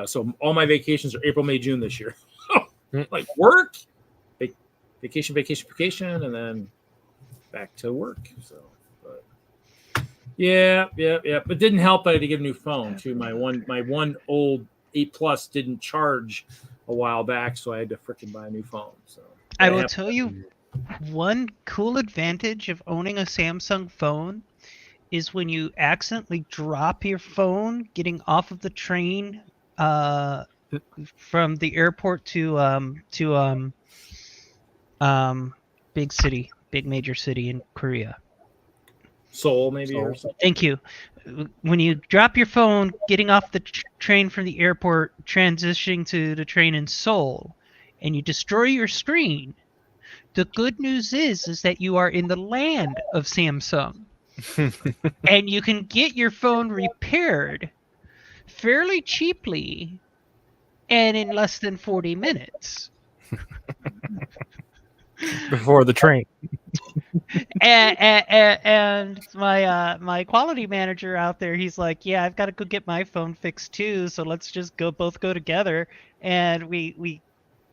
so all my vacations are April, May, June this year. Like work, vacation, and then back to work. So. Yeah. It didn't help that I had to get a new phone too. My one old 8 Plus didn't charge a while back, so I had to freaking buy a new phone. So I will tell you, one cool advantage of owning a Samsung phone is when you accidentally drop your phone getting off of the train from the airport to big major city in Korea. Seoul, maybe. Or something. Thank you. When you drop your phone, getting off the train from the airport, transitioning to the train in Seoul, and you destroy your screen, the good news is that you are in the land of Samsung, and you can get your phone repaired fairly cheaply and in less than 40 minutes. Before the train. And my quality manager out there, he's like, yeah, I've got to go get my phone fixed too, so let's just both go together. And we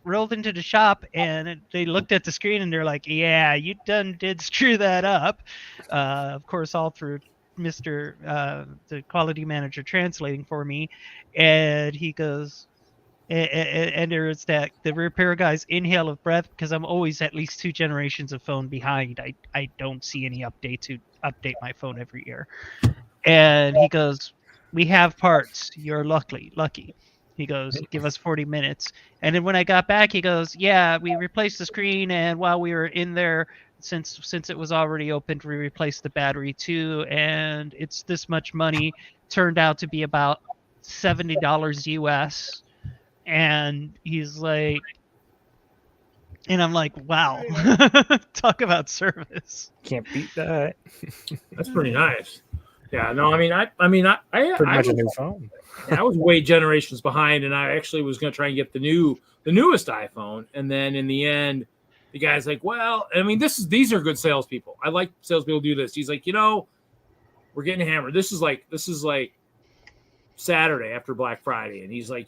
rolled into the shop, and they looked at the screen and they're like, yeah, you did screw that up. Of course, all through Mr. The quality manager translating for me, and he goes, and there's that the repair guy's inhale of breath, because I'm always at least 2 generations of phone behind. I don't see any update to update my phone every year. And he goes, we have parts. You're lucky. He goes, give us 40 minutes. And then when I got back, he goes, yeah, we replaced the screen, and while we were in there, since it was already opened, we replaced the battery too, and it's this much money. Turned out to be about $70 US. And he's like, and I'm like, wow, talk about service. Can't beat that. That's pretty nice. Yeah, no, I pretty much a new phone. I was way generations behind, and I actually was going to try and get the newest iPhone, and then in the end, the guy's like, well, I mean, these are good salespeople. I like salespeople do this. He's like, we're getting hammered. This is like Saturday after Black Friday, and he's like,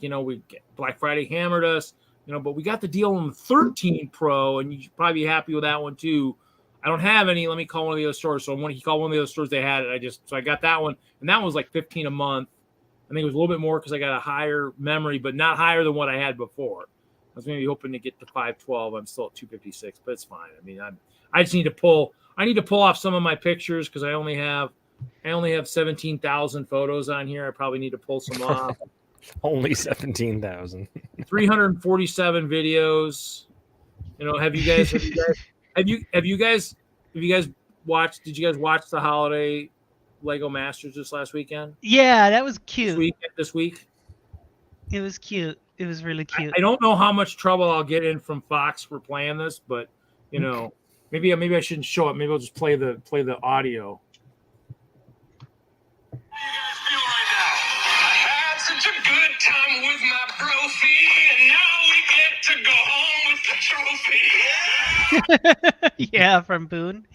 Black Friday hammered us, but we got the deal on the 13 Pro, and you should probably be happy with that one too. I don't have any. Let me call one of the other stores. So he called one of the other stores, they had it. So I got that one, and that one was like $15 a month. I think it was a little bit more because I got a higher memory, but not higher than what I had before. I was maybe hoping to get to 512. I'm still at 256, but it's fine. I mean, I just need to pull off some of my pictures because I only have 17,000 photos on here. I probably need to pull some off. Only 17,000. 347 videos. Have you guys watched? Did you guys watch the holiday Lego Masters this last weekend? Yeah, that was cute. This week. It was cute. It was really cute. I don't know how much trouble I'll get in from Fox for playing this, but maybe I shouldn't show it. Maybe I'll just play the audio. Such a good time with my brophy, and now we get to go home with the trophy. Yeah, from Boone.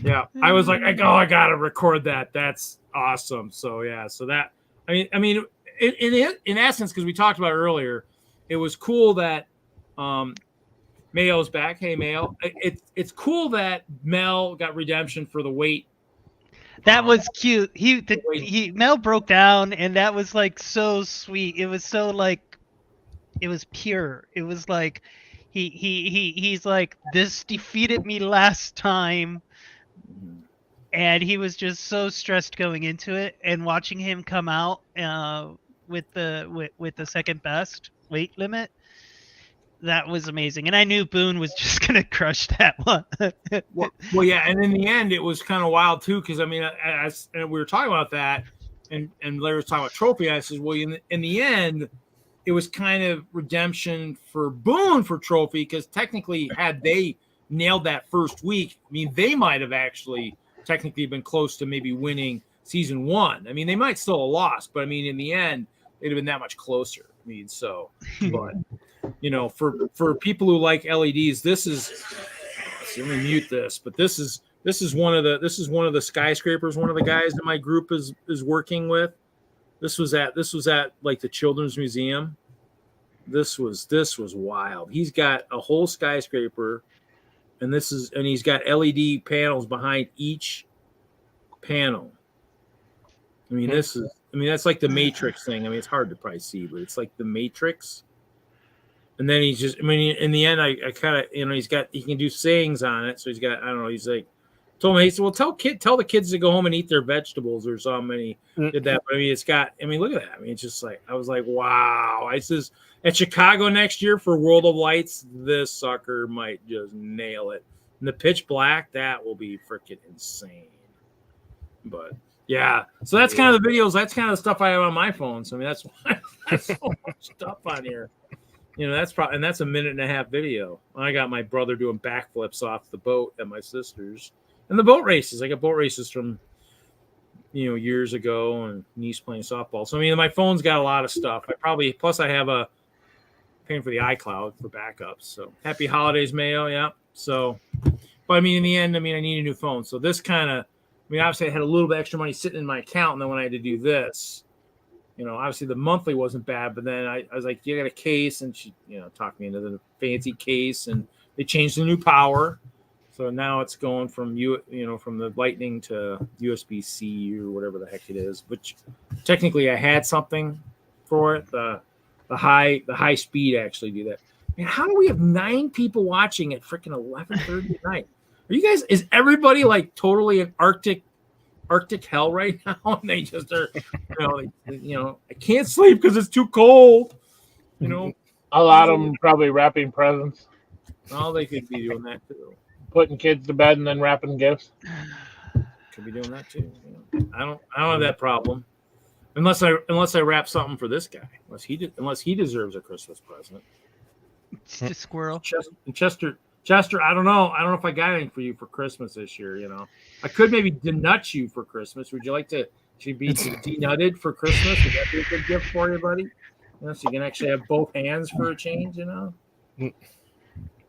Yeah, I was like, I gotta record that. That's awesome. So yeah, so that I mean, in essence, because we talked about it earlier, it was cool that Mayo's back. Hey, Mayo, it's cool that Mel got redemption for the wait. That was cute. Mel broke down, and that was like so sweet. It was so like, it was pure. It was like he's like, this defeated me last time, and he was just so stressed going into it. And watching him come out with the second best weight limit, that was amazing. And I knew Boone was just gonna crush that one. well, yeah, and in the end, it was kind of wild too, because and we were talking about that, and Larry was talking about trophy. I said, well, in the end, it was kind of redemption for Boone for trophy, because technically, had they nailed that first week, I mean, they might have actually technically been close to maybe winning season 1. I mean, they might still have lost, but I mean, in the end, they'd have been that much closer. I mean, so, but you know, for people who like LEDs, this is. Let me mute this, but this is one of the skyscrapers. One of the guys in my group is working with. This was at like the Children's Museum. This was wild. He's got a whole skyscraper, and he's got LED panels behind each panel. I mean, that's like the Matrix thing. I mean, it's hard to probably see, but it's like the Matrix. And then he's just, I mean, in the end, I kind of, you know, he can do sayings on it. So he's got, I don't know, he's like, told me, he said, well, tell the kids to go home and eat their vegetables or something. And he did that. But I mean, look at that. I mean, it's just like, I was like, wow. I says, at Chicago next year for World of Lights, this sucker might just nail it. And the pitch black, that will be freaking insane. But yeah, so that's kind of the videos. That's kind of the stuff I have on my phone. So I mean, that's so much stuff on here. You know, that's a 1.5 minute video. I got my brother doing backflips off the boat at my sister's, and the boat races. I got boat races from, you know, years ago, and niece playing softball. So I mean, my phone's got a lot of stuff. Plus I have paying for the iCloud for backups. So happy holidays, Mayo. Yeah. So, but I mean, in the end, I need a new phone. So this kind of, I mean, obviously I had a little bit extra money sitting in my account, and then when I had to do this, you know, obviously the monthly wasn't bad, but then I was like, you got a case, and she, you know, talked me into the fancy case, and they changed the new power. So now it's going from from the Lightning to USB-C or whatever the heck it is, which technically I had something for it. The high speed actually do that. Man, how do we have 9 people watching at freaking 11:30 at night? Are you guys, is everybody like totally in Arctic hell right now? And they just are, I can't sleep because it's too cold. You know, a lot of them probably wrapping presents. Oh, they could be doing that too. Putting kids to bed and then wrapping gifts. Could be doing that too. I don't have that problem, unless I wrap something for this guy. Unless he deserves a Christmas present. It's just squirrel. Chester, I don't know. I don't know if I got anything for you for Christmas this year. You know, I could maybe denut you for Christmas. Would you like to be denutted for Christmas? Would that be a good gift for you, buddy? You know, so you can actually have both hands for a change. You know.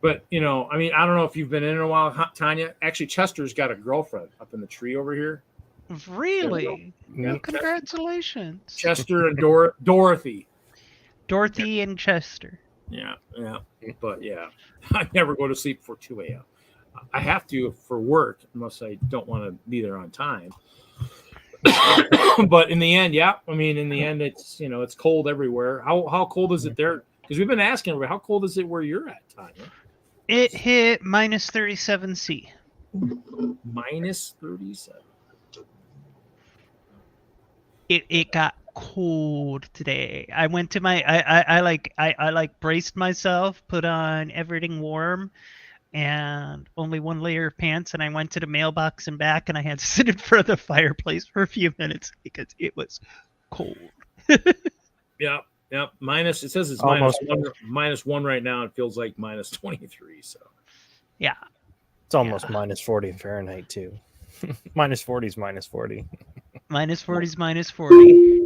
But you know, I mean, I don't know if you've been in a while, Tanya. Actually, Chester's got a girlfriend up in the tree over here. Really? Yeah. Congratulations, Chester and Dorothy. Dorothy and Chester. Yeah. But yeah, I never go to sleep before 2 a.m. I have to for work, unless I don't want to be there on time. But in the end, yeah, I mean, in the end, it's, you know, it's cold everywhere. How cold is it there? Because we've been asking everybody, how cold is it where you're at, Tanya? It hit minus 37 C. Minus 37. It got cold today. I went to my I braced myself, put on everything warm and only one layer of pants, and I went to the mailbox and back, and I had to sit in front of the fireplace for a few minutes because it was cold. Yeah. Minus, it says it's minus one right now. It feels like minus 23. So yeah. It's almost minus 40 Fahrenheit too. Minus 40 is minus 40. Minus 40 is minus 40.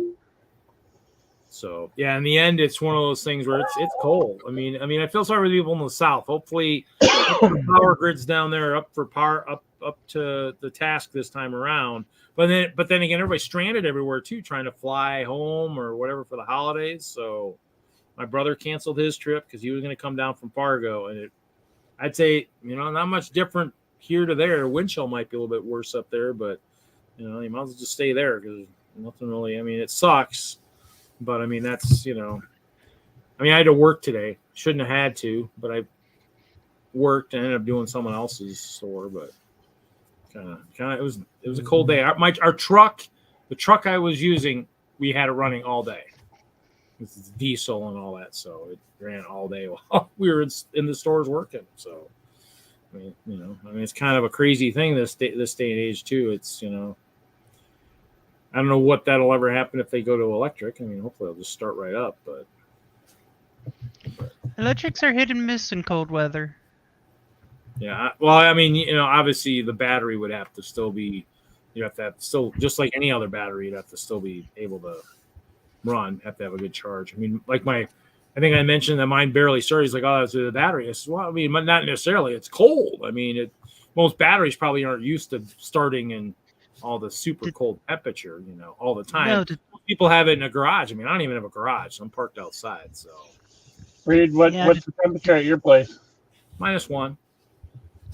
So yeah, in the end, it's one of those things where it's cold. I mean, I feel sorry for the people in the South. Hopefully, the power grids down there are up for up to the task this time around. But then again, everybody's stranded everywhere too, trying to fly home or whatever for the holidays. So my brother canceled his trip because he was going to come down from Fargo, and I'd say, you know, not much different here to there. Wind chill might be a little bit worse up there, but you know, you might as well just stay there because nothing really. I mean, it sucks. But I mean, that's, you know, I mean, I had to work today. Shouldn't have had to, but I worked and ended up doing someone else's store. But kind of, it was a cold day. Our truck, the truck I was using, we had it running all day. It's diesel and all that, so it ran all day while we were in the stores working. So I mean, you know, it's kind of a crazy thing this day and age too. It's, you know, I don't know what that'll ever happen if they go to electric. I mean, hopefully it'll just start right up, but electrics are hit and miss in cold weather. Yeah. Well, I mean, obviously the battery would have to still be. You have to still, just like any other battery, you'd have to still be able to run. Have to have a good charge. I mean, like I think I mentioned that mine barely started. He's like, "Oh, that's the battery." I said, "Well, I mean, not necessarily. It's cold. I mean, most batteries probably aren't used to starting in all the super cold temperature, all the time. No, people have it in a garage. I mean, I don't even have a garage. So I'm parked outside. So, Reed, what's the temperature at your place? -1.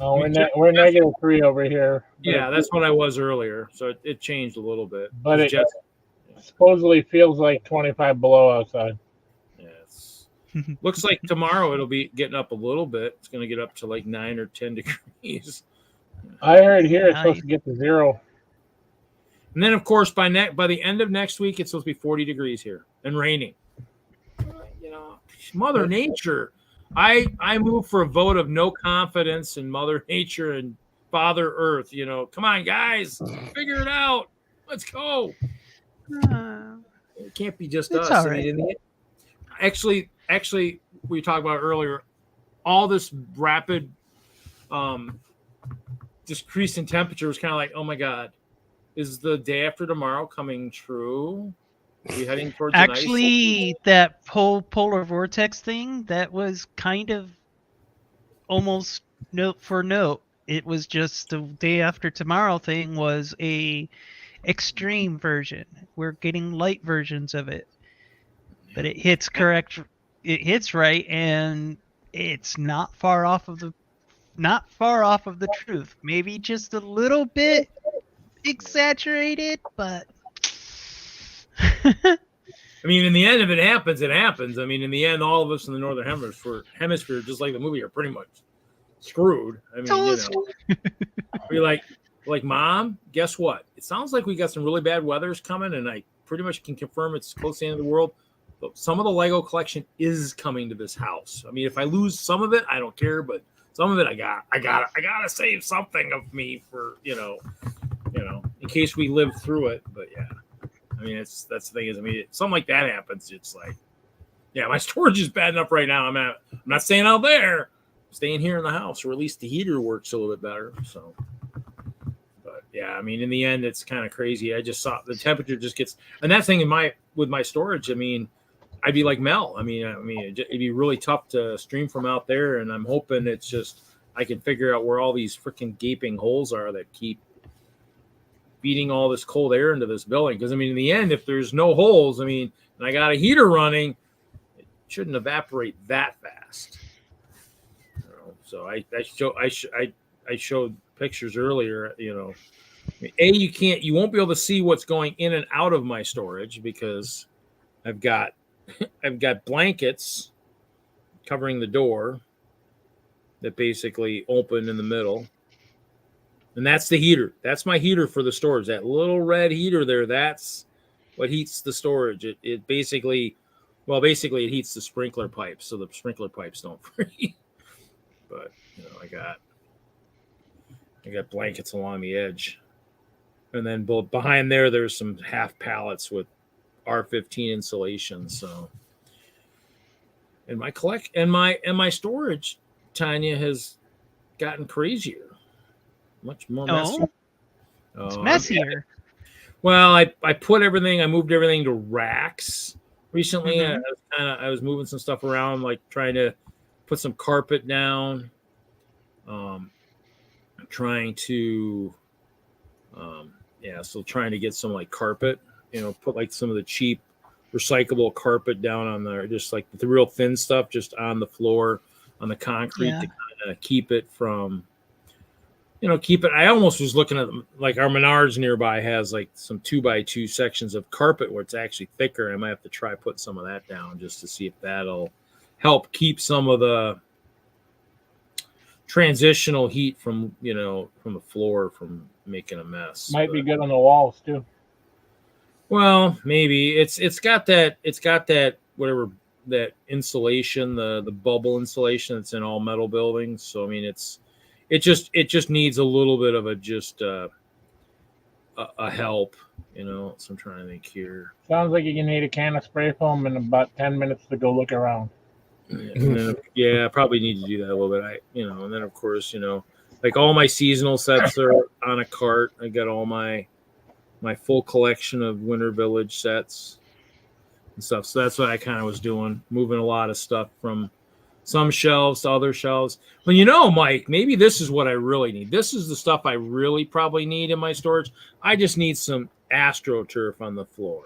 Oh, we're -3 over here. Yeah, that's what I was earlier. So it changed a little bit. But it supposedly feels like 25 below outside. Yes. Looks like tomorrow it'll be getting up a little bit. It's going to get up to like 9 or 10 degrees. I heard here it's supposed to get to 0. And then, of course, by the end of next week, it's supposed to be 40 degrees here and raining. Mother Nature. I move for a vote of no confidence in Mother Nature and Father Earth. Come on, guys, figure it out. Let's go. It can't be just us. All right. Actually, we talked about earlier, all this rapid decrease in temperature was kind of like, oh my God, is the day after tomorrow coming true? Are we heading towards actually that polar vortex thing, that was kind of almost note for note. It was just the day after tomorrow thing was a extreme version. We're getting light versions of it, but it hits correct. It hits right, and it's not far off of the truth. Maybe just a little bit exaggerated, but I mean, in the end, if it happens, it happens. I mean, in the end, all of us in the northern hemisphere, just like the movie, are pretty much screwed. I mean, we're like, Mom, guess what? It sounds like we got some really bad weathers coming, and I pretty much can confirm it's close to the end of the world. But some of the Lego collection is coming to this house. I mean, if I lose some of it, I don't care, but some of it, I gotta save something of me for in case we live through it. But yeah. I mean, that's the thing is, I mean, something like that happens. It's like, yeah, my storage is bad enough right now. I'm not staying out there. I'm staying here in the house, or at least the heater works a little bit better. So, but yeah, I mean, in the end, it's kind of crazy. I just saw the temperature just gets, and that thing with my storage. I mean, I'd be like Mel. I mean, it'd be really tough to stream from out there, and I'm hoping it's just I can figure out where all these freaking gaping holes are that keep feeding all this cold air into this building. Because I mean, in the end, if there's no holes, I mean, and I got a heater running, it shouldn't evaporate that fast. So I showed pictures earlier. I mean, you won't be able to see what's going in and out of my storage because I've got blankets covering the door that basically open in the middle. And that's the heater. That's my heater for the storage. That little red heater there, that's what heats the storage. It basically it heats the sprinkler pipes, so the sprinkler pipes don't freeze. But I got blankets along the edge. And then behind there's some half pallets with R15 insulation. So and my storage, Tanya, has gotten crazier. Much more messy. It's messier. Well, I moved everything to racks recently. I was moving some stuff around, like trying to put some carpet down. Trying to get some like carpet, put like some of the cheap recyclable carpet down on there, just like the real thin stuff, just on the floor, on the concrete to kind of keep it from. I almost was looking at like our Menards nearby has like some 2x2 sections of carpet where it's actually thicker. I might have to try put some of that down just to see if that'll help keep some of the transitional heat from the floor from making a mess. Might be good on the walls too. Well, maybe it's got that whatever that insulation, the bubble insulation that's in all metal buildings. So I mean it just needs a little bit of a help, So I'm trying to think here. Sounds like you need a can of spray foam and about 10 minutes to go look around. And then, yeah, I probably need to do that a little bit. And then of course, like all my seasonal sets are on a cart. I got all my full collection of Winter Village sets and stuff. So that's what I kind of was doing, moving a lot of stuff from some shelves to other shelves. Well, Mike, maybe this is what I really need. This is the stuff I really probably need in my storage. I just need some AstroTurf on the floor.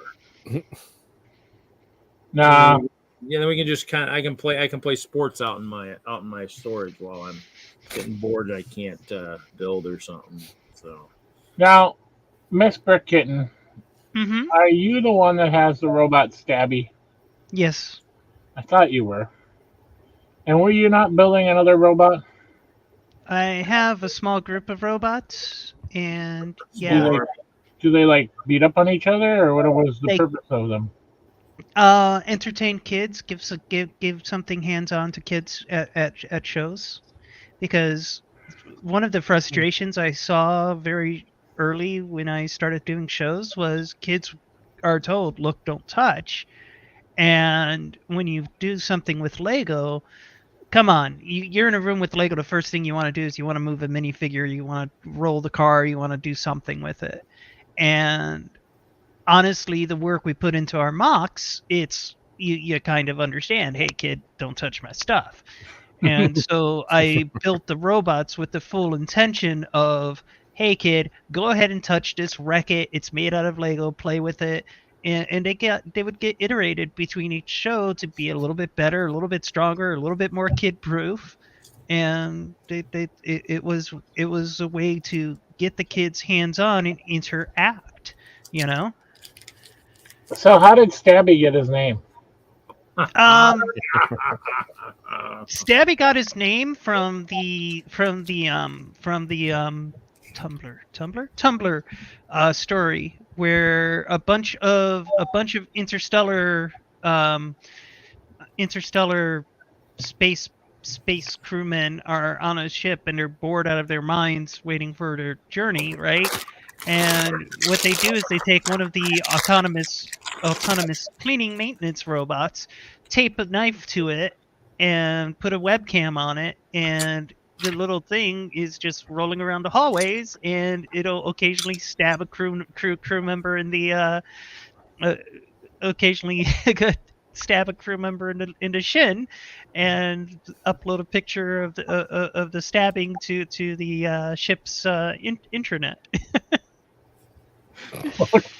Nah. Yeah, then we can just I can play sports out in my storage while I'm getting bored and I can't build or something. So Now, Miss Brick Kitten, Mm-hmm. are you the one that has the robot Stabby? Yes. I thought you were. And were you not building another robot? I have a small group of robots, and yeah. Do they like beat up on each other, or what was the purpose of them? Entertain kids, give something hands-on to kids at shows, because one of the frustrations I saw very early when I started doing shows was kids are told, look, don't touch. And when you do something with Lego, come on, you're in a room with Lego, the first thing you want to do is you want to move a minifigure, you want to roll the car, you want to do something with it. And honestly, the work we put into our MOCs, it's you kind of understand, hey kid, don't touch my stuff. And so I built the robots with the full intention of, hey kid, go ahead and touch this, wreck it, it's made out of Lego, play with it. And they would get iterated between each show to be a little bit better, a little bit stronger, a little bit more kid proof. And it was a way to get the kids hands on and interact, So how did Stabby get his name? Stabby got his name from the Tumblr story, where a bunch of interstellar space crewmen are on a ship and they're bored out of their minds waiting for their journey, right? And what they do is they take one of the autonomous cleaning maintenance robots, tape a knife to it, and put a webcam on it, and the little thing is just rolling around the hallways, and it'll occasionally stab a crew member in the occasionally stab a crew member in the shin, and upload a picture of the stabbing to the ship's intranet.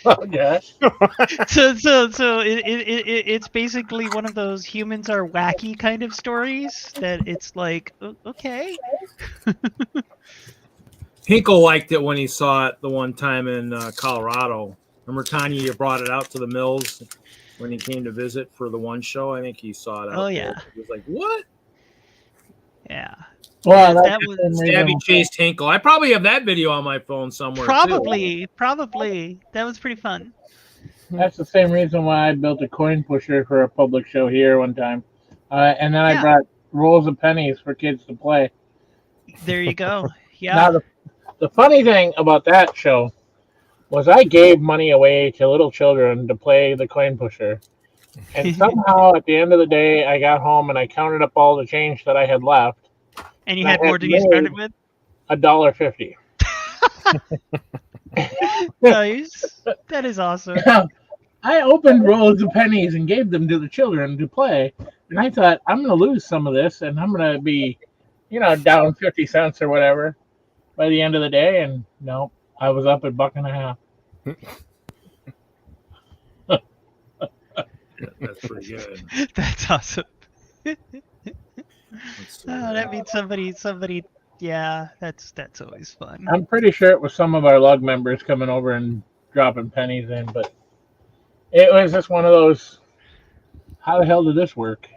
Oh gosh. So it's basically one of those humans are wacky kind of stories that it's like, okay. Hinkle liked it when he saw it the one time in Colorado. Remember, Tanya, you brought it out to the mills when he came to visit for the one show. I think he saw it out there. He was like, what? Yeah. Well, that was Stabby chased Hinkle. I probably have that video on my phone somewhere. Probably. That was pretty fun. That's the same reason why I built a coin pusher for a public show here one time. And then I brought rolls of pennies for kids to play. There you go. Yeah. Now, the funny thing about that show was I gave money away to little children to play the coin pusher. And somehow at the end of the day, I got home and I counted up all the change that I had left. And you had more than you started with? $1.50. Nice. That is awesome. I opened rolls of pennies and gave them to the children to play. And I thought, I'm going to lose some of this and I'm going to be, down 50 cents or whatever by the end of the day. And no, I was up at $1.50. That's pretty good. That's awesome. That means somebody. Yeah, that's always fun. I'm pretty sure it was some of our lug members coming over and dropping pennies in, but it was just one of those. How the hell did this work?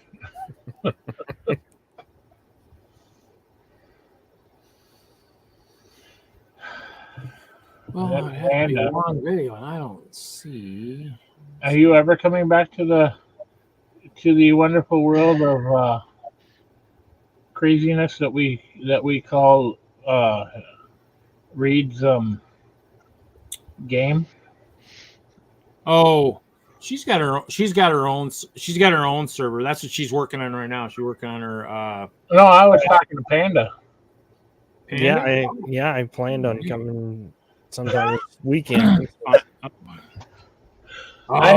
Well, I had a long video, and I don't see. Are you ever coming back to the wonderful world of craziness that we call Reed's game? Oh, She's got her own server. That's what she's working on right now. She's working on her. No, I was talking to Panda. Yeah, I planned on coming sometime this weekend. I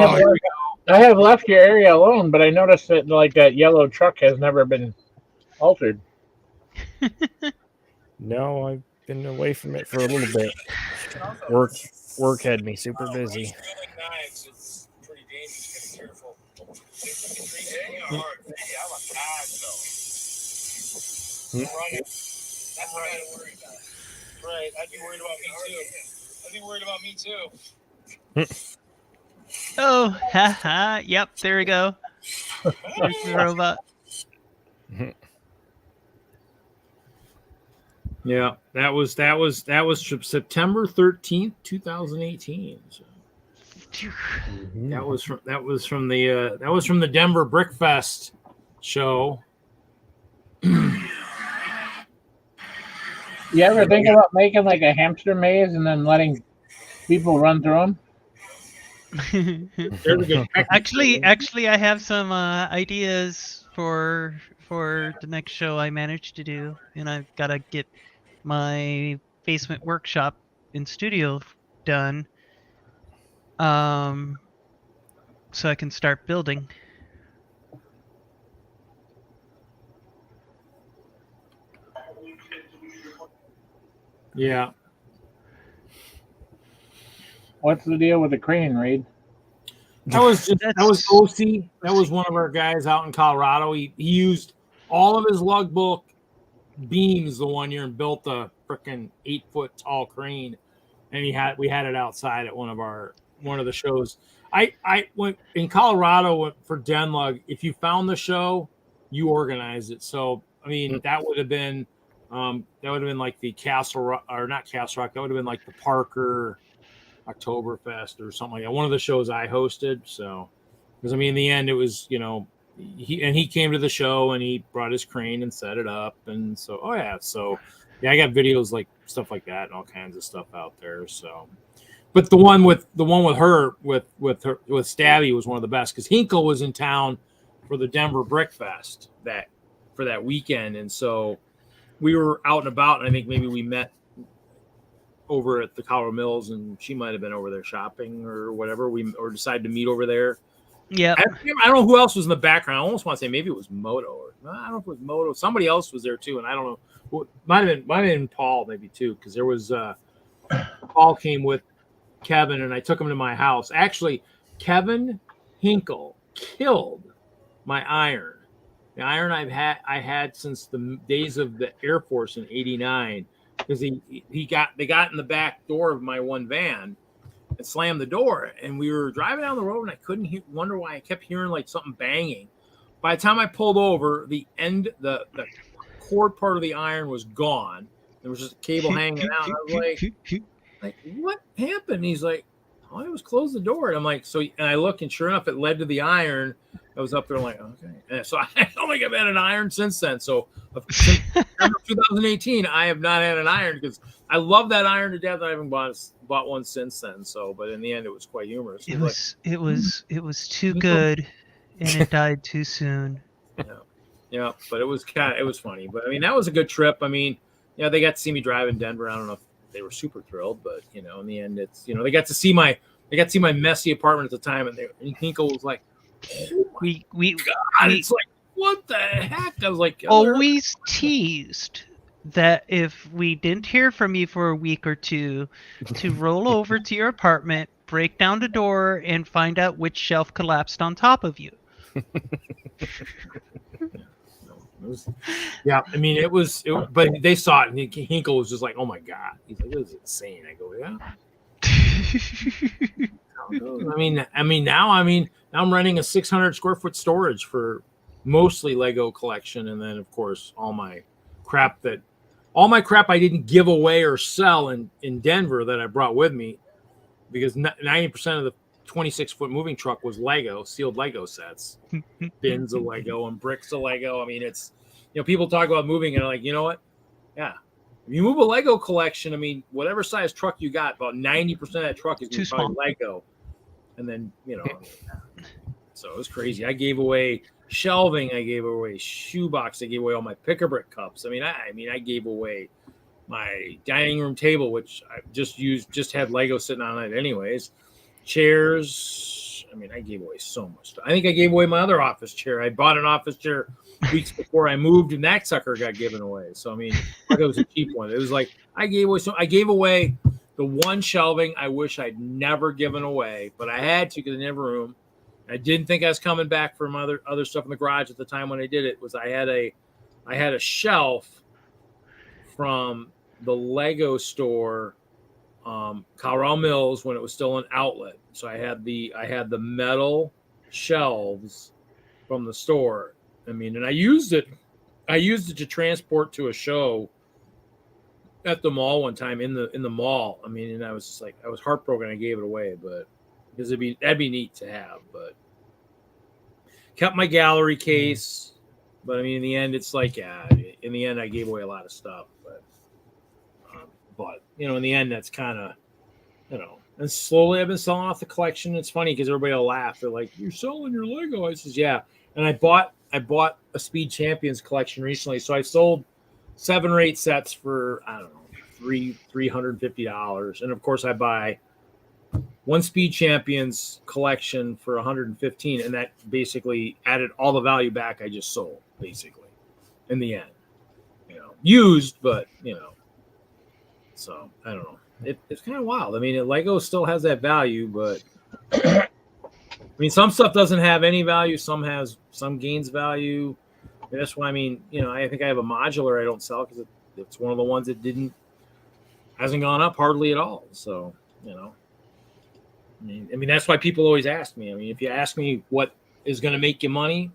have left your area alone, but I noticed that like that yellow truck has never been altered. No, I've been away from it for a little bit. Work had me super busy. It's pretty dangerous. Get careful. That's what I worry about. Right, I'd be worried about me too. Oh, haha. Yep, there we go. There's the robot. Yeah, that was September 13th, 2018. So. That was from the Denver Brick Fest show. You ever think about making like a hamster maze and then letting people run through them? Actually, I have some ideas for the next show I managed to do, and I've got to get my basement workshop in studio done, so I can start building. Yeah. What's the deal with the crane, Reed? That was OC. That was one of our guys out in Colorado. He used all of his logbook beams the one year and built a freaking 8-foot tall crane, and we had it outside at one of the shows. I went in Colorado for DENLUG. If you found the show, you organized it. So I mean that would have been like the Castle Rock, or not Castle Rock. That would have been like the Parker Oktoberfest or something like that. One of the shows I hosted. So, because I mean, in the end, it was, he came to the show and he brought his crane and set it up. And so, I got videos like stuff like that and all kinds of stuff out there. So, but the one with her, with Stabby was one of the best because Hinkle was in town for the Denver Brick Fest for that weekend. And so we were out and about, and I think maybe we met over at the Colorado Mills, and she might have been over there shopping or whatever. Or decided to meet over there. Yeah, I don't know who else was in the background. I almost want to say maybe it was Moto, or I don't know if it was Moto. Somebody else was there too, and I don't know. Might have been Paul maybe too, because there was Paul came with Kevin, and I took him to my house. Actually, Kevin Hinkle killed my iron. The iron I had since the days of the Air Force in '89. Because they got in the back door of my one van and slammed the door, and we were driving down the road, and I couldn't wonder why I kept hearing like something banging. By the time I pulled over, the cord part of the iron was gone. There was just a cable hanging out. I was like, what happened? And he's like, oh, I was closed the door. And I'm like, and I look, and sure enough, it led to the iron. I was up there, like, okay. And so I don't think I've had an iron since then. So since 2018, I have not had an iron because I love that iron to death. I haven't bought one since then. So, but in the end, it was quite humorous. It was too good, and it died too soon. Yeah, but it was funny. But I mean, that was a good trip. I mean, they got to see me drive in Denver. I don't know if they were super thrilled, but in the end, it's they got to see my messy apartment at the time, and Hinkle was like, oh my God, it's like, what the heck? I was like, always teased that if we didn't hear from you for a week or two, to roll over to your apartment, break down the door, and find out which shelf collapsed on top of you. But they saw it, and Hinkle was just like, oh my God. He's like, this is insane. I go, yeah. Now I'm renting a 600 square foot storage for mostly Lego collection, and then of course all my crap I didn't give away or sell in Denver that I brought with me, because 90% of the 26-foot moving truck was Lego, sealed Lego sets, bins of Lego and bricks of Lego. I mean, it's people talk about moving, and I'm like, you know what? Yeah. If you move a Lego collection, I mean, whatever size truck you got, about 90% of that truck is probably Lego. and then so it was crazy. I gave away shelving, I gave away shoebox, I gave away all my pick-a-brick cups. I mean, I gave away my dining room table, which I just had Lego sitting on it anyways. Chairs. I mean, I gave away so much stuff. I think I gave away my other office chair. I bought an office chair weeks before I moved, and that sucker got given away. So I mean, it was a cheap one. It was like I gave away the one shelving I wish I'd never given away, but I had to because I didn't have room. I didn't think I was coming back from other stuff in the garage at the time when I did it. I had a shelf from the Lego store, Colorado Mills, when it was still an outlet. So I had the metal shelves from the store. I mean, and I used it to transport to a show at the mall one time in the mall. I mean, and I was just like, I was heartbroken I gave it away, but because that'd be neat to have. But kept my gallery case. But I mean, in the end, it's like, in the end, I gave away a lot of stuff. But in the end, that's kind of, and slowly I've been selling off the collection. It's funny because everybody will laugh. They're like, "You're selling your Lego?" I says, "Yeah." And I bought a Speed Champions collection recently, so I sold 7 or 8 sets for I don't know $350, and of course I buy one Speed Champions collection for $115, and that basically added all the value back I just sold, basically, in the end. Used, but so I don't know. It's kind of wild. I mean, Lego still has that value, but I mean, some stuff doesn't have any value. Some gains value. And that's why I think I have a modular I don't sell because it's one of the ones that hasn't gone up hardly at all. So I mean that's why people always ask me. I mean, if you ask me what is going to make you money,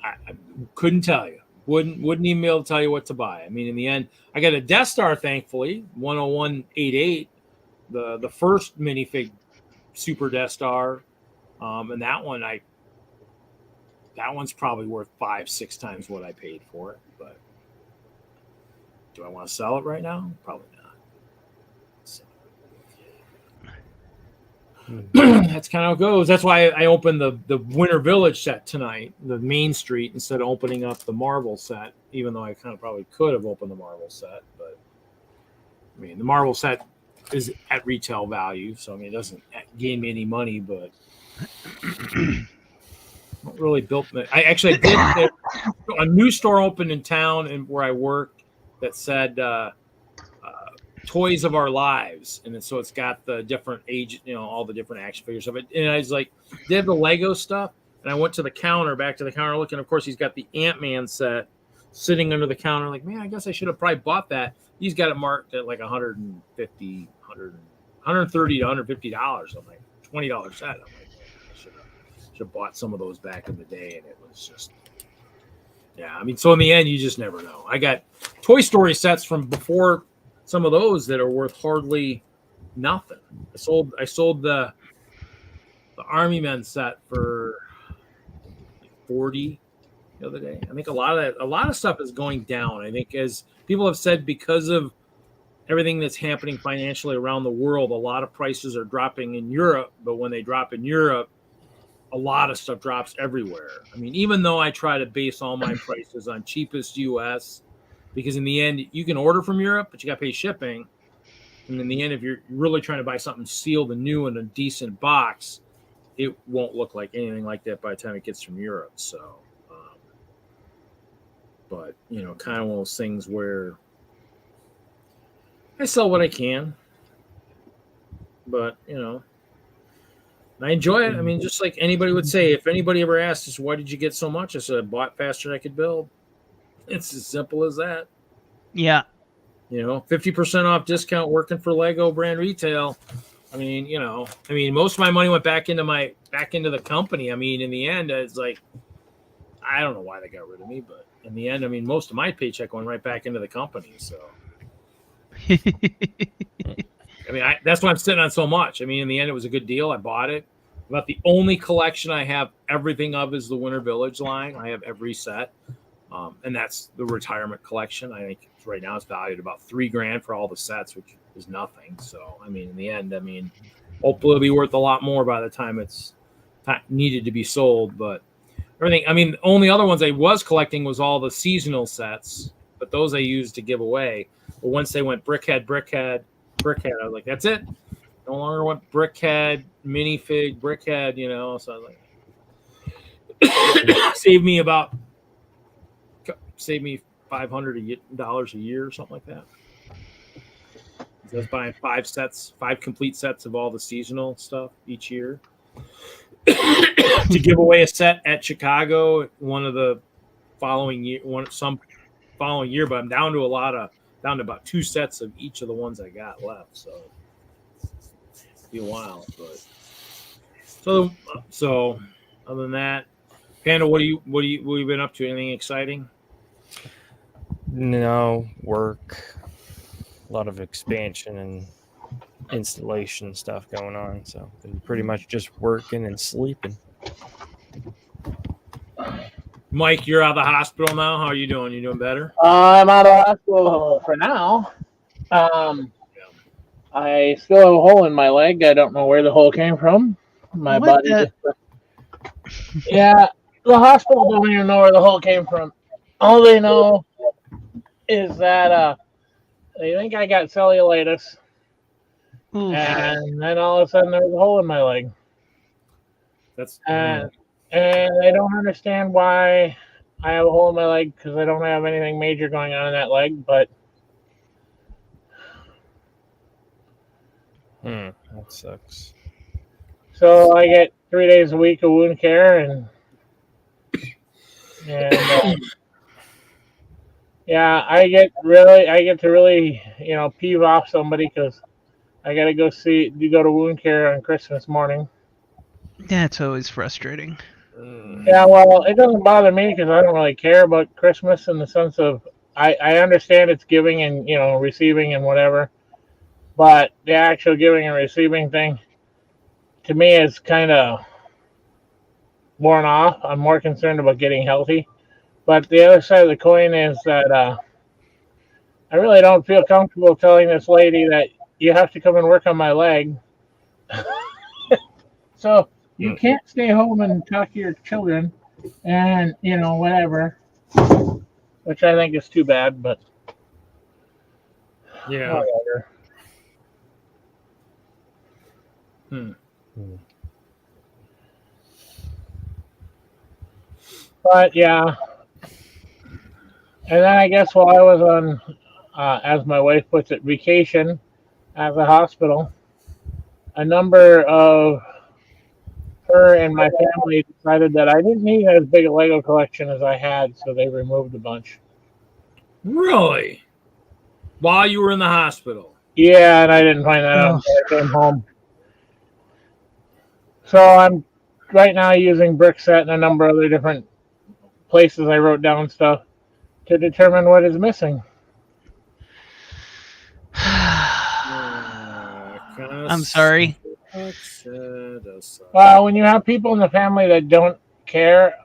I couldn't tell you. Wouldn't even be able to tell you what to buy. I mean, in the end, I got a Death Star, thankfully, 10188, the first minifig Super Death Star, and that one's probably worth 5-6 times what I paid for it. But do I want to sell it right now? Probably not. So. That's kind of how it goes. That's why I opened the Winter Village set tonight, the Main Street, instead of opening up the Marvel set, even though I kind of probably could have opened the Marvel set. But I mean, the Marvel set is at retail value, so I mean, it doesn't gain me any money, but not really built. I actually did a new store opened in town and where I work that said Toys of Our Lives, and so it's got the different age, all the different action figures of it. And I was like, they have the Lego stuff, and I went to back to the counter looking. Of course, he's got the Ant-Man set sitting under the counter. Like, man, I guess I should have probably bought that. He's got it marked at like $130 to $150. I'm like, $20 set. I'm like, I should have bought some of those back in the day, and it was just, I mean, so in the end, you just never know. I got Toy Story sets from before. Some of those that are worth hardly nothing. I sold the Army Men set for $40 the other day. I think a lot of stuff is going down. I think, as people have said, because of everything that's happening financially around the world, a lot of prices are dropping in Europe. But when they drop in Europe, a lot of stuff drops everywhere. I mean, even though I try to base all my prices on cheapest US. Because in the end, you can order from Europe, but you got to pay shipping. And in the end, if you're really trying to buy something sealed and new in a decent box, it won't look like anything like that by the time it gets from Europe. So, but, kind of one of those things where I sell what I can. But, I enjoy it. I mean, just like anybody would say, if anybody ever asked us, why did you get so much? I said, I bought faster than I could build. It's as simple as that. Yeah. 50% off discount working for Lego brand retail. I mean, most of my money went back into the company. I mean, in the end, it's like, I don't know why they got rid of me, but in the end, I mean, most of my paycheck went right back into the company. So, I mean, that's why I'm sitting on so much. I mean, in the end, it was a good deal. I bought it. About the only collection I have everything of is the Winter Village line. I have every set. And that's the retirement collection. I think right now it's valued about $3,000 for all the sets, which is nothing. So, I mean, in the end, hopefully it'll be worth a lot more by the time it's needed to be sold. But everything, I mean, the only other ones I was collecting was all the seasonal sets, but those I used to give away. But once they went brickhead, I was like, that's it. No longer want brickhead, minifig, brickhead, you know. So I was like, save me $500 a year or something like that. So I was buying 5 complete sets of all the seasonal stuff each year to give away a set at Chicago one of the following year, but I'm down to about 2 sets of each of the ones I got left. So it'll be a while, but so other than that, Panda, what have you been up to? Anything exciting? No, work. A lot of expansion and installation stuff going on. So been pretty much just working and sleeping. Mike, you're out of the hospital now. How are you doing? You doing better? I'm out of the hospital for now. I still have a hole in my leg. I don't know where the hole came from. My body just... Yeah, the hospital don't even know where the hole came from. All they know is that they think I got cellulitis. And then all of a sudden there was a hole in my leg. And they don't understand why I have a hole in my leg, because I don't have anything major going on in that leg, but that sucks. So I get 3 days a week of wound care, and yeah, I get to really peeve off somebody because I got to go to wound care on Christmas morning. That's always frustrating. Yeah, well, it doesn't bother me because I don't really care about Christmas in the sense of I understand it's giving and receiving and whatever, but the actual giving and receiving thing to me is kind of worn off. I'm more concerned about getting healthy. But the other side of the coin is that I really don't feel comfortable telling this lady that you have to come and work on my leg. So you can't stay home and talk to your children and, whatever, which I think is too bad, but yeah. Whatever. But yeah, and then I guess while I was on, as my wife puts it, vacation at the hospital, a number of her and my family decided that I didn't need as big a Lego collection as I had, so they removed a bunch. Really? While you were in the hospital? Yeah, and I didn't find that out until I came home. So I'm right now using Brickset and a number of other different places I wrote down stuff to determine what is missing. I'm sorry. Well, when you have people in the family that don't care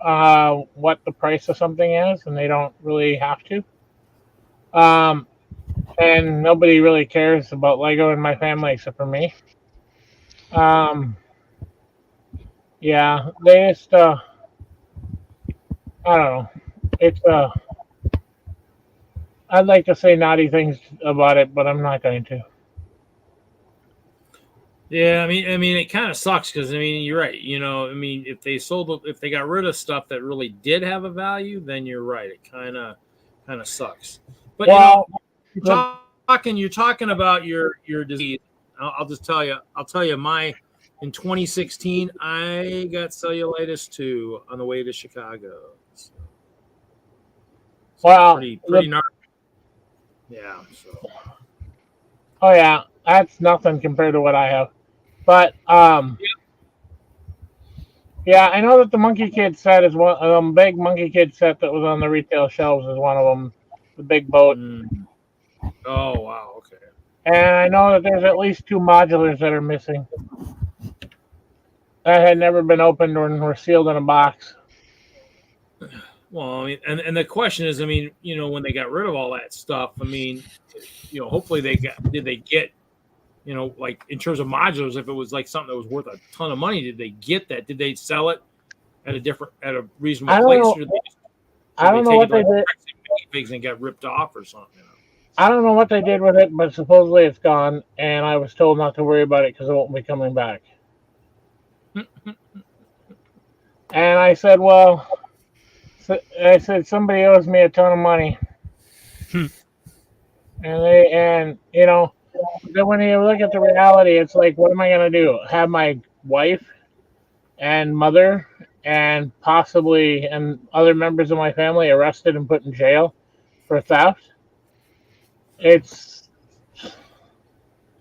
what the price of something is, and they don't really have to, and nobody really cares about Lego in my family except for me. Yeah, they just I don't know. It's I'd like to say naughty things about it, but I'm not going to. Yeah, I mean, it kind of sucks because you're right. If they got rid of stuff that really did have a value, then you're right. It kind of sucks. But you're talking about your disease. I'll just tell you. I'll tell you in 2016, I got cellulitis too on the way to Chicago. So wow, pretty gnarly. Yeah. So. Oh yeah, that's nothing compared to what I have. But yeah, I know that the Monkey Kid set is one. Big Monkey Kid set that was on the retail shelves is one of them. The big boat. Oh wow, okay. And I know that there's at least 2 modulars that are missing. That had never been opened or were sealed in a box. Well, and the question is, when they got rid of all that stuff, hopefully did they get you know, like in terms of modulars, if it was like something that was worth a ton of money, did they get that? Did they sell it at a reasonable place? Or did I don't know what they did. Pigs and got ripped off or something. You know? I don't know what they did with it, but supposedly it's gone, and I was told not to worry about it because it won't be coming back. And I said, well, somebody owes me a ton of money. And you know, then when you look at the reality, it's like, what am I going to do? Have my wife and mother and possibly and other members of my family arrested and put in jail for theft? It's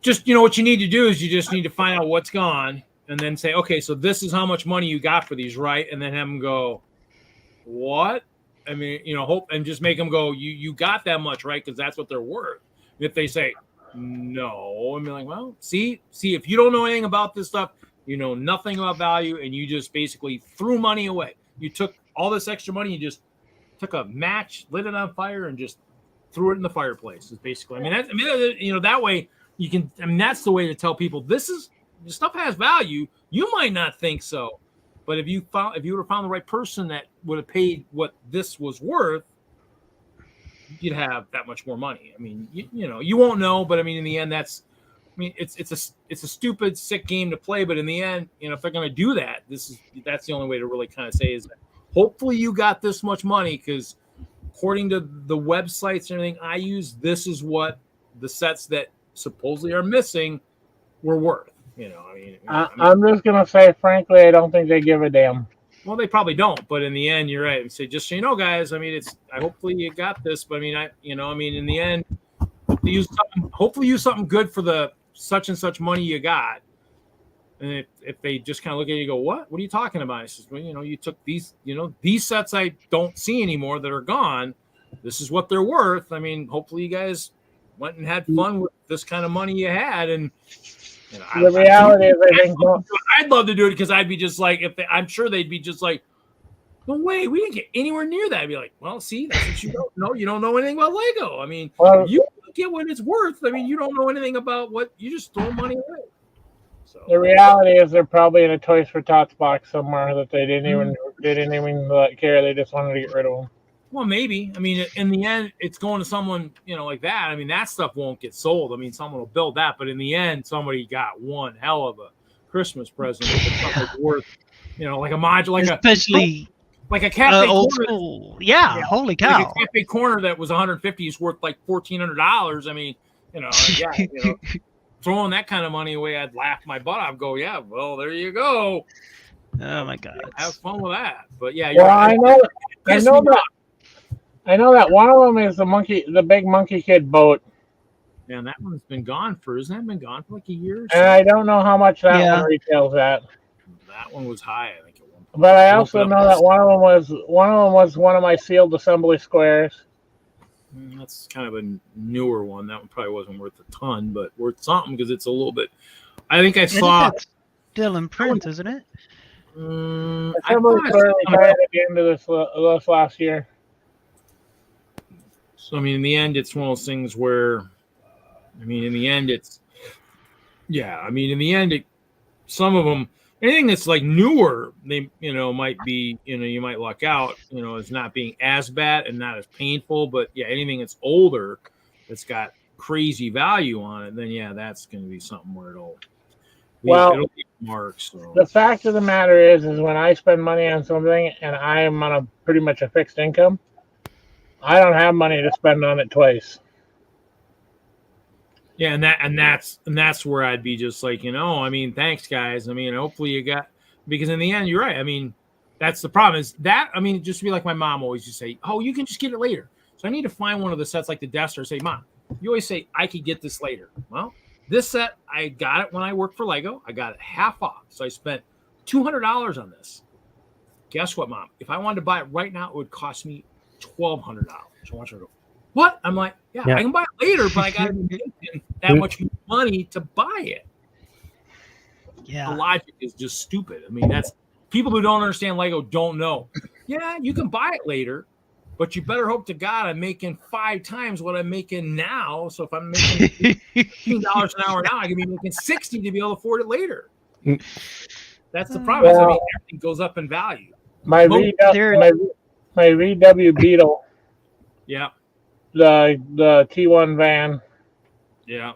just, you know, what you need to do is you just need to find out what's gone and then say, okay, so this is how much money you got for these, right? And then have them go, what? I mean, you know, hope and just make them go, you got that much, right? Because that's what they're worth. If they say no, I'm like, well, see, if you don't know anything about this stuff, you know nothing about value, and you just basically threw money away. You took all this extra money, you just took a match, lit it on fire, and just threw it in the fireplace. Is basically, you know, that way you can. I mean, that's the way to tell people this stuff has value. You might not think so, but if you would have found the right person that would have paid what this was worth, you'd have that much more money. I mean, you know, you won't know, but I mean, in the end, it's a stupid, sick game to play. But in the end, you know, if they're going to do that, that's the only way to really kind of say is that hopefully you got this much money, because according to the websites and everything I use, this is what the sets that supposedly are missing were worth. You know, I'm just going to say, frankly, I don't think they give a damn. Well, they probably don't, but in the end, you're right. Say, just so you know, guys. I mean, hopefully you got this, but I mean, in the end, hopefully use something good for the such and such money you got. And if they just kind of look at you and go, what are you talking about? I says, well, you know, you took these, you know, these sets I don't see anymore that are gone. This is what they're worth. I mean, hopefully you guys went and had fun with this kind of money you had. And you know, the reality is, I think I'd love to do it, because I'd be just like, I'm sure they'd be just like, no way, we didn't get anywhere near that. I'd be like, well, see, that's what you don't know. You don't know anything about Lego. I mean, you get what it's worth. I mean, you don't know anything about what you just throw money away. So the reality is, they're probably in a Toys for Tots box somewhere that they didn't even care. They just wanted to get rid of them. Well, maybe. I mean, in the end, it's going to someone, you know, like that. I mean, that stuff won't get sold. I mean, someone will build that, but in the end, somebody got one hell of a Christmas present. It's worth, you know, like a module, like a cafe old corner. school. Yeah, holy cow! Like a cafe corner that was $150 is worth like $1,400. I mean, you know, throwing that kind of money away, I'd laugh my butt off. Go, yeah, well, there you go. Oh my God, have fun with that. But yeah, well, I know that one of them is the big Monkey Kid boat. Yeah, and that one's been gone isn't that been gone for like a year? And I don't know how much that one retails at. That one was high, I think. But I also know that one of them was one of my sealed assembly squares. That's kind of a newer one. That one probably wasn't worth a ton, but worth something, because it's a little bit. I think I saw. That's still in print, isn't it? Assembly square retired at the end of this last year. So I mean, in the end, it's one of those things where, I mean, in the end, some of them. Anything that's like newer, they, you know, might be, you know, you might luck out, you know, as not being as bad and not as painful. But yeah, anything that's older, that's got crazy value on it, then yeah, that's going to be something where it'll leave marks. So. The fact of the matter is when I spend money on something and I am on pretty much a fixed income, I don't have money to spend on it twice. Yeah, and that's where I'd be just like, you know, I mean, thanks guys. I mean, hopefully you got, because in the end, you're right. I mean, that's the problem is that, I mean, just to be like my mom always used to say, oh, you can just get it later. So I need to find one of the sets like the Dester, say, Mom, you always say I could get this later. Well, this set, I got it when I worked for Lego. I got it half off. So I spent $200 on this. Guess what, Mom? If I wanted to buy it right now, it would cost me $1,200. So I want you to go, what? I'm like, yeah, I can buy it later, but I got to be making that much money to buy it. Yeah. The logic is just stupid. I mean, that's people who don't understand Lego don't know. Yeah, you can buy it later, But you better hope to God I'm making 5 times what I'm making now. So if I'm making $15 an hour now, I can be making 60 to be able to afford it later. That's the problem. Well, I mean, everything goes up in value. My VW Beetle. Yeah. The T1 van. Yeah.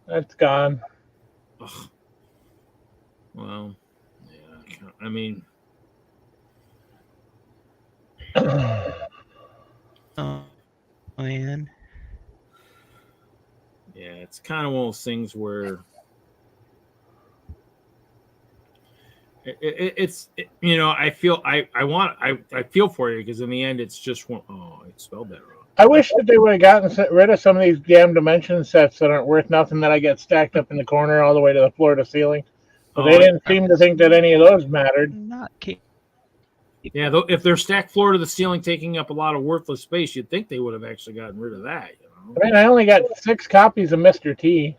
That's gone. Ugh. Well, yeah. I mean, oh man. Yeah, it's kind of one of those things where it's you know, I feel for you because in the end it's just one. Oh, I spelled that wrong. I wish that they would have gotten rid of some of these damn dimension sets that aren't worth nothing that I get stacked up in the corner all the way to the floor to ceiling. But they didn't seem to think that any of those mattered. Yeah, though, if they're stacked floor to the ceiling, taking up a lot of worthless space, you'd think they would have actually gotten rid of that. You know? I mean, I only got 6 copies of Mr. T.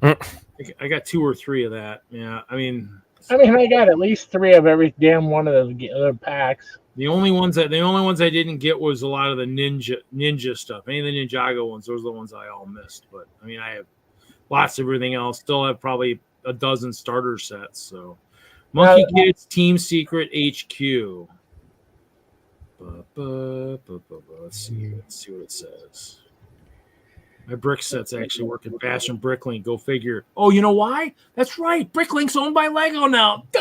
I got 2 or 3 of that. Yeah, I mean, I got at least 3 of every damn one of those packs. The only ones I didn't get was a lot of the ninja stuff. Any of the Ninjago ones, those are the ones I all missed. But I mean, I have lots of everything else. Still have probably a dozen starter sets. So, Monkey Kids Team Secret HQ. Let's see what it says. My brick set's actually working faster than Bricklink. Go figure. Oh, you know why? That's right. Bricklink's owned by Lego now. Duh!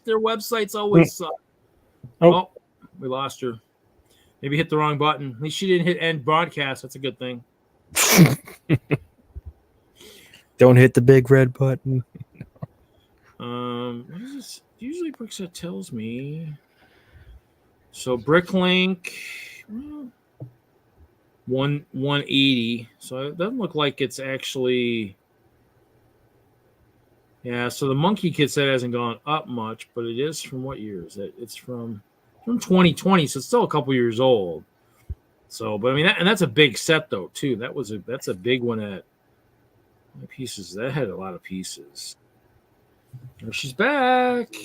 Their website's always suck. Oh, we lost her. Maybe hit the wrong button. At least she didn't hit end broadcast. That's a good thing. Don't hit the big red button. What is this? Usually Brickset tells me. So Bricklink, 180. So it doesn't look like it's actually. Yeah, so the Monkey Kid set hasn't gone up much, but it is from what year is it? It's from 2020, so it's still a couple years old. So, but I mean, that's a big set though too. That's a big one. At pieces that had a lot of pieces. There she's back.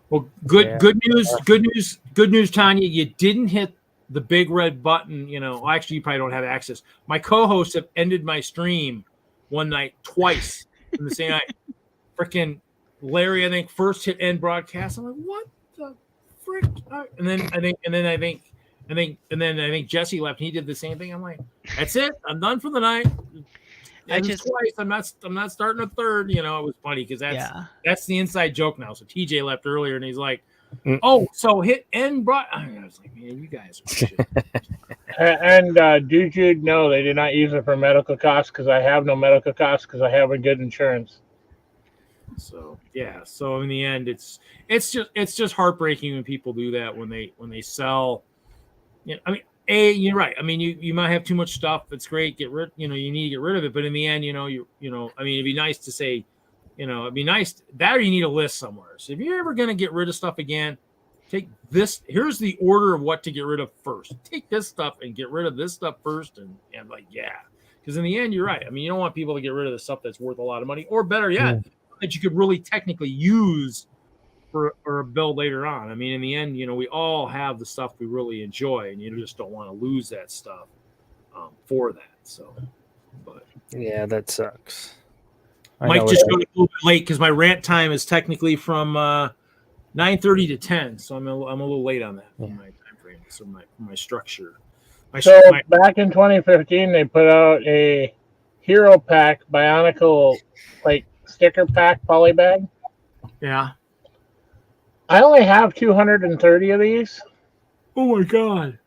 Well, good news, Tanya. You didn't hit the big red button. You know, actually, you probably don't have access. My co-hosts have ended my stream one night twice in the same night. Freaking Larry, I think, first hit end broadcast. I'm like, what the frick? And then I think Jesse left. And he did the same thing. I'm like, that's it. I'm done for the night. Twice. I'm not starting a third. You know, it was funny because that's the inside joke now. So TJ left earlier, and he's like, "Oh, so hit end broad." I was like, "Man, you guys are shit." And Jude, no, they did not use it for medical costs because I have no medical costs because I have a good insurance. So yeah, so in the end, it's just heartbreaking when people do that when they sell. You know, I mean, you're right. I mean, you might have too much stuff. It's great. You need to get rid of it. But in the end, I mean, it'd be nice to say, it'd be nice that or you need a list somewhere. So if you're ever going to get rid of stuff again, take this. Here's the order of what to get rid of first. Take this stuff and get rid of this stuff first. And like, yeah, because in the end, you're right. I mean, you don't want people to get rid of the stuff that's worth a lot of money, or better yet, that you could really technically use for a build later on. I mean, in the end, we all have the stuff we really enjoy, and you just don't want to lose that stuff for that. So, but yeah, that sucks. Mike just got a little bit late because my rant time is technically from 9:30 to 10, so I'm a little late on that for my time frame. So my structure. Back in 2015, they put out a Hero Pack Bionicle sticker pack polybag. Yeah. I only have 230 of these. Oh my god!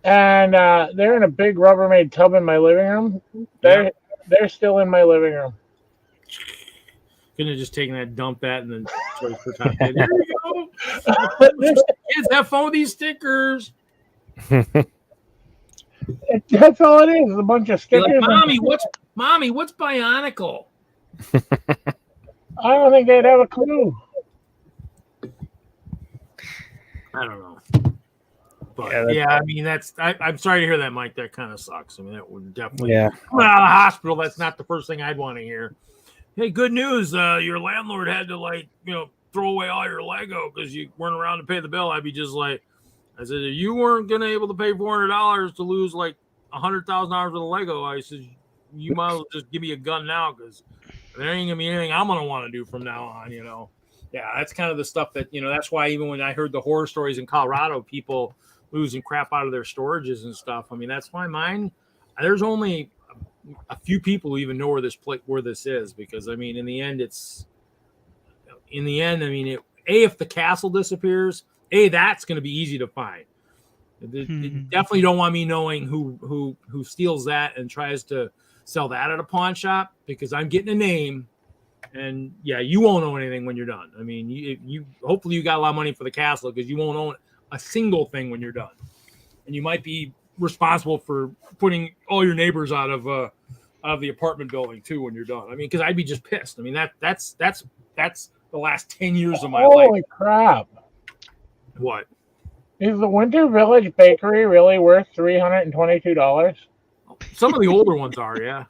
And they're in a big Rubbermaid tub in my living room. They're still in my living room. Couldn't have just taken that, dump that, and then for time. There you go. Kids, have fun with these stickers. That's all it is. A bunch of stickers. Like, Mommy, what's Bionicle? I don't think they'd have a clue. I don't know. But I mean, I'm sorry to hear that, Mike. That kind of sucks. I mean, that would definitely coming out of the hospital. That's not the first thing I'd want to hear. Hey, good news. Your landlord had to throw away all your Lego because you weren't around to pay the bill, I'd be just like, I said, if you weren't gonna able to pay $400 to lose like $100,000 worth of Lego, I said, you might as well just give me a gun now because there ain't gonna be anything I'm gonna want to do from now on. Yeah, that's kind of the stuff that That's why even when I heard the horror stories in Colorado, people losing crap out of their storages and stuff. I mean, that's why mine. There's only a few people who even know where this is, because I mean, in the end, I mean, if the castle disappears, that's going to be easy to find. You definitely don't want me knowing who steals that and tries to sell that at a pawn shop, because I'm getting a name, and yeah, you won't own anything when you're done. I mean, you hopefully you got a lot of money for the castle, because you won't own a single thing when you're done, and you might be responsible for putting all your neighbors out of the apartment building too when you're done. I mean, because I'd be just pissed. I mean, that's the last 10 years of my life. Holy crap! What? Is the Winter Village Bakery really worth $322? Some of the older ones are, yeah.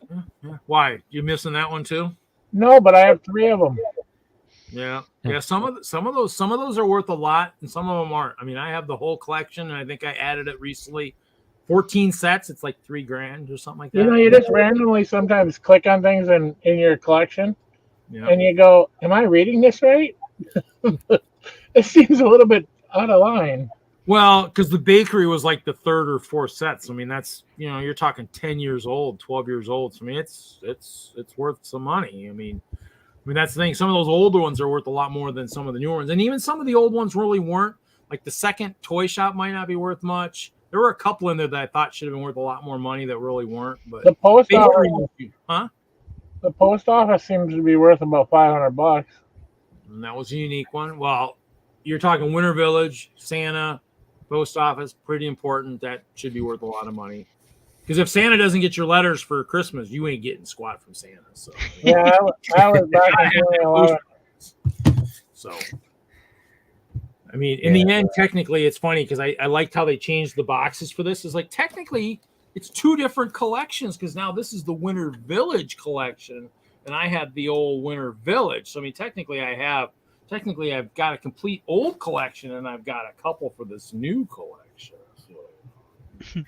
Why? You missing that one too? No, but I have 3 of them. Yeah. Some of those are worth a lot, and some of them aren't. I mean, I have the whole collection, and I think I added it recently. 14 sets. It's like $3,000 or something like that. You just randomly sometimes click on things in your collection, and you go, "Am I reading this right?" It seems a little bit out of line. Well, because the bakery was like the 3rd or 4th sets. I mean, that's you're talking 10 years old, 12 years old. So I mean, it's worth some money. I mean, that's the thing. Some of those older ones are worth a lot more than some of the newer ones, and even some of the old ones really weren't. Like the second toy shop might not be worth much. There were a couple in there that I thought should have been worth a lot more money that really weren't. But the post office seems to be worth about $500. And that was a unique one. Well, you're talking Winter Village, Santa, post office, pretty important. That should be worth a lot of money. Because if Santa doesn't get your letters for Christmas, you ain't getting squat from Santa. So yeah, I was back in 2011. So I mean, in the end, technically, it's funny because I liked how they changed the boxes for this. It's like technically it's 2 different collections, because now this is the Winter Village collection, and I had the old Winter Village. So I mean, technically I've got a complete old collection, and I've got a couple for this new collection. So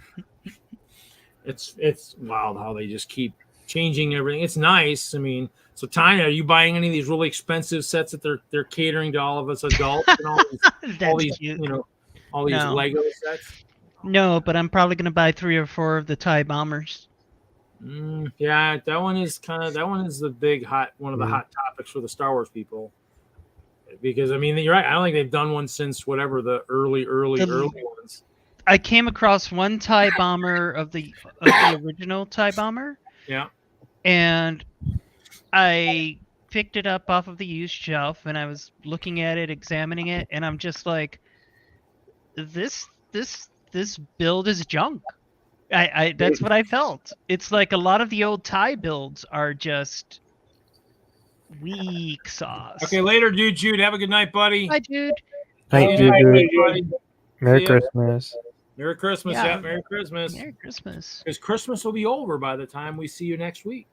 it's wild how they just keep changing everything. It's nice. I mean, so Tanya, are you buying any of these really expensive sets that they're catering to all of us adults and all these Lego sets? No, but I'm probably gonna buy 3 or 4 of the TIE bombers. Yeah, that one is the big one of the hot topics for the Star Wars people. Because I mean, you're right. I don't think they've done one since whatever the early ones. I came across one TIE bomber of the original TIE bomber. Yeah. And I picked it up off of the used shelf, and I was looking at it, examining it, and I'm just like, this build is junk. That's what I felt. It's like a lot of the old TIE builds are just weak sauce. Okay, later, dude. Jude, have a good night, buddy. Bye, Jude. Night, Jude. Merry Christmas. Merry Christmas. Yeah, Merry Christmas. Merry Christmas. Because Christmas will be over by the time we see you next week.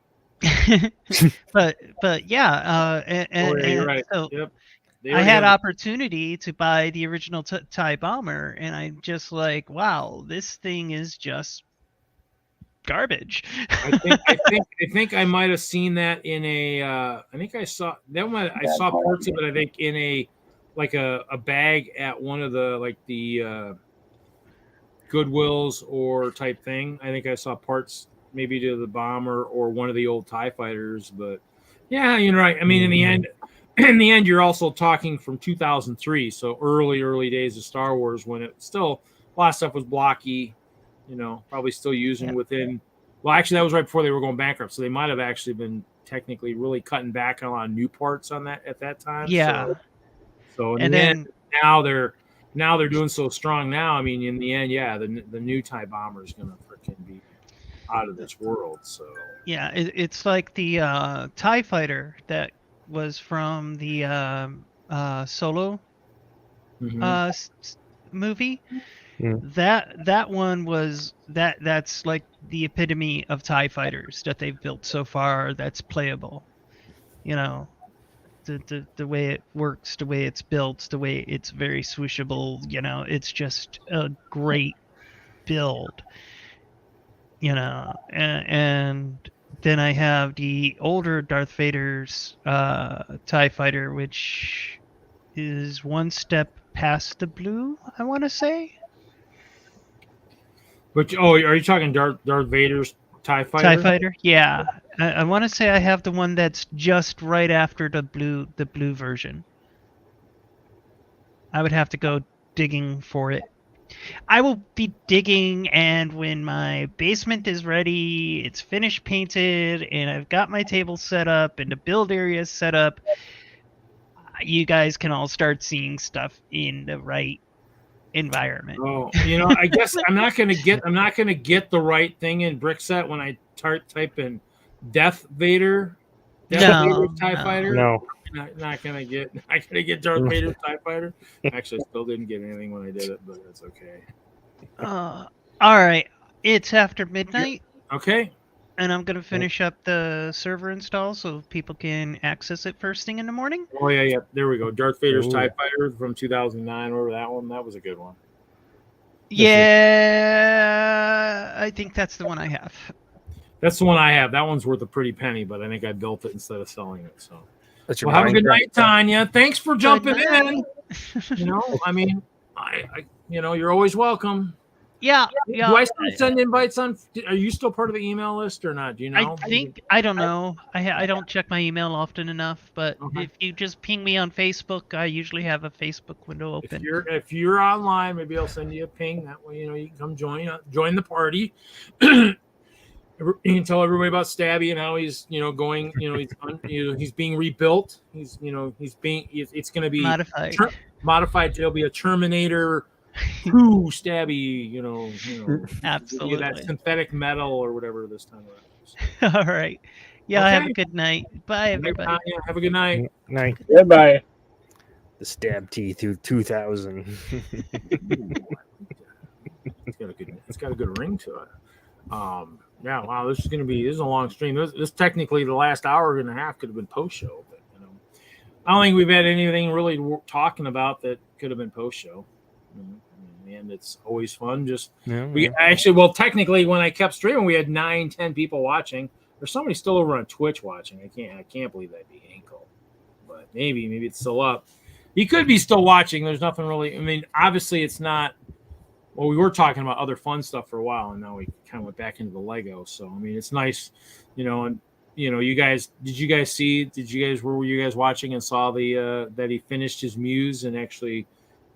but yeah, You're right. So yep. I had opportunity to buy the original TIE bomber, and I'm just like, wow, this thing is just garbage. I think I might have seen that in a. I think I saw that one. I saw parts of it. I think in a bag at one of the Goodwills or type thing. I think I saw parts maybe to the bomber or one of the old TIE fighters. But yeah, you're right. I mean, in the end, you're also talking from 2003, so early days of Star Wars, when it still a lot of stuff was blocky. Probably still using within. Well, actually, that was right before they were going bankrupt, so they might have actually been technically really cutting back on a lot of new parts on that at that time. Yeah. So then now they're doing so strong now. I mean, in the end, yeah, the new TIE bomber is gonna freaking be out of this world. So yeah, it's like the TIE fighter that was from the Solo movie. That one was that's like the epitome of TIE fighters that they've built so far that's playable. the way it works, the way it's built, the way it's very swooshable. It's just a great build. And then I have the older Darth Vader's TIE Fighter, which is one step past the blue, I want to say. Are you talking Darth Vader's TIE Fighter? TIE Fighter, yeah. I want to say I have the one that's just right after the blue version. I would have to go digging for it. I will be digging, and when my basement is ready, it's finished painted, and I've got my table set up, and the build area is set up, you guys can all start seeing stuff in the right environment. Oh, I guess I'm not gonna get the right thing in Brickset when I type in Darth Vader TIE Fighter. No. Not gonna get Darth Vader's TIE Fighter. Actually, I still didn't get anything when I did it, but that's okay. All right, it's after midnight. Okay. And I'm gonna finish up the server install so people can access it first thing in the morning. Oh yeah. There we go. Darth Vader's TIE Fighter from 2009. Remember that one? That was a good one. Yeah, I think that's the one I have. That's the one I have. That one's worth a pretty penny, but I think I built it instead of selling it. So. Well, have a good night, Tanya. Thanks for jumping in. You're always welcome. Yeah. Do I still send invites on? Are you still part of the email list or not? Do you know? I don't know. I don't check my email often enough, but if you just ping me on Facebook, I usually have a Facebook window open. If you're online, maybe I'll send you a ping. That way, you can come join the party. You can tell everybody about Stabby and how he's, going, he's being rebuilt. It's going to be modified. It'll be a Terminator 2 Stabby, absolutely that synthetic metal or whatever this time around. All right. Yeah. Okay. Have a good night. Bye, everybody. Have a good night. Night. Goodbye. The stab teeth through 2000. It's got a good ring to it. Yeah, wow, this is a long stream. This technically the last hour and a half could have been post show, but I don't think we've had anything really talking about that could have been post show. And it's always fun. Technically, when I kept streaming, we had 9-10 people watching. There's somebody still over on Twitch watching. I can't believe that'd be Ankle, but maybe it's still up. He could be still watching. There's nothing really. Obviously, it's not. Well, we were talking about other fun stuff for a while, and now we kind of went back into the Lego. So, it's nice, and you guys, were you guys watching and saw that he finished his muse and actually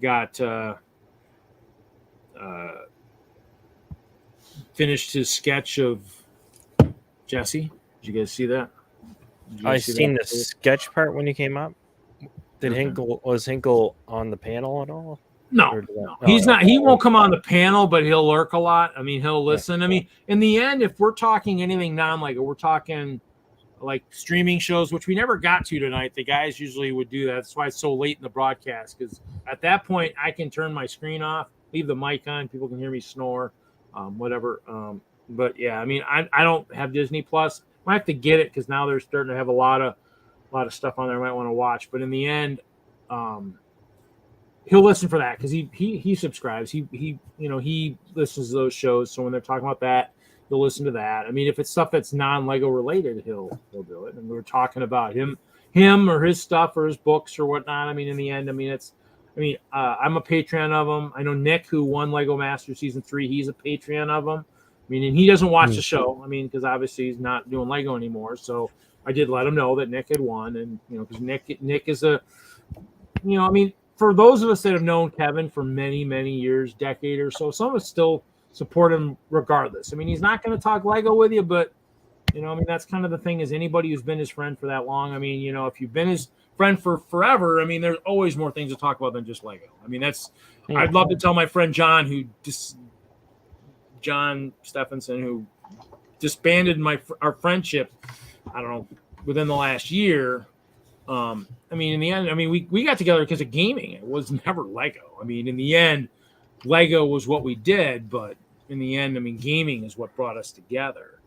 got finished his sketch of Jesse? Did you guys see that? I seen the sketch part when he came up. Was Hinkle on the panel at all? No, he's not. He won't come on the panel, but he'll lurk a lot. He'll listen. In the end, if we're talking anything non-Lego, we're talking like streaming shows, which we never got to tonight. The guys usually would do that. That's why it's so late in the broadcast, because at that point I can turn my screen off, leave the mic on. People can hear me snore, whatever. But yeah, I don't have Disney Plus. I have to get it because now they're starting to have a lot of stuff on there I might want to watch. But in the end, he'll listen for that because he subscribes. He listens to those shows. So when they're talking about that, he'll listen to that. If it's stuff that's non-Lego related, he'll do it. And we were talking about him or his stuff or his books or whatnot. In the end, I'm a Patreon of him. I know Nick, who won Lego Master Season 3, he's a Patreon of him. And he doesn't watch the show. Because obviously he's not doing Lego anymore. So I did let him know that Nick had won, and because Nick is a, for those of us that have known Kevin for many, many years, decade or so, some of us still support him regardless. He's not going to talk Lego with you, but, that's kind of the thing, is anybody who's been his friend for that long. If you've been his friend for forever, there's always more things to talk about than just Lego. I'd love to tell my friend John Stephenson, who disbanded our friendship, I don't know, within the last year. In the end, we got together because of gaming. It was never Lego. In the end, Lego was what we did, but in the end, gaming is what brought us together.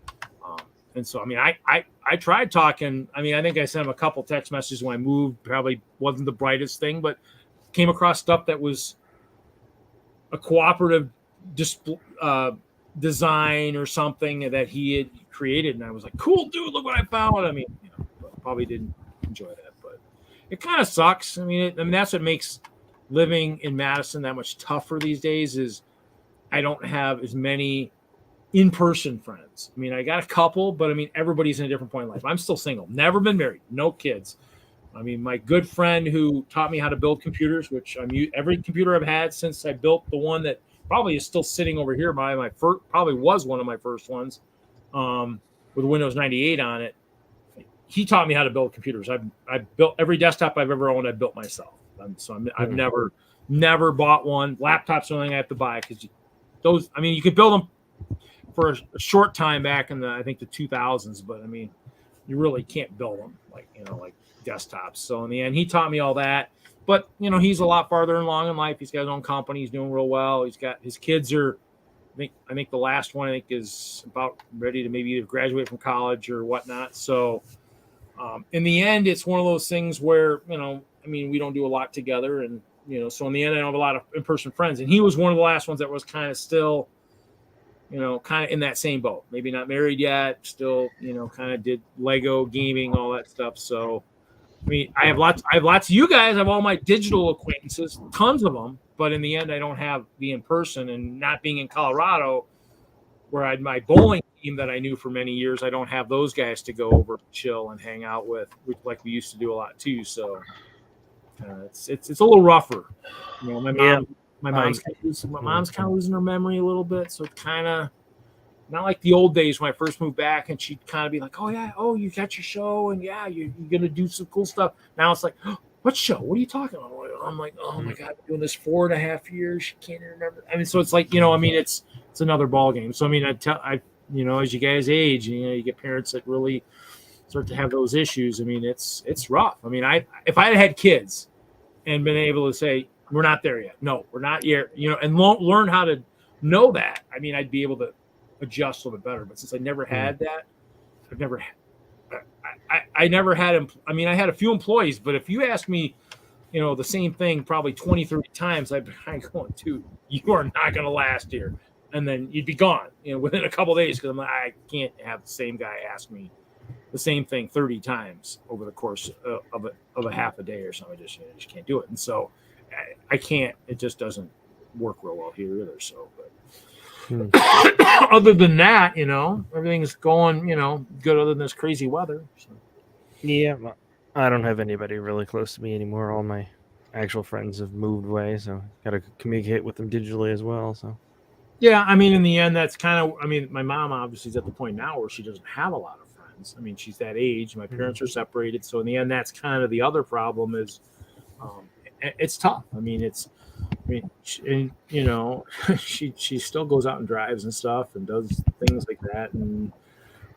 And so, I mean, I tried talking. I mean, I think I sent him a couple text messages when I moved. Probably wasn't the brightest thing, but came across stuff that was a cooperative design or something that he had created. And I was like, cool, dude, look what I found. I mean, probably didn't enjoy that, but it kind of sucks. I mean, that's what makes living in Madison that much tougher these days is I don't have as many in-person friends. I mean, I got a couple, but I mean, everybody's in a different point in life. I'm still single, never been married, no kids. I mean, my good friend who taught me how to build computers, which every computer I've had since I built the one that probably is still sitting over here by my first, probably was one of my first ones, with Windows 98 on it. He taught me how to build computers. I've built every desktop I've ever owned. I built myself. I've never bought one. Laptops are the only thing I have to buy because those. I mean, you could build them for a short time back in the 2000s, but I mean, you really can't build them like desktops. So in the end, he taught me all that. But he's a lot farther along in life. He's got his own company. He's doing real well. He's got his kids are. I think the last one is about ready to maybe either graduate from college or whatnot. So in the end, it's one of those things where we don't do a lot together, and so in the end, I don't have a lot of in-person friends. And he was one of the last ones that was kind of still. Kind of in that same boat, maybe not married yet, still, kind of did Lego gaming, all that stuff. So, I mean, I have lots of you guys. I have all my digital acquaintances, tons of them, but in the end, I don't have the in-person. And not being in Colorado, where I had my bowling team that I knew for many years, I don't have those guys to go over, chill, and hang out with, like we used to do a lot too. So, it's a little rougher. My mom's kind of losing her memory a little bit, so kind of not like the old days when I first moved back, and she'd kind of be like, "Oh yeah, oh you got your show, and yeah, you're gonna do some cool stuff." Now it's like, oh, "What show? What are you talking about?" I'm like, "Oh my god, I've been doing this 4.5 years. She can't even remember." I mean, so it's like it's another ball game. So I mean, as you guys age, you get parents that really start to have those issues. I mean, it's rough. I mean, if I had kids and been able to say, we're not there yet. No, we're not yet. And learn how to know that. I mean, I'd be able to adjust a little bit better. But since I never had that, I never had. I mean, I had a few employees, but if you ask me, the same thing probably 20, 30 times, I'd be going, dude, you are not going to last here. And then you'd be gone, within a couple of days because I can't have the same guy ask me the same thing 30 times over the course of a half a day or something. I just can't do it. And so. I can't. It just doesn't work real well here either. So, but other than that, everything's going, good other than this crazy weather. So. Yeah, I don't have anybody really close to me anymore. All my actual friends have moved away, so got to communicate with them digitally as well. So, yeah, I mean, in the end, that's kind of. I mean, my mom obviously is at the point now where she doesn't have a lot of friends. I mean, she's that age. My parents are separated, so in the end, that's kind of the other problem is. It's tough. I mean, she still goes out and drives and stuff and does things like that and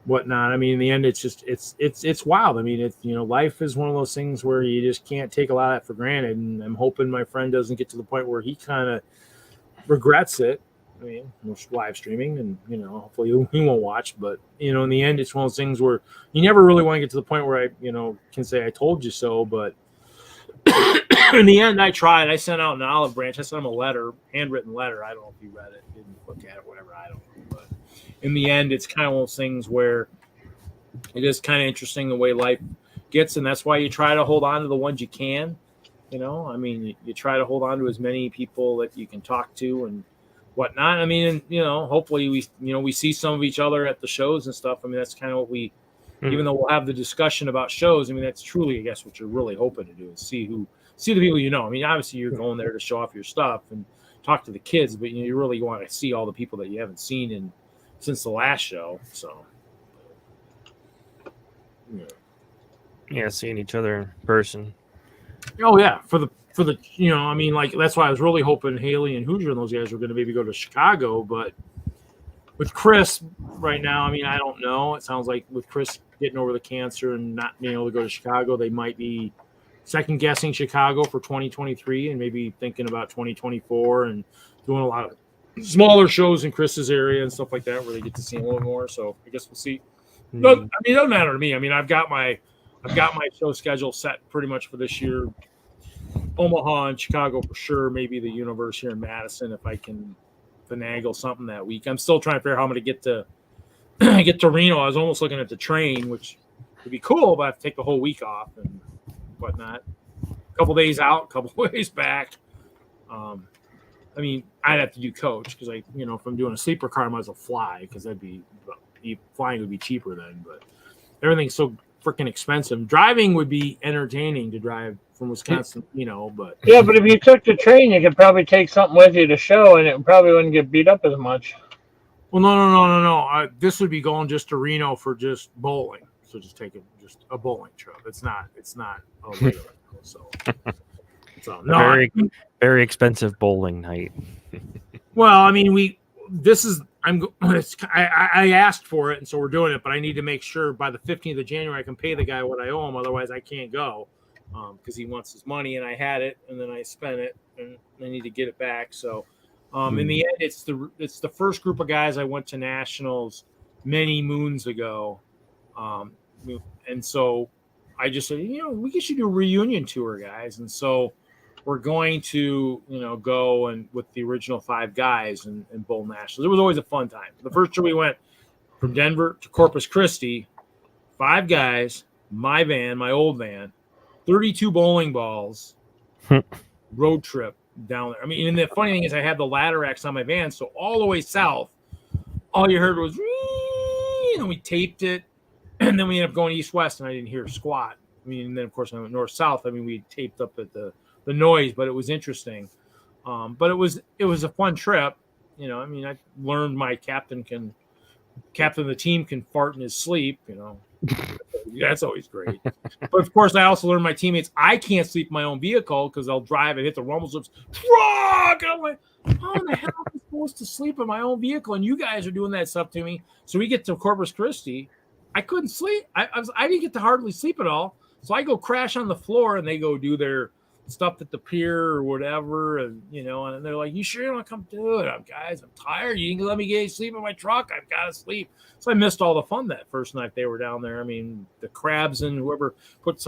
whatnot. I mean, in the end, it's just it's wild. I mean, life is one of those things where you just can't take a lot of that for granted. And I'm hoping my friend doesn't get to the point where he kind of regrets it. I mean, we're live streaming, and hopefully he won't watch. But in the end, it's one of those things where you never really want to get to the point where I can say I told you so, but. In the end, I tried. I sent out an olive branch. I sent him a letter, handwritten letter. I don't know if he read it, didn't look at it, whatever. I don't know. But in the end, it's kind of one of those things where it is kind of interesting the way life gets, and that's why you try to hold on to the ones you can. I mean, you try to hold on to as many people that you can talk to and whatnot. I mean, hopefully we see some of each other at the shows and stuff. I mean, that's kind of what we. Even though we'll have the discussion about shows, I mean, that's truly, I guess, what you're really hoping to do is see the people I mean, obviously, you're going there to show off your stuff and talk to the kids, but you really want to see all the people that you haven't seen since the last show. So, yeah, seeing each other in person. Oh yeah, for the I mean, like that's why I was really hoping Haley and Hoosier and those guys were going to maybe go to Chicago, but. With Chris right now, I mean, I don't know. It sounds like with Chris getting over the cancer and not being able to go to Chicago, they might be second guessing Chicago for 2023 and maybe thinking about 2024 and doing a lot of smaller shows in Chris's area and stuff like that where they get to see him a little more. So I guess we'll see. Look, I mean, it doesn't matter to me. I mean, I've got my show schedule set pretty much for this year. Omaha and Chicago for sure. Maybe the Universe here in Madison if I can finagle something that week. I'm still trying to figure out how I'm going to get to Reno. I was almost looking at the train, which would be cool, but I have to take the whole week off and whatnot. A couple days out, a couple days back. I mean, I'd have to do coach because if I'm doing a sleeper car, I might as well fly because flying would be cheaper then. But everything's so freaking expensive. Driving would be entertaining to drive from Wisconsin, but yeah, but if you took the train, you could probably take something with you to show, and it probably wouldn't get beat up as much. Well, no. This would be going just to Reno for just bowling. So just taking just a bowling trip. It's not a regular. So no, very very expensive bowling night. Well, I mean, I asked for it, and so we're doing it. But I need to make sure by the 15th of January I can pay the guy what I owe him. Otherwise, I can't go because he wants his money, and I had it, and then I spent it, and I need to get it back. So, in the end, it's the first group of guys I went to nationals many moons ago, and so I just said, we should do a reunion tour, guys, and so. We're going to, go and with the original 5 guys and bowl nationals. It was always a fun time. The first year we went from Denver to Corpus Christi, 5 guys, my van, my old van, 32 bowling balls, road trip down there. I mean, and the funny thing is I had the ladder racks on my van, so all the way south, all you heard was, and we taped it, and then we ended up going east-west, and I didn't hear squat. I mean, and then, of course, I went north-south. I mean, we taped up at the noise, but it was interesting. But it was a fun trip. I mean, I learned my captain of the team can fart in his sleep, That's always great. But of course, I also learned my teammates, I can't sleep in my own vehicle because they'll drive and hit the rumble strips. And I'm like, how in the hell am I supposed to sleep in my own vehicle? And you guys are doing that stuff to me. So we get to Corpus Christi. I couldn't sleep. I didn't get to hardly sleep at all. So I go crash on the floor and they go do their stuff at the pier or whatever, and and they're like, "You sure you want to come do it?" I'm tired. You can let me get sleep in my truck. I've got to sleep. So I missed all the fun that first night they were down there. I mean, the crabs and whoever put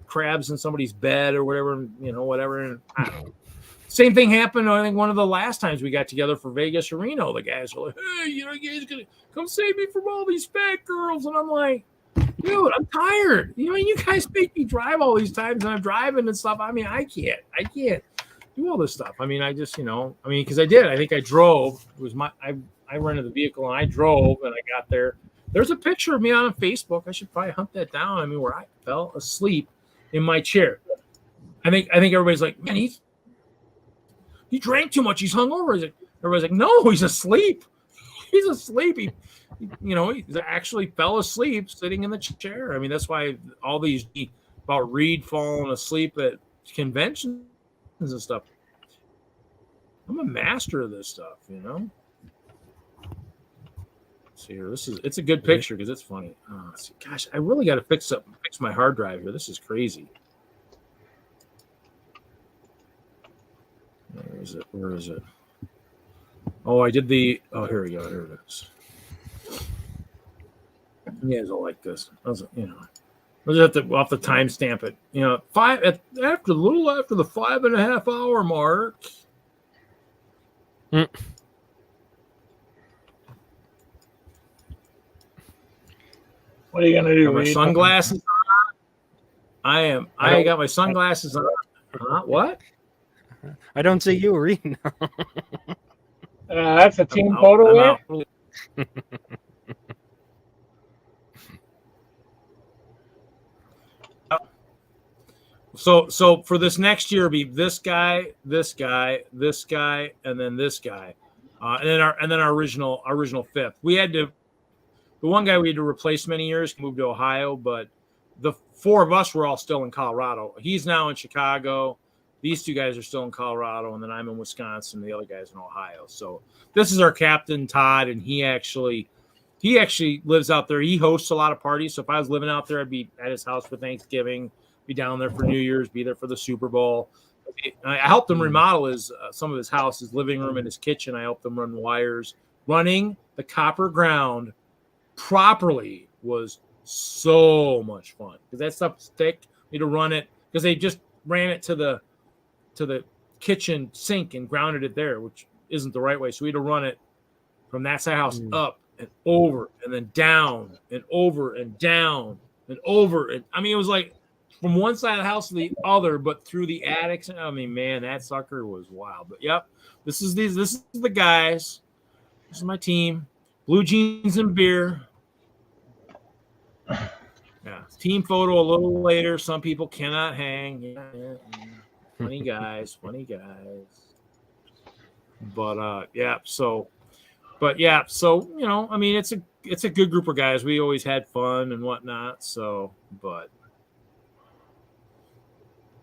crabs in somebody's bed or whatever, whatever. And I don't know. Same thing happened. I think one of the last times we got together for Vegas or Reno, the guys were like, "Hey, you guys gonna come save me from all these fat girls?" And I'm like, dude, I'm tired. You guys make me drive all these times, and I'm driving and stuff. I mean, I can't do all this stuff. I mean, I just, because I did. I think I drove. It was I rented the vehicle and I drove, and I got there. There's a picture of me on Facebook. I should probably hunt that down. I mean, where I fell asleep in my chair. I think everybody's like, man, he drank too much. He's hungover. Everybody's like, no, he's asleep. He's asleep. He actually fell asleep sitting in the chair. I mean, that's why all these about Reed falling asleep at conventions and stuff. I'm a master of this stuff, See here, it's a good picture because it's funny. Gosh, I really got to fix my hard drive here. This is crazy. Where is it? Oh, I did here we go. Here it is. You guys will like this. We'll just have to timestamp it. After the 5.5 hour mark. What are you gonna do? Got my sunglasses on. I got my sunglasses on. What? I don't see you reading. That's a team photo. So for this next year, it'll be this guy, this guy, this guy, and then this guy, and then our original fifth. The one guy we had to replace many years, moved to Ohio, but the 4 of us were all still in Colorado. He's now in Chicago. These 2 guys are still in Colorado, and then I'm in Wisconsin. The other guy's in Ohio. So this is our captain, Todd, and he actually lives out there. He hosts a lot of parties. So if I was living out there, I'd be at his house for Thanksgiving, be down there for New Year's, be there for the Super Bowl. I helped him remodel some of his house, his living room and his kitchen. I helped him run wires, running the copper ground properly was so much fun because that stuff was thick. We had to run it because they just ran it to the kitchen sink and grounded it there, which isn't the right way. So we had to run it from that side of the house up and over and then down and over and down and over. And I mean, it was like from one side of the house to the other, but through the attics. I mean, man, that sucker was wild. But yep, this is the guys. This is my team. Blue jeans and beer. Yeah, team photo a little later. Some people cannot hang. Yeah. Funny guys. But so you know, I mean, it's a good group of guys. We always had fun and whatnot. So, but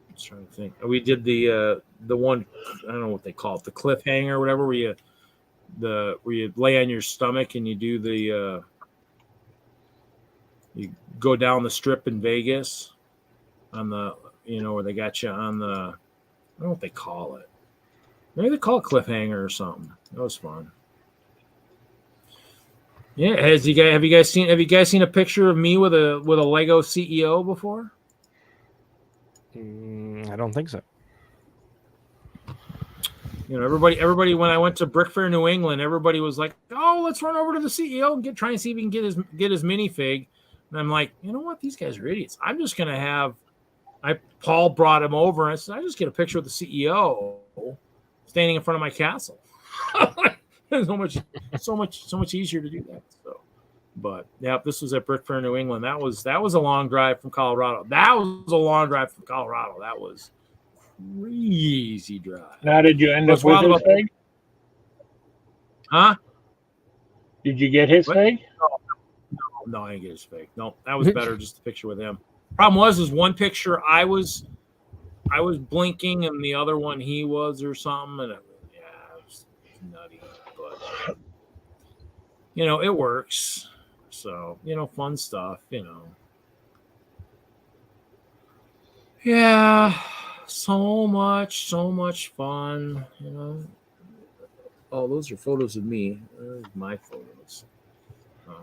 I'm trying to think. We did the one, I don't know what they call it, the cliffhanger or whatever, where you lay on your stomach and you do the you go down the strip in Vegas on the, you know, where they got you on the, I don't know what they call it. Maybe they call it cliffhanger or something. That was fun. Yeah, have you guys seen a picture of me with a Lego CEO before? I don't think so. You know, everybody. When I went to Brick Fair, New England, everybody was like, "Oh, let's run over to the CEO and try and see if we can get his minifig." And I'm like, you know what? These guys are idiots. I'm just gonna have. Paul brought him over, and I said, I just get a picture with the CEO standing in front of my castle. It's so much easier to do that. So, but yeah, this was at Brick Fair, New England. That was a long drive from Colorado. That was a long drive from Colorado. That was crazy drive. Now, did you end up with his fig? Huh? Did you get his fig? No, I didn't get his fig. No, that was better. Just a picture with him. Problem was one picture I was blinking and the other one he was or something, and it was nutty. But you know, it works. So, you know, fun stuff, you know. Yeah, so much fun, you know. Oh, those are photos of me. There's my photos. Yeah.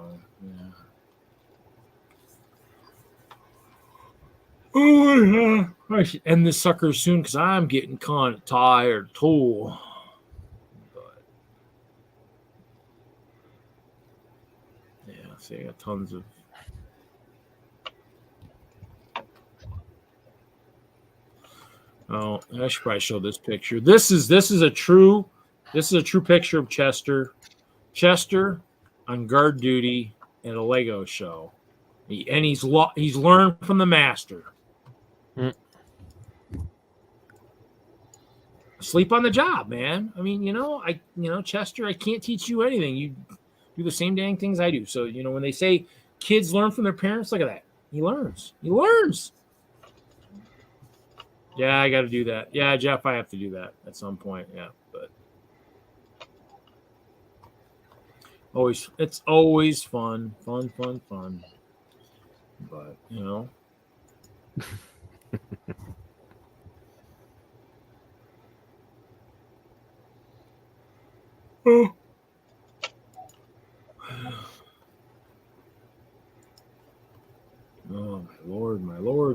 Oh, yeah. I should end this sucker soon because I'm getting kind of tired too. But yeah, see, I got tons of. Oh, I should probably show this picture. This is a true picture of Chester. Chester on guard duty at a Lego show, and he's learned from the master. Sleep on the job, man. I mean, Chester, I can't teach you anything. You do the same dang things I do. So, you know, when they say kids learn from their parents, look at that. He learns. Yeah, I got to do that. Yeah, Jeff, I have to do that at some point. Yeah, but it's always fun. But, you know. Oh. Oh, my lord.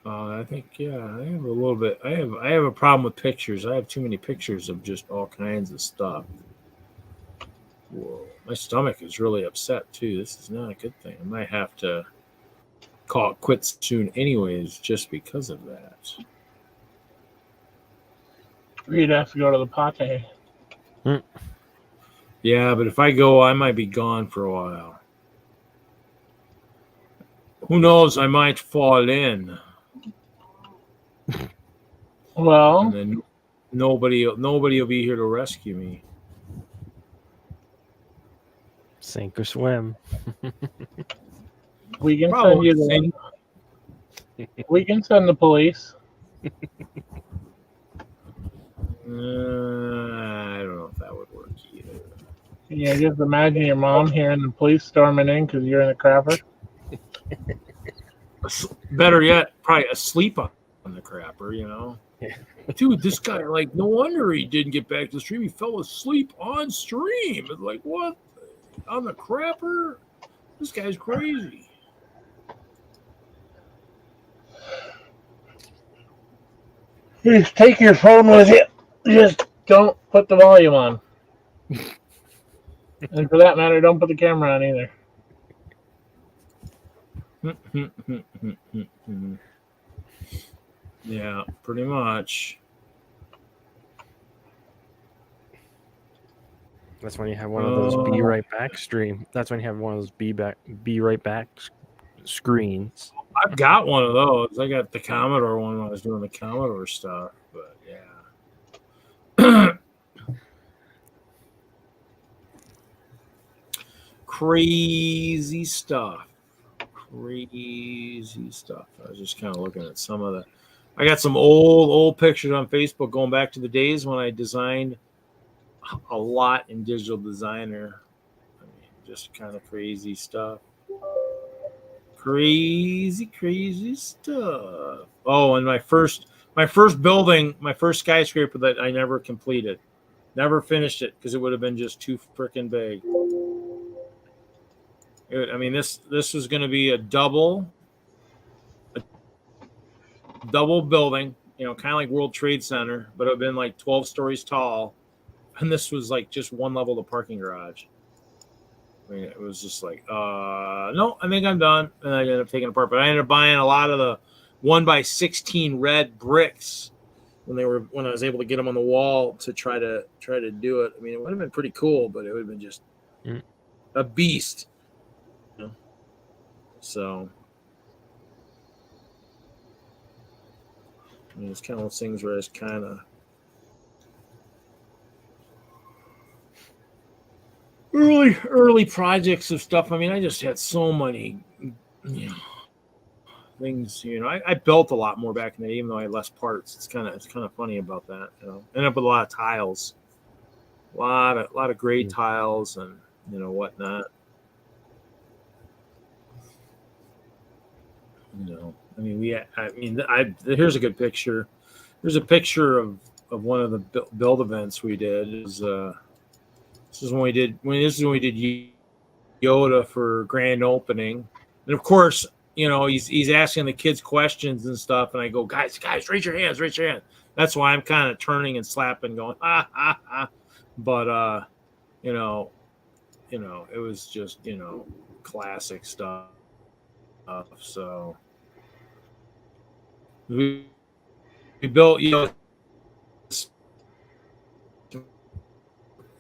I think, yeah, I have a little bit. I have a problem with pictures. I have too many pictures of just all kinds of stuff. Whoa, my stomach is really upset too. This is not a good thing. I might have to call it quits soon anyways, just because of that. You'd have to go to the pate. Yeah, but if I go, I might be gone for a while. Who knows? I might fall in. Well, and then nobody will be here to rescue me. Sink or swim. We can send you we can send the police. I don't know if that would work either. Yeah, just imagine your mom hearing the police storming in because you're in a crapper. Better yet, probably asleep on the crapper, you know. dude, this guy, like, no wonder he didn't get back to the stream. He fell asleep on stream. It's like, what? On the crapper? This guy's crazy. Just take your phone with you. Just don't put the volume on. And for that matter, don't put the camera on either. Yeah, pretty much. That's when you have one of those be right back stream. That's when you have one of those be right back screens. I've got one of those. I got the Commodore one when I was doing the Commodore stuff. But yeah. Crazy stuff. Crazy stuff. I was just kind of looking at some of the. I got some old pictures on Facebook going back to the days when I designed a lot in Digital Designer. I mean, just kind of crazy stuff. Crazy stuff. Oh, and my first building, my first skyscraper that I never completed. Never finished it because it would have been just too freaking big. I mean, this was going to be a double building, you know, kind of like World Trade Center, but it would have been like 12 stories tall. And this was like just one level of the parking garage. I mean, it was just like, no, I think I'm done. And I ended up taking it apart. But I ended up buying a lot of the 1x16 red bricks when I was able to get them on the wall to try to do it. I mean, it would have been pretty cool, but it would have been just a beast. You know? So I mean, it's kind of those things where it's kind of early projects of stuff. I mean, I just had so many, you know, things. You know, I built a lot more back in the day, even though I had less parts. It's kind of funny about that. You know, ended up with a lot of tiles, a lot of gray tiles, and you know whatnot. You know, I mean, here's a good picture. Here's a picture of one of the build events we did. This is when we did Yoda for grand opening, and of course, you know, he's asking the kids questions and stuff, and I go, guys, raise your hands. That's why I'm kind of turning and slapping, going, ha ha ha. But you know, it was just, you know, classic stuff. So we built, you know,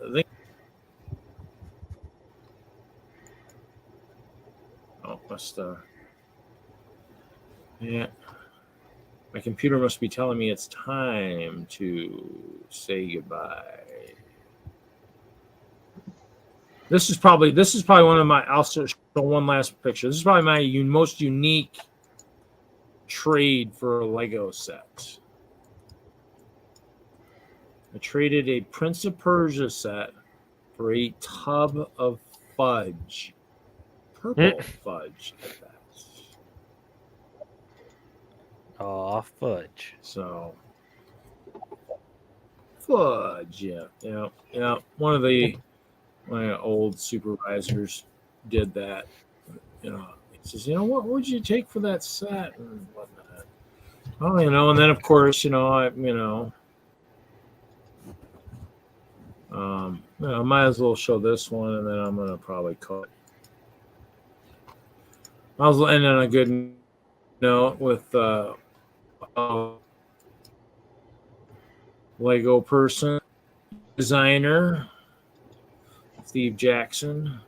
I think. Oh, yeah. My computer must be telling me it's time to say goodbye. This is probably one of my. I'll show one last picture. This is probably my most unique trade for a Lego set. I traded a Prince of Persia set for a tub of fudge. Purple fudge at that. Oh, fudge. So fudge, yeah. One of my old supervisors did that. You know, he says, you know, what would you take for that set and whatnot? Oh, you know, and then of course, you know, I might as well show this one, and then I'm gonna probably call it. I was ending on a good note with Lego person, designer, Steve Jackson.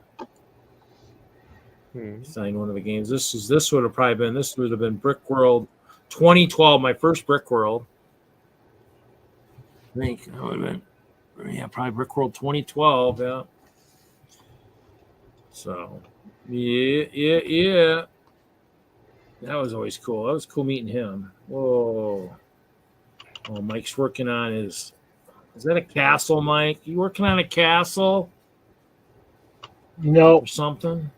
Designed one of the games. This would have been Brick World 2012, my first Brick World. I think that would have been, probably Brick World 2012, yeah. So yeah. That was always cool. That was cool meeting him. Whoa. Oh, Mike's working on is that a castle, Mike? You working on a castle? No. Or something?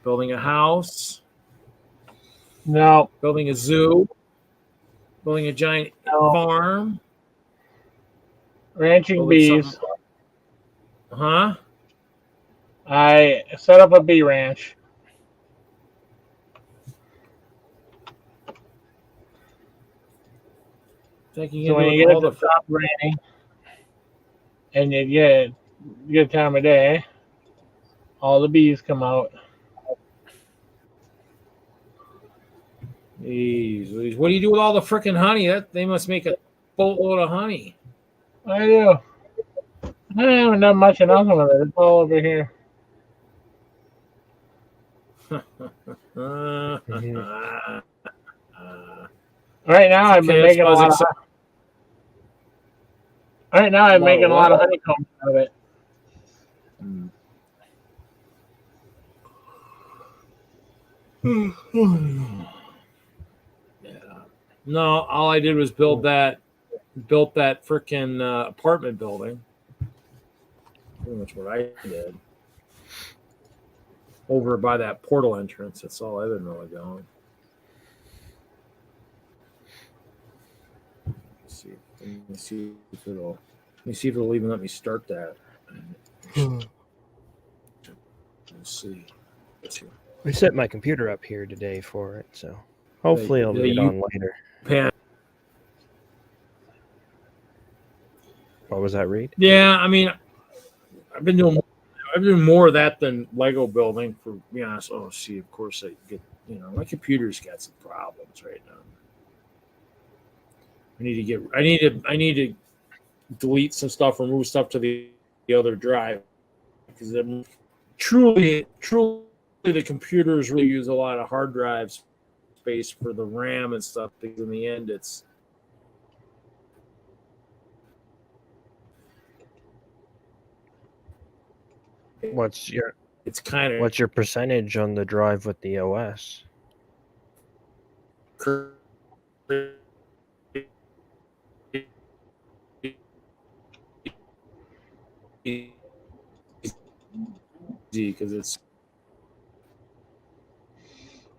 Building a house? No. Building a zoo? Building a giant farm. Ranching bees. Huh? I set up a bee ranch. So when you get to stop raining and you get good time of day, all the bees come out. Jeez, what do you do with all the freaking honey? They must make a boatload of honey. I do. I haven't done much of nothing with it. It's all over here. Right now, I've been making a lot of. Right now, I'm making a lot of honeycomb out of it. No, all I did was built that freaking apartment building. Pretty much what I did. Over by that portal entrance. That's all I've been really doing. Let me see if it'll even let me start that. Let's see. I set my computer up here today for it, so hopefully I'll get on later. What was that, Reed? Yeah, I mean, I've been doing more of that than Lego building, for be honest. Oh, see, of course I get. My computer's got some problems right now. I need to delete some stuff, remove stuff to the other drive, because truly the computers really use a lot of hard drive space for the RAM and stuff, because in the end it's What's your percentage on the drive with the OS? Because it's.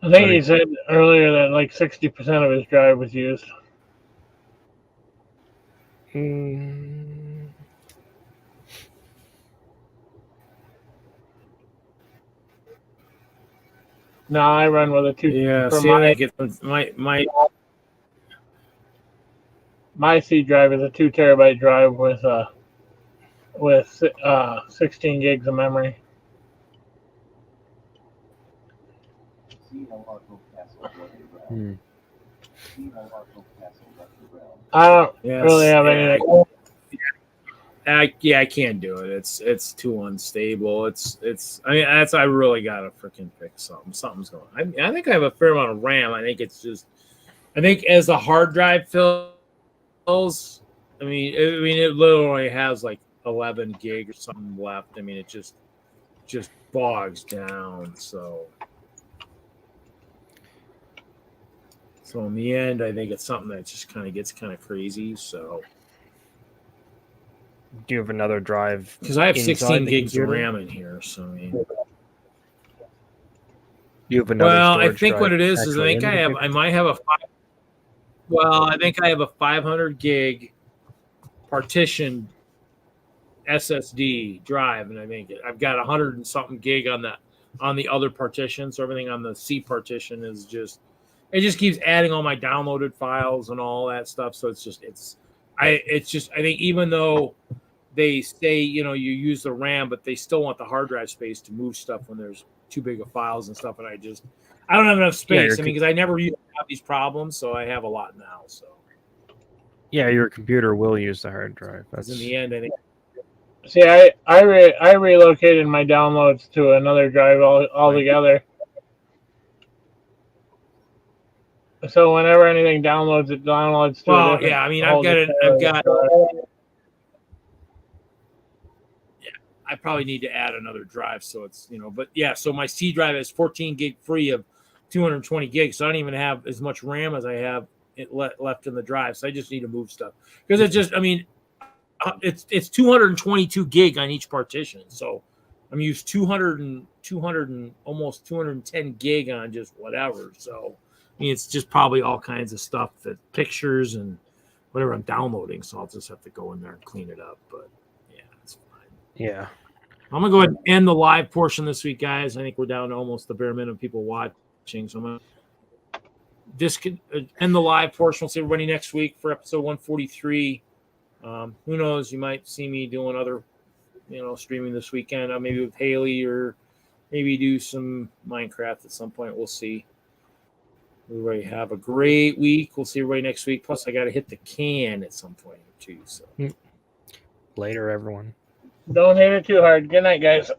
I think he said earlier that like 60% of his drive was used. No, I run with a 2. Yeah, for my C drive is a 2 terabyte drive with 16 gigs of memory. I don't really have anything. I can't do it. It's too unstable. I really gotta freaking fix something. Something's going on. I think I have a fair amount of RAM. I think as the hard drive fills, it literally has like 11 gig or something left. I mean, it just bogs down. So in the end, I think it's something that just kind of gets kind of crazy. So. Do you have another drive? Because I have 16 gigs of RAM in here, so I mean. You have another. Well, I think what it is I think I might have a. I think I have a 500 gig partition SSD drive, and I think I've got 100 and something gig on the other partition. So everything on the C partition is just keeps adding all my downloaded files and all that stuff. So I think even though they say, you use the RAM, but they still want the hard drive space to move stuff when there's too big of files and stuff. And I don't have enough space. Because I never used to have these problems, so I have a lot now. So yeah, your computer will use the hard drive. That's in the end, I think. See, I relocated my downloads to another drive altogether. So whenever anything downloads, it downloads to. Well, yeah, I mean, I probably need to add another drive, so it's but yeah. So my C drive is 14 gig free of 220 gigs, so I don't even have as much RAM as I have left in the drive. So I just need to move stuff because it's 222 gig on each partition. So I'm used 200 and almost 210 gig on just whatever. So mean, it's just probably all kinds of stuff, that pictures and whatever I'm downloading. So I'll just have to go in there and clean it up. But yeah, it's fine. Yeah. I'm going to go ahead and end the live portion this week, guys. I think we're down to almost the bare minimum people watching. So I'm going to end the live portion. We'll see everybody next week for episode 143. Who knows? You might see me doing other, streaming this weekend, maybe with Haley, or maybe do some Minecraft at some point. We'll see. Everybody have a great week. We'll see everybody next week. Plus, I got to hit the can at some point too. So later, everyone. Don't hit it too hard. Good night, guys.